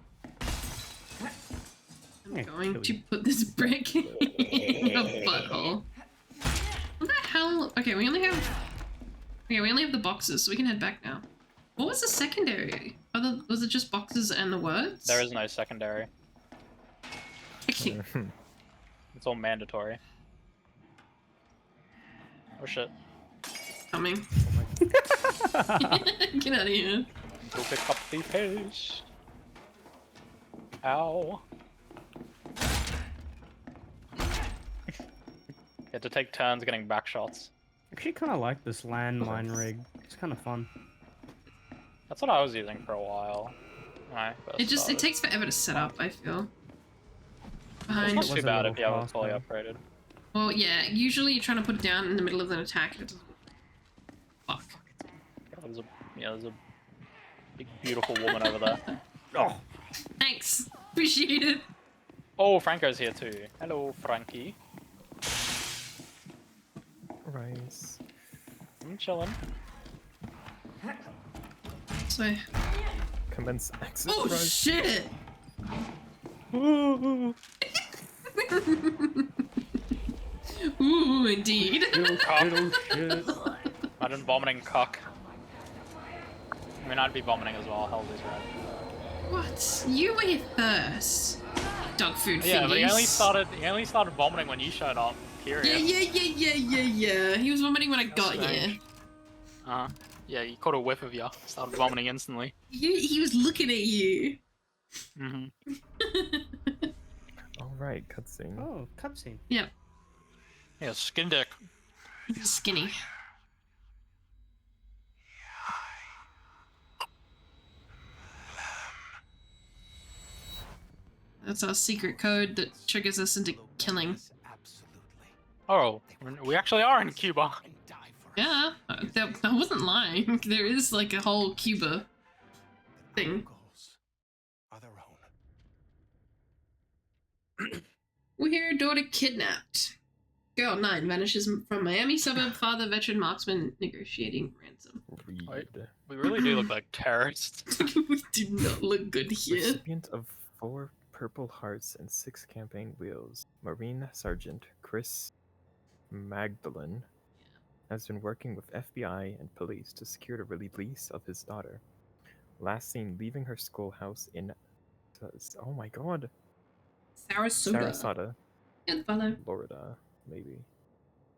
I'm going to put this brick in a butthole. What the hell? Okay, we only have... Okay, we only have the boxes, so we can head back now. What was the secondary? Was it just boxes and the words? There is no secondary. Okay. It's all mandatory. Oh shit. Coming. Get out of here. Go pick up the fish. Ow. You have to take turns getting back shots. Actually, kind of like this landmine rig. It's kind of fun. That's what I was using for a while. It takes forever to set up, I feel. It's not It too was a bad little if you have it fast, fully though. upgraded. Well, yeah, usually you're trying to put it down in the middle of an attack and it doesn't... Fuck. There's a big, beautiful woman over there. Oh! Thanks. Appreciate it. Oh, Franco's here too. Hello, Frankie. Rice. I'm chilling. So... Commence exit. Oh, Rice. shit! Ooh, indeed. Shit. Imagine vomiting cock. I mean, I'd be vomiting as well. Hell is right. What? You were here first. Dog food Yeah, but he only fingies. started vomiting when you showed up. Period. Yeah. He was vomiting when I got here. Yeah, you caught a whiff of you. Started vomiting instantly. He was looking at you. Mm-hmm. Alright, cutscene. Oh, cutscene. Yep. Yeah, skin dick. Skinny. That's our secret code that triggers us into killing. Oh, we actually are in Cuba. Yeah, I wasn't lying. There is like a whole Cuba thing. We hear daughter kidnapped. Girl 9 vanishes from Miami suburb, father veteran marksman negotiating ransom. Read. We really do look like terrorists. We do not look good here. Recipient of 4 Purple Hearts and 6 campaign wheels, Marine Sergeant Chris Magdalene has been working with FBI and police to secure the release of his daughter. Last seen leaving her schoolhouse in... Oh my god. Sarasota, Yeah, follow. Florida, maybe.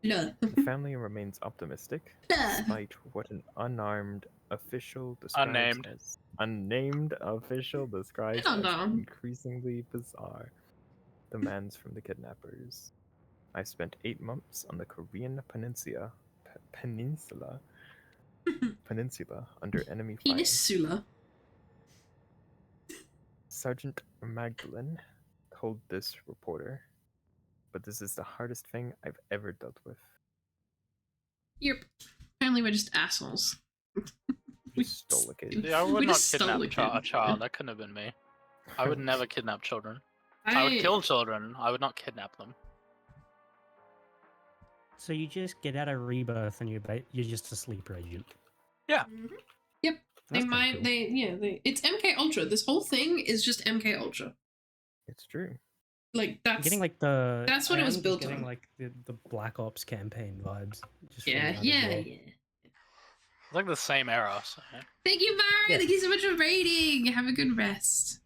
No. The family remains optimistic, despite what an unnamed official describes as increasingly bizarre demands from the kidnappers. I spent 8 months on the Korean peninsula under enemy fire. Peninsula. Sergeant Magdalene told this reporter, but this is the hardest thing I've ever dealt with. Yep. Apparently we're just assholes. We stole a kid. Yeah, I would We not just stole kidnap a a child. That couldn't have been me. I would never kidnap children. I would kill children. I would not kidnap them. So you just get out of rebirth and you're just a sleeper agent. Yeah. Yep. That's kinda cool. It's MK Ultra. This whole thing is just MK Ultra. It's true. Like that's Getting like the. that's what it was I'm built getting on. like the Black Ops campaign vibes. Just from Yeah, that as yeah, well. yeah. It's like the same era. So. Thank you, Mari. Yeah. Thank you so much for raiding. Have a good rest.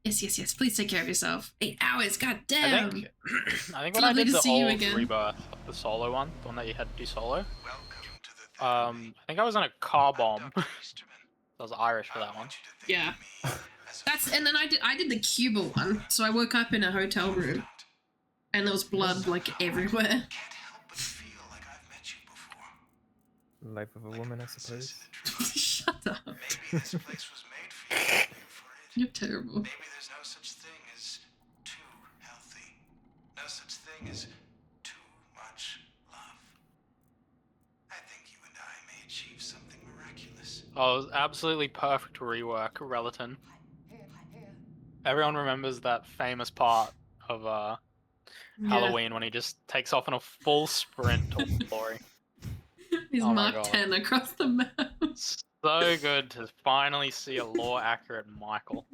Yes. Please take care of yourself. 8 hours. God damn. I think It's when I lovely did to the see you old again. rebirth, the solo one, the one that you had to do solo. I think I was in a car bomb. I was Irish for that one. Yeah. And then I did the Cuba one. So I woke up in a hotel room And there was blood like everywhere. Can't help but feel like I've met you before. Life of a woman, I suppose. Shut up. Maybe this place was made for you, and you for it. You're terrible. Maybe there's no such thing as too healthy. No such thing as too much love. I think you and I may achieve something miraculous. Oh, it was absolutely perfect rework, Relatin. Everyone remembers that famous part of Halloween when he just takes off in a full sprint to glory. He's Oh my Mark God. 10 across the map. So good to finally see a lore-accurate Michael.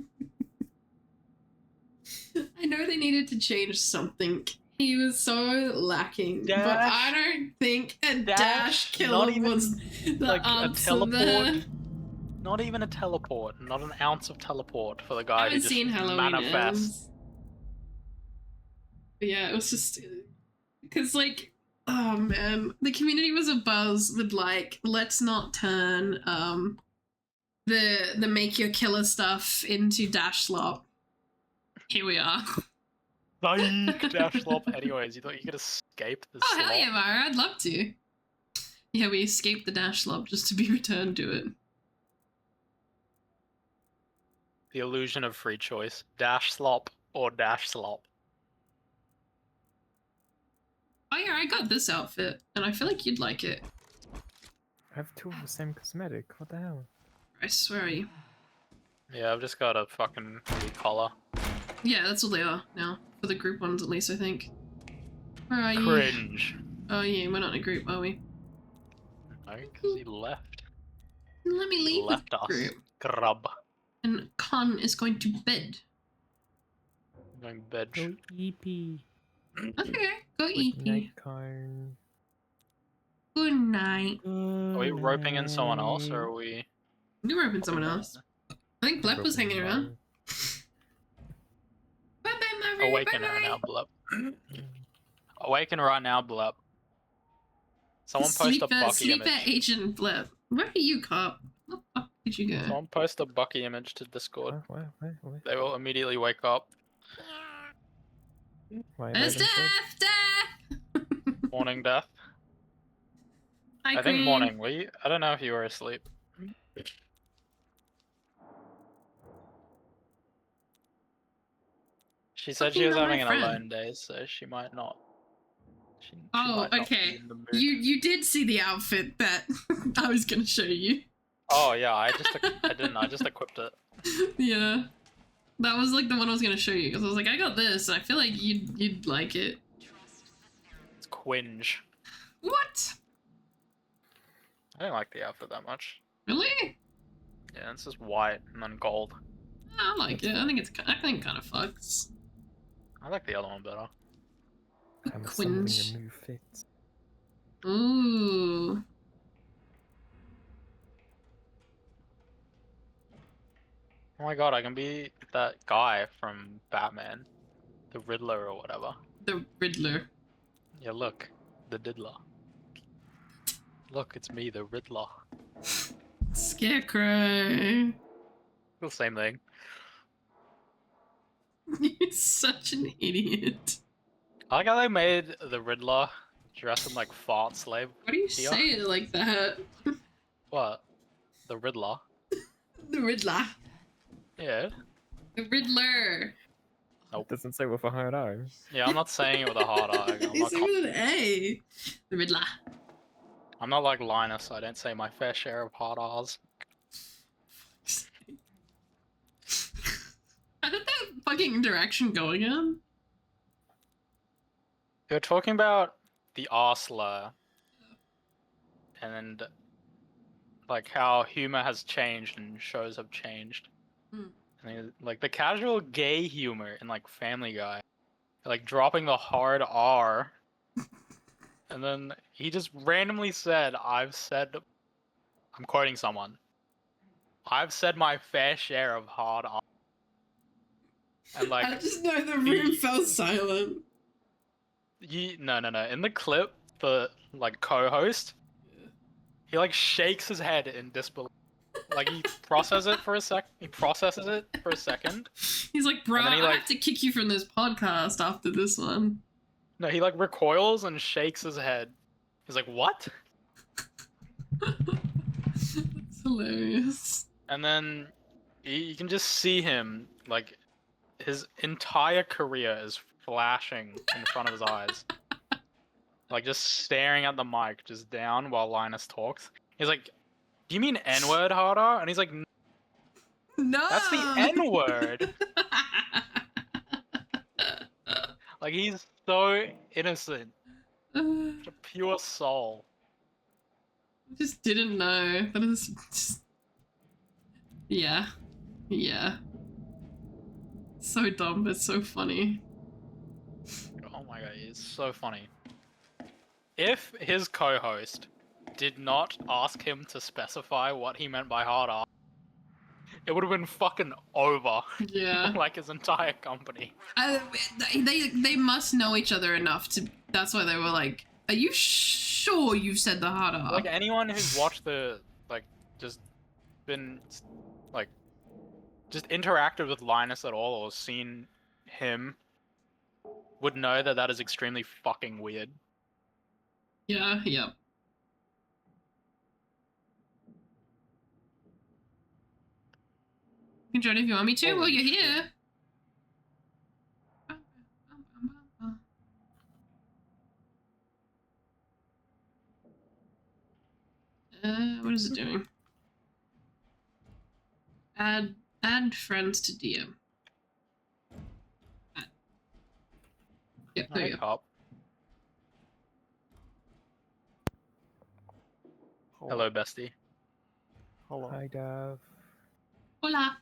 I know they needed to change something. He was so lacking, but Dash. I don't think a dash Dash, killer not even, was the like, a answer teleport. there. Not even a teleport. Not an ounce of teleport for the I guy who haven't just seen Halloween manifests. ends. But yeah, it was just because like, oh man, the community was abuzz with like, let's not turn the make your killer stuff into dash slop. Here we are. Psych, dash slop. Anyways, you thought you could escape the Oh slop? hell yeah, Mara, I'd love to. Yeah, we escaped the dash slop just to be returned to it. The illusion of free choice. Dash slop or dash slop. Oh yeah, I got this outfit, and I feel like you'd like it. I have two of the same cosmetic. What the hell? Bryce, where are you? Yeah, I've just got a fucking collar. Yeah, that's what they are now. For the group ones, at least, I think. Where are you? Cringe. Oh yeah, we're not in a group, are we? No, because he left. Let me He leave left the us. group. Grub. And Khan is going to bed. Going bed. Go EP. Okay, go Good EP. night, Karn. Good night. Are we roping in someone else, or are we... You're roping someone else. I think Blep was hanging around. Bye bye, Murray. Awaken bye right now, bye. Blep. Awaken right now, Blep. Someone post a Bucky Sleeper image. Agent Blep. Where are you, cop? Where the fuck did you go? Someone post a Bucky image to Discord. What? They will immediately wake up. Why am I There's then death! Death! Morning death. Hi, I think Queen. morning. I don't know if you were asleep. She said she Fucking was not my having an friend. alone day, so she might not. She Oh, might not be okay. in the mood. You did see the outfit that I was gonna show you. Oh yeah, I didn't. I just equipped it. Yeah. That was like the one I was gonna show you because I was like, I got this. And I feel like you'd like it. It's Quinge. What? I don't like the outfit that much. Really? Yeah, it's just white and then gold. I like it. I think it kind of fucks. I like the other one better. I'm assembling Quinge. a new fit. Ooh. Oh my god, I can be that guy from Batman. The Riddler or whatever. The Riddler. Yeah, look. The Diddler. Look, it's me, the Riddler. Scarecrow. The same thing. You're such an idiot. I like how they made the Riddler dress in like fart slave. Why do you gear. say it like that? What? The Riddler? The Riddler. Yeah. The Riddler. Nope. Doesn't say with a hard R. Yeah, I'm not saying it with a hard R. I'm He not, said with an A. The Riddler. I'm not like Linus, I don't say my fair share of hard R's. How did that fucking interaction go again? You're talking about the R slur. And like how humor has changed and shows have changed. Hmm. I mean, like the casual gay humor in like Family Guy. Like dropping the hard R. And then he just randomly said, I'm quoting someone. I've said my fair share of hard R. And like, I just know the room fell silent. no. In the clip, the like co-host, he like shakes his head in disbelief. Like he processes it for a second. He's like, bro, And then he, I like- have to kick you from this podcast after this one. No, he like recoils and shakes his head. He's like, what? That's hilarious. And then you can just see him, like, his entire career is flashing in front of his eyes. Like, just staring at the mic, just down while Linus talks. He's like, do you mean N-word, harder? And he's like, No! that's the N-word! Like, he's so innocent. Such a pure soul. Just didn't know. That is just... Yeah. Yeah. So dumb, but so funny. Oh my god, he's so funny. If his co-host did not ask him to specify what he meant by hard R, it would have been fucking over. Yeah. Like his entire company. They must know each other enough to... That's why they were like, are you sure you've said the hard R? Like anyone who's watched the, like, just been, like, just interacted with Linus at all or seen him would know that that is extremely fucking weird. Yeah, yeah. You can join if you want me to. Well, you're here. What is it doing? Add friends to DM. Add. Yep, there you go. Up. Hello, bestie. Hello. Hi, Dav. Hola.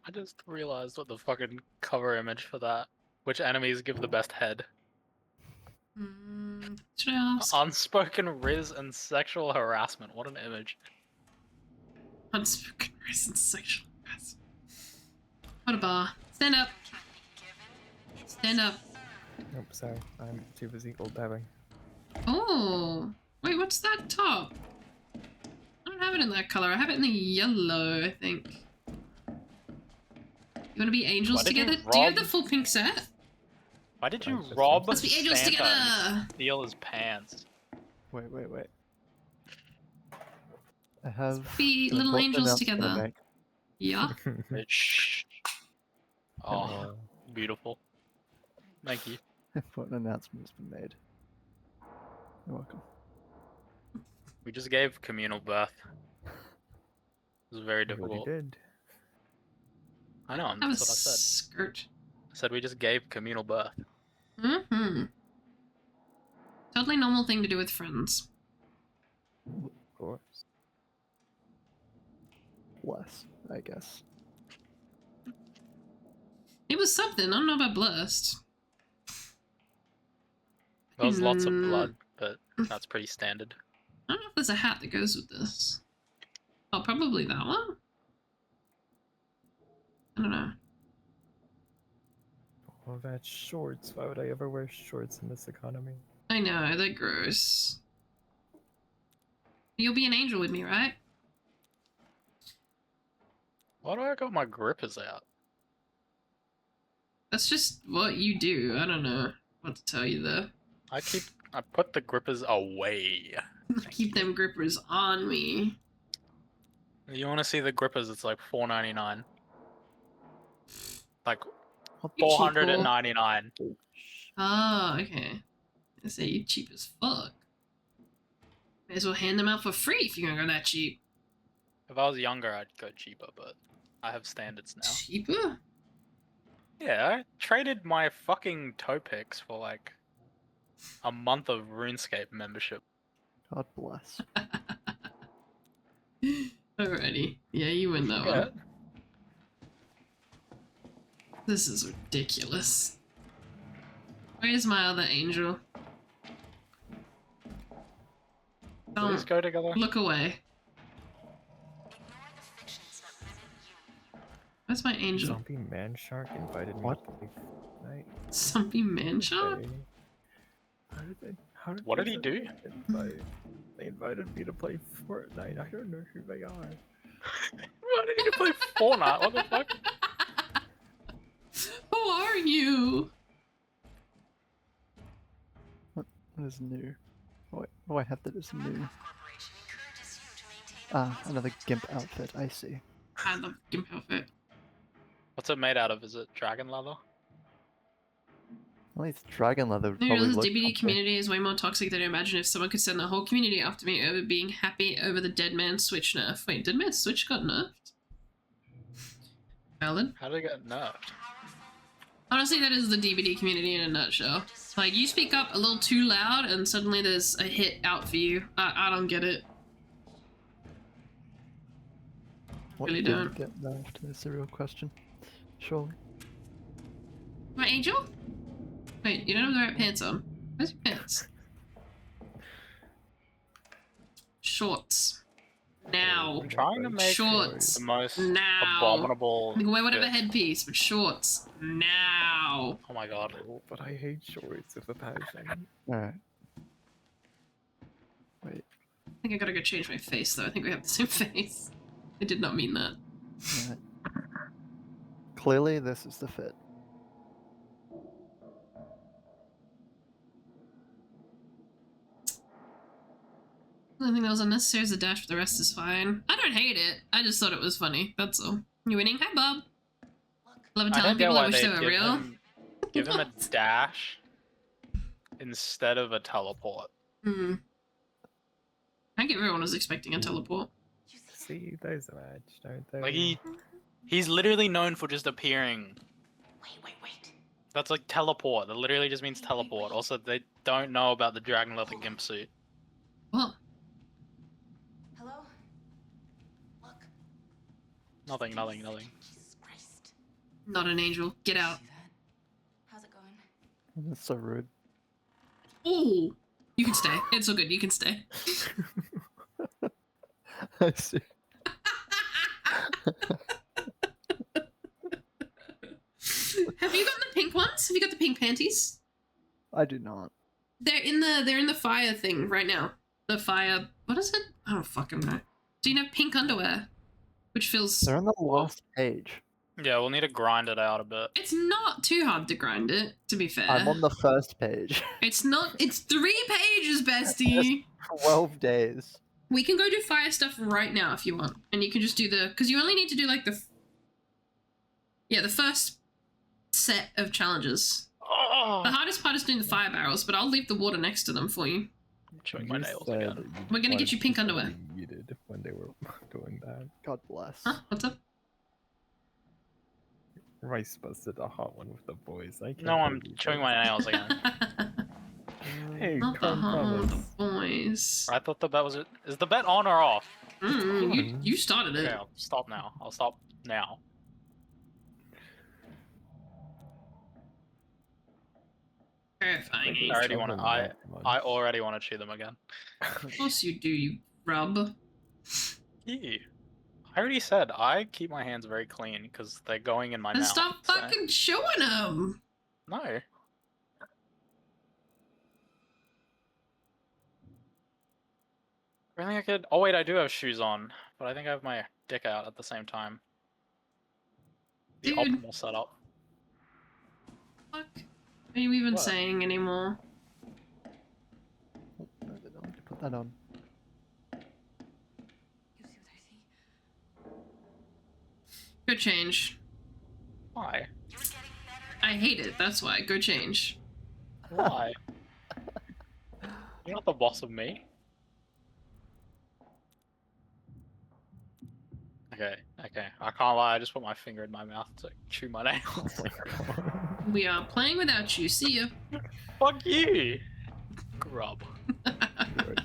I just realized what the fucking cover image for that. Which enemies give the best head? Should I ask? Unspoken riz and sexual harassment. What an image. Unspoken riz and sexual harassment. What a bar. Stand up. Stand up. Nope, sorry. I'm too busy old dabbing. Oh. Wait, what's that top? I don't have it in that color. I have it in the yellow, I think. You want to be angels together? Do you have the full pink set? Why did you rob Let's be angels Santa together! and steal his pants? Wait. I have. Be an little important angels announcement to together. make. Yeah. Shh. Oh, beautiful. Thank you. Important announcement has been made. You're welcome. We just gave communal birth. It was very What difficult. you did. I know, That was that's what I said. skirt. I said we just gave communal birth. Mm-hmm. Totally normal thing to do with friends. Of course. Less, I guess. It was something. I don't know about blessed. There was lots of blood, but that's pretty standard. I don't know if there's a hat that goes with this. Oh, probably that one? I don't know. Oh, that's shorts. Why would I ever wear shorts in this economy? I know, they're gross. You'll be an angel with me, right? Why do I got my grippers out? That's just what you do. I don't know what to tell you there. I put the grippers away. Keep them grippers on me. You want to see the grippers? It's like $4.99. Like You cheapo. $499. Oh, okay. I say you cheap as fuck. May as well hand them out for free if you're gonna go that cheap. If I was younger, I'd go cheaper, but I have standards now. Cheaper? Yeah, I traded my fucking toe picks for like a month of RuneScape membership. God bless. Alrighty. Yeah, you win that Yeah. one. This is ridiculous. Where's my other angel? Do these go together? Look away. Where's my angel? Zombie Man Shark invited me What? to play Fortnite. Zombie man shark? How did What they did he do? They invited me to play Fortnite. I don't know who they are. Why did you play Fortnite? What the fuck? Who are you? What is new? Oh, I have that as new. Ah, another GIMP outfit, I see. I love GIMP outfit. What's it made out of? Is it dragon leather? Well, it's dragon leather would You probably know, the look DBD comfy. community is way more toxic than I imagine if someone could send the whole community after me over being happy over the Dead Man Switch nerf. Wait, Dead Man Switch got nerfed? Valid. How did it get nerfed? Honestly, that is the DBD community in a nutshell. Like, you speak up a little too loud and suddenly there's a hit out for you. I don't get it. What Really did don't. get nerfed? That's the real question. Surely. My angel? Wait, you don't have the right pants on. Where's your pants? Shorts. Now. I'm trying to make Shorts. the most Now. abominable. You can wear whatever fit. headpiece, but shorts. Now. Oh my god. Oh, but I hate shorts with a passion. Alright. Wait. I think I gotta go change my face though. I think we have the same face. I did not mean that. Alright. Clearly, this is the fit. The only thing that was unnecessary is the dash, but the rest is fine. I don't hate it. I just thought it was funny. That's all. You winning? Hi, Bob. Love I telling don't get people I why wish they they were real. give him a dash instead of a teleport. Hmm. I think everyone was expecting a teleport. See, those match, don't they? Like he's literally known for just appearing. Wait. That's like teleport. That literally just means teleport. Also, they don't know about the dragon leather gimp suit. What? Hello? Look. Nothing. Jesus Christ. Not an angel. Get out. See that? How's it going? That's so rude. Oh, you can stay. It's all good. You can stay. I see. Have you gotten the pink ones? Have you got the pink panties? I do not. They're in the fire thing right now. The fire. What is it? I don't fucking know. So you have pink underwear, which feels. They're on the last page. Yeah, we'll need to grind it out a bit. It's not too hard to grind it. To be fair. I'm on the first page. It's not. It's 3 pages, bestie. 12 days. We can go do fire stuff right now if you want, and you can just do the because you only need to do like the. Yeah, the first set of challenges. Oh, The hardest part is doing the fire barrels, but I'll leave the water next to them for you. I'm chewing my You nails said again. that you We're gonna get wanted you pink to be underwear. yeeted when they were doing that. God bless. Huh? What's up? Rice busted a hot one with the boys. I can't No, I'm believe chewing it. my nails again. Hey, Not the calm hot one with promise. the boys. I thought the bet was. Is the bet on or off? You started it. Okay, I'll stop now. I'll stop now. Terrifying. Like, I already it's want to. over I that much. already want to chew them again. Of course you do, you rub. Ew. I already said I keep my hands very clean because they're going in my And mouth. stop so- fucking showing them. No. I think I could. Oh wait, I do have shoes on, but I think I have my dick out at the same time. The Dude. optimal setup. Fuck. Are you even What? saying anymore? Oh, no, they don't need to put that on. You see what I see? Go change. Why? You're getting better. I hate it. That's why. Go change. Why? You're not the boss of me. Okay. I can't lie. I just put my finger in my mouth to chew my nails. Oh my god. We are playing without you. See ya. Fuck you. Grub. Good.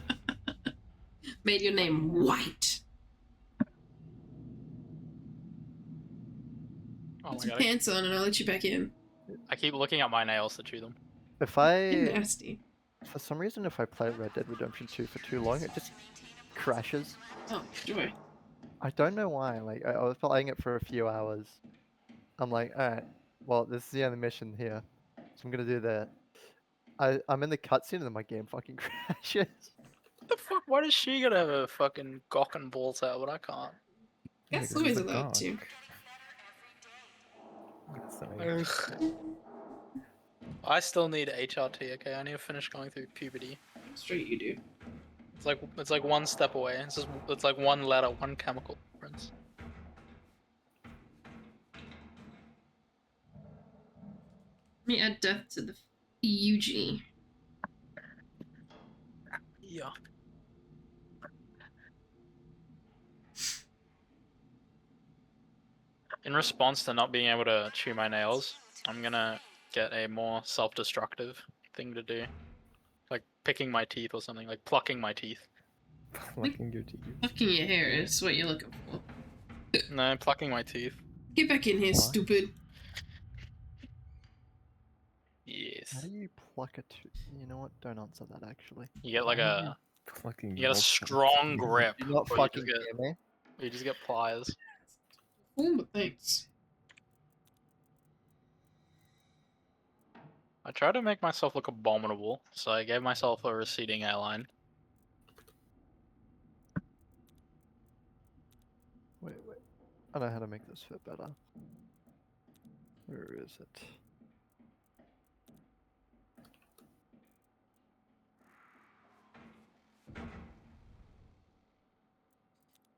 Made your name white. Oh Put my some god. pants on and I'll let you back in. I keep looking at my nails to chew them. If You're I, nasty. for some reason, if I play Red Dead Redemption 2 for too long, it just crashes. Oh, joy. I don't know why. Like, I was playing it for a few hours. I'm like, alright, well, this is the only mission here, so I'm gonna do that. I'm in the cutscene and then my game fucking crashes. What the fuck? Why does she gotta have a fucking cock and balls out, but I can't? Guess Because Louis it's a allowed dog. to. That's something. I still need HRT. Okay, I need to finish going through puberty. Straight you do. It's like one step away. It's like one letter, one chemical difference. Let me add death to the UG. Yeah. In response to not being able to chew my nails, I'm gonna get a more self-destructive thing to do. Like picking my teeth or something, like plucking my teeth. Plucking your teeth. Plucking your hair is what you're looking for. No, plucking my teeth. Get back in here, What? stupid. Yes. How do you pluck a tooth? You know what? Don't answer that actually. You get like Why are a Plucking you get a multiple strong teeth? grip. Do not or fucking hear me. you just get pliers. Oh, but thanks. I tried to make myself look abominable, so I gave myself a receding hairline. Wait. I know how to make this fit better. Where is it?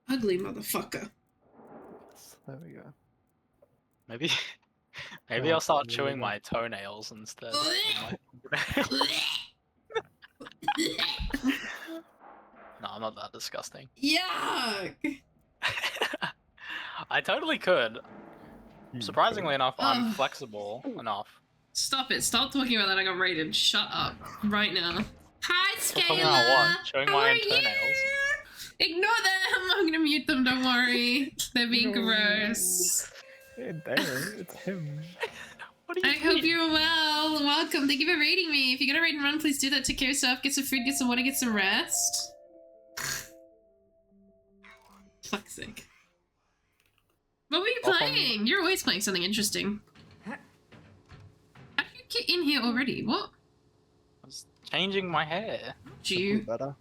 Ugly motherfucker. Yes, there we go. Maybe Oh, I'll start really chewing good. my toenails instead. No, I'm not that disgusting. Yuck! I totally could. You Surprisingly enough, I'm Ugh. flexible enough. Stop it. Stop talking about that. I got raided. Shut up. Right now. Hi, Talking about Scalar! what? Showing How my are own you? toenails? Ignore them! I'm gonna mute them, don't worry. They're being No. gross. Hey, there, it's him. What do I you hope mean? you're well. Welcome. Thank you for raiding me. If you're gonna raid and run, please do that. Take care of yourself. Get some food, get some water, get some rest. Fuck's sake. What were you playing? You're always playing something interesting. How did you get in here already? What? I was changing my hair. Do Simply you? better.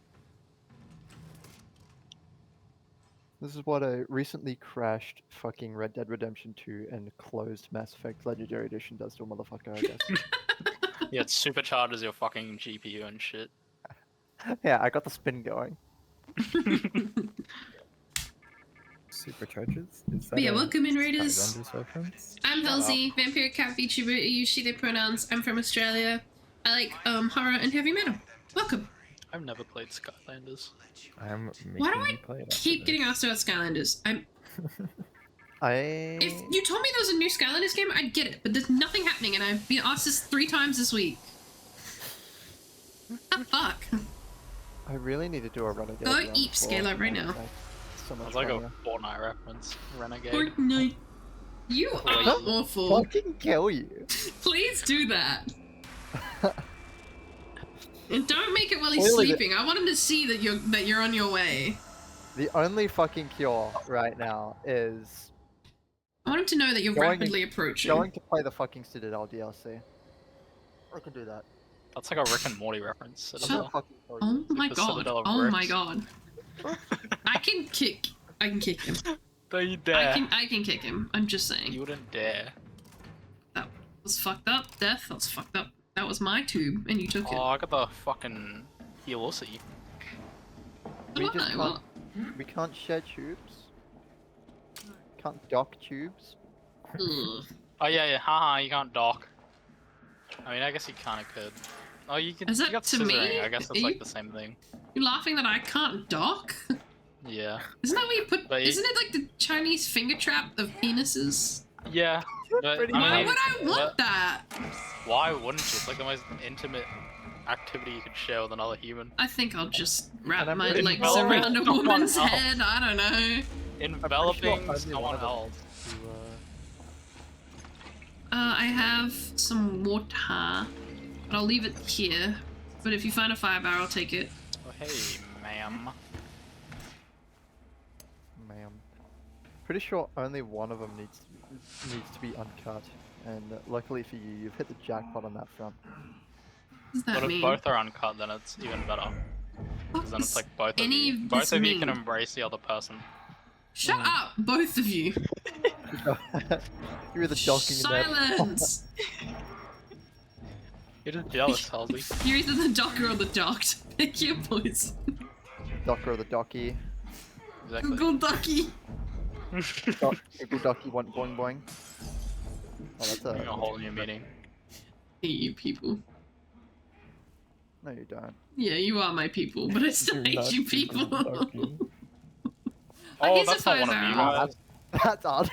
This is what a recently crashed fucking Red Dead Redemption 2 and closed Mass Effect Legendary Edition does to a motherfucker, I guess. Yeah, it supercharges your fucking GPU and shit. Yeah, I got the spin going. Supercharges? Is that But yeah, a welcome in, Raiders. Skylanders reference? I'm Shut Halsey, vampire cat VTuber, use she, they pronouns. I'm from Australia. I like horror and heavy metal. Welcome. I've never played Skylanders. I'm Why do making I you play it after keep getting this. asked about Skylanders? If I you told me there was a new Skylanders game, I'd get it, but there's nothing happening, and I've been asked this 3 times this week. The fuck? really need to do a Renegade. Go run eat for Scalar right now. Fortnite. So much It's like funnier. a Fortnite reference. Renegade. Fortnite. You are Wait. awful. Fucking kill you. Please do that. And don't make it while he's Clearly the- sleeping. I want him to see that you're on your way. The only fucking cure right now is I want him to know that you're Going- rapidly approaching. going to play the fucking Citadel DLC. I can do that. That's like a Rick and Morty reference. Shut Citadel. Fucking kill you. Oh my the god. Citadel of Oh my Bricks. god. I can kick him. Don't you dare. I can kick him. I'm just saying. You wouldn't dare. That was fucked up. Death, that was fucked up. That was my tube, and you took it. Oh, I got the fucking Healussy. We What? just can't, What? we can't share tubes. Can't dock tubes. Ugh. Oh yeah, haha, you can't dock. I mean, I guess you kinda could. Oh, you could. Is You that got to me? scissoring. I guess Are it's like you- the same thing. You laughing that I can't dock? Yeah. Isn't that where you put? But you- Isn't it like the Chinese finger trap of penises? Yeah. But, pretty Why mean, would I want but that? Why wouldn't you? It's like the most intimate activity you could share with another human. I think I'll just wrap And I'm my pretty legs sure around a someone woman's else. head. I don't know. Enveloping only one someone of them else. to, I have some water, but I'll leave it here. But if you find a fire barrel, take it. Oh, hey, ma'am. ma'am. Pretty sure only one of them needs to be uncut, and luckily for you, you've hit the jackpot on that front. What does that But if mean? both are uncut, then it's even better. Because then it's like both of any you. of Both this of you can mean? embrace the other person. Shut up, both of you. You're either docking in there. Silence. You're just jealous, Halsey. You're either the docker or the docked. Pick your poison. Docker or the docky. Exactly. Google ducky. Google docky want boing boing. Oh, that's A whole new meaning. Hate you people. No, you don't. Yeah, you are my people, but I still You're hate not you Google people. Ducky. Oh, here's a that's not one of photo. you Oh, guys. that's odd.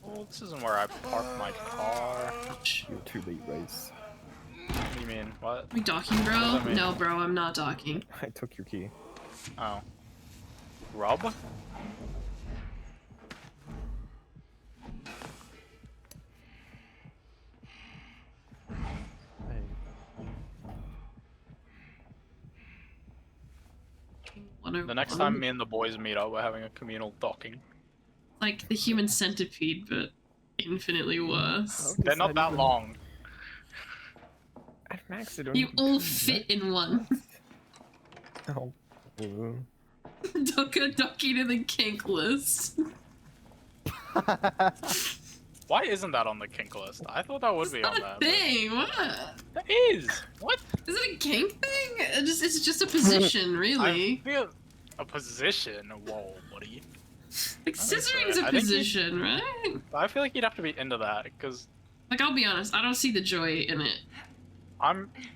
Oh, this isn't where I parked my car. You're too late, Rice. What do you mean? What? We docking, bro? What does that mean? No, bro, I'm not docking. I took your key. Oh. Rob? The next time me and the boys meet up, we're having a communal docking. Like the human centipede, but infinitely worse. They're not that long. At max, they don't You even all do fit in one. that. Oh. Docker docky to the kink list. Why isn't that on the kink list? I thought that would be on Not that. a thing, what? That is! What? Is it a kink thing? It's just a position, really. I feel a position. Whoa, buddy. Like I think so. scissoring's a I think you- position, right? I feel like you'd have to be into that, because Like, I'll be honest, I don't see the joy in it.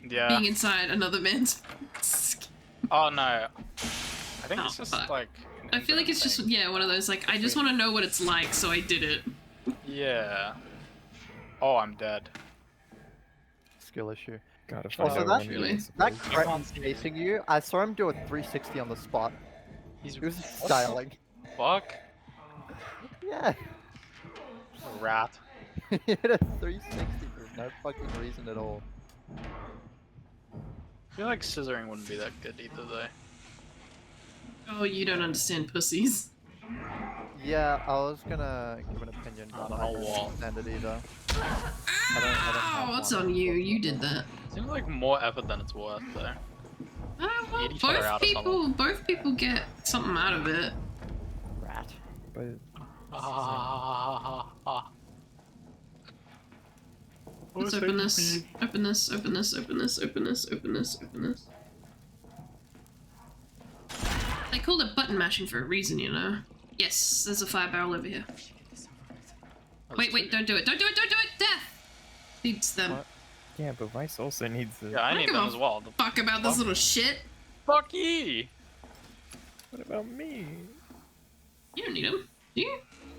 yeah. Being inside another man's skin. Oh no. I think Oh, it's just fuck. like. I feel like it's just, yeah, one of those, like, I just want to know what it's like, so I did it. Yeah. Oh, I'm dead. Skill issue. Gotta find Also, out that, when he really- is. that cretin's chasing you. I saw him do a 360 on the spot. He's He was styling. fuck. Yeah. A rat. He hit a 360 for no fucking reason at all. I feel like scissoring wouldn't be that good either, though. Oh, you don't understand pussies. Yeah, I was gonna give an opinion, I but don't I know don't what. understand it either. Ow, what's on you? You did that. Seems like more effort than it's worth, though. Well, Eat each other out or both people get something out of it. Rat. But Let's open this. Open this. Open this. Open this. Open this. Open this. Open this. They called it button mashing for a reason, you know. Yes, there's a fire barrel over here. Wait, don't do it. Don't do it. Don't do it. Death beats them. What? yeah, but Rice also needs the. Yeah, I don't need give them a as well. The Fuck about this little shit. fuck ye! What about me? You don't need them. Do you?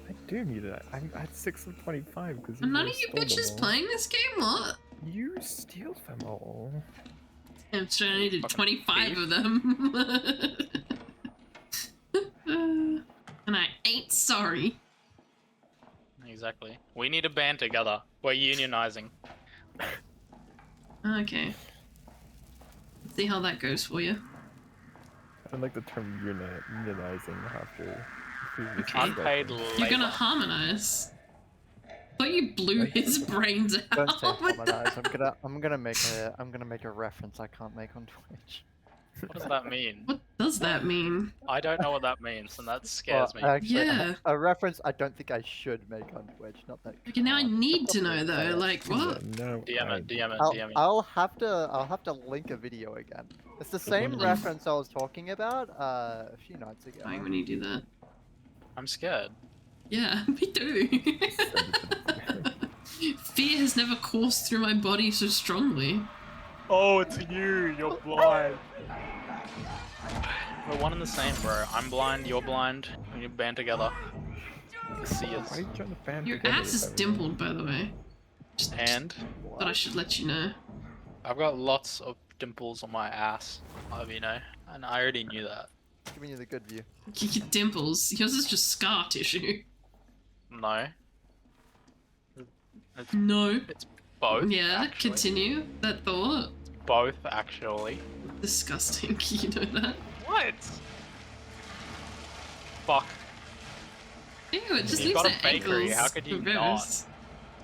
I do need it. I'm at 6 of 25 because Are none of you bitches playing this game? What? You steal them all. I'm sure I needed Fucking 25 thief. of them. And I ain't sorry. Exactly. We need a band together. We're unionizing. Okay. See how that goes for you. I like the term unionizing after previous Okay. Unpaid labor. You're gonna harmonize. Thought you blew his brains out. Don't say with harmonize. I'm gonna make a reference I can't make on Twitch. What does that mean? What does that mean? I don't know what that means, and that scares me. Actually, Yeah. a reference I don't think I should make on Twitch. Not that. Okay, now I can't. need to know though. Like what? No, DM it, DM it, I'll, DM it. I'll have to link a video again. It's the same Mhm. reference I was talking about a few nights ago. Why when you do that? I'm scared. Yeah, me too. Fear has never coursed through my body so strongly. Oh, it's you. You're blind. We're one and the same, bro. I'm blind. You're blind. We need to band together. See Why are us. you trying to band Your together ass is with dimpled, by the way. Just And thought I should let you know. I've got lots of dimples on my ass. I'll have you know. And I already knew that. Giving you the good view. Your dimples. Yours is just scar tissue. No. It's, No. it's both. Yeah, actually. continue that thought. Both, actually. Disgusting. You know that? What? Fuck. Ew, it just You've leaves got the a bakery, ankles how could you reversed.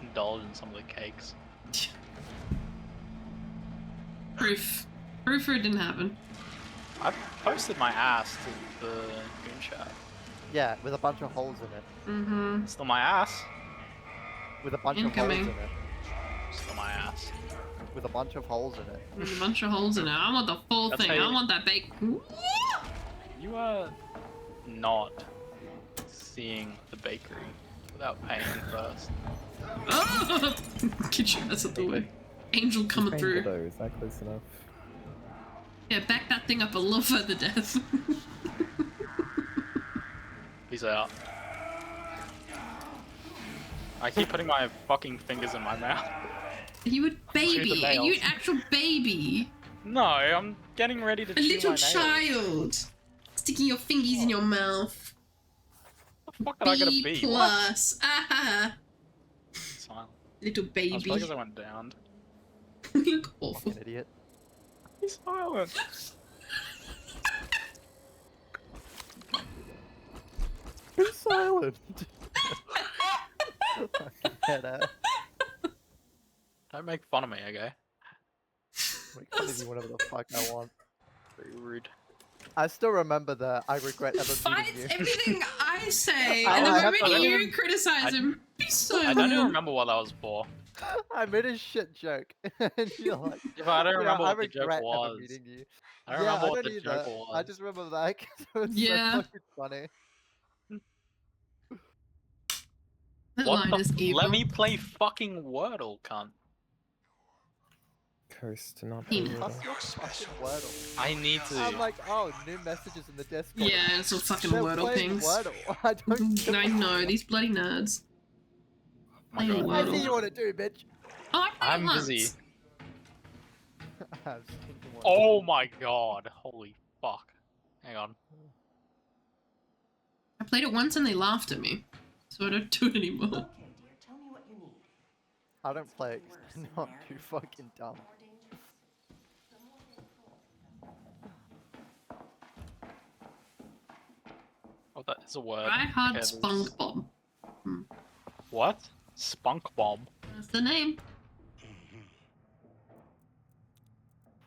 Indulge in some of the cakes. Proof. Proof or it didn't happen. I've posted my ass to the Goon Chat. Yeah, with a bunch of holes in it. Mm-hmm. Still my ass. With a bunch Incoming. of holes in it. for my ass. with a bunch of holes in it. There's a bunch of holes in it. I want the full That's thing. how I you- want that bacon. You are not seeing the bakery without paying first. Oh! Get your ass out the way. Angel coming Paying through. below, is that close enough? Yeah, back that thing up a little further, Death. Peace out. I keep putting my fucking fingers in my mouth. Are you a baby? Are you nails. an actual baby? No, I'm getting ready to A chew little my nails. child. Sticking your fingies in your mouth. What the fuck did I gotta B be? plus. Ah, Silent. little That's baby. probably because I went down. You look awful. Fucking idiot. Be silent. Be silent. Fucking head out. Don't make fun of me, okay? Make fun of you whatever the fuck I want. Very rude. I still remember that I regret ever Fights meeting you. everything I say, I and the have moment to- you criticize him, be I silent. don't even remember what that was for. I made a shit joke, and you're like, If I don't "Yeah, remember I what the joke regret ever was. meeting you." I don't Yeah, remember I what don't the either. joke was. I just remember that 'cause it was Yeah. so fucking funny. That What line is the evil. Let me play fucking Wordle, cunt. Curse to not be Penis. little. That's your fucking Wordle. I need to. I'm like, oh, new messages in the Discord. Yeah, it's all fucking They're Wordle playing pings. Wordle. I don't. give I a know, these bloody nerds. my Playing God. I Wordle. see you want to do, bitch. Oh, I played I'm it once. busy. I've seen the Wordle. Oh my god. Holy fuck. Hang on. I played it once and they laughed at me. So I don't do it anymore. Okay, dear, tell me what you need. I don't play it 'cause I'm not too fucking dumb. More dangerous? The more info. Oh, that is a word. I had Okay, Spunk Bomb. What? Spunk bomb. That's the name.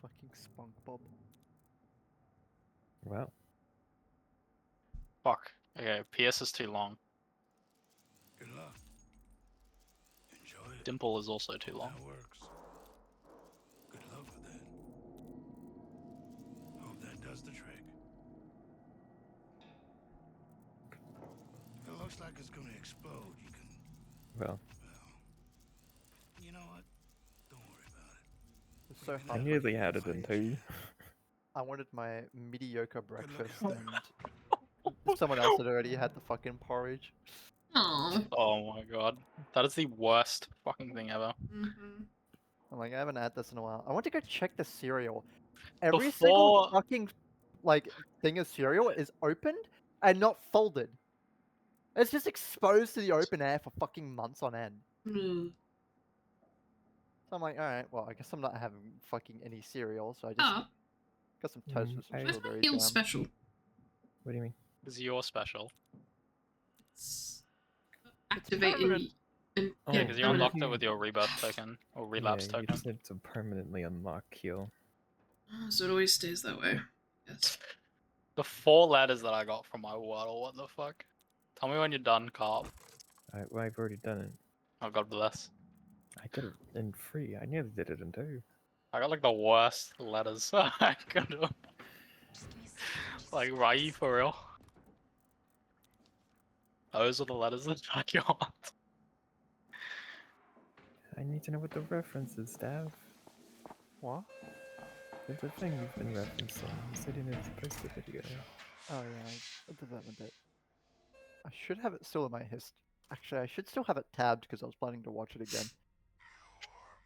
Fucking spunk bob. Wow. Fuck. Okay, PS is too long. Good luck. Enjoy it. Dimple is also too long. That works. Good luck with that. Hope that does the trick. If it looks like it's gonna explode, you can. Well, You know what? Don't worry about it. It's so I hard. nearly had it in two. I wanted my mediocre breakfast and someone else had already had the fucking porridge. Aww. Oh my god. That is the worst fucking thing ever. Mm-hmm. I'm like, I haven't had this in a while. I want to go check the cereal. Every single Before- fucking like thing of cereal is opened and not folded. It's just exposed to the open air for fucking months on end. Mm. So I'm like, alright, well, I guess I'm not having fucking any cereal, so I just Oh, got some toast with some I- where's my strawberry heel jam. special? What do you mean? Is your special? Activate permanent. and Oh, Yeah, yeah, because you permanent. unlocked it with your rebirth token or relapse Yeah, you token. just need to permanently unlock heal. Oh, so it always stays that way. Yes. The 4 letters that I got from my Wordle, what the fuck? Tell me when you're done, Carl. Well, I've already done it. Oh, God bless. I did it in 3. I nearly did it in 2. I got like the worst letters I could have. Just give me a second. Like, are you for real? Those are the letters that I got. I need to know what the reference is, Dav. What? There's a thing you've been referencing. You said you needed to post a video. Oh yeah, I did that a bit. I should have it still in my Actually, I should still have it tabbed because I was planning to watch it again.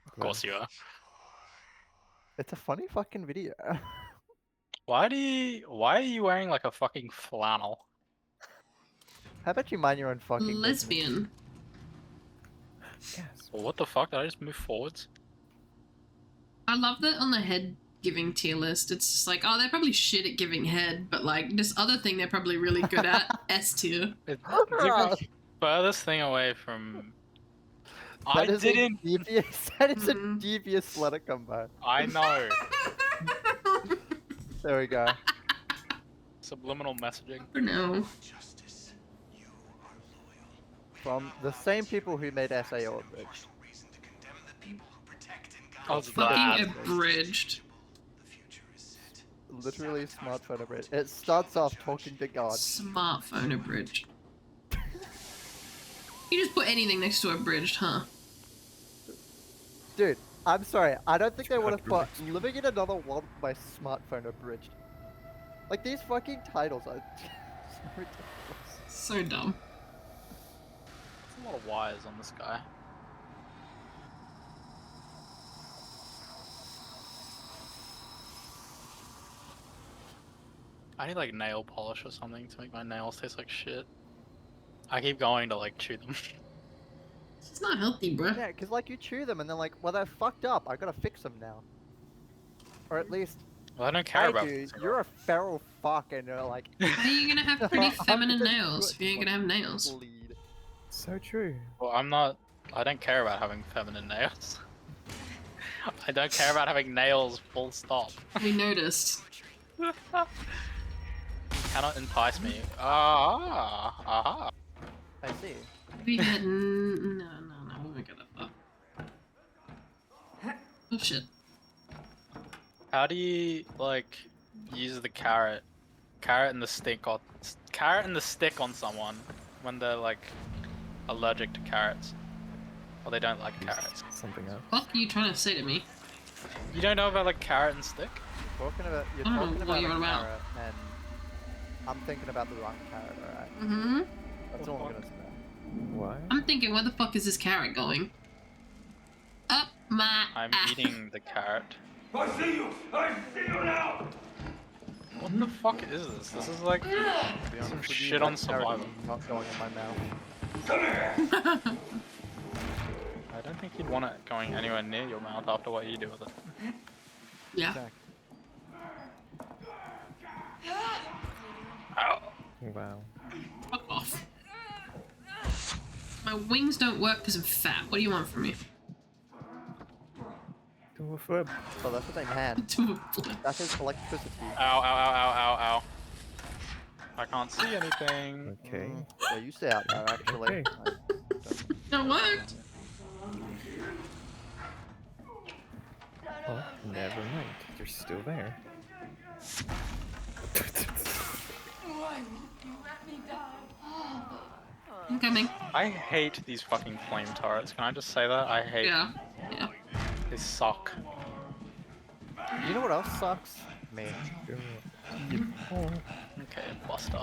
Of course you are. It's a funny fucking video. Why are you wearing like a fucking flannel? How about you mind your own fucking business? Lesbian. Yes. Well, what the fuck? Did I just move forwards? I love that on the head giving tier list. It's just like, oh, they're probably shit at giving head, but like this other thing they're probably really good at, S tier. It's like the furthest thing away from. I That is didn't. A devious, that is a Mhm. devious letter combo. I know. There we go. Subliminal messaging. For now. Justice, you are loyal. From the same people who made SAO a bitch. Reason to condemn the people who I was Fucking glad. abridged. The future is set. Literally smartphone abridged. It starts off talking to God. Smartphone abridged. You just put anything next to abridged, huh? Dude, I'm sorry. I don't think they would have put living in another world with my smartphone abridged. Like, these fucking titles are so ridiculous. So dumb. There's a lot of wires on this guy. I need like nail polish or something to make my nails taste like shit. I keep going to like chew them. It's not healthy, bruh. Yeah, because, like, you chew them and then, like, well, they're fucked up. I gotta fix them now. Or at least, Well, I don't care I about do. fixing You're them. a feral fuck and you're like... How are you gonna have pretty I'm feminine gonna nails do if you ain't it gonna have nails? bleed. So true. Well, I'm not. I don't care about having feminine nails. I don't care about having nails, full stop. We noticed. You cannot entice me. Aha. I see. We had no, we won't get that far. Oh shit. How do you like use the carrot and the stick on someone when they're like allergic to carrots, or they don't like carrots? Something else. What are you trying to say to me? You don't know about like carrot and stick? You're talking about I don't know what a you're on about. carrot, and I'm thinking about the wrong carrot, alright? Mm-hmm. That's all I'm gonna say. Why? I'm thinking, where the fuck is this carrot going? Up my I'm ass. eating the carrot. I see you! I see you now! What the fuck is this? This is like To be honest some with you, shit that on carrot survival. is not going in my mouth. Come here! I don't think you'd want it going anywhere near your mouth after what you do with it. Yeah. Exactly. Ow. Wow. Fuck off. My wings don't work because I'm fat. What do you want from me? Do a flip. So that's what they meant. Do a flip. That is electricity. Ow. I can't see anything. Okay. Yeah, you stay out there, actually. Okay. That worked. Oh, never mind. You're still there. Why won't you let me die? I'm coming. I hate these fucking flame turrets. Can I just say that? I hate Yeah. Yeah. They suck. You know what else sucks? Me. Okay, Buster.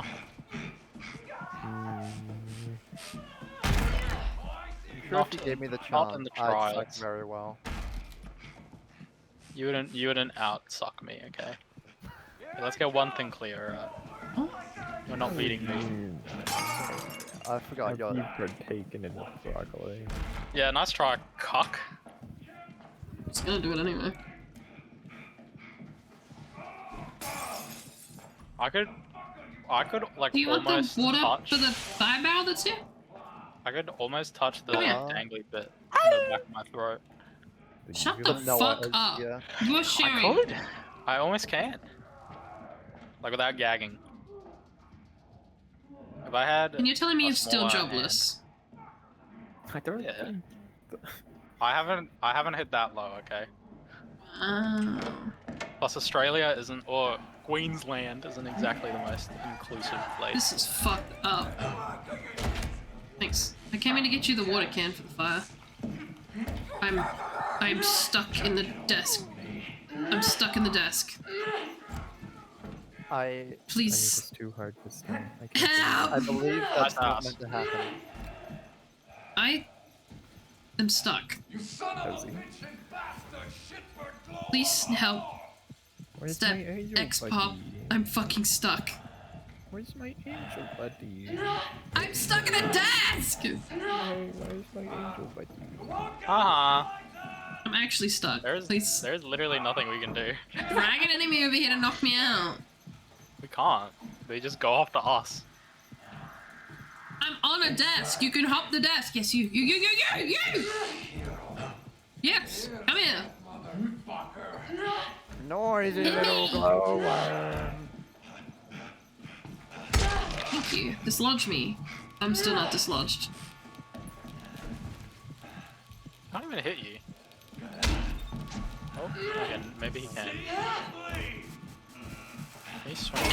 I'm sure Not if you gave me the not in chance, the I'd suck trials. very well. You wouldn't out suck me, okay? Let's get one thing clear. You're not beating me. I forgot Have you're you partaken in the broccoli? Yeah, nice try, cuck. Just gonna do it anyway. I could like Do you want almost the water touch. for the thigh barrel that's here? I could almost touch the Come here. dangly bit in the back of my throat. Shut the No, fuck it's- up. yeah. You're I sharing. could. I almost can. Like without gagging. If I had. And you're telling me a you're still smaller jobless. I don't Yeah. think. I haven't hit that low, okay? Oh. Plus Australia isn't, or Queensland isn't exactly the most inclusive place. This is fucked up. Thanks. I came in to get you the water can for the fire. I'm stuck in the desk. I'm stuck in the desk. I Please. It's too hard this time. I can't Help! I believe that's not us. meant to happen. I am stuck. You son of Cozy. a bitch and bastard! Shit for glory! Please help. Where's Step my angel X buddy? pop. I'm fucking stuck. Where's my angel buddy? I'm stuck in a desk! Where's my angel buddy? I'm actually stuck. There's Please literally nothing we can do. drag an enemy over here to knock me out. We can't. They just go after us. I'm on a desk. You can hop the desk. Yes, you. Yes, come here. Noisy little glowworm. Thank you. Dislodge me. I'm still not dislodged. Can't even hit you. Oh, again, maybe he can. He's swinging.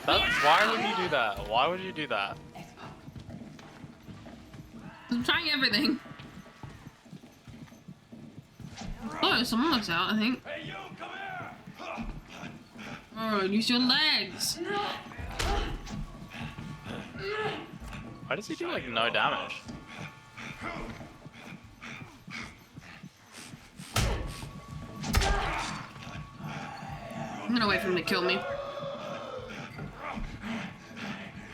Why would you do that? Why would you do that? I'm trying everything. Oh, someone's out, I think. Oh, use your legs. Why does he do like no damage? I'm gonna wait for him to kill me.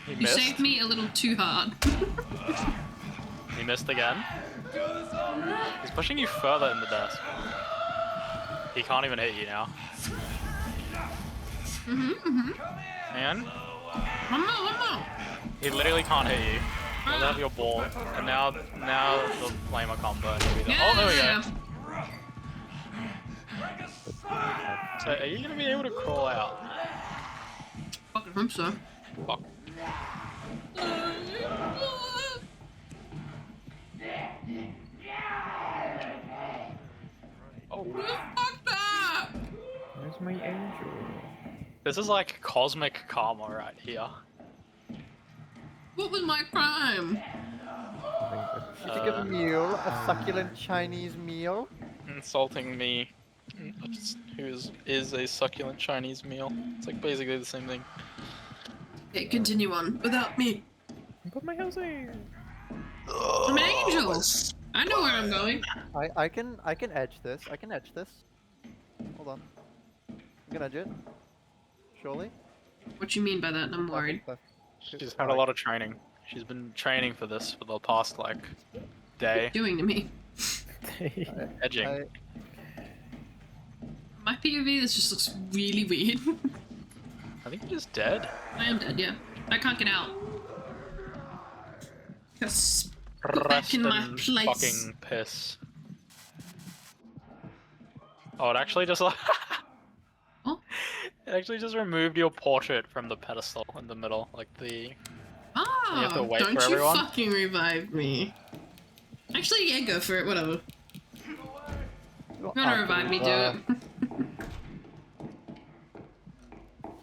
He You missed. saved me a little too hard. He missed again. He's pushing you further in the desk. He can't even hit you now. And One more. he literally can't hit you. You'll have your ball, and now the flamer combo. Oh, there we go. So, are you gonna be able to crawl out? Fucking hope so. Fuck. Oh. Fuck that! Where's my angel? This is like cosmic karma right here. What was my crime? Did you give a meal? A succulent Chinese meal? Insulting me, who is a succulent Chinese meal. It's like basically the same thing. Okay, continue on without me. Put my house in. I'm an angel. I know where I'm going. I can edge this. I can edge this. Hold on. I'm gonna edge it. Surely. What you mean by that? I'm worried. She's had a lot of training. She's been training for this for the past like day. Doing to me. Edging. My POV, this just looks really weird. I think you're just dead. I am dead, yeah. I can't get out. Just Rest in my in place. fucking piss. Oh, it actually just like Oh? It actually just removed your portrait from the pedestal in the middle, like the. You have to wait don't for you everyone? fucking revive me. Actually, yeah, go for it, whatever. If you wanna revive me, do it.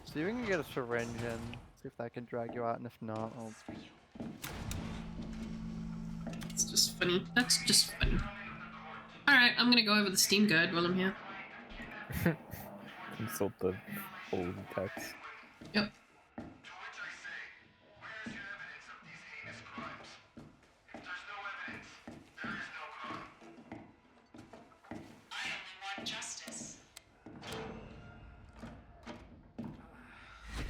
See if we can get a syringe in. See if that can drag you out, and if not, I'll... It's just funny. That's just funny. Alright, I'm gonna go over the Steam guide while I'm here. Consult the old text. Yep.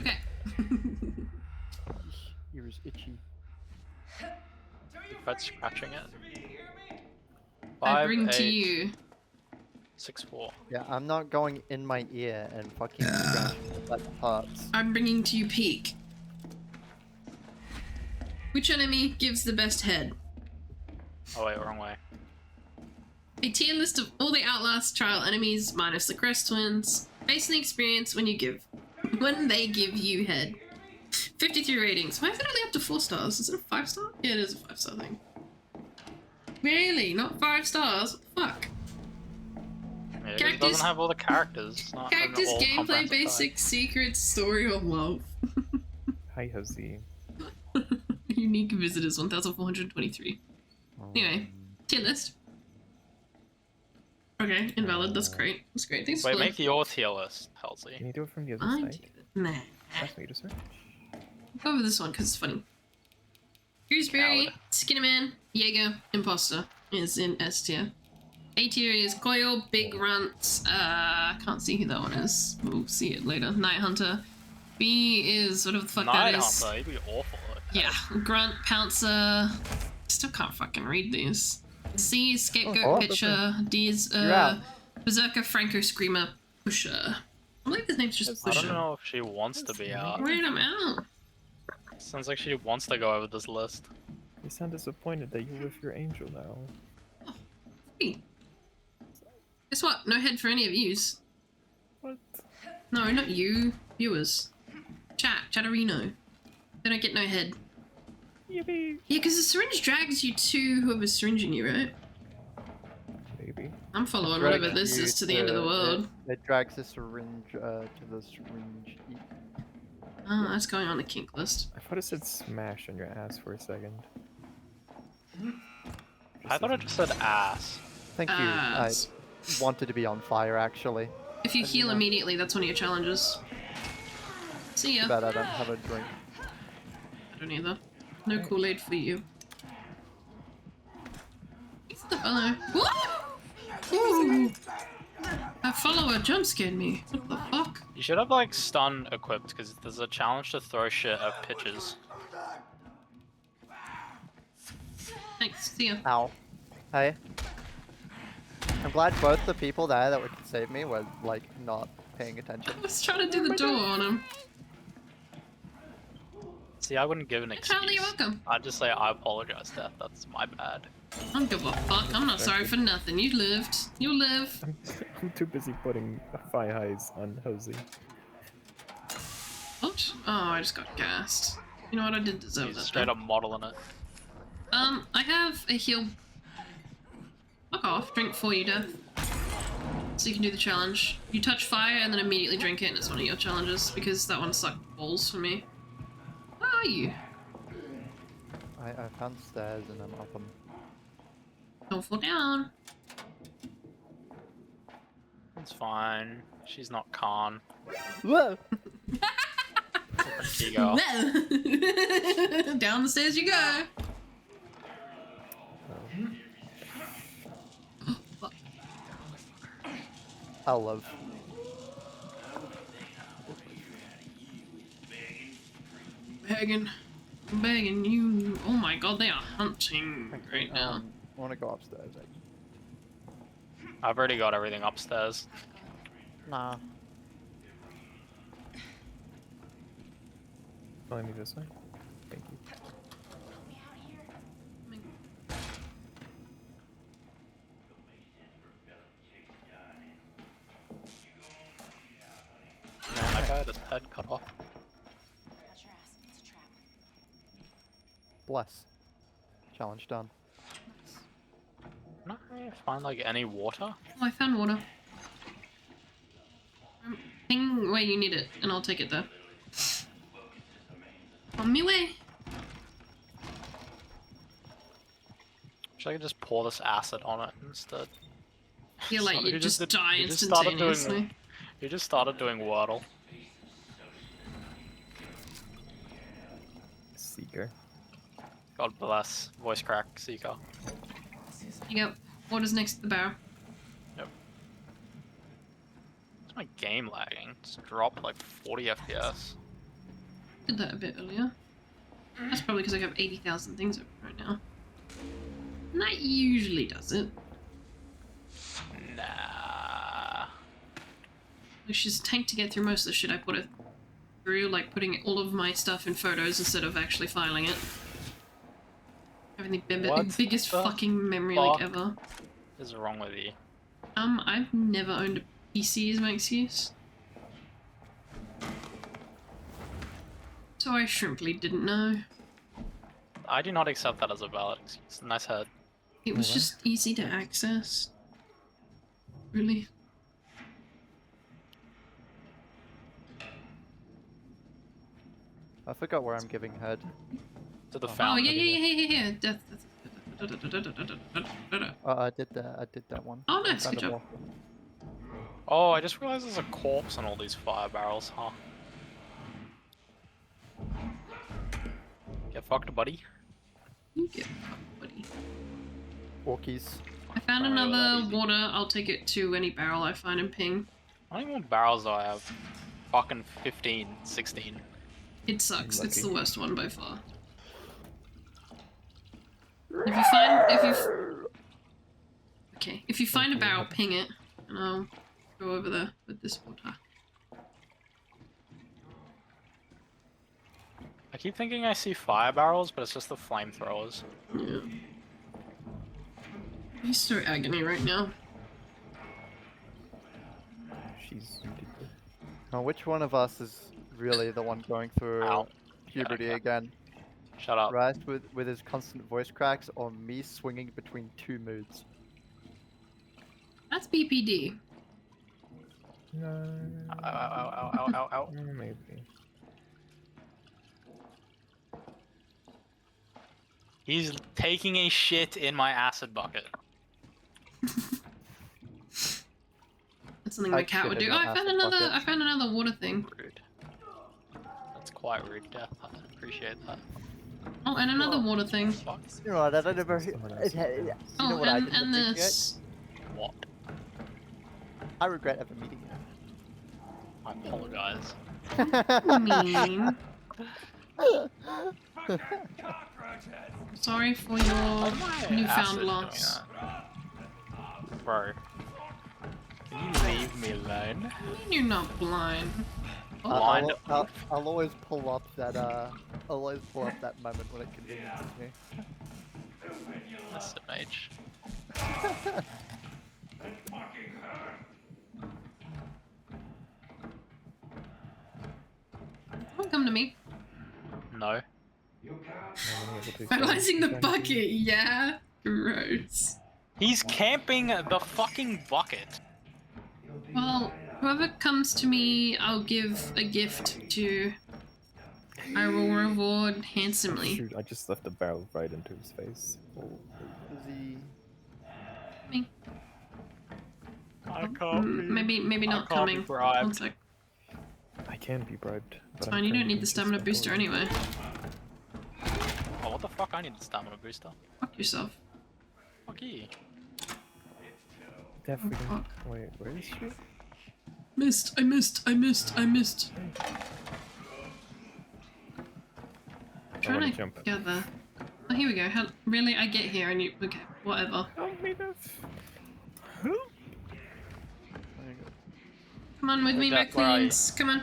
Okay. Ears itchy. Fred scratching it. I bring 5, to 8, you. 6, 4. Yeah, I'm not going in my ear and fucking scratching it. That hurts. I'm bringing to you Peak. Which enemy gives the best head? Oh wait, wrong way. A tier list of all the Outlast Trial enemies minus the Crest Twins, based on the experience when they give you head. 53 ratings. Why is it only up to 4 stars? Is it a 5-star? Yeah, it is a 5-star thing. Really? Not 5 stars? What the fuck? Yeah, it Characters- doesn't have all the characters. It's not an Characters, all gameplay, comprehensive guide. basics, secrets, story, or love. Hi, Hosey. Unique visitors, 1,423. Anyway, tier list. Okay, invalid. That's great. That's great. Thanks Wait, for make your tier list, Halsey. Can you do it from the other I side? do it. Nah. Ask me to search. Go over this one because it's funny. Gooseberry, Coward. Skinnerman, Jaeger, Imposter is in S tier. A tier is Coil, Big Runt, can't see who that one is. We'll see it later. Night Hunter. B is whatever the fuck Night that is. Hunter, you'd be awful. Yeah, Grunt, Pouncer. Still can't fucking read these. C is Scapegoat, Oh, Pitcher. D is You're out. Berserker, Franco, Screamer, Pusher. I believe his name's just I Pusher. don't know if she wants to be out. Wait, I'm out. Sounds like she wants to go over this list. You sound disappointed that you're with your angel now. Hey. Guess what? No head for any of yous. What? No, not you. Viewers. Chatterino. They don't get no head. Yippee! Yeah, because the syringe drags you to whoever's syringing you, right? Maybe. I'm following Drag whatever this you is to the end of the world. It drags the syringe to the syringe. Oh, that's going on the kink list. I thought it said smash on your ass for a second. I thought it just said ass. Thank you. I wanted to be on fire, actually. If you heal immediately, that's one of your challenges. See ya. Bad I don't have a drink. I don't either. No Kool-Aid for you. Hello. Ooh! A follower jump scared me. What the fuck? You should have like stun equipped because there's a challenge to throw shit at pitches. Thanks. See ya. Ow. Hey. I'm glad both the people there that could save me were like not paying attention. I was trying to do the door on him. See, I wouldn't give an excuse. Charlie, you're welcome. I'd just say I apologize, Death. That's my bad. I don't give a fuck. I'm not sorry for nothing. You lived. You live. I'm too busy putting Fi Highs on Hosey. What? Oh, I just got gassed. You know what? I did deserve He's that. straight though. up modeling it. I have a heal. Fuck off. Drink for you, Death. So you can do the challenge. You touch fire and then immediately drink it, and it's one of your challenges because that one sucked balls for me. Where are you? I found stairs and I'm up them. Don't fall down. It's fine. She's not Khan. Whoa! Here you go. Down the stairs you go. Fuck. I love. Begging you. Oh my god, they are hunting right now. I want to go upstairs. I've already got everything upstairs. Nah. Follow me this way. Thank you. Man, that guy had his head cut off. Watch your ass. It's a trap. Bless. Challenge done. Can I find like any water? Oh, I found water. Ping where you need it, and I'll take it there. On me way. Should I could just pour this acid on it instead? Feel like So you just die you just started instantaneously. You just started doing Wordle. Seeker. God bless. Voice crack, Seeker. Yep. Water's next to the barrel. Yep. What's my game lagging? It's dropped like 40 FPS. Did that a bit earlier. That's probably because I have 80,000 things open right now. And that usually does it. Nah. She's tanked to get through most of the shit I put it through, like putting all of my stuff in photos instead of actually filing it. Having the What biggest the fucking memory fuck leak ever. is wrong with you? I've never owned a PC is my excuse. So I simply didn't know. I do not accept that as a valid excuse. Nice head. It was just easy to access. Really. I forgot where I'm giving head. To the Oh fountain. yeah. Death. I did that. I did that one. Oh, nice, Found good a job. wall. Oh, I just realized there's a corpse on all these fire barrels, huh? Get fucked, buddy. You get fucked, buddy. Walkies. I found Don't know that another easy. water. I'll take it to any barrel I find and ping. How many more barrels do I have? Fucking 15, 16. It sucks. It's Lucky. the worst one by far. If you find a barrel, ping it, and I'll go over there with this water. I keep thinking I see fire barrels, but it's just the flamethrowers. Yeah. He's so agony right now. She's Now, which one of us is really the one going through Ow. puberty Yeah, okay. again? Shut up. Rice with his constant voice cracks, or me swinging between two moods? That's BPD. No. Ow, ow, ow, ow, ow, ow. Maybe. He's taking a shit in my acid bucket. That's something my I'd cat shit would in do. your Oh, I found acid another. bucket. I found another water thing. Rude. That's quite rude, Death. I appreciate that. Oh, and another water thing. Fuck. You know what? I don't ever. Someone else You know Oh, what I and didn't appreciate? this. What? I regret ever meeting you. I apologize. Mean. Sorry for your newfound Acid loss. doing that. Bro. Can you leave me alone? You're not blind. Oh, Blind. I'll always pull up that I'll always pull up that moment when it conveniences me. That's the mage. don't come to me. No. Fertilizing the bucket, yeah. Gross. He's camping the fucking bucket. Well, whoever comes to me, I'll give a gift to. I will reward handsomely. Shoot, I just left a barrel right into his face. Oh. Is he? Me. I can't be. Maybe not I can't be coming. bribed. One sec. I can be bribed. It's fine, you don't need the stamina booster anyway. Oh, what the fuck? I need the stamina booster. Fuck yourself. Fuck you. Definitely. fuck. Wait, where is she? Missed, I missed. I'm trying wanna to jump. get there. Oh, here we go. Really? I get here and you. Okay, whatever. Come on with me, my Jack, where are you? queens. Come on.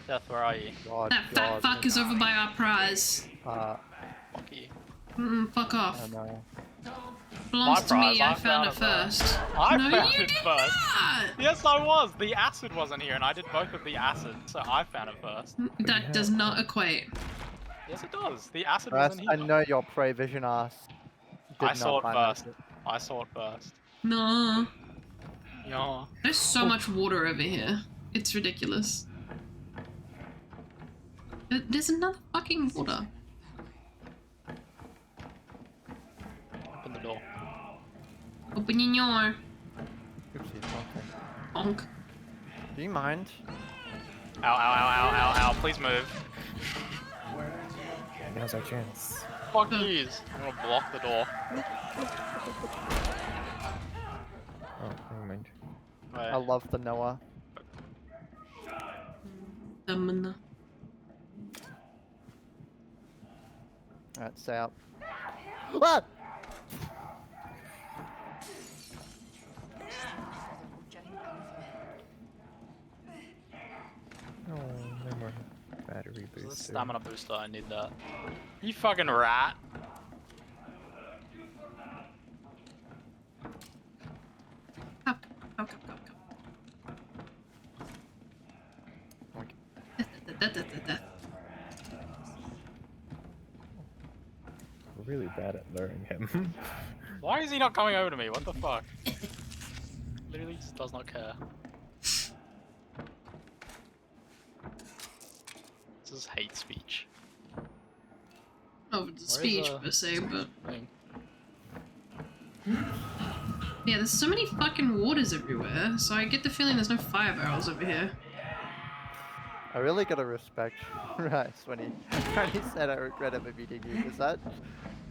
Death, where are you? God, That fat fuck is over by our prize. Fuck you. Fuck off. I know. Belongs to prize, me. I I found it found it first. I No, found you it did first. not! Yes, I was. The acid wasn't here, and I did both of the acid, so I found it first. That does not equate. Yes, it does. The acid Russ, wasn't I here. know your Prevision ass. Did I saw it not first. find I saw it first. No. Yeah. There's so much water over here. It's ridiculous. There's another fucking water. Open the door. Open your door. Oopsie, okay. Bonk. Do you mind? Ow, ow, ow, ow, ow, ow. Please move. Now's our chance. Fuck yous. I'm gonna block the door. Oh, never mind. Wait. I love the Noah. Alright, stay up. Ah! Oh, no more battery This is a booster. stamina booster, I need that. You fucking rat. Come. We're really bad at luring him. Why is he not coming over to me? What the fuck? Literally just does not care. This is hate speech. Oh, it's a speech per se, but Thing. yeah, there's so many fucking waters everywhere. So I get the feeling there's no fire barrels over here. I really gotta respect Rice when he said I regret ever meeting you, because that,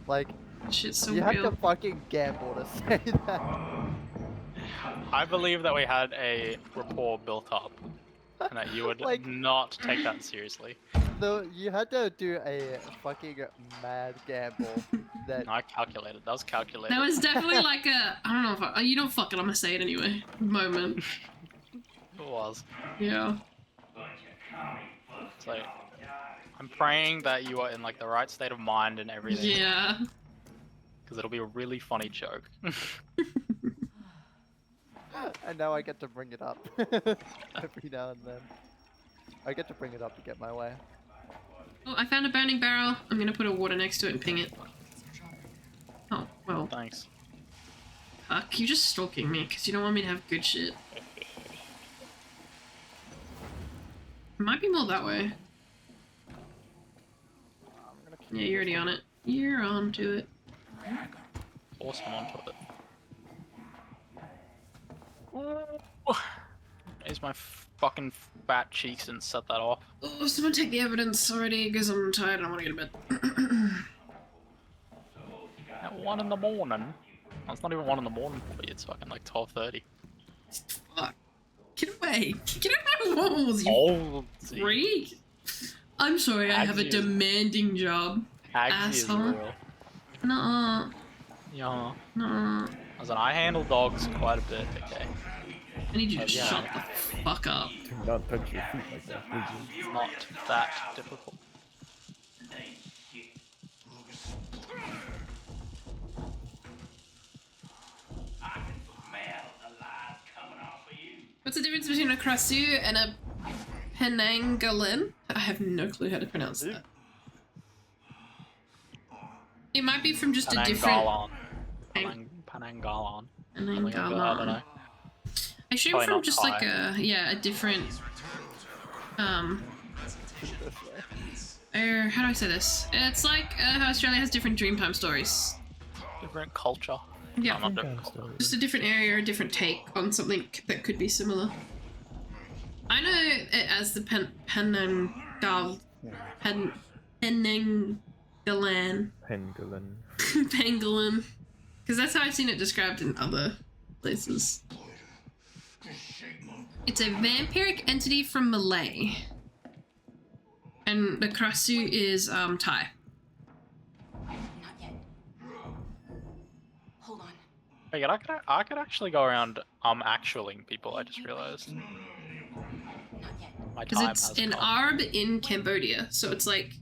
like, Shit's so you had real. to fucking gamble to say that. I believe that we had a rapport built up, and that you would Like- not take that seriously. Though you had to do a fucking mad gamble that I calculated. That was calculated. That was definitely like a, I don't know if you don't fuck it, I'm gonna say it anyway. Moment. It was. Yeah. So, I'm praying that you are in like the right state of mind and everything. Yeah. Because it'll be a really funny joke. and now I get to bring it up every now and then. I get to bring it up to get my way. Oh, I found a burning barrel. I'm gonna put a water next to it and ping it. Oh, well. Thanks. Fuck, you're just stalking me because you don't want me to have good shit. It might be more that way. Yeah, you're already on it. You're on to it. Force him onto it. Here's my fucking fat cheeks and set that off. Oh, someone take the evidence already because I'm tired and I want to get to bed. At 1 in the morning. Oh, it's not even 1 in the morning for you, it's fucking like 12:30. Fuck. Get away. Get out of my walls, you freak. I'm sorry, I have a demanding job. Asshole. Nuh-uh. Yeah. Nuh-uh. As in, I handle dogs quite a bit, okay? I need you to shut the fuck up. Do not touch your feet like that, please. It's not that difficult. What's the difference between a Krasu and a Penanggalan? I have no clue how to pronounce that. It might be from just a different... Penanggalan. Penanggalan. I assume from just like a different or how do I say this? It's like how Australia has different Dreamtime stories. Different culture. Yeah, No, not different culture. just a different area, a different take on something that could be similar. I know it as the Penanggalan. Pangolin. Because that's how I've seen it described in other places. It's a vampiric entity from Malay. And the Krasu is Thai. Not yet. Hold on. Hey, I could actually go around actualing people, I just realized. My Because time it's has an come. Arab in Cambodia, so it's like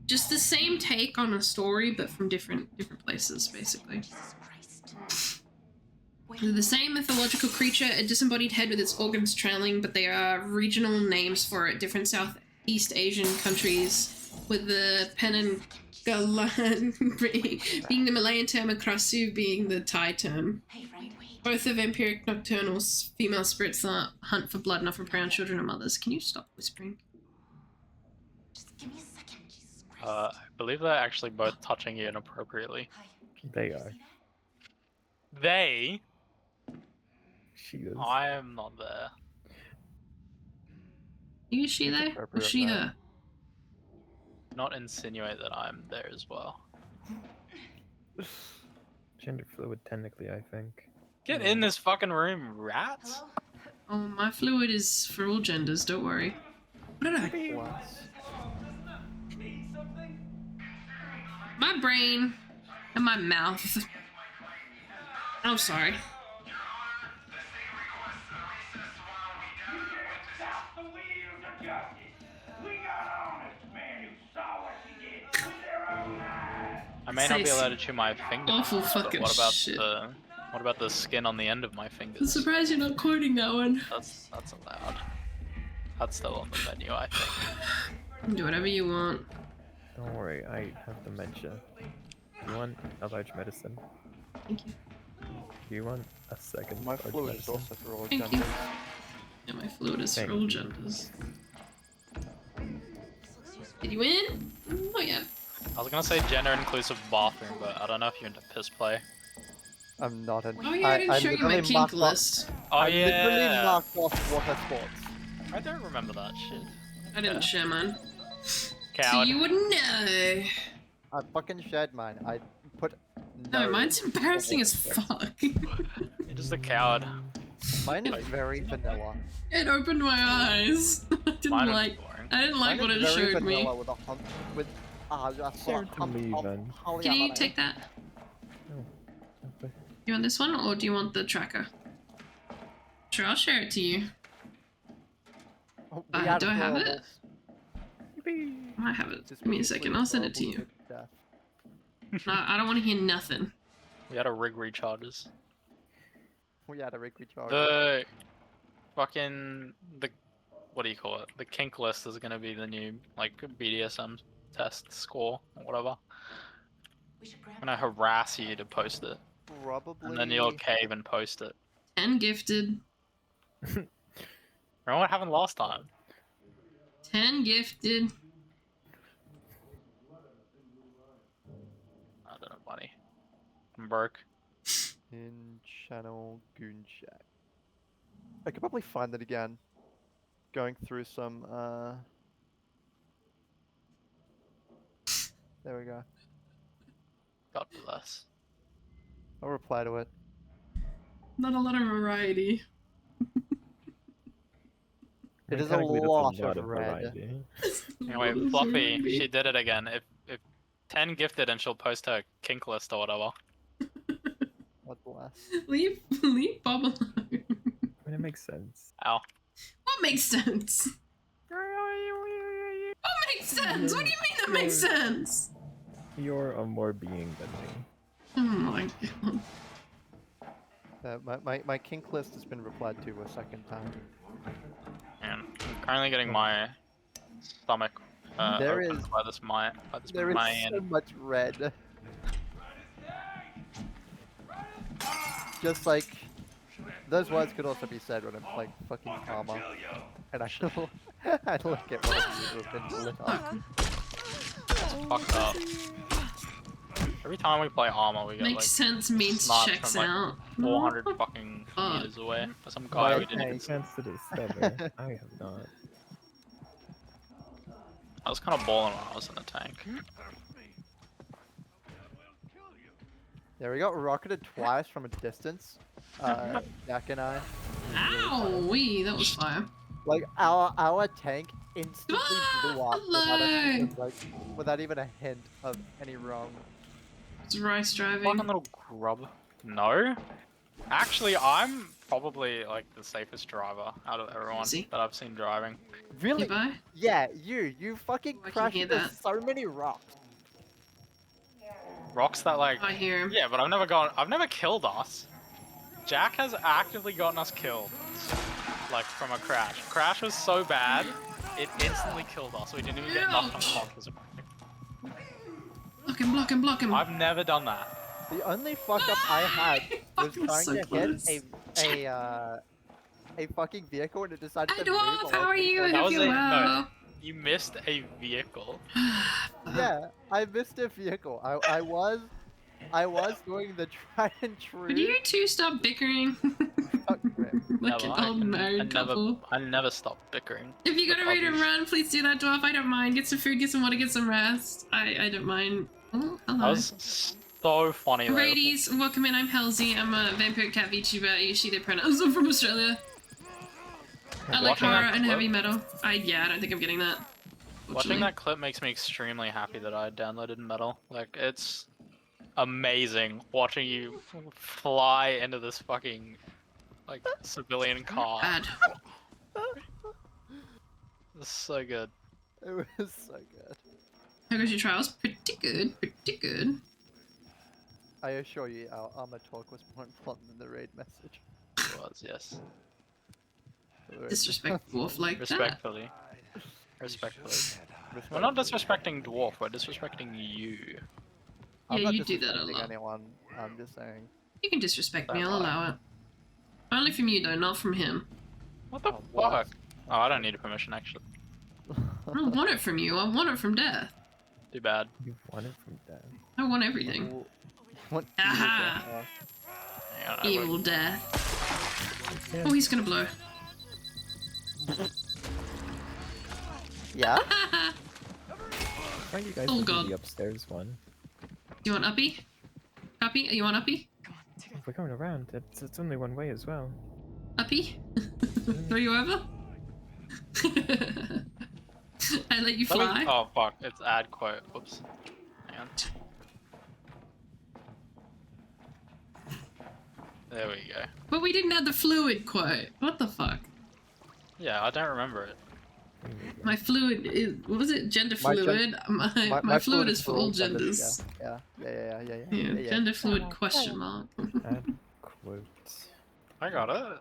just the same take on a story, but from different places, basically. They're the same mythological creature, a disembodied head with its organs trailing, but they are regional names for it. Different Southeast Asian countries, with the Penanggalan being the Malayan term and Krasu being the Thai term. Both are vampiric nocturnal female spirits that hunt for blood and often prey on children and mothers. Can you stop whispering? Just give me a second, Jesus Christ. I believe they're actually both touching you inappropriately. They are. They? She is. I am not there. Is she there? Or she her? Not insinuate that I'm there as well. Gender fluid, technically, I think. Get in this fucking room, rats! Oh, my fluid is for all genders, don't worry. What did I... My brain and my mouth. I'm sorry. I may not be allowed to chew my fingers. Awful fucking what about shit. what about the skin on the end of my I'm fingers? surprised you're not quoting that one. That's allowed. That's still on the menu, I think. Do whatever you want. Don't worry, I have dementia. You want a large medicine? Thank you. Do you want a second My large fluid is medicine? also for all Thank you. genders. Yeah, my fluid is Thank for all you. genders. Did you win? Not yet. I was gonna say gender inclusive bathroom, but I don't know if you're into piss play. I'm not in. Oh yeah, I didn't show you my literally kink marked off- list. Oh I literally yeah! marked off water sports. I don't remember that shit. I didn't share mine. So Coward. you wouldn't know. I fucking shared mine. I put No, mine's embarrassing as fuck. You're just a coward. Mine is very vanilla. It opened my eyes. I didn't Mine would be like. boring. I didn't like Mine what is it very showed me. vanilla with a hump with just Share it to me, then. Can you take that? Okay. You want this one, or do you want the tracker? Sure, I'll share it to you. Oh, do I have it? I might have it. Give me a second. I'll send it to you. No, I don't want to hear nothing. We had a rig recharges. We had a rig recharge. The fucking what do you call it? The kink list is gonna be the new like BDSM test score or whatever. We should grab I'm gonna harass you to post it. probably. And then you'll cave and post it. 10 gifted. Remember what happened last time? 10 gifted. I don't know, money. I'm broke. In channel Goon Shack. I could probably find it again. Going through some. There we go. God bless. I'll reply to it. Not a lot of variety. It is a Mechanically, that's lot of of red. variety. Anyway, What is Fluffy, variety? she did it again. If 10 gifted and she'll post her kink list or whatever. God bless. Leave Bob alone. I mean, it makes sense. Ow. What makes sense? What makes sense? What do you mean that makes sense? You're a more being than me. Oh my god. My kink list has been replied to a second time. Man, I'm currently getting my stomach There opened is- by this man. There is so much red. Just like those words could also be said when I'm playing fucking armor, and I look at what you have been lit up. It's fucked up. Every time we play armor, we get Makes like sense means sniped checks from, like, out. 400 fucking Fuck. meters away for some guy we Right, didn't even thanks. see. Sensitive stubber. I have not. I was kind of balling when I was in the tank. Yeah, we got rocketed twice from a distance. Jack and I. Ow, wee, that was fire. Like our tank instantly blew up hello. without even a hint of any wrong. It's rice driving. Fucking little grub. No. Actually, I'm probably like the safest driver out of everyone See? that I've seen driving. Really? Goodbye. Yeah, you fucking I can crashed hear into that. so many rocks. Rocks that like. I hear him. Yeah, but I've never killed us. Jack has actively gotten us killed. Like from a crash. Crash was so bad, it instantly killed us. We didn't even get knocked unconscious. Block him, block him, block him. I've never done that. The only fuck up I had was Fucking trying so to close. hit a fucking vehicle and it decided Hey to move. Dwarf, while how I are was you? I going That hope was you're a- no. well. You missed a vehicle. Yeah, I missed a vehicle. I was doing the tried and true. Could you two stop bickering? Fuck rip. Like Never. an old married I couple. never stopped bickering. If you with gotta read and puppies. run, please do that, Dwarf. I don't mind. Get some food, get some water, get some rest. I don't mind. Oh, That hello. was so funny though. Ladies, welcome in. I'm Halsey. I'm a vampire cat VTuber. You see the pronouns. I'm from Australia. I like Watching horror that and clip- heavy metal. I don't think I'm getting that. Watching Fortunately. that clip makes me extremely happy that I downloaded Metal. Like, it's amazing watching you fly into this fucking, like, civilian car. Bad. It's so good. It was so good. How goes your trials? Pretty good. Pretty good. I assure you, our armor talk was more important than the raid message. It was, yes. The raid- Disrespect Dwarf like that. Respectfully. Respectfully. We're not disrespecting Dwarf, we're disrespecting you. I'm Yeah, not you do that a disrespecting lot. anyone. I'm just saying. You can disrespect me. Don't I'll lie. allow it. Only from you though, not from him. What the Oh, fuck? what? Oh, I don't need permission, actually. I don't want it from you. I want it from death. Too bad. You want it from death. I want everything. Ooh. What Aha! Hang on, I Evil would- death. Yeah. Oh, he's gonna blow. Yeah? Why you guys Oh, do God. the upstairs one? You want uppy? Uppy? You want uppy? If we're going around, it's only one way as well. Uppy? Throw you over? I let you fly? Oh fuck, it's ad quote. Whoops. Hang on. There we go. But we didn't have the fluid quote. What the fuck? Yeah, I don't remember it. My fluid is, what was it? Gender My gen- fluid? My fluid is for all genders. Yeah. Yeah, gender fluid question mark. Add quotes. I got it.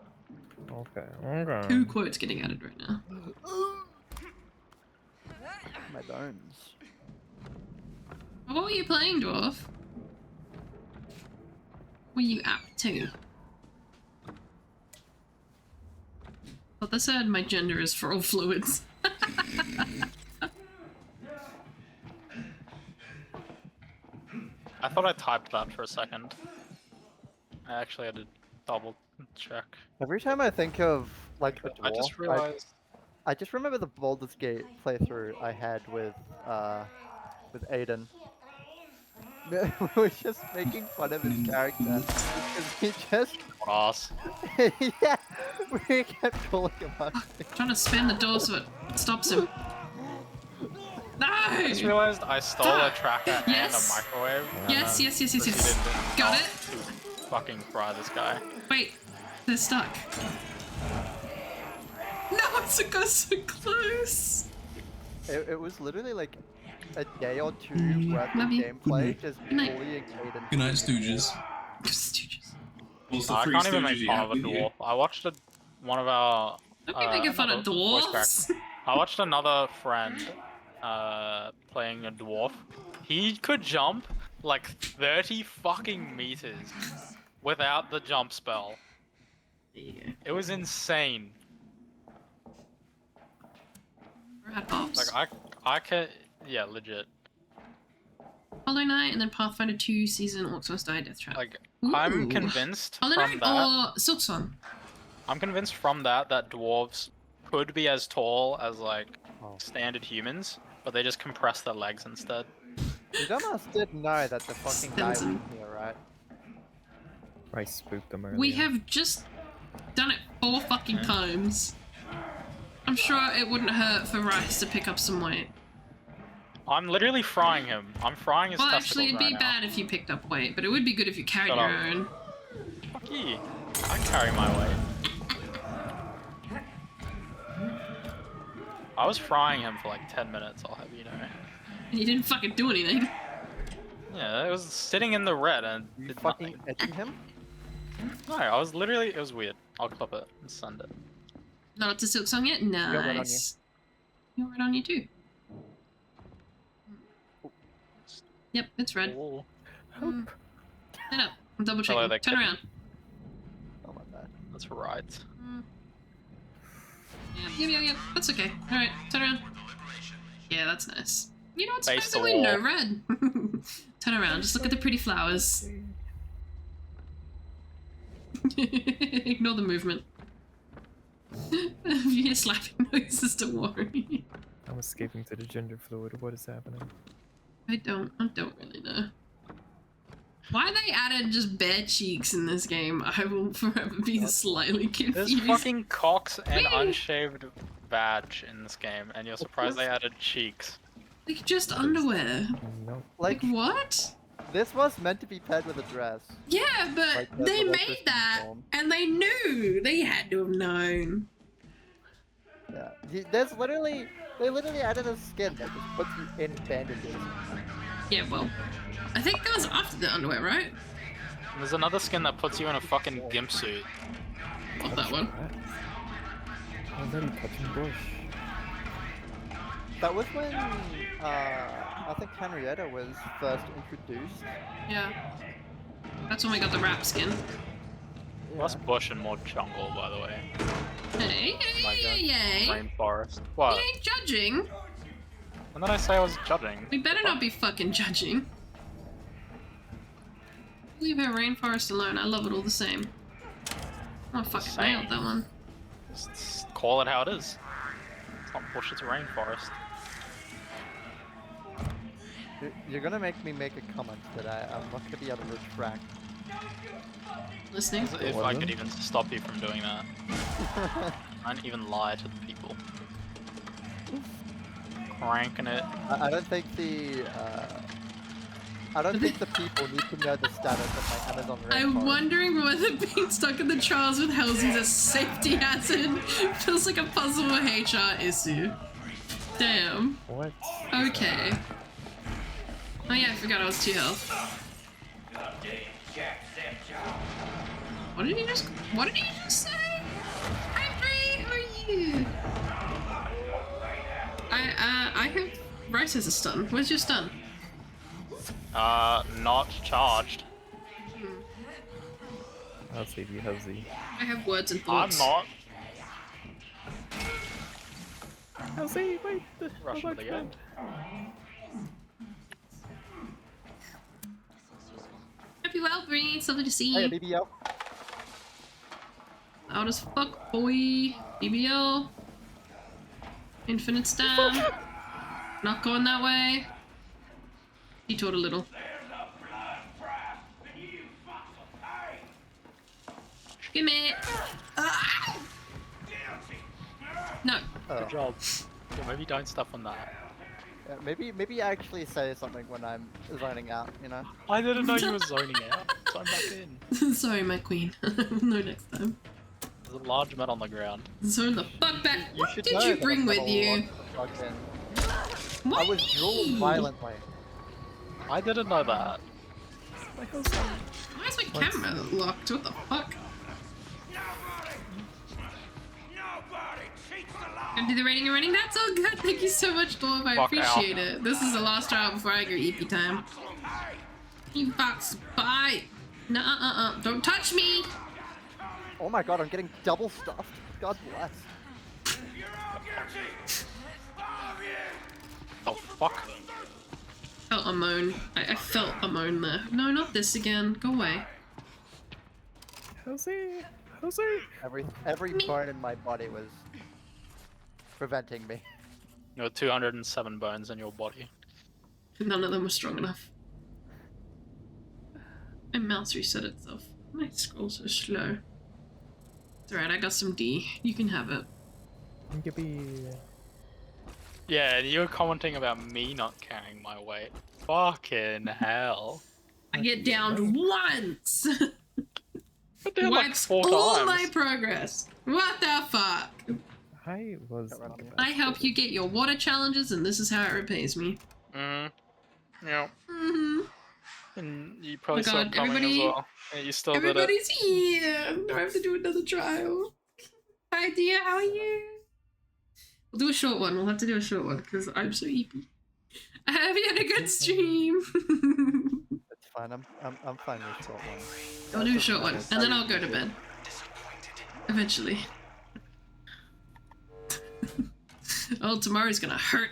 Okay, okay. 2 quotes getting added right now. My bones. What were you playing, Dwarf? Where you up to? Thought they said my gender is for all fluids. I thought I typed that for a second. I actually had to double check. Every time I think of like a dwarf, I just realized. I just remember the Baldur's Gate playthrough I had with Aiden. We were just making fun of his character because he just Ass. yeah, we kept calling him out. Trying to spin the door so it stops him. No! I just realized I stole a tracker Yes. and a microwave. Yes, yes, yes, yes, Proceeded yes. to Got not it. to fucking fry this guy. Wait, they're stuck. No, it's got so close. It was literally like a day or two worth of Love you. gameplay just Good night. bullying Aiden. Good night, Stooges. Stooges. What's the I three can't even Stooges make you fun have of a with you? dwarf. I watched one of our. Don't be making fun of another voice dwarves. crack. I watched another friend playing a dwarf. He could jump like 30 fucking meters without the jump spell. Yeah. It was insane. Rat box. Like I could, yeah, legit. Hollow Knight and then Pathfinder 2 Season Orcs Must Die Death Trap. Like Ooh. I'm convinced Hollow from Knight that. or Silksong? I'm convinced from that dwarves could be as tall as like Oh. standard humans, but they just compress their legs instead. You dumbass did know that the fucking guy was Stinson. here, right? I spooked them earlier. We have just done it 4 fucking times. I'm sure it wouldn't hurt for Rice to pick up some weight. I'm literally frying him. I'm frying his Well, testicles actually, it'd be right now. bad if you picked up weight, but it would be good if you carried Shut your up. own. Fuck you. I carry my weight. I was frying him for like 10 minutes, I'll have you know. And you didn't fucking do anything. Yeah, it was sitting in the red and You did fucking nothing. edging him? No, I was literally, it was weird. I'll clip it and send it. Not up to Silksong yet? got red on you. Nice. You're red on you too. Yep, it's red. Ooh. Stand up. I'm double Hello checking. there, Turn kitten. around. Oh my bad. That's right. Yep. That's okay. Alright, turn around. Yeah, that's nice. You know what? Face the Surprisingly, no wall. red. Turn around. Just look at the pretty flowers. Ignore the movement. You hear slapping noises, don't worry. I'm escaping to the gender fluid. What is happening? I don't really know. Why they added just bare cheeks in this game, I will forever be slightly There's confused. fucking cocks and Wait. unshaved vag in this game, and you're surprised they added cheeks. Like, just underwear. No. Like, Like, what? this was meant to be paired with a dress. Yeah, but Like the they electricity made that, form. and they knew. They had to have known. Yeah. There's literally, they literally added a skin that just puts you in bandages. Yeah, well, I think that was after the underwear, right? There's another skin that puts you in a fucking gimp suit. Not that one. I'm already touching bush. That was when, I think Henrietta was first introduced. Yeah. That's when we got the wrap skin. Less bush and more jungle, by the way. Hey, My hey, God. yay. Rainforest. We What? ain't judging. When did I say I was judging? We better not be fucking judging. Leave her rainforest alone. I love it all the same. Oh, fucking Same. nailed that one. Just call it how it is. It's not bush, it's rainforest. You're gonna make me make a comment that I'm not gonna be able to retract. Listening. If I could even stop you from doing that. I don't even lie to the people. Cranking it. I don't think the people need to know the status of my Amazon rainforest. I'm wondering whether being stuck in the trials with Halsey's a safety hazard feels like a possible HR issue. Damn. What? Okay. Oh yeah, I forgot I was 2 health. What did he just say? Hi Bree, how are you? I have Rice as a stun. Where's your stun? Not charged. I'll save you, Hosey. I have words and I'm thoughts. not. Hosey, wait! Rush to the end. Hope you well, Bree. It's lovely to see Hey, you. BBL. Loud as fuck, boy. BBL. Infinite stam. Not going that way. Detoured a little. Give me. Ah! No. Good job. Yeah, maybe don't stuff on that. Yeah, maybe actually say something when I'm zoning out, you know? I didn't know you were zoning out, so I'm back in. Sorry, my queen. No next time. There's a large man on the ground. Zone the fuck back. You What should did know you that bring I've got with a you? lot to plug in. Why? I was drooling violently. I didn't know that. Why is my camera locked? What the fuck? Gonna do the rating and running? That's all good. Thank you so much, Dwarf. I Fuck appreciate it. This is the last trial before I go EP time. You box, bye. Nah, don't touch me. Oh my god, I'm getting double stuffed. God bless. Oh fuck. Felt a moan. I felt a moan there. No, not this again. Go away. Hosey! Every bone in my body was preventing me. You have 207 bones in your body. None of them were strong enough. My mouse reset itself. My scroll's so slow. It's alright, I got some D. You can have it. Yippee! Yeah, and you were commenting about me not carrying my weight. Fucking hell. I get downed once! But they're like Wipes 4 all times. my progress. What the fuck? I was. I help you get your water challenges, and this is how it repays me. Yeah. Mm-hmm. And you probably Oh saw god, it coming everybody- as well. Yeah, you still did it. Everybody's here! Do I have to do another trial? Hi dear, how are you? We'll do a short one. We'll have to do a short one, because I'm so eepy. I hope you had a good stream! It's fine, I'm fine with short one. I'll do a short one, and then I'll go to bed. Eventually. Oh, tomorrow's gonna hurt.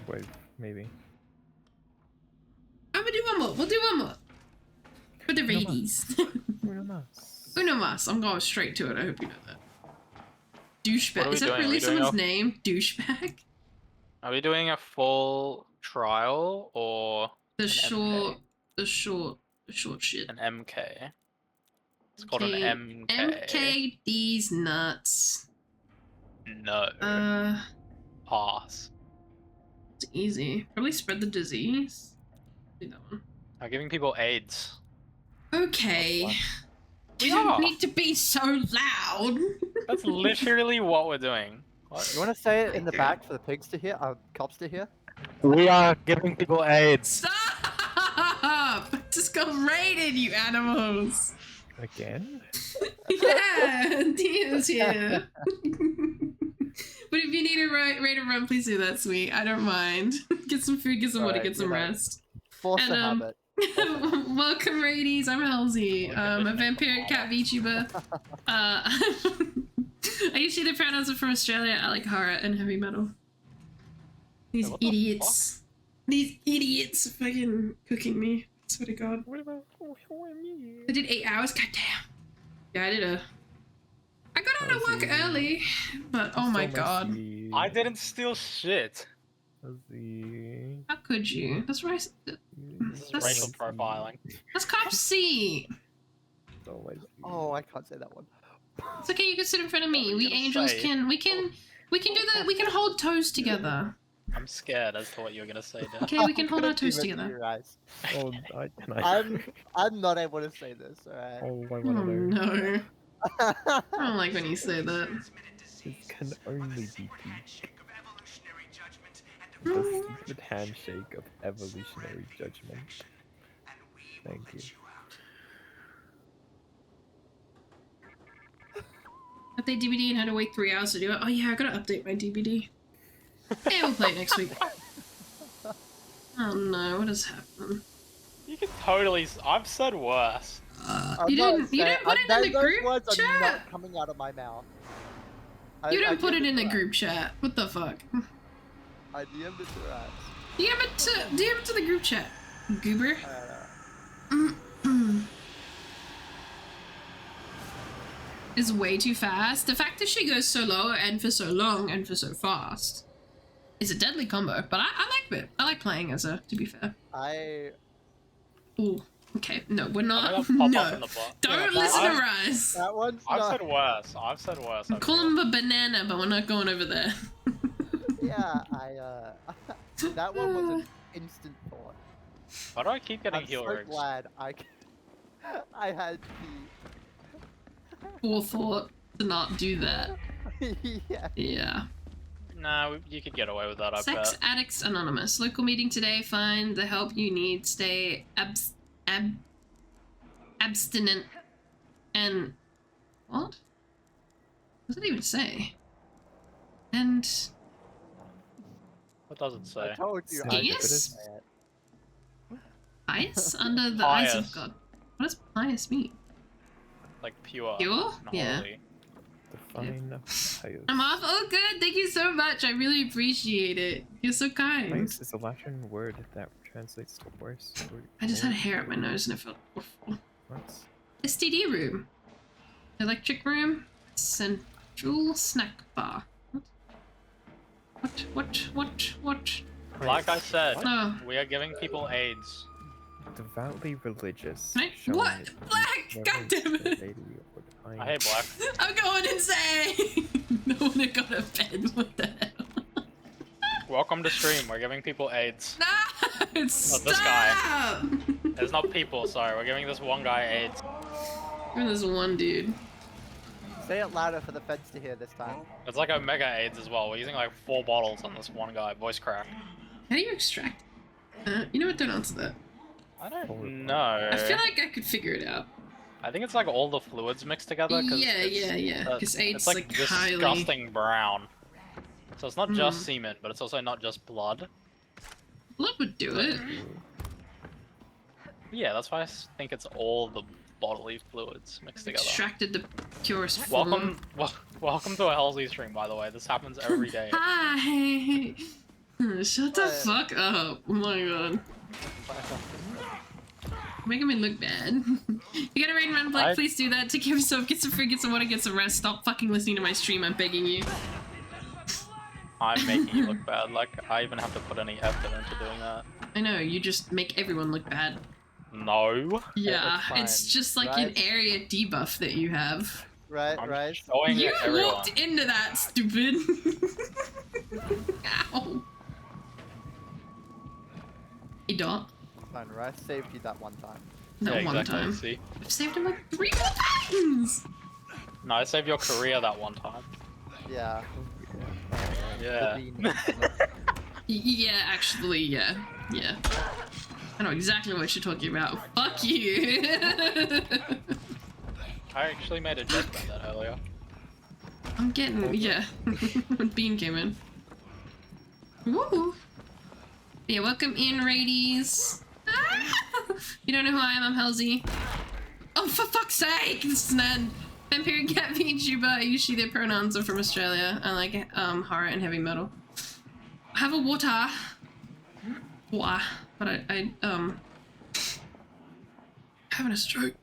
Wait, maybe. I'm gonna do one more. We'll do one more. For the radies. Uno mas. I'm going straight to it. I hope you know that. What are Douchebag. we Is that doing? Are really we doing someone's a- name? Douchebag? Are we doing a full trial or The an short. The short shit. MK? An MK. It's called Okay, an MK. MK these nuts. No. Pass. It's easy. Probably spread the disease. Do that one. I'm giving people AIDS. Okay. We You don't are. need to be so loud. That's literally what we're doing. What? You want to say it in the back for the pigs to hear? Cops to hear? We are giving people AIDS. Stop! Just got raided, you animals. Again? Yeah, Dina's here. But if you need a raid or run, please do that, sweet. I don't mind. Get some food, get some water, Alright, get some you know. rest. Force And, a habit. Welcome, raidies. I'm Halsey. A vampiric cat VTuber. I usually the pronouns are from Australia. I like horror and heavy metal. These What the idiots. These idiots fucking cooking me. I swear to God. What about me? I did 8 hours. God damn. Yeah, I got out of work early, but oh my God. I didn't steal shit. How could you? That's right. This is racial profiling. That's cop C. Oh, I can't say that one. It's okay. You can sit in front of me. We gonna angels say? we can hold toes together. I'm scared as to what you're gonna say now. Okay, we can hold our toes together. Your eyes. Oh, I'm not able to say this, alright? Oh, I Oh wanna know. no. I don't like when you say that. It can only be peak. The secret handshake of evolutionary judgment. Thank you. Update DVD and had to wait 3 hours to do it. Oh yeah, I gotta update my DVD. Hey, we'll play it next week. Oh no, what has happened? You can totally. I've said worse. You didn't put it in the those group words are chat? not coming out of my mouth. You didn't put DM'd it in the to her. group chat. What the fuck? I DM'd it to her ass. DM it to the group chat. Goober. Is way too fast. The fact that she goes so low and for so long and for so fast is a deadly combo. But I like it. I like playing as her, to be fair. Ooh. Okay. No, we're not. I'm gonna pop up No. in the bot. Don't listen to Rise. That one's I've not. said worse. I've said worse. I Call feel. him a banana, but we're not going over there. Yeah, that one was an instant thought. Why do I keep getting I'm heal so rigs? glad I had Forethought to not do that. the yeah. Yeah. Nah, you could get away with that, I Sex bet. Addicts Anonymous. Local meeting today. Find the help you need. Stay abstinent. And what? What does it even say? And What does it say? I told you. Pious? I Pious under the eyes of Pious. God. What does pious mean? Like pure. Pure? not Yeah. holy. Define pious. I'm off. Oh, good. Thank you so much. I really appreciate it. You're so kind. Pious is a Latin word that translates to worse. Or I just had more. hair up my nose and it felt awful. What? STD room. Electric room. Central snack bar. What? Like I said, No. we are giving people AIDS. Devoutly religious. Right? showing What? it Black! never God damn it! the lady or dying. I hate black. I'm going insane! No one had got a bed. What the hell? Welcome to stream. We're giving people AIDS. No! Stop! this guy. It's not people, sorry. We're giving this one guy AIDS. You're this one dude. Say it louder for the feds to hear this time. It's like Omega AIDS as well. We're using like 4 bottles on this one guy. Voice crack. How do you extract? You know what? Don't answer that. I don't know. I feel like I could figure it out. I think it's like all the fluids mixed together. Cause Yeah. it's, Because AIDS it's like highly. disgusting brown. So it's not just semen, but it's also not just blood. Blood would do it. Yeah, that's why I think it's all the bodily fluids mixed together. Extracted the purest form. Welcome to a Halsey stream, by the way. This happens every day. Hi. Shut the fuck up. Oh my god. Making me look bad. You gotta raid and run, Black. Please do that. Take care of yourself. Get some food, get some water, get some rest. Stop fucking listening to my stream. I'm begging you. I'm making you look bad. Like, I even have to put any effort into doing that. I know, you just make everyone look bad. No. Yeah, fine, it's just like right? an area debuff that you have. Right, I'm right. showing You it everyone. walked into that, stupid. Ow. Hey, Dot. Fine, right? Saved you that one time. That Yeah, one exactly. time. See? I've saved him like 3 more times! No, I saved your career that one time. Yeah. Yeah. Yeah, actually, yeah. Yeah. I know exactly what you're talking about. Fuck you! I actually made a joke about that earlier. I'm getting, yeah. When Bean came in. Woo! Yeah, welcome in, raidies. Ah! You don't know who I am, I'm Halsey. Oh, for fuck's sake! This is Ned. Vampire Cat VTuber, usually their pronouns are from Australia. I like horror and heavy metal. I have a water. But I having a stroke.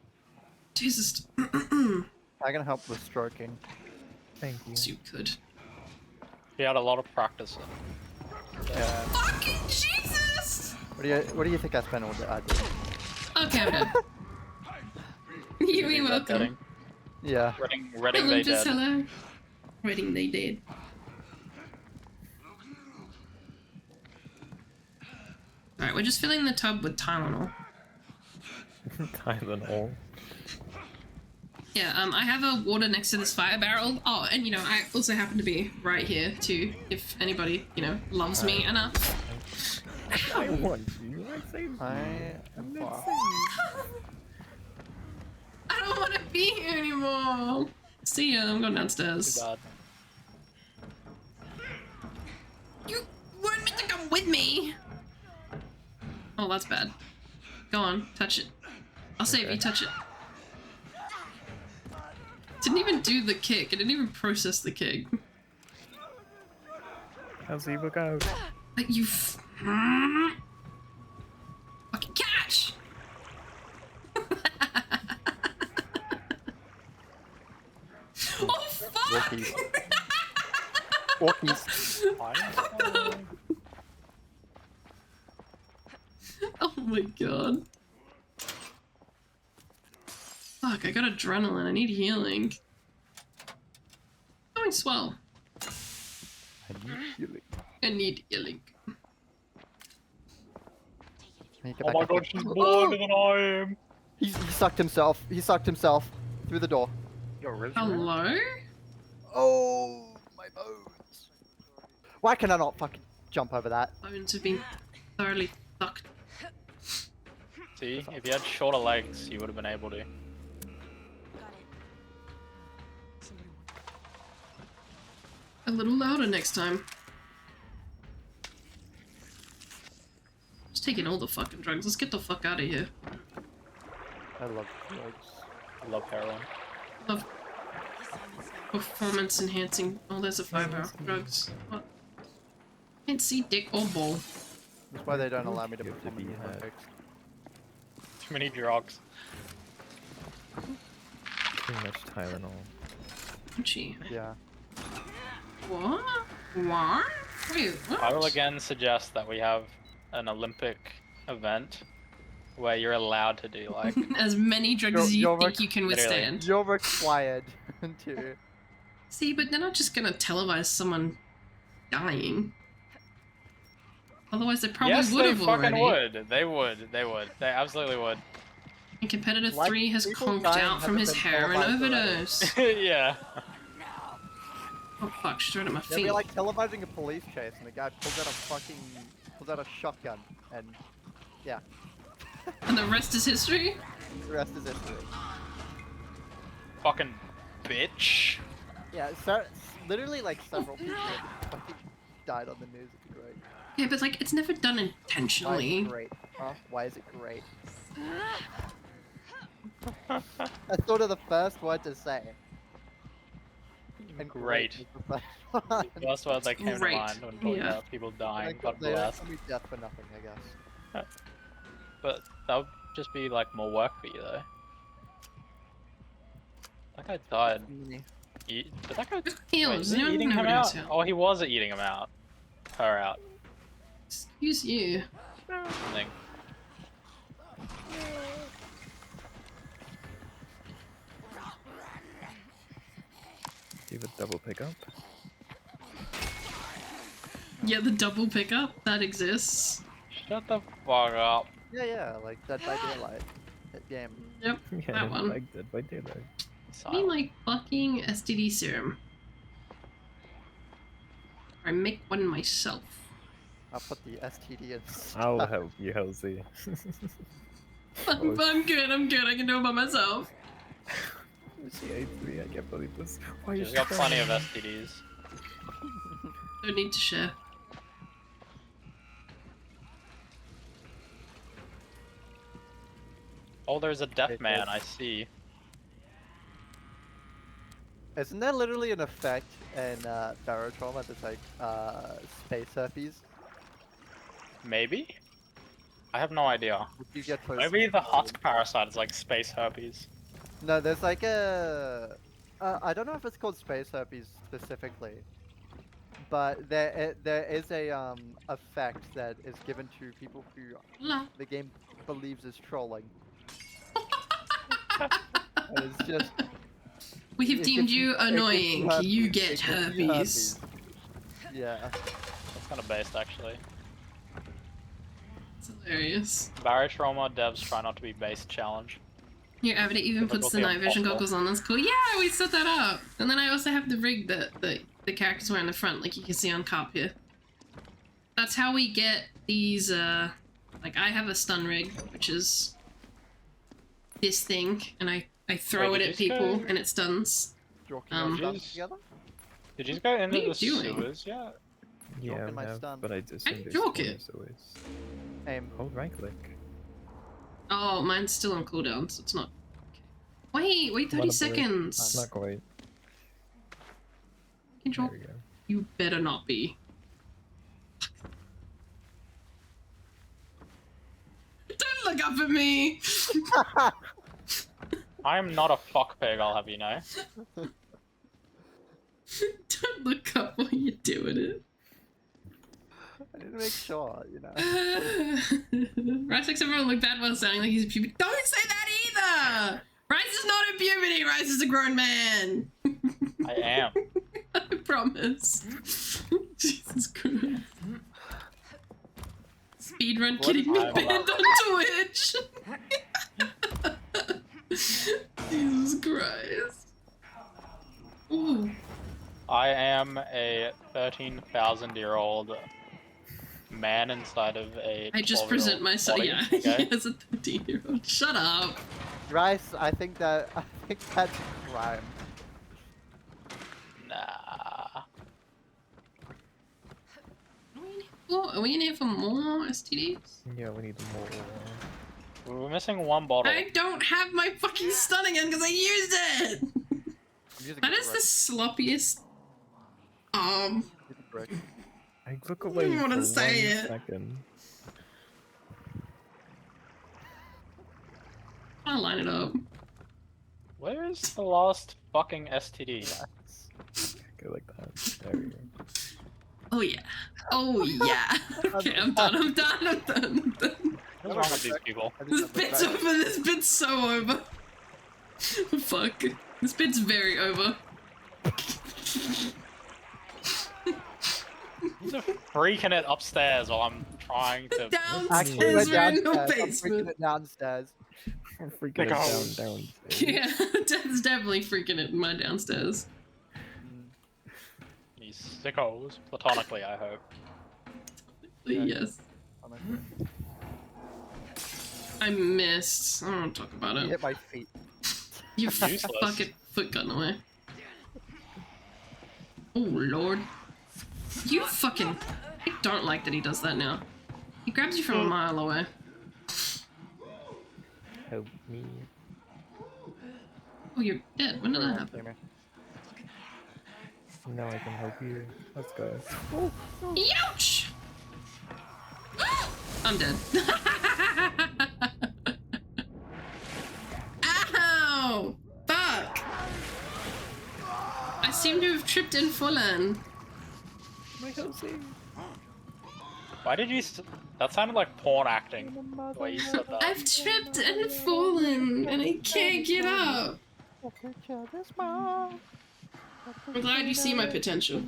Jesus. I can help with stroking. Thank you. Yes, you could. He had a lot of practice. Yeah. Fucking Jesus! What do you think I spent all the I did? Okay, I'm done. You're welcome. Reading, Yeah. Reading they dead. Hello. Reading they did. Alright, we're just filling the tub with Tylenol. Tylenol. Yeah, I have a water next to this fire barrel. Oh, and you know, I also happen to be right here too, if anybody, you know, loves me enough. I want you. I say I'm not I don't want to be here anymore. See ya, I'm going downstairs. Too bad. You weren't meant to come with me. Oh, that's bad. Go on, touch it. I'll save you, touch it. Didn't even do the kick. It didn't even process the kick. How's he look out? Like you fucking catch! Oh fuck! Walkies. Oh my god. Fuck, I got adrenaline. I need healing. Going swell. I need healing. Oh my god, she's blinder than I am. He sucked himself. He sucked himself through the door. Hello? Oh, my bones. Why can I not fucking jump over that? Bones have been thoroughly fucked. See, if you had shorter legs, you would have been able to. A little louder next time. Just taking all the fucking drugs. Let's get the fuck out of here. I love drugs. I love heroin. Love performance enhancing. Oh, there's a fiber. Drugs. What? Can't see dick or ball. That's why they don't allow me to put them in the context. Too many drugs. Too much Tylenol. Gee. Yeah. What? What? Wait, what? I will again suggest that we have an Olympic event where you're allowed to do like as many drugs as you think you can withstand. You're required to. See, but they're not just gonna televise someone dying. Otherwise, they probably yes, would they have fucking already. would. They would. They would. They absolutely would. And Competitor Like, 3 has people conked dying out from hasn't his been heroin televised already. overdose. Yeah. Oh fuck, she threw it at my They'll feet. be like televising a police chase and the guy pulls out a shotgun and yeah. And the rest is history? The rest is history. Fucking bitch. Yeah, so literally like several people fucking died on the news. It's great. Yeah, but like, it's never done Why is intentionally. it great? Huh? Why is it great? That's sort of the first word to say. And Great. is the first one. That's what they came to Great. mind when talking Yeah. about people dying. They God don't bless. call me death for nothing, I guess. But that would just be like more work for you though. That guy died. Did that guy? Heals. Wait, is he No, eating him nobody out? else healed. Oh, he was eating him out. Her out. Excuse you. Thing. Do you have a double pickup? Yeah, the double pickup, that exists. Shut the fuck up. Yeah, like Dead by Daylight. That game. Yep, Yeah, that one. like Dead by Daylight. I mean like fucking STD serum. I make one myself. I'll put the STD in. I'll help you, Halsey. I'm good, I can do it by myself. She hates me, I can't believe this. Why is She's she got plenty of crying? STDs. Don't need to share. Oh, there's a deaf man, I see. Isn't there literally an effect in barotrauma that's like space herpes? Maybe? I have no idea. If you get close Maybe to the people- husk parasite is like space herpes. No, there's like a. I don't know if it's called space herpes specifically, but there is a effect that is given to people who No. the game believes is trolling. And it's just. We have it deemed gives you it gives annoying. herpes, You it get gives you herpes. Yeah. That's kind of based actually. It's hilarious. Barotrauma devs try not to be based challenge. Your Avid even puts the Difficulty night vision impossible. goggles on. That's cool. Yeah, we set that up. And then I also have the rig that the characters wear in the front, like you can see on Carp here. That's how we get these. Like I have a stun rig, which is this thing, and I throw Wait, it did at you people, say- and it stuns. Joking Um, my stun Jeez. together? Did you go into What are the you doing? sewers yet? Yeah, Joking my I have, stun. but I just Hey, joke it. always. Aim. Hold right click. Oh, mine's still on cooldown, so it's not. Wait 30 seconds. Not quite. Control. There we go. You better not be. Don't look up at me! I'm not a fuck pig, I'll have you know. Don't look up while you're doing it. I need to make sure, you know. Rice makes everyone look bad while sounding like he's a puberty. Don't say that either! Rice is not in puberty! Rice is a grown man! I am. I promise. Jesus Christ. Speedrun What getting me is- banned on Twitch! Jesus Christ. Ooh. I am a 13,000-year-old man inside of a I just 12-year-old present myself, body, yeah, okay? as a 13-year-old. Shut up. Rice, I think that's a crime. Nah. Are we in here for more STDs? Yeah, we need more. We're missing one bottle. I don't have my fucking stun again because I used it! I'm using That a is the brick. sloppiest. Use a brick. I look away even wanna for say 1 it. second. I'll line it up. Where's the last fucking STD? Go like that. There we go. Oh yeah. Oh yeah. Okay, I'm done. What's wrong with these people? I think This that looks bit's right. over. This bit's so over. Fuck. This bit's very over. He's freaking it upstairs while I'm trying to. Actually, we're Downstairs, we're in the downstairs. I'm freaking basement. it downstairs. I'm freaking it down. Yeah, Dad's definitely freaking it in my downstairs. These sickos, platonically, I hope. Yes. Honestly. I missed. I don't want to talk about You it. hit my feet. You Useless. fucking foot gotten away. Oh lord. You fucking. I don't like that he does that now. He grabs you from a mile away. Help me. Oh, you're dead. When did that happen? Gamer. Now I can help you. Let's go. Youch! I'm dead. Ow! Fuck! I seem to have tripped and fallen. My Jose. Why did you? That sounded like porn acting. The way you said that. I've tripped and fallen, and I can't get up. I'm glad you see my potential.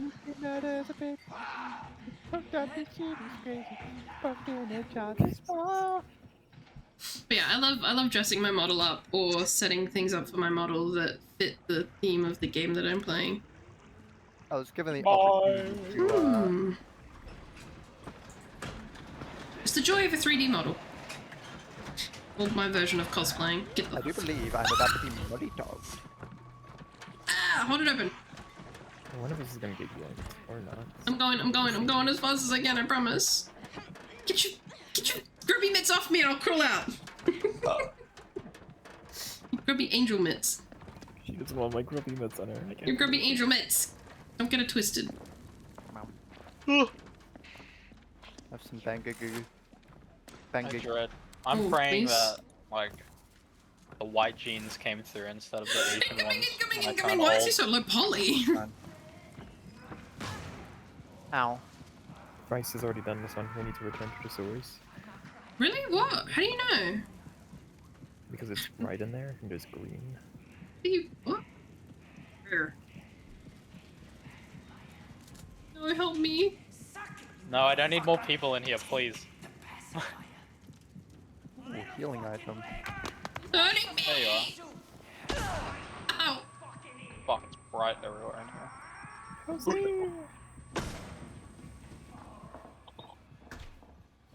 But yeah, I love dressing my model up or setting things up for my model that fit the theme of the game that I'm playing. I was given the opportunity to, Hmm. It's the joy of a 3D model. Or my version of cosplaying. Get the I do believe I'm about to be Morito. Ah, hold it open. One of us is gonna get yanked, or not. I'm going as fast as I can, I promise. Get your grubby mitts off me and I'll crawl out. Grubby angel mitts. She doesn't want my grubby mitts on her. I can't Your grubby angel mitts. Don't get it twisted. Have some bangagoo. I Bangagoo. dread. I'm Oh, praying please. that like the white genes came through instead of the Asian ones. when I Incoming! turn Why is old. he so low poly? Ow. Bryce has already done this one. We need to return to the sewers. Really? What? How do you know? Because it's right in there, and there's green. What? Where? No, help me. No, I don't need more people in here, please. Ooh, healing item. Hurting me! There you are. Ow! Fuck, it's bright everywhere in here.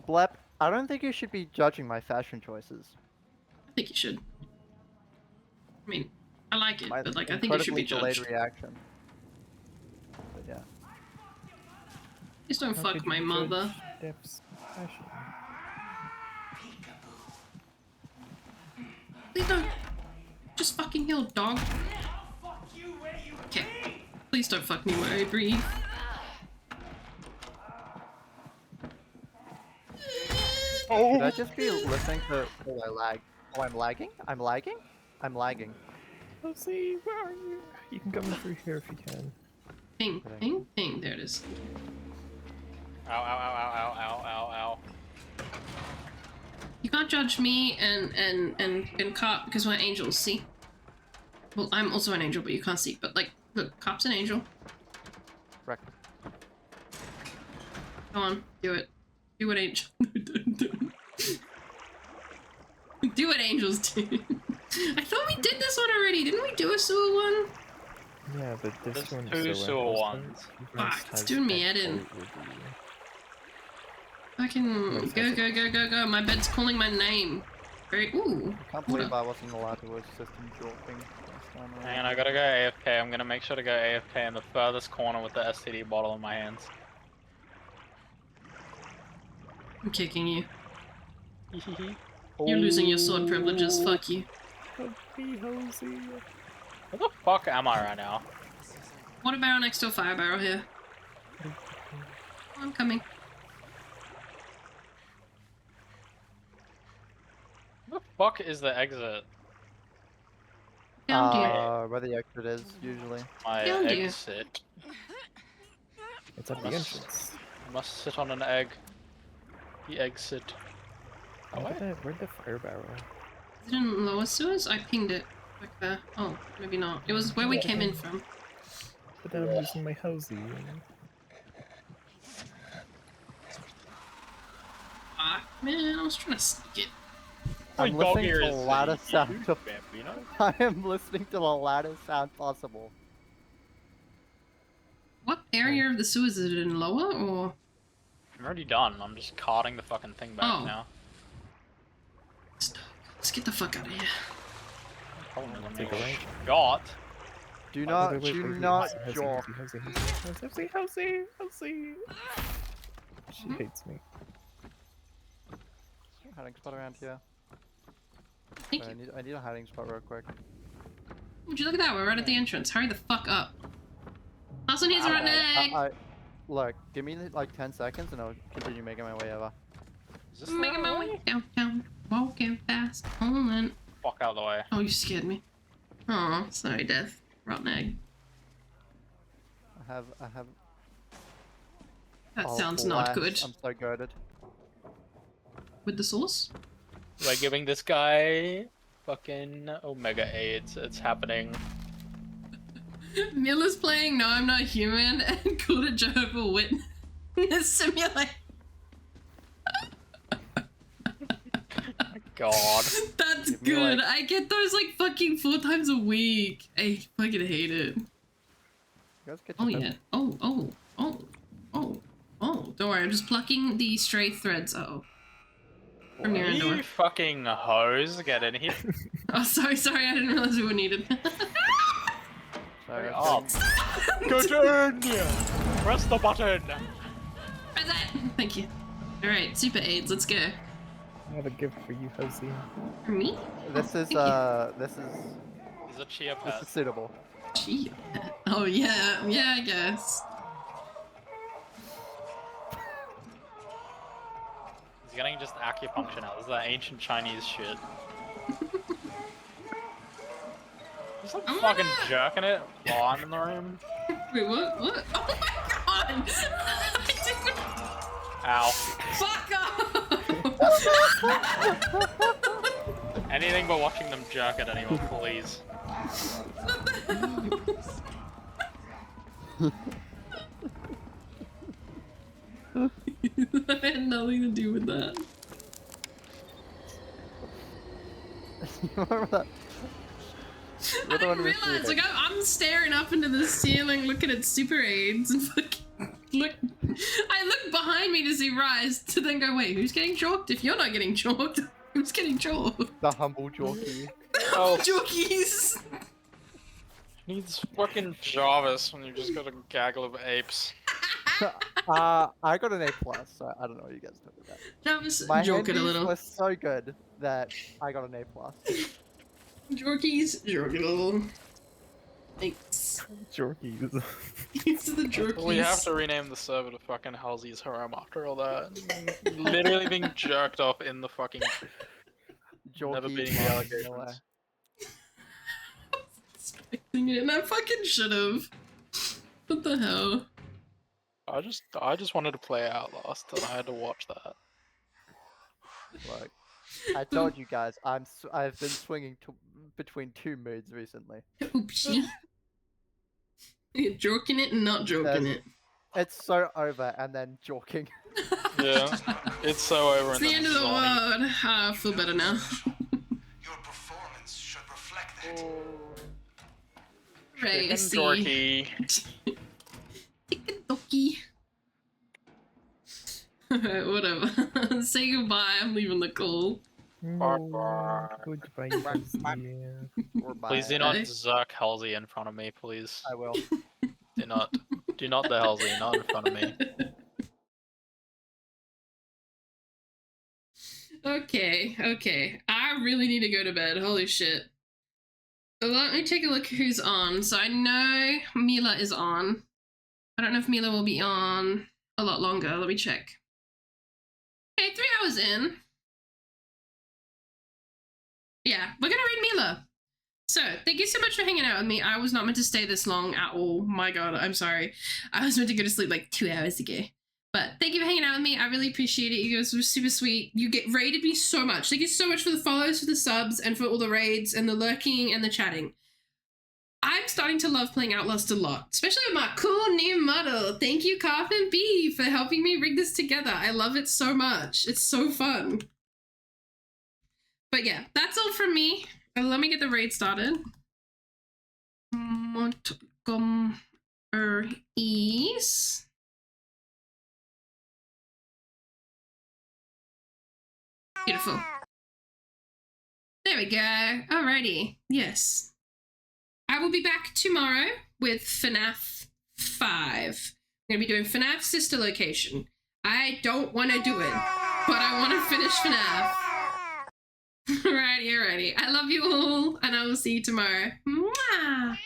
Blep, I don't think you should be judging my fashion choices. I think you should. I mean, I like it, My but like, I think it should be incredibly judged. delayed reaction. But yeah. Please don't How fuck could you my judge mother. Dep's fashion? Please don't. just fucking heal, dog. Okay. Please don't fuck me where I breathe. Could I just be listening to oh I lag? Oh I'm lagging? I'm lagging? I'm lagging. Lucy, where are you? You can come in through here if you can. Ping, ping, ping. There it is. Ow, ow, ow, ow, ow, ow, ow. You can't judge me and Cop because we're angels, see? Well, I'm also an angel, but you can't see. But like, look, Cop's an angel. Correct. Go on, do it. Do what angel. Do what angels do. I thought we did this one already. Didn't we do a sewer one? Yeah, but this There's one's two so sewer interesting. ones. You guys Fuck, it's have doing me that head in. quote with you. I can go, go, go, go, go. My bed's calling my name. Very. Ooh. I can't believe I wasn't allowed to assist in dropping this time around. Hang on, I gotta go AFK. I'm gonna make sure to go AFK in the furthest corner with the STD bottle in my hands. I'm kicking you. You're losing your sword privileges. Fuck you. Help me, Hosey. Where the fuck am I right now? Water barrel next to a fire barrel here. I'm coming. Where the fuck is the exit? Down here. Where the exit is, usually. My Down here. exit. It's at the entrance. I must sit on an egg. The exit. Oh, wait. Where'd the fire barrel? Is it in lower sewers? I pinged it. Back there. Oh, maybe not. It was where we came in from. But then I'm losing my Hosey. Ah, man, I was trying to sneak it. I'm My dog listening ear to is the loudest sound huge, of Bambino. I am listening to the loudest sound possible. What area of the sewers is it in? Lower or? I'm already done. I'm just carting the fucking thing back Oh. now. Let's get the fuck out of here. Probably let me Take a right. shot. Do not, Wait, do wait, not Hosey, jaw. Hosey. She hates me. Hiding spot around here. Thank Sorry, you. I need a hiding spot real quick. Would you look at that? We're right at the entrance. Hurry the fuck up. Last one here's a rotten egg. Look, give me like 10 seconds and I'll continue making my way over. Is this Making my way downtown, walking fast. Hold on. fuck out of the way? Oh, you scared me. Oh, sorry, Death. Rotten egg. I have. That oh, sounds not blast. good. I'm so goaded. With the sauce? We're giving this guy fucking Omega AIDS. It's happening. Miller's playing No, I'm Not Human and called it Jehovah's Witness Simulator. God. That's Give me, good. like- I get those like fucking 4 times a week. I fucking hate it. You guys get Oh your yeah. Oh. Don't worry, I'm just plucking the stray threads. Uh-oh. From near You door. fucking hose, get in here. Oh, sorry, I didn't realize we were needed. Sorry, Oh. Get in! Press the button! Press that! Thank you. Alright, super AIDS, let's go. I have a gift for you, Hosey. For me? This is Thank This is a chia this pet. is suitable. Gee. Oh yeah, I guess. He's getting just acupuncture now. This is that ancient Chinese shit. Just like Oh my fucking God. jerking it while I'm in the room. Wait, what? Oh my god! I didn't... Ow. Fuck off! Anything but watching them jerk it anymore, please. I had nothing to do with that. You remember that? I didn't realize, like, I'm staring up into the ceiling looking at Super AIDS and fucking look. I look behind me to see Rise to then go, wait, who's getting chalked? If you're not getting chalked, who's getting chalked? The humble jockey. Oh. Jockeys! Needs fucking Jarvis when you just got a gaggle of apes. I got an A+, so I don't know what you guys talk about. That was My joking a handies little. was so good that I got an A+. Jorkies, Jorkable. Thanks. Jorkies. Thanks to the Jorkies. We have to rename the server to fucking Halsey's Home after all that. Literally being jerked off in the fucking... Never Jorky beating the allegations. Expecting it, and I fucking should've. What the hell? I just wanted to play Outlast, and I had to watch that. Look, I told you guys, I've been swinging between two moods recently. Oopsie. You're joking it and not joking it. It's so over and then joking. Yeah, it's so over. It's the end of the world. I feel better now. Your performance should reflect that. Right, Dorky. Doki. Alright, whatever. Say goodbye. I'm leaving the call. Goodbye. Please do not zerk Halsey in front of me, please. I will. Do not the Halsey, not in front of me. Okay. I really need to go to bed. Holy shit. Let me take a look who's on. So I know Mila is on. I don't know if Mila will be on a lot longer. Let me check. Okay, 3 hours in. Yeah, we're gonna read Mila. So, thank you so much for hanging out with me. I was not meant to stay this long at all. My god, I'm sorry. I was meant to go to sleep like 2 hours ago. But thank you for hanging out with me. I really appreciate it. You guys were super sweet. You raided me so much. Thank you so much for the follows, for the subs, and for all the raids, and the lurking, and the chatting. I'm starting to love playing Outlast a lot, especially with my cool new model. Thank you, Carpin B, for helping me rig this together. I love it so much. It's so fun. But yeah, that's all from me. Let me get the raid started. Montgomery's. Beautiful. There we go. Alrighty. Yes. I will be back tomorrow with FNAF 5. I'm going to be doing FNAF Sister Location. I don't want to do it, but I want to finish FNAF. Alrighty. I love you all, and I will see you tomorrow. Mwah!